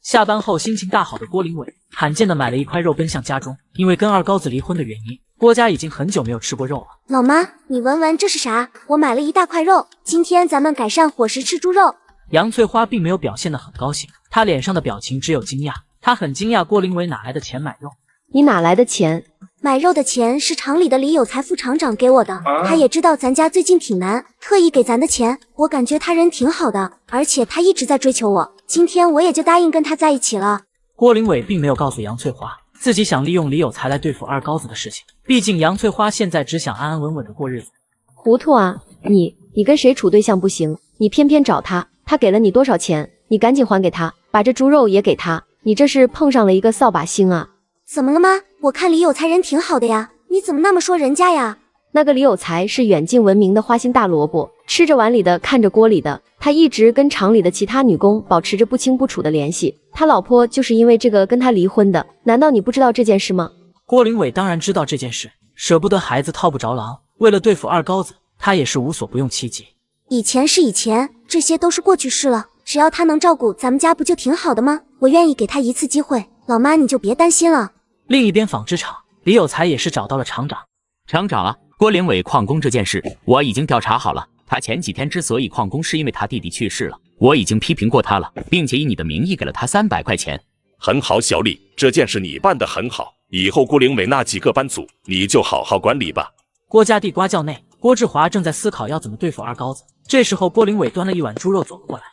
下班后心情大好的郭林伟罕见的买了一块肉奔向家中，因为跟二高子离婚的原因，郭家已经很久没有吃过肉了。老妈，你闻闻这是啥？我买了一大块肉，今天咱们改善伙食，吃猪肉。杨翠花并没有表现得很高兴，她脸上的表情只有惊讶。她很惊讶郭林伟哪来的钱买肉。你哪来的钱？买肉的钱是厂里的李有才副厂长给我的，他也知道咱家最近挺难，特意给咱的钱。我感觉他人挺好的，而且他一直在追求我，今天我也就答应跟他在一起了。郭林伟并没有告诉杨翠花自己想利用李有才来对付二高子的事情，毕竟杨翠花现在只想安安稳稳的过日子。糊涂啊！你跟谁处对象不行，你偏偏找他，他给了你多少钱？你赶紧还给他，把这猪肉也给他。你这是碰上了一个扫把星啊！怎么了吗？我看李有才人挺好的呀，你怎么那么说人家呀？那个李有才是远近闻名的花心大萝卜，吃着碗里的看着锅里的，他一直跟厂里的其他女工保持着不清不楚的联系，他老婆就是因为这个跟他离婚的，难道你不知道这件事吗？郭林伟当然知道这件事，舍不得孩子套不着狼，为了对付二高子，他也是无所不用其极。以前是以前，这些都是过去式了，只要他能照顾咱们家不就挺好的吗？我愿意给他一次机会，老妈你就别担心了。另一边纺织厂，李有才也是找到了厂长。厂长啊，郭林伟旷工这件事我已经调查好了，他前几天之所以旷工是因为他弟弟去世了，我已经批评过他了，并且以你的名义给了他300块钱。很好，小李，这件事你办得很好，以后郭林伟那几个班组你就好好管理吧。郭家地瓜窖内，郭志华正在思考要怎么对付二高子。这时候郭林伟端了一碗猪肉走了过来。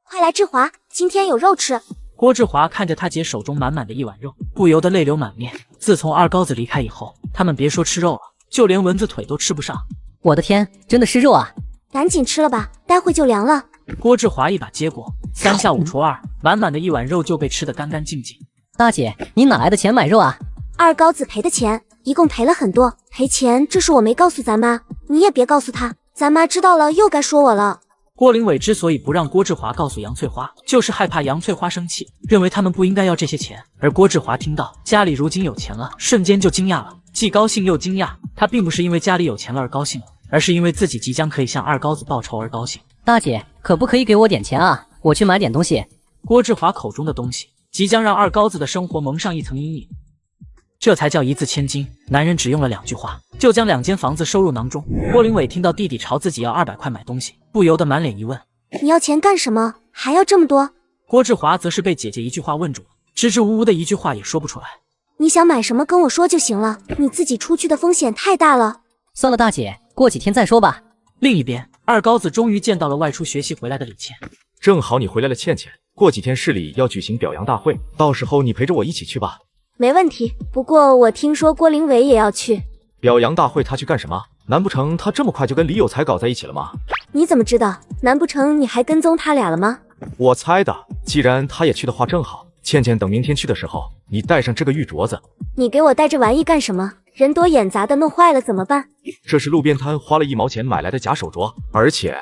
快来，志华，今天有肉吃。郭志华看着他姐手中满满的一碗肉，不由得泪流满面。自从二高子离开以后，他们别说吃肉了，就连蚊子腿都吃不上。我的天，真的是肉啊！赶紧吃了吧，待会就凉了。郭志华一把接过，3下5除2，满满的一碗肉就被吃得干干净净。大姐，你哪来的钱买肉啊？二高子赔的钱，一共赔了很多。赔钱这是我没告诉咱妈，你也别告诉她，咱妈知道了又该说我了。郭林伟之所以不让郭志华告诉杨翠花，就是害怕杨翠花生气，认为他们不应该要这些钱。而郭志华听到家里如今有钱了，瞬间就惊讶了。既高兴又惊讶。他并不是因为家里有钱了而高兴，而是因为自己即将可以向二高子报仇而高兴。大姐，可不可以给我点钱啊？我去买点东西。郭志华口中的东西，即将让二高子的生活蒙上一层阴影。这才叫一字千金。男人只用了2句话，就将2间房子收入囊中。郭林伟听到弟弟朝自己要200块买东西，不由得满脸疑问：你要钱干什么？还要这么多？郭志华则是被姐姐一句话问住了，支支吾吾的一句话也说不出来。你想买什么跟我说就行了，你自己出去的风险太大了。算了，大姐，过几天再说吧。另一边，二高子终于见到了外出学习回来的李倩。正好你回来了，倩倩，过几天市里要举行表扬大会，到时候你陪着我一起去吧。没问题，不过我听说郭林伟也要去。表扬大会他去干什么？难不成他这么快就跟李有才搞在一起了吗？你怎么知道？难不成你还跟踪他俩了吗？我猜的，既然他也去的话正好。倩倩，等明天去的时候，你带上这个玉镯子。你给我带这玩意干什么？人多眼杂的，弄坏了怎么办？这是路边摊花了1毛钱买来的假手镯，而且……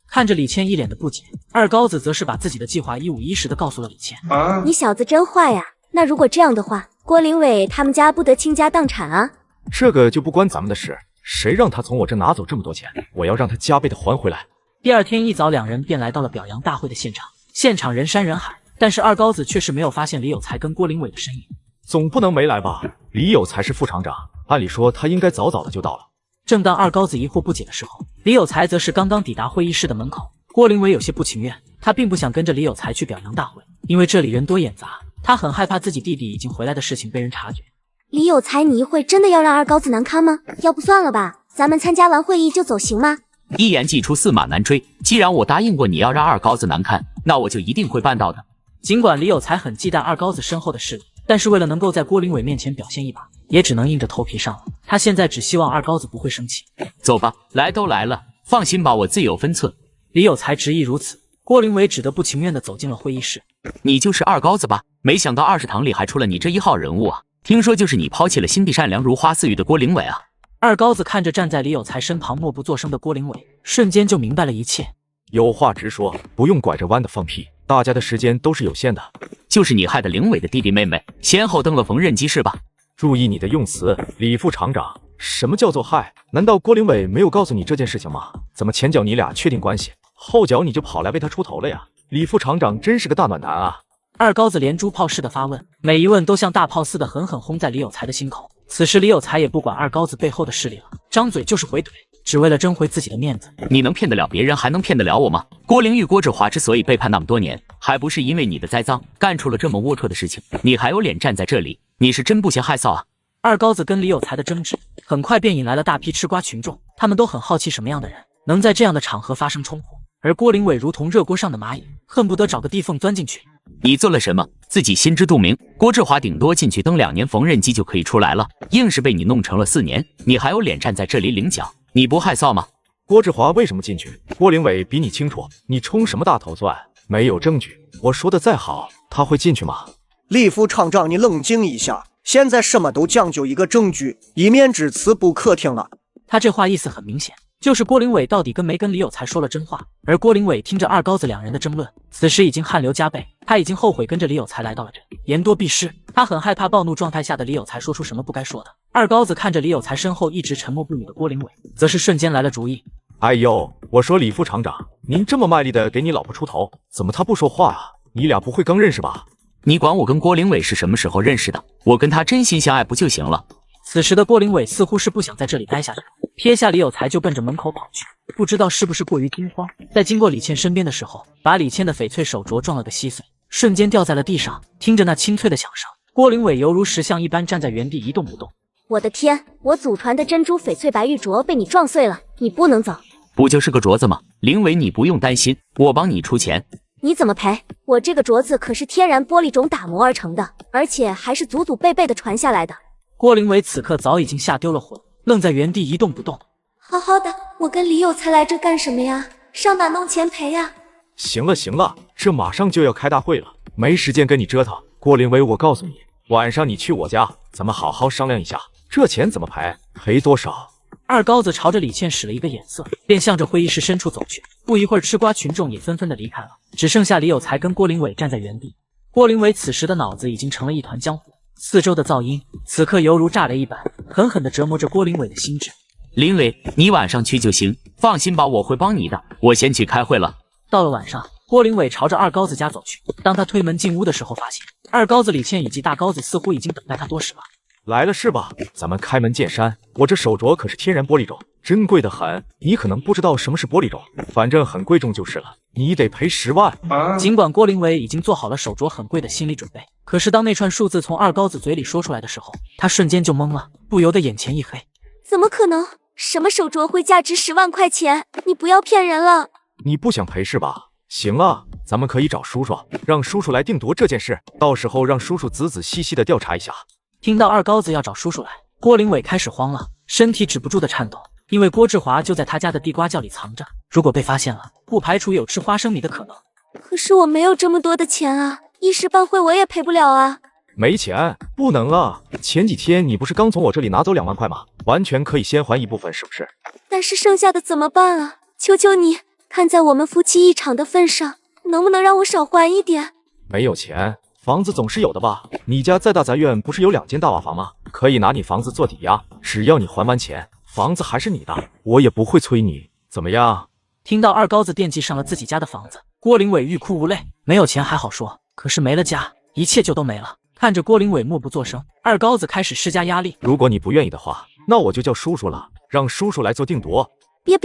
看着李倩一脸的不解，二高子则是把自己的计划一五一十的告诉了李倩。你小子真坏呀！那如果这样的话，郭林伟他们家不得倾家荡产啊？这个就不关咱们的事，谁让他从我这拿走这么多钱，我要让他加倍的还回来。第二天一早，两人便来到了表扬大会的现场。现场人山人海，但是二高子却是没有发现李有才跟郭林伟的身影。总不能没来吧？李有才是副厂长，按理说他应该早早的就到了。正当二高子疑惑不解的时候，李有才则是刚刚抵达会议室的门口。郭林伟有些不情愿，他并不想跟着李有才去表扬大会，因为这里人多眼杂，他很害怕自己弟弟已经回来的事情被人察觉。李有才，你一会真的要让二高子难堪吗？要不算了吧，咱们参加完会议就走行吗？一言既出，驷马难追。既然我答应过你要让二高子难堪，那我就一定会办到的。尽管李有才很忌惮二高子身后的势力，但是为了能够在郭林伟面前表现一把，也只能硬着头皮上了。他现在只希望二高子不会生气。走吧，来都来了，放心吧，我自有分寸。李有才执意如此，郭林伟只得不情愿地走进了会议室。你就是二高子吧？没想到20堂里还出了你这一号人物啊！听说就是你抛弃了心地善良如花似玉的郭林伟啊！二高子看着站在李有才身旁默不作声的郭林伟，瞬间就明白了一切。有话直说，不用拐着弯的放屁，大家的时间都是有限的。就是你害得林伟的弟弟妹妹先后登了缝纫机是吧？注意你的用词，李副厂长。什么叫做害？难道郭林伟没有告诉你这件事情吗？怎么前脚你俩确定关系，后脚你就跑来为他出头了呀？李副厂长真是个大暖男啊！二高子连珠炮似的发问，每一问都像大炮似的狠狠轰在李有才的心口。此时李有才也不管二高子背后的势力了，张嘴就是回怼，只为了争回自己的面子。你能骗得了别人，还能骗得了我吗？郭玲玉、郭志华之所以背叛那么多年，还不是因为你的栽赃，干出了这么龌龊的事情，你还有脸站在这里？你是真不嫌害臊啊！二高子跟李有才的争执很快便引来了大批吃瓜群众，他们都很好奇什么样的人能在这样的场合发生冲突，而郭林伟如同热锅上的蚂蚁，恨不得找个地缝钻进去。你做了什么，自己心知肚明。郭志华顶多进去蹬2年缝纫机就可以出来了，硬是被你弄成了4年，你还有脸站在这里领奖？你不害臊吗？郭志华为什么进去？郭林伟比你清楚，你冲什么大头钻？没有证据，我说的再好，他会进去吗？李副厂长，你冷静一下，现在什么都讲究一个证据，一面之词不可听了。他这话意思很明显，就是郭林伟到底跟没跟李有才说了真话。而郭林伟听着二高子两人的争论，此时已经汗流浃背，他已经后悔跟着李有才来到了这里，言多必失。他很害怕暴怒状态下的李有才说出什么不该说的。二高子看着李有才身后一直沉默不语的郭林伟，则是瞬间来了主意。哎呦，我说李副厂长，您这么卖力的给你老婆出头，怎么他不说话啊？你俩不会刚认识吧？你管我跟郭林伟是什么时候认识的？我跟他真心相爱不就行了？此时的郭林伟似乎是不想在这里待下去，撇下李有才就奔着门口跑去。不知道是不是过于惊慌，在经过李倩身边的时候，把李倩的翡翠手镯撞了个稀碎，瞬间掉在了地上。听着那清脆的响声，郭林伟犹如石像一般站在原地一动不动。我的天，我祖传的珍珠翡翠白玉镯被你撞碎了，你不能走。不就是个镯子吗？林伟，你不用担心，我帮你出钱。你怎么赔？我这个镯子可是天然玻璃种打磨而成的，而且还是祖祖辈辈的传下来的。郭林伟此刻早已经吓丢了魂，愣在原地一动不动。好好的，我跟李有才来这干什么呀？上哪弄钱赔呀？行了行了，这马上就要开大会了，没时间跟你折腾。郭林伟，我告诉你，晚上你去我家，咱们好好商量一下，这钱怎么赔，赔多少。二高子朝着李倩使了一个眼色，便向着会议室深处走去。不一会儿，吃瓜群众也纷纷的离开了，只剩下李有才跟郭林伟站在原地。郭林伟此时的脑子已经成了一团浆糊，四周的噪音此刻犹如炸雷一般，狠狠地折磨着郭林伟的心智。林伟，你晚上去就行，放心吧，我会帮你的。我先去开会了。到了晚上，郭林伟朝着二高子家走去。当他推门进屋的时候，发现二高子李倩以及大高子似乎已经等待他多时了。来了是吧？咱们开门见山，我这手镯可是天然玻璃种，珍贵的很。你可能不知道什么是玻璃种，反正很贵重就是了。你得赔10万。尽管郭林伟已经做好了手镯很贵的心理准备，可是当那串数字从二高子嘴里说出来的时候，他瞬间就懵了，不由得眼前一黑。怎么可能？什么手镯会价值10万块钱？你不要骗人了！你不想赔是吧？行了，咱们可以找叔叔，让叔叔来定夺这件事，到时候让叔叔仔仔细细的调查一下。听到二高子要找叔叔来，郭林伟开始慌了，身体止不住的颤抖，因为郭志华就在他家的地瓜窖里藏着，如果被发现了，不排除有吃花生米的可能。可是我没有这么多的钱啊，一时半会我也赔不了啊。没钱不能啊！前几天你不是刚从我这里拿走2万块吗？完全可以先还一部分，是不是？但是剩下的怎么办啊？求求你，看在我们夫妻一场的份上，能不能让我少还一点？没有钱，房子总是有的吧？你家在大杂院不是有2间大瓦房吗？可以拿你房子做抵押，只要你还完钱，房子还是你的，我也不会催你，怎么样？听到二高子惦记上了自己家的房子，郭林伟欲哭无泪。没有钱还好说，可是没了家，一切就都没了。看着郭林伟默不作声，二高子开始施加压力。如果你不愿意的话，那我就叫叔叔了，让叔叔来做定夺。别，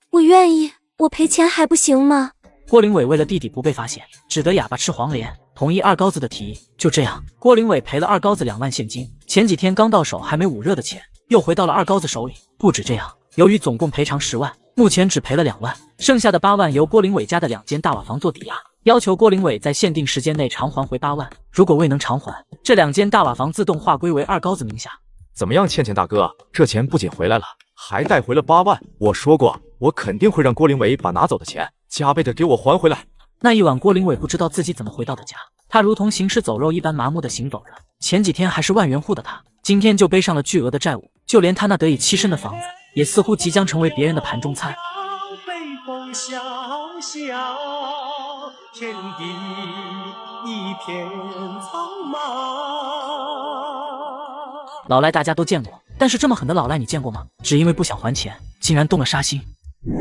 我愿意，我赔钱还不行吗？郭林伟为了弟弟不被发现，只得哑巴吃黄连，同意二高子的提议。就这样，郭林伟赔了二高子2万现金。前几天刚到手还没捂热的钱，又回到了二高子手里。不止这样，由于总共赔偿10万，目前只赔了2万，剩下的8万由郭林伟家的2间大瓦房做抵押，要求郭林伟在限定时间内偿还回8万。如果未能偿还，这2间大瓦房自动划归为二高子名下。怎么样，倩倩大哥，这钱不仅回来了，还带回了8万。我说过，我肯定会让郭林伟把拿走的钱加倍的给我还回来。那一晚，郭林伟不知道自己怎么回到的家，他如同行尸走肉一般麻木的行走着。前几天还是万元户的他，今天就背上了巨额的债务，就连他那得以栖身的房子，也似乎即将成为别人的盘中餐。北风萧萧，天地一片苍茫。老赖大家都见过，但是这么狠的老赖你见过吗？只因为不想还钱，竟然动了杀心。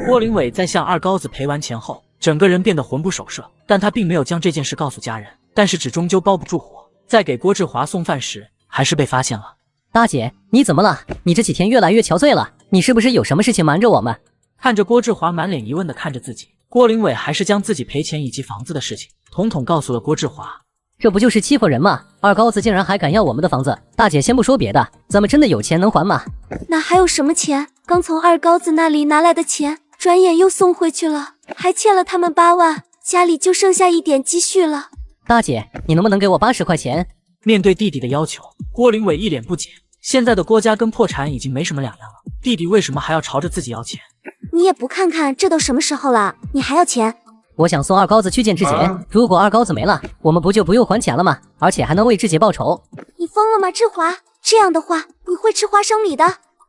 郭林伟在向二高子赔完钱后，整个人变得魂不守舍，但他并没有将这件事告诉家人。但是纸终究包不住火，在给郭志华送饭时，还是被发现了。大姐，你怎么了？你这几天越来越憔悴了，你是不是有什么事情瞒着我们？看着郭志华满脸疑问地看着自己，郭林伟还是将自己赔钱以及房子的事情统统告诉了郭志华。这不就是欺负人吗？二高子竟然还敢要我们的房子！大姐，先不说别的，咱们真的有钱能还吗？哪还有什么钱？刚从二高子那里拿来的钱，转眼又送回去了，还欠了他们8万，家里就剩下一点积蓄了。大姐，你能不能给我80块钱？面对弟弟的要求，郭林伟一脸不解。现在的郭家跟破产已经没什么两样了，弟弟为什么还要朝着自己要钱？你也不看看这都什么时候了，你还要钱？我想送二高子去见志杰，如果二高子没了，我们不就不用还钱了吗？而且还能为志杰报仇。你疯了吗，志华？这样的话，你会吃花生米的。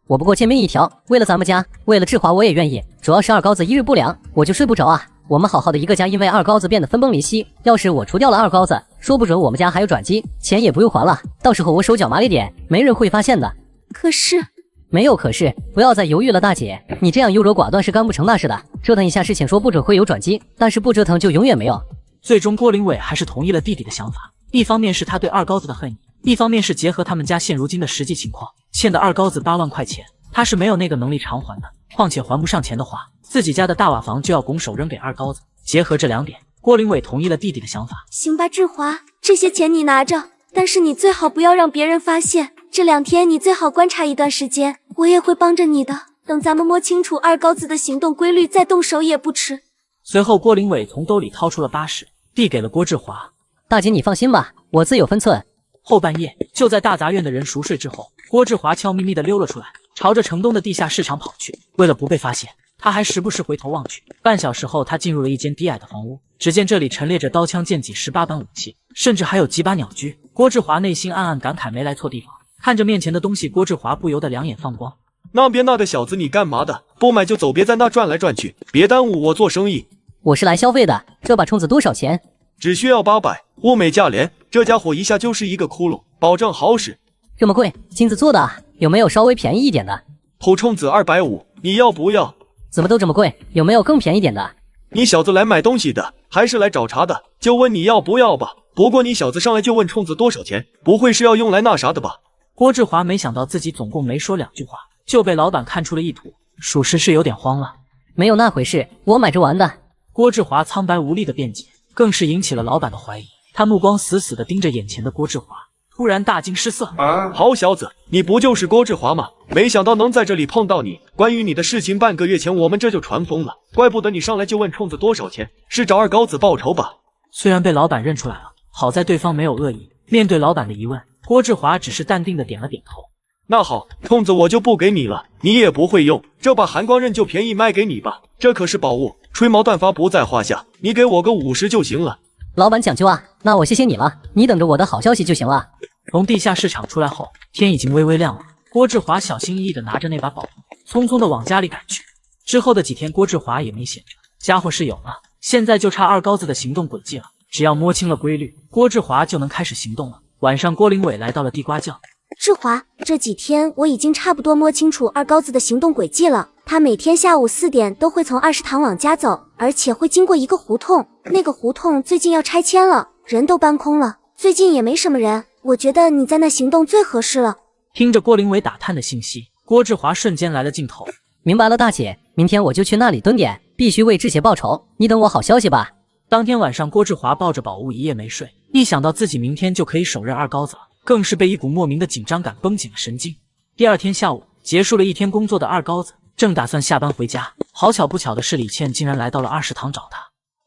我不过见面一条，为了咱们家，为了志华我也愿意。主要是二高子一日不良，我就睡不着啊。我们好好的一个家，因为二高子变得分崩离析。要是我除掉了二高子，说不准我们家还有转机，钱也不用还了。到时候我手脚麻利点，没人会发现的。可是，没有可是，不要再犹豫了，大姐，你这样优柔寡断是干不成大事的。折腾一下事情，说不准会有转机，但是不折腾就永远没有。最终，郭林伟还是同意了弟弟的想法。一方面是他对二高子的恨意，一方面是结合他们家现如今的实际情况，欠的二高子8万块钱，他是没有那个能力偿还的。况且还不上钱的话，自己家的大瓦房就要拱手扔给二高子。结合这2点，郭林伟同意了弟弟的想法。行吧，志华，这些钱你拿着，但是你最好不要让别人发现。这2天你最好观察一段时间，我也会帮着你的。等咱们摸清楚二高子的行动规律，再动手也不迟。随后，郭林伟从兜里掏出了80，递给了郭志华。大姐，你放心吧，我自有分寸。后半夜，就在大杂院的人熟睡之后，郭志华悄咪咪地溜了出来，朝着城东的地下市场跑去。为了不被发现，他还时不时回头望去。半小时后，他进入了一间低矮的房屋，只见这里陈列着刀枪剑戟18般武器，甚至还有几把鸟狙。郭志华内心暗暗感慨，没来错地方。看着面前的东西，郭志华不由得两眼放光。那边那的小子，你干嘛的？不买就走，别在那转来转去，别耽误我做生意。我是来消费的，这把冲子多少钱？只需要800，物美价廉。这家伙一下就是一个窟窿，保证好使。这么贵，金子做的啊，有没有稍微便宜一点的？头冲子250，你要不要？怎么都这么贵？有没有更便宜点的？你小子来买东西的，还是来找茬的？就问你要不要吧。不过你小子上来就问冲子多少钱，不会是要用来那啥的吧？郭志华没想到自己总共没说2句话，就被老板看出了意图，属实是有点慌了。没有那回事，我买着玩的。郭志华苍白无力的辩解，更是引起了老板的怀疑。他目光死死地盯着眼前的郭志华，突然大惊失色。好小子，你不就是郭志华吗？没想到能在这里碰到你。关于你的事情，半个月前我们这就传疯了，怪不得你上来就问冲子多少钱，是找二高子报仇吧？虽然被老板认出来了，好在对方没有恶意。面对老板的疑问，郭志华只是淡定地点了点头。那好，冲子我就不给你了，你也不会用，这把寒光刃就便宜卖给你吧，这可是宝物，吹毛断发不在话下，你给我个50就行了。老板讲究啊，那我谢谢你了，你等着我的好消息就行了。从地下市场出来后，天已经微微亮了。郭志华小心翼翼地拿着那把宝物，匆匆地往家里赶去。之后的几天，郭志华也没闲着，家伙是有了，现在就差二高子的行动轨迹了。只要摸清了规律，郭志华就能开始行动了。晚上，郭林伟来到了地瓜窖。志华，这几天我已经差不多摸清楚二高子的行动轨迹了。他每天下午4点都会从20堂往家走，而且会经过一个胡同。那个胡同最近要拆迁了，人都搬空了，最近也没什么人。我觉得你在那行动最合适了。听着郭林伟打探的信息，郭志华瞬间来了劲头。明白了，大姐，明天我就去那里蹲点，必须为志姐报仇。你等我好消息吧。当天晚上，郭志华抱着宝物一夜没睡，一想到自己明天就可以手刃二高子了，更是被一股莫名的紧张感绷紧了神经。第二天下午，结束了一天工作的二高子正打算下班回家，好巧不巧的是，李倩竟然来到了20堂找他。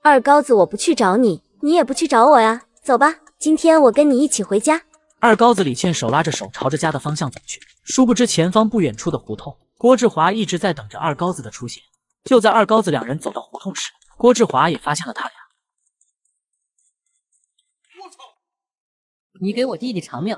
二高子，我不去找你，你也不去找我呀，走吧，今天我跟你一起回家。二高子李倩手拉着手朝着家的方向走去，殊不知前方不远处的胡同，郭志华一直在等着二高子的出现。就在二高子两人走到胡同时，郭志华也发现了他俩。你给我弟弟偿命！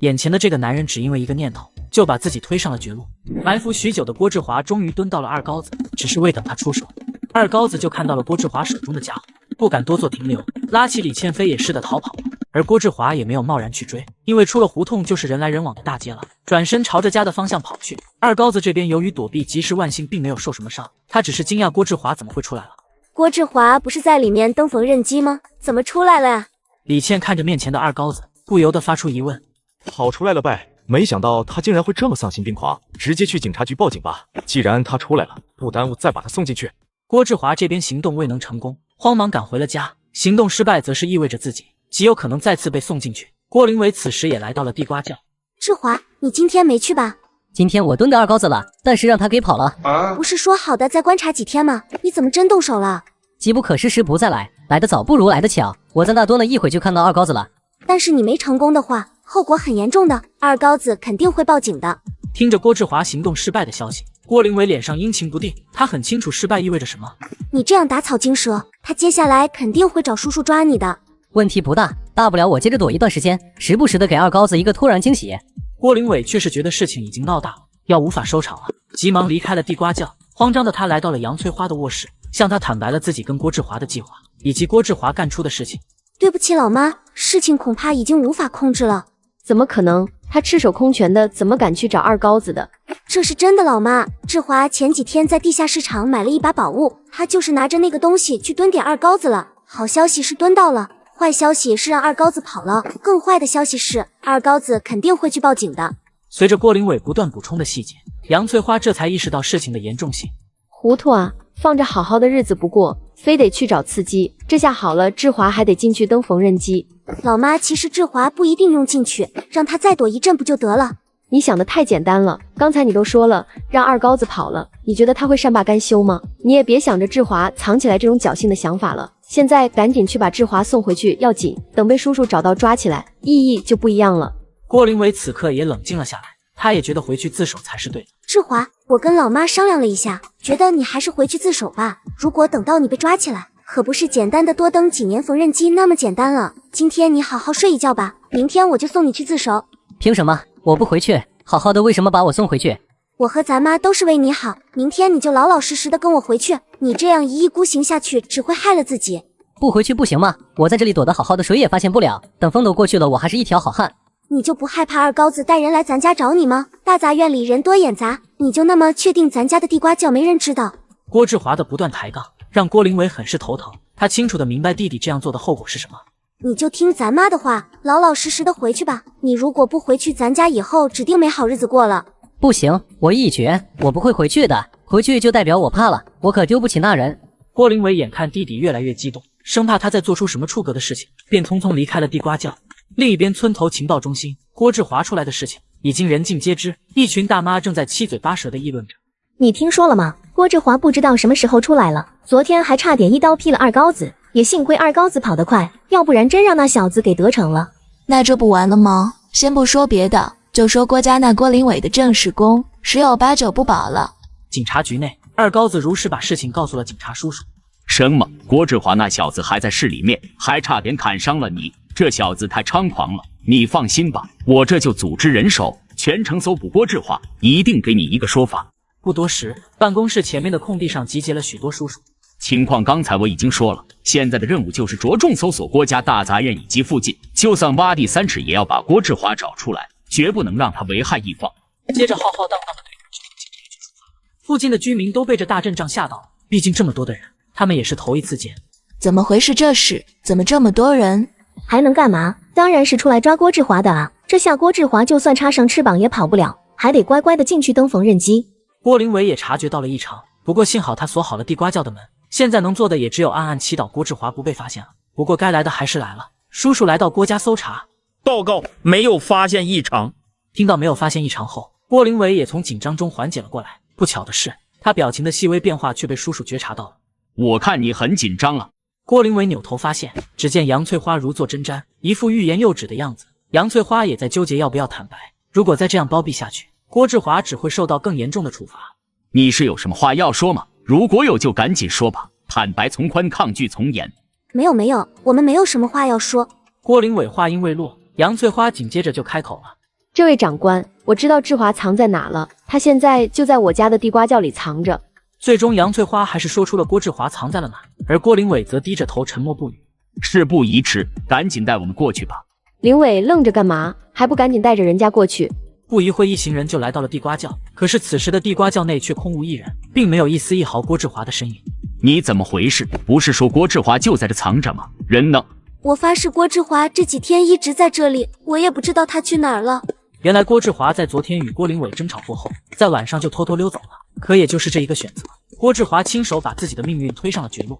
眼前的这个男人只因为一个念头，就把自己推上了绝路。埋伏许久的郭志华终于蹲到了二高子，只是未等他出手，二高子就看到了郭志华手中的家伙，不敢多做停留，拉起李倩飞也似的逃跑了。而郭志华也没有贸然去追，因为出了胡同就是人来人往的大街了，转身朝着家的方向跑去。二高子这边由于躲避及时，万幸并没有受什么伤，他只是惊讶郭志华怎么会出来了。郭志华不是在里面登缝纫机吗？怎么出来了呀？李倩看着面前的二高子，不由得发出疑问。跑出来了呗，没想到他竟然会这么丧心病狂，直接去警察局报警吧。既然他出来了，不耽误再把他送进去。郭志华这边行动未能成功，慌忙赶回了家。行动失败则是意味着自己极有可能再次被送进去。郭林伟此时也来到了地瓜窖。志华，你今天没去吧？今天我蹲着二高子了，但是让他给跑了。不是说好的再观察几天吗？你怎么真动手了？机不可失，时不再来，来得早不如来得巧。我在那蹲了一会就看到二高子了。但是你没成功的话，后果很严重的，二高子肯定会报警的。听着郭志华行动失败的消息，郭林伟脸上阴晴不定，他很清楚失败意味着什么。你这样打草惊蛇，他接下来肯定会找叔叔抓你的。问题不大，大不了我接着躲一段时间，时不时的给二高子一个突然惊喜。郭林伟却是觉得事情已经闹大了，要无法收场了，急忙离开了地瓜窖。慌张的他来到了杨翠花的卧室，向他坦白了自己跟郭志华的计划，以及郭志华干出的事情。对不起老妈，事情恐怕已经无法控制了。怎么可能？他赤手空拳的，怎么敢去找二高子的？这是真的老妈，志华前几天在地下市场买了一把宝物，他就是拿着那个东西去蹲点二高子了。好消息是蹲到了，坏消息是让二高子跑了，更坏的消息是二高子肯定会去报警的。随着郭林伟不断补充的细节，杨翠花这才意识到事情的严重性。糊涂啊，放着好好的日子不过，非得去找刺激，这下好了，志华还得进去蹬缝纫机。老妈，其实志华不一定用进去，让他再躲一阵不就得了？你想的太简单了，刚才你都说了让二高子跑了，你觉得他会善罢甘休吗？你也别想着志华藏起来这种侥幸的想法了，现在赶紧去把志华送回去要紧，等被叔叔找到抓起来，意义就不一样了。郭林伟此刻也冷静了下来，他也觉得回去自首才是对的。志华，我跟老妈商量了一下，觉得你还是回去自首吧，如果等到你被抓起来，可不是简单的多蹬几年缝纫机那么简单了。今天你好好睡一觉吧，明天我就送你去自首。凭什么？我不回去，好好的为什么把我送回去？我和咱妈都是为你好，明天你就老老实实的跟我回去，你这样一意孤行下去，只会害了自己。不回去不行吗？我在这里躲得好好的，谁也发现不了。等风头过去了，我还是一条好汉。你就不害怕二高子带人来咱家找你吗？大杂院里人多眼杂，你就那么确定咱家的地瓜窖没人知道？郭志华的不断抬杠让郭灵伟很是头疼，他清楚的明白弟弟这样做的后果是什么。你就听咱妈的话，老老实实的回去吧。你如果不回去，咱家以后指定没好日子过了。不行，我一决，我不会回去的。回去就代表我怕了，我可丢不起那人。郭灵伟眼看弟弟越来越激动，生怕他再做出什么出格的事情，便匆匆离开了地瓜窖。另一边村头情报中心，郭志华出来的事情已经人尽皆知，一群大妈正在七嘴八舌的议论着。你听说了吗？郭志华不知道什么时候出来了，昨天还差点一刀劈了二高子，也幸亏二高子跑得快，要不然真让那小子给得逞了。那这不完了吗？先不说别的，就说郭家那郭灵伟的正式工，十有八九不保了。警察局内，二高子如实把事情告诉了警察叔叔。生么？郭志华那小子还在市里面，还差点砍伤了你，这小子太猖狂了。你放心吧，我这就组织人手，全城搜捕郭志华，一定给你一个说法。不多时，办公室前面的空地上集结了许多叔叔。情况刚才我已经说了，现在的任务就是着重搜索郭家大杂院以及附近，就算挖地3尺也要把郭志华找出来，绝不能让他为害一方。接着浩浩荡荡的队伍就往警局出发。附近的居民都被这大阵仗吓到了，毕竟这么多的人，他们也是头一次见。怎么回事？这是怎么这么多人？还能干嘛？当然是出来抓郭志华的啊！这下郭志华就算插上翅膀也跑不了，还得乖乖的进去登缝纫机。郭灵伟也察觉到了异常，不过幸好他锁好了地瓜窖的门，现在能做的也只有暗暗祈祷郭志华不被发现了。不过该来的还是来了，叔叔来到郭家搜查，报告没有发现异常。听到没有发现异常后，郭灵伟也从紧张中缓解了过来。不巧的是，他表情的细微变化却被叔叔觉察到了。我看你很紧张啊。郭灵伟扭头发现，只见杨翠花如坐针毡，一副欲言又止的样子。杨翠花也在纠结要不要坦白，如果再这样包庇下去，郭志华只会受到更严重的处罚。你是有什么话要说吗？如果有就赶紧说吧，坦白从宽，抗拒从严。没有，我们没有什么话要说。郭灵伟话音未落，杨翠花紧接着就开口了。这位长官，我知道志华藏在哪了，他现在就在我家的地瓜窖里藏着。最终杨翠花还是说出了郭志华藏在了哪，而郭灵伟则低着头沉默不语。事不宜迟，赶紧带我们过去吧。灵伟愣着干嘛？还不赶紧带着人家过去？不一会，一行人就来到了地瓜窖。可是此时的地瓜窖内却空无一人，并没有一丝一毫郭志华的身影。你怎么回事？不是说郭志华就在这藏着吗？人呢？我发誓郭志华这几天一直在这里，我也不知道他去哪儿了。原来郭志华在昨天与郭灵伟争吵过后，在晚上就偷偷溜走了。可也就是这一个选择，郭志华亲手把自己的命运推上了绝路。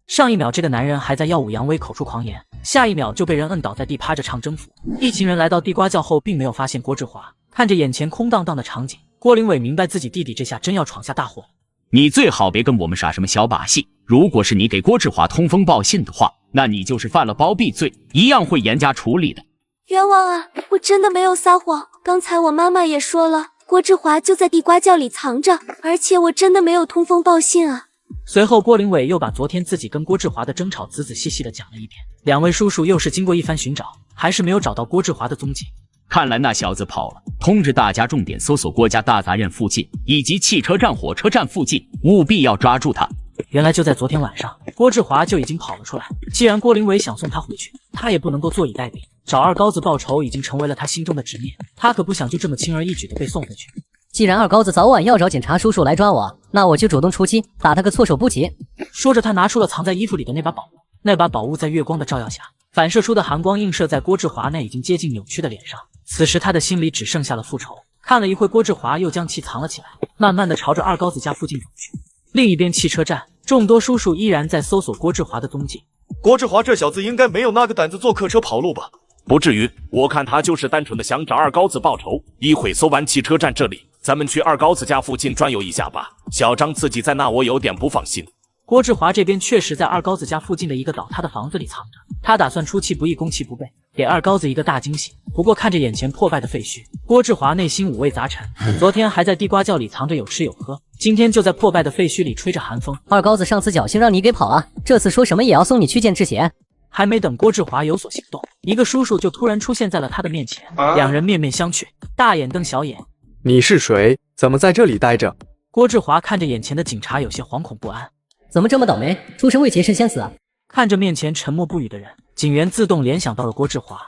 上一秒这个男人还在耀武扬威口出狂言，下一秒就被人摁倒在地趴着唱征服。一行人来到地瓜窖后并没有发现郭志华，看着眼前空荡荡的场景，郭灵伟明白自己弟弟这下真要闯下大祸了。你最好别跟我们耍什么小把戏，如果是你给郭志华通风报信的话，那你就是犯了包庇罪，一样会严加处理的。冤枉啊，我真的没有撒谎，刚才我妈妈也说了，郭志华就在地瓜窖里藏着，而且我真的没有通风报信啊。随后郭灵伟又把昨天自己跟郭志华的争吵仔仔细细的讲了一遍。两位叔叔又是经过一番寻找，还是没有找到郭志华的踪迹。看来那小子跑了，通知大家重点搜索郭家大杂院附近以及汽车站、火车站附近，务必要抓住他。原来就在昨天晚上，郭志华就已经跑了出来。既然郭灵伟想送他回去，他也不能够坐以待毙。找二高子报仇已经成为了他心中的执念，他可不想就这么轻而易举的被送回去。既然二高子早晚要找警察叔叔来抓我，那我就主动出击，打他个措手不及。说着，他拿出了藏在衣服里的那把宝物。那把宝物在月光的照耀下，反射出的寒光映射在郭志华那已经接近扭曲的脸上。此时他的心里只剩下了复仇。看了一会，郭志华又将其藏了起来，慢慢的朝着二高子家附近走去。另一边汽车站，众多叔叔依然在搜索郭志华的踪迹。郭志华这小子应该没有那个胆子坐客车跑路吧？不至于，我看他就是单纯的想找二高子报仇。一会搜完汽车站这里，咱们去二高子家附近转悠一下吧。小张自己在那，我有点不放心。郭志华这边确实在二高子家附近的一个倒塌的房子里藏着，他打算出其不意攻其不备，给二高子一个大惊喜。不过看着眼前破败的废墟，郭志华内心五味杂陈。昨天还在地瓜窖里藏着有吃有喝，今天就在破败的废墟里吹着寒风。二高子上次侥幸让你给跑了，这次说什么也要送你去见赤血。还没等郭志华有所行动，一个叔叔就突然出现在了他的面前，两人面面相觑，大眼瞪小眼。你是谁？怎么在这里待着？郭志华看着眼前的警察，有些惶恐不安。怎么这么倒霉？出身未捷身先死啊！看着面前沉默不语的人，警员自动联想到了郭志华。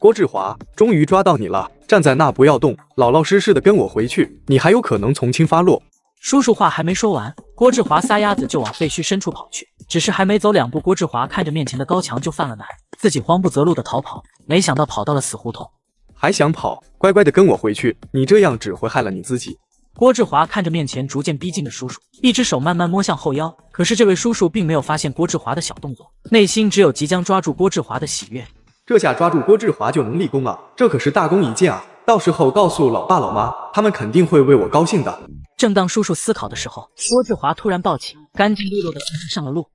郭志华，终于抓到你了！站在那不要动，老老实实的跟我回去，你还有可能从轻发落。叔叔话还没说完，郭志华撒丫子就往废墟深处跑去。只是还没走2步，郭志华看着面前的高墙就犯了难，自己慌不择路的逃跑，没想到跑到了死胡同。还想跑？乖乖的跟我回去，你这样只会害了你自己。郭志华看着面前逐渐逼近的叔叔，一只手慢慢摸向后腰，可是这位叔叔并没有发现郭志华的小动作，内心只有即将抓住郭志华的喜悦。这下抓住郭志华就能立功了，这可是大功一件啊！到时候告诉老爸老妈，他们肯定会为我高兴的。正当叔叔思考的时候，郭志华突然抱起，干净利落的上了路。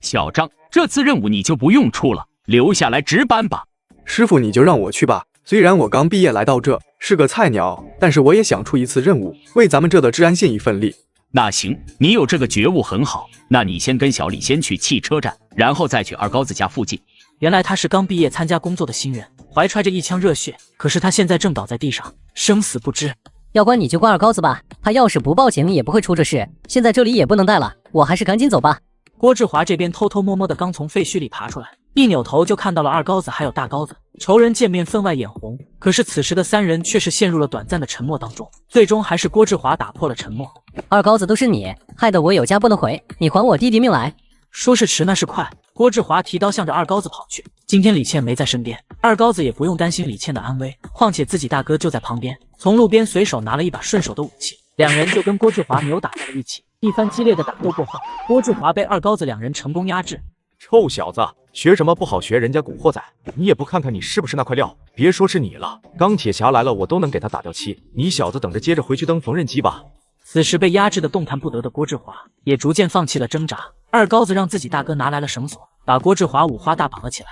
小张，这次任务你就不用出了，留下来值班吧。师傅，你就让我去吧。虽然我刚毕业来到这，是个菜鸟，但是我也想出一次任务，为咱们这的治安献一份力。那行，你有这个觉悟很好。那你先跟小李先去汽车站，然后再去二高子家附近。原来他是刚毕业参加工作的新人，怀揣着一腔热血，可是他现在正倒在地上，生死不知。要关你就关二高子吧，他要是不报警也不会出这事。现在这里也不能待了，我还是赶紧走吧。郭志华这边偷偷摸摸的刚从废墟里爬出来，一扭头就看到了二高子还有大高子，仇人见面分外眼红。可是此时的3人却是陷入了短暂的沉默当中，最终还是郭志华打破了沉默。二高子都是你害得我有家不能回，你还我弟弟命来。说是迟那是快，郭志华提刀向着二高子跑去。今天李倩没在身边，二高子也不用担心李倩的安危，况且自己大哥就在旁边，从路边随手拿了一把顺手的武器，两人就跟郭志华扭打在了一起。一番激烈的打斗过后，郭志华被二高子两人成功压制。臭小子，学什么不好学人家古惑仔，你也不看看你是不是那块料？别说是你了，钢铁侠来了我都能给他打掉漆，你小子等着接着回去蹬缝纫机吧。此时被压制的动弹不得的郭志华也逐渐放弃了挣扎，二高子让自己大哥拿来了绳索，把郭志华五花大绑了起来。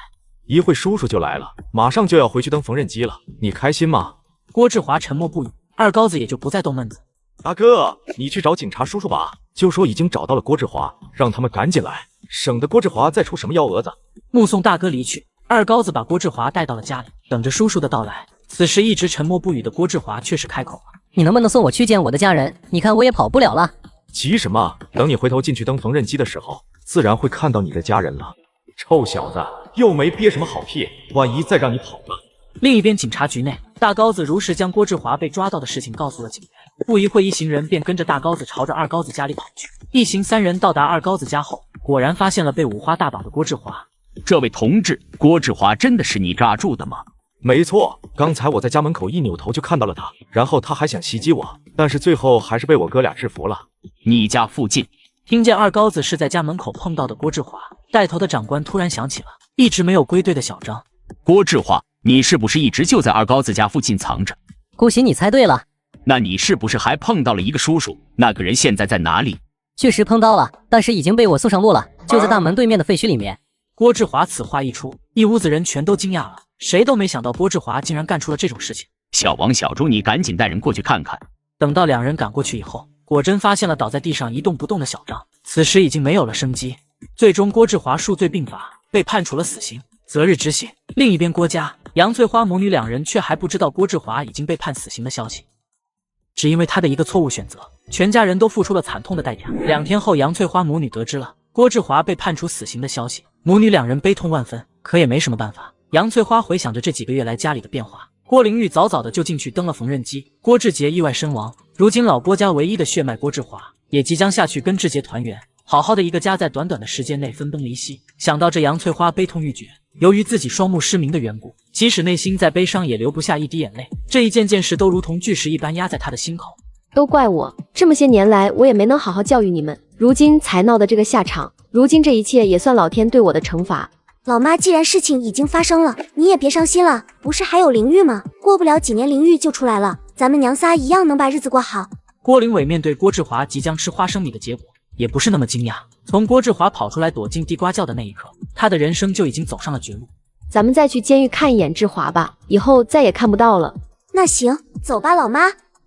一会叔叔就来了，马上就要回去蹬缝纫机了，你开心吗？郭志华沉默不语，二高子也就不再动闷子。大哥，你去找警察叔叔吧，就说已经找到了郭志华，让他们赶紧来，省得郭志华再出什么幺蛾子。目送大哥离去，二高子把郭志华带到了家里，等着叔叔的到来。此时一直沉默不语的郭志华却是开口了：你能不能送我去见我的家人？你看我也跑不了了。急什么？等你回头进去蹬缝纫机的时候，自然会看到你的家人了。臭小子，又没憋什么好屁，万一再让你跑了。另一边警察局内，大高子如实将郭志华被抓到的事情告诉了警员。不一会，一行人便跟着大高子朝着二高子家里跑去。一行3人到达二高子家后，果然发现了被五花大绑的郭志华。这位同志，郭志华真的是你抓住的吗？没错，刚才我在家门口一扭头就看到了他，然后他还想袭击我，但是最后还是被我哥俩制服了。你家附近？听见二高子是在家门口碰到的郭志华，带头的长官突然想起了一直没有归队的小张。郭志华，你是不是一直就在二高子家附近藏着？恭喜你猜对了。那你是不是还碰到了一个叔叔？那个人现在在哪里？确实碰到了，但是已经被我送上路了，就在大门对面的废墟里面。郭志华此话一出，一屋子人全都惊讶了，谁都没想到郭志华竟然干出了这种事情。小王、小朱，你赶紧带人过去看看。等到2人赶过去以后，果真发现了倒在地上一动不动的小张，此时已经没有了生机。最终郭志华数罪并罚，被判处了死刑，择日执行。另一边郭家，杨翠花母女2人却还不知道郭志华已经被判死刑的消息。只因为他的一个错误选择，全家人都付出了惨痛的代价。2天后，杨翠花母女得知了郭志华被判处死刑的消息，母女2人悲痛万分，可也没什么办法。杨翠花回想着这几个月来家里的变化，郭玲玉早早的就进去蹬了缝纫机，郭志杰意外身亡。如今老郭家唯一的血脉郭志华也即将下去跟志杰团圆，好好的一个家在短短的时间内分崩离析。想到这，杨翠花悲痛欲绝。由于自己双目失明的缘故，即使内心再悲伤也流不下一滴眼泪，这一件件事都如同巨石一般压在他的心口。都怪我，这么些年来我也没能好好教育你们，如今才闹的这个下场。如今这一切也算老天对我的惩罚。老妈，既然事情已经发生了，你也别伤心了，不是还有灵玉吗？过不了几年灵玉就出来了，咱们娘仨一样能把日子过好。郭玲伟面对郭志华即将吃花生米的结果，也不是那么惊讶。从郭志华跑出来躲进地瓜窖的那一刻，他的人生就已经走上了绝路。咱们再去监狱看一眼志华吧，以后再也看不到了。那行，走吧，老妈。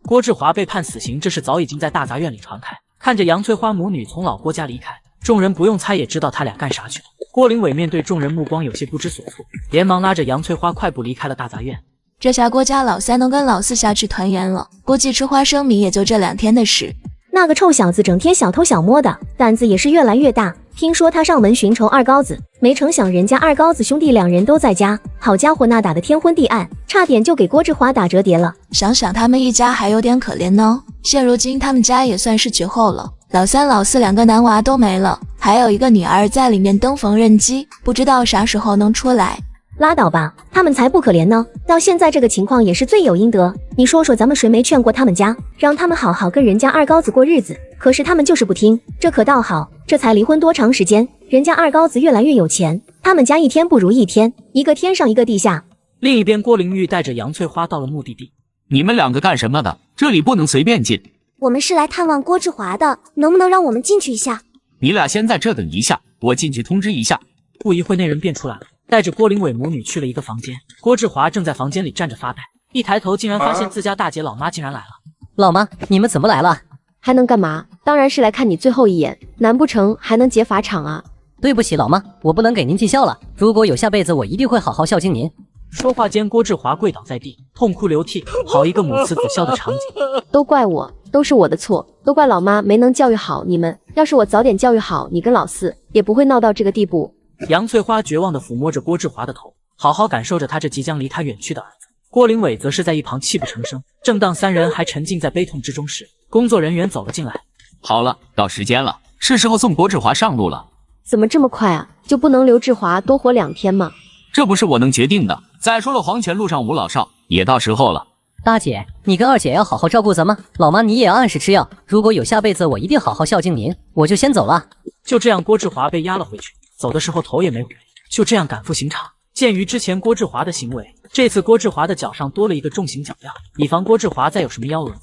郭志华被判死刑，这事早已经在大杂院里传开。看着杨翠花母女从老郭家离开，众人不用猜也知道他俩干啥去了。郭玲伟面对众人目光有些不知所措，连忙拉着杨翠花快步离开了大杂院。这下郭家老3能跟老4下去团圆了，估计吃花生米也就这2天的事。那个臭小子整天小偷小摸的，胆子也是越来越大，听说他上门寻仇二高子，没成想人家二高子兄弟两人都在家。好家伙，那打得天昏地暗，差点就给郭志华打折叠了。想想他们一家还有点可怜呢。现如今他们家也算是绝后了，老三老四两个男娃都没了，还有一个女儿在里面登缝纫机，不知道啥时候能出来。拉倒吧，他们才不可怜呢，到现在这个情况也是罪有应得。你说说咱们谁没劝过他们家，让他们好好跟人家二高子过日子，可是他们就是不听。这可倒好，这才离婚多长时间，人家二高子越来越有钱，他们家一天不如一天，一个天上一个地下。另一边，郭玲玉带着杨翠花到了目的地。你们两个干什么的？这里不能随便进。我们是来探望郭志华的，能不能让我们进去一下？你俩先在这等一下，我进去通知一下。不一会，那人便出来了，带着郭玲伟母女去了一个房间。郭志华正在房间里站着发呆，一抬头竟然发现自家大姐老妈竟然来了。老妈，你们怎么来了？还能干嘛？当然是来看你最后一眼，难不成还能结法场啊？对不起老妈，我不能给您尽孝了，如果有下辈子我一定会好好孝敬您。说话间，郭志华跪倒在地，痛哭流涕，好一个母慈子孝的场景。都怪我，都是我的错，都怪老妈没能教育好你们。要是我早点教育好你跟老四，也不会闹到这个地步。杨翠花绝望地抚摸着郭志华的头，好好感受着他这即将离他远去的儿子。郭玲伟则是在一旁泣不成声。正当三人还沉浸在悲痛之中时，工作人员走了进来。好了，到时间了，是时候送郭志华上路了。怎么这么快啊？就不能留志华多活2天吗？这不是我能决定的。再说了，黄泉路上无老少，也到时候了。大姐，你跟二姐要好好照顾咱们，老妈你也要按时吃药。如果有下辈子，我一定好好孝敬您。我就先走了。就这样，郭志华被押了回去，走的时候头也没回，就这样赶赴刑场。鉴于之前郭志华的行为，这次郭志华的脚上多了一个重刑脚镣，以防郭志华再有什么幺蛾子。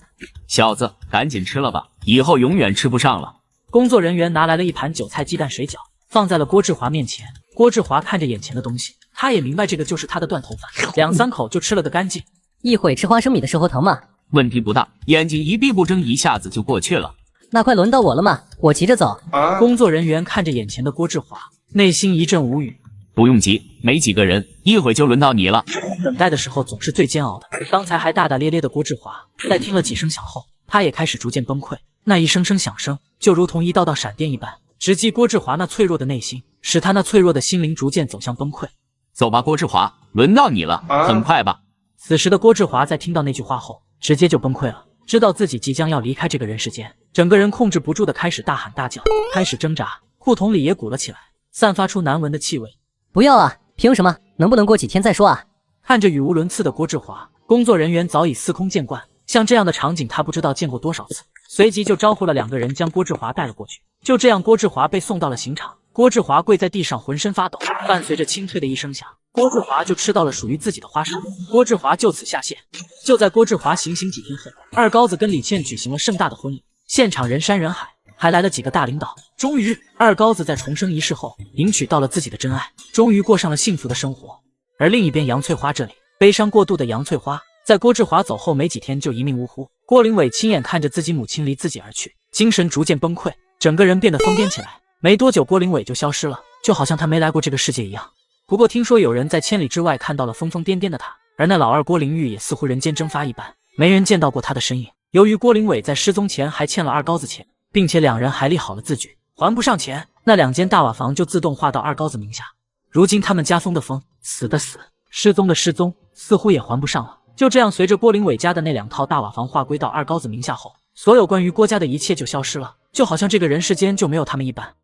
小子，赶紧吃了吧，以后永远吃不上了。工作人员拿来了一盘韭菜鸡蛋水饺，放在了郭志华面前。郭志华看着眼前的东西，他也明白这个就是他的断头饭，2、3口就吃了个干净。一会吃花生米的时候疼吗？问题不大，眼睛一闭不睁，一下子就过去了。那快轮到我了嘛，我急着走。工作人员看着眼前的郭志华，内心一阵无语。不用急，没几个人，一会就轮到你了。等待的时候总是最煎熬的。刚才还大大咧咧的郭志华，在听了几声响后，他也开始逐渐崩溃。那一声声响声，就如同一道道闪电一般，直击郭志华那脆弱的内心，使他那脆弱的心灵逐渐走向崩溃。走吧，郭志华，轮到你了，很快吧。此时的郭志华在听到那句话后，直接就崩溃了，知道自己即将要离开这个人世间，整个人控制不住的开始大喊大叫，开始挣扎，裤筒里也鼓了起来，散发出难闻的气味。不要啊，凭什么？能不能过几天再说啊？看着语无伦次的郭志华，工作人员早已司空见惯，像这样的场景他不知道见过多少次，随即就招呼了2个人将郭志华带了过去。就这样，郭志华被送到了刑场。郭志华跪在地上，浑身发抖，伴随着清脆的一声响，郭志华就吃到了属于自己的花生。郭志华就此下线。就在郭志华行刑几天后，二高子跟李倩举行了盛大的婚礼，现场人山人海，还来了几个大领导。终于，二高子在重生一世后，迎娶到了自己的真爱，终于过上了幸福的生活。而另一边，杨翠花这里，悲伤过度的杨翠花，在郭志华走后没几天就一命呜呼。郭玲伟亲眼看着自己母亲离自己而去，精神逐渐崩溃，整个人变得疯癫起来。没多久，郭玲伟就消失了，就好像他没来过这个世界一样。不过听说有人在千里之外看到了疯疯癫癫的他，而那老二郭玲玉也似乎人间蒸发一般，没人见到过他的身影。由于郭玲伟在失踪前还欠了二高子钱，并且2人还立好了字据，还不上钱，那2间大瓦房就自动划到二高子名下。如今他们家疯的疯，死的死，失踪的失踪，似乎也还不上了。就这样，随着郭玲伟家的那2套大瓦房划归到二高子名下后，所有关于郭家的一切就消失了，就好像这个人世间就没有他们一般。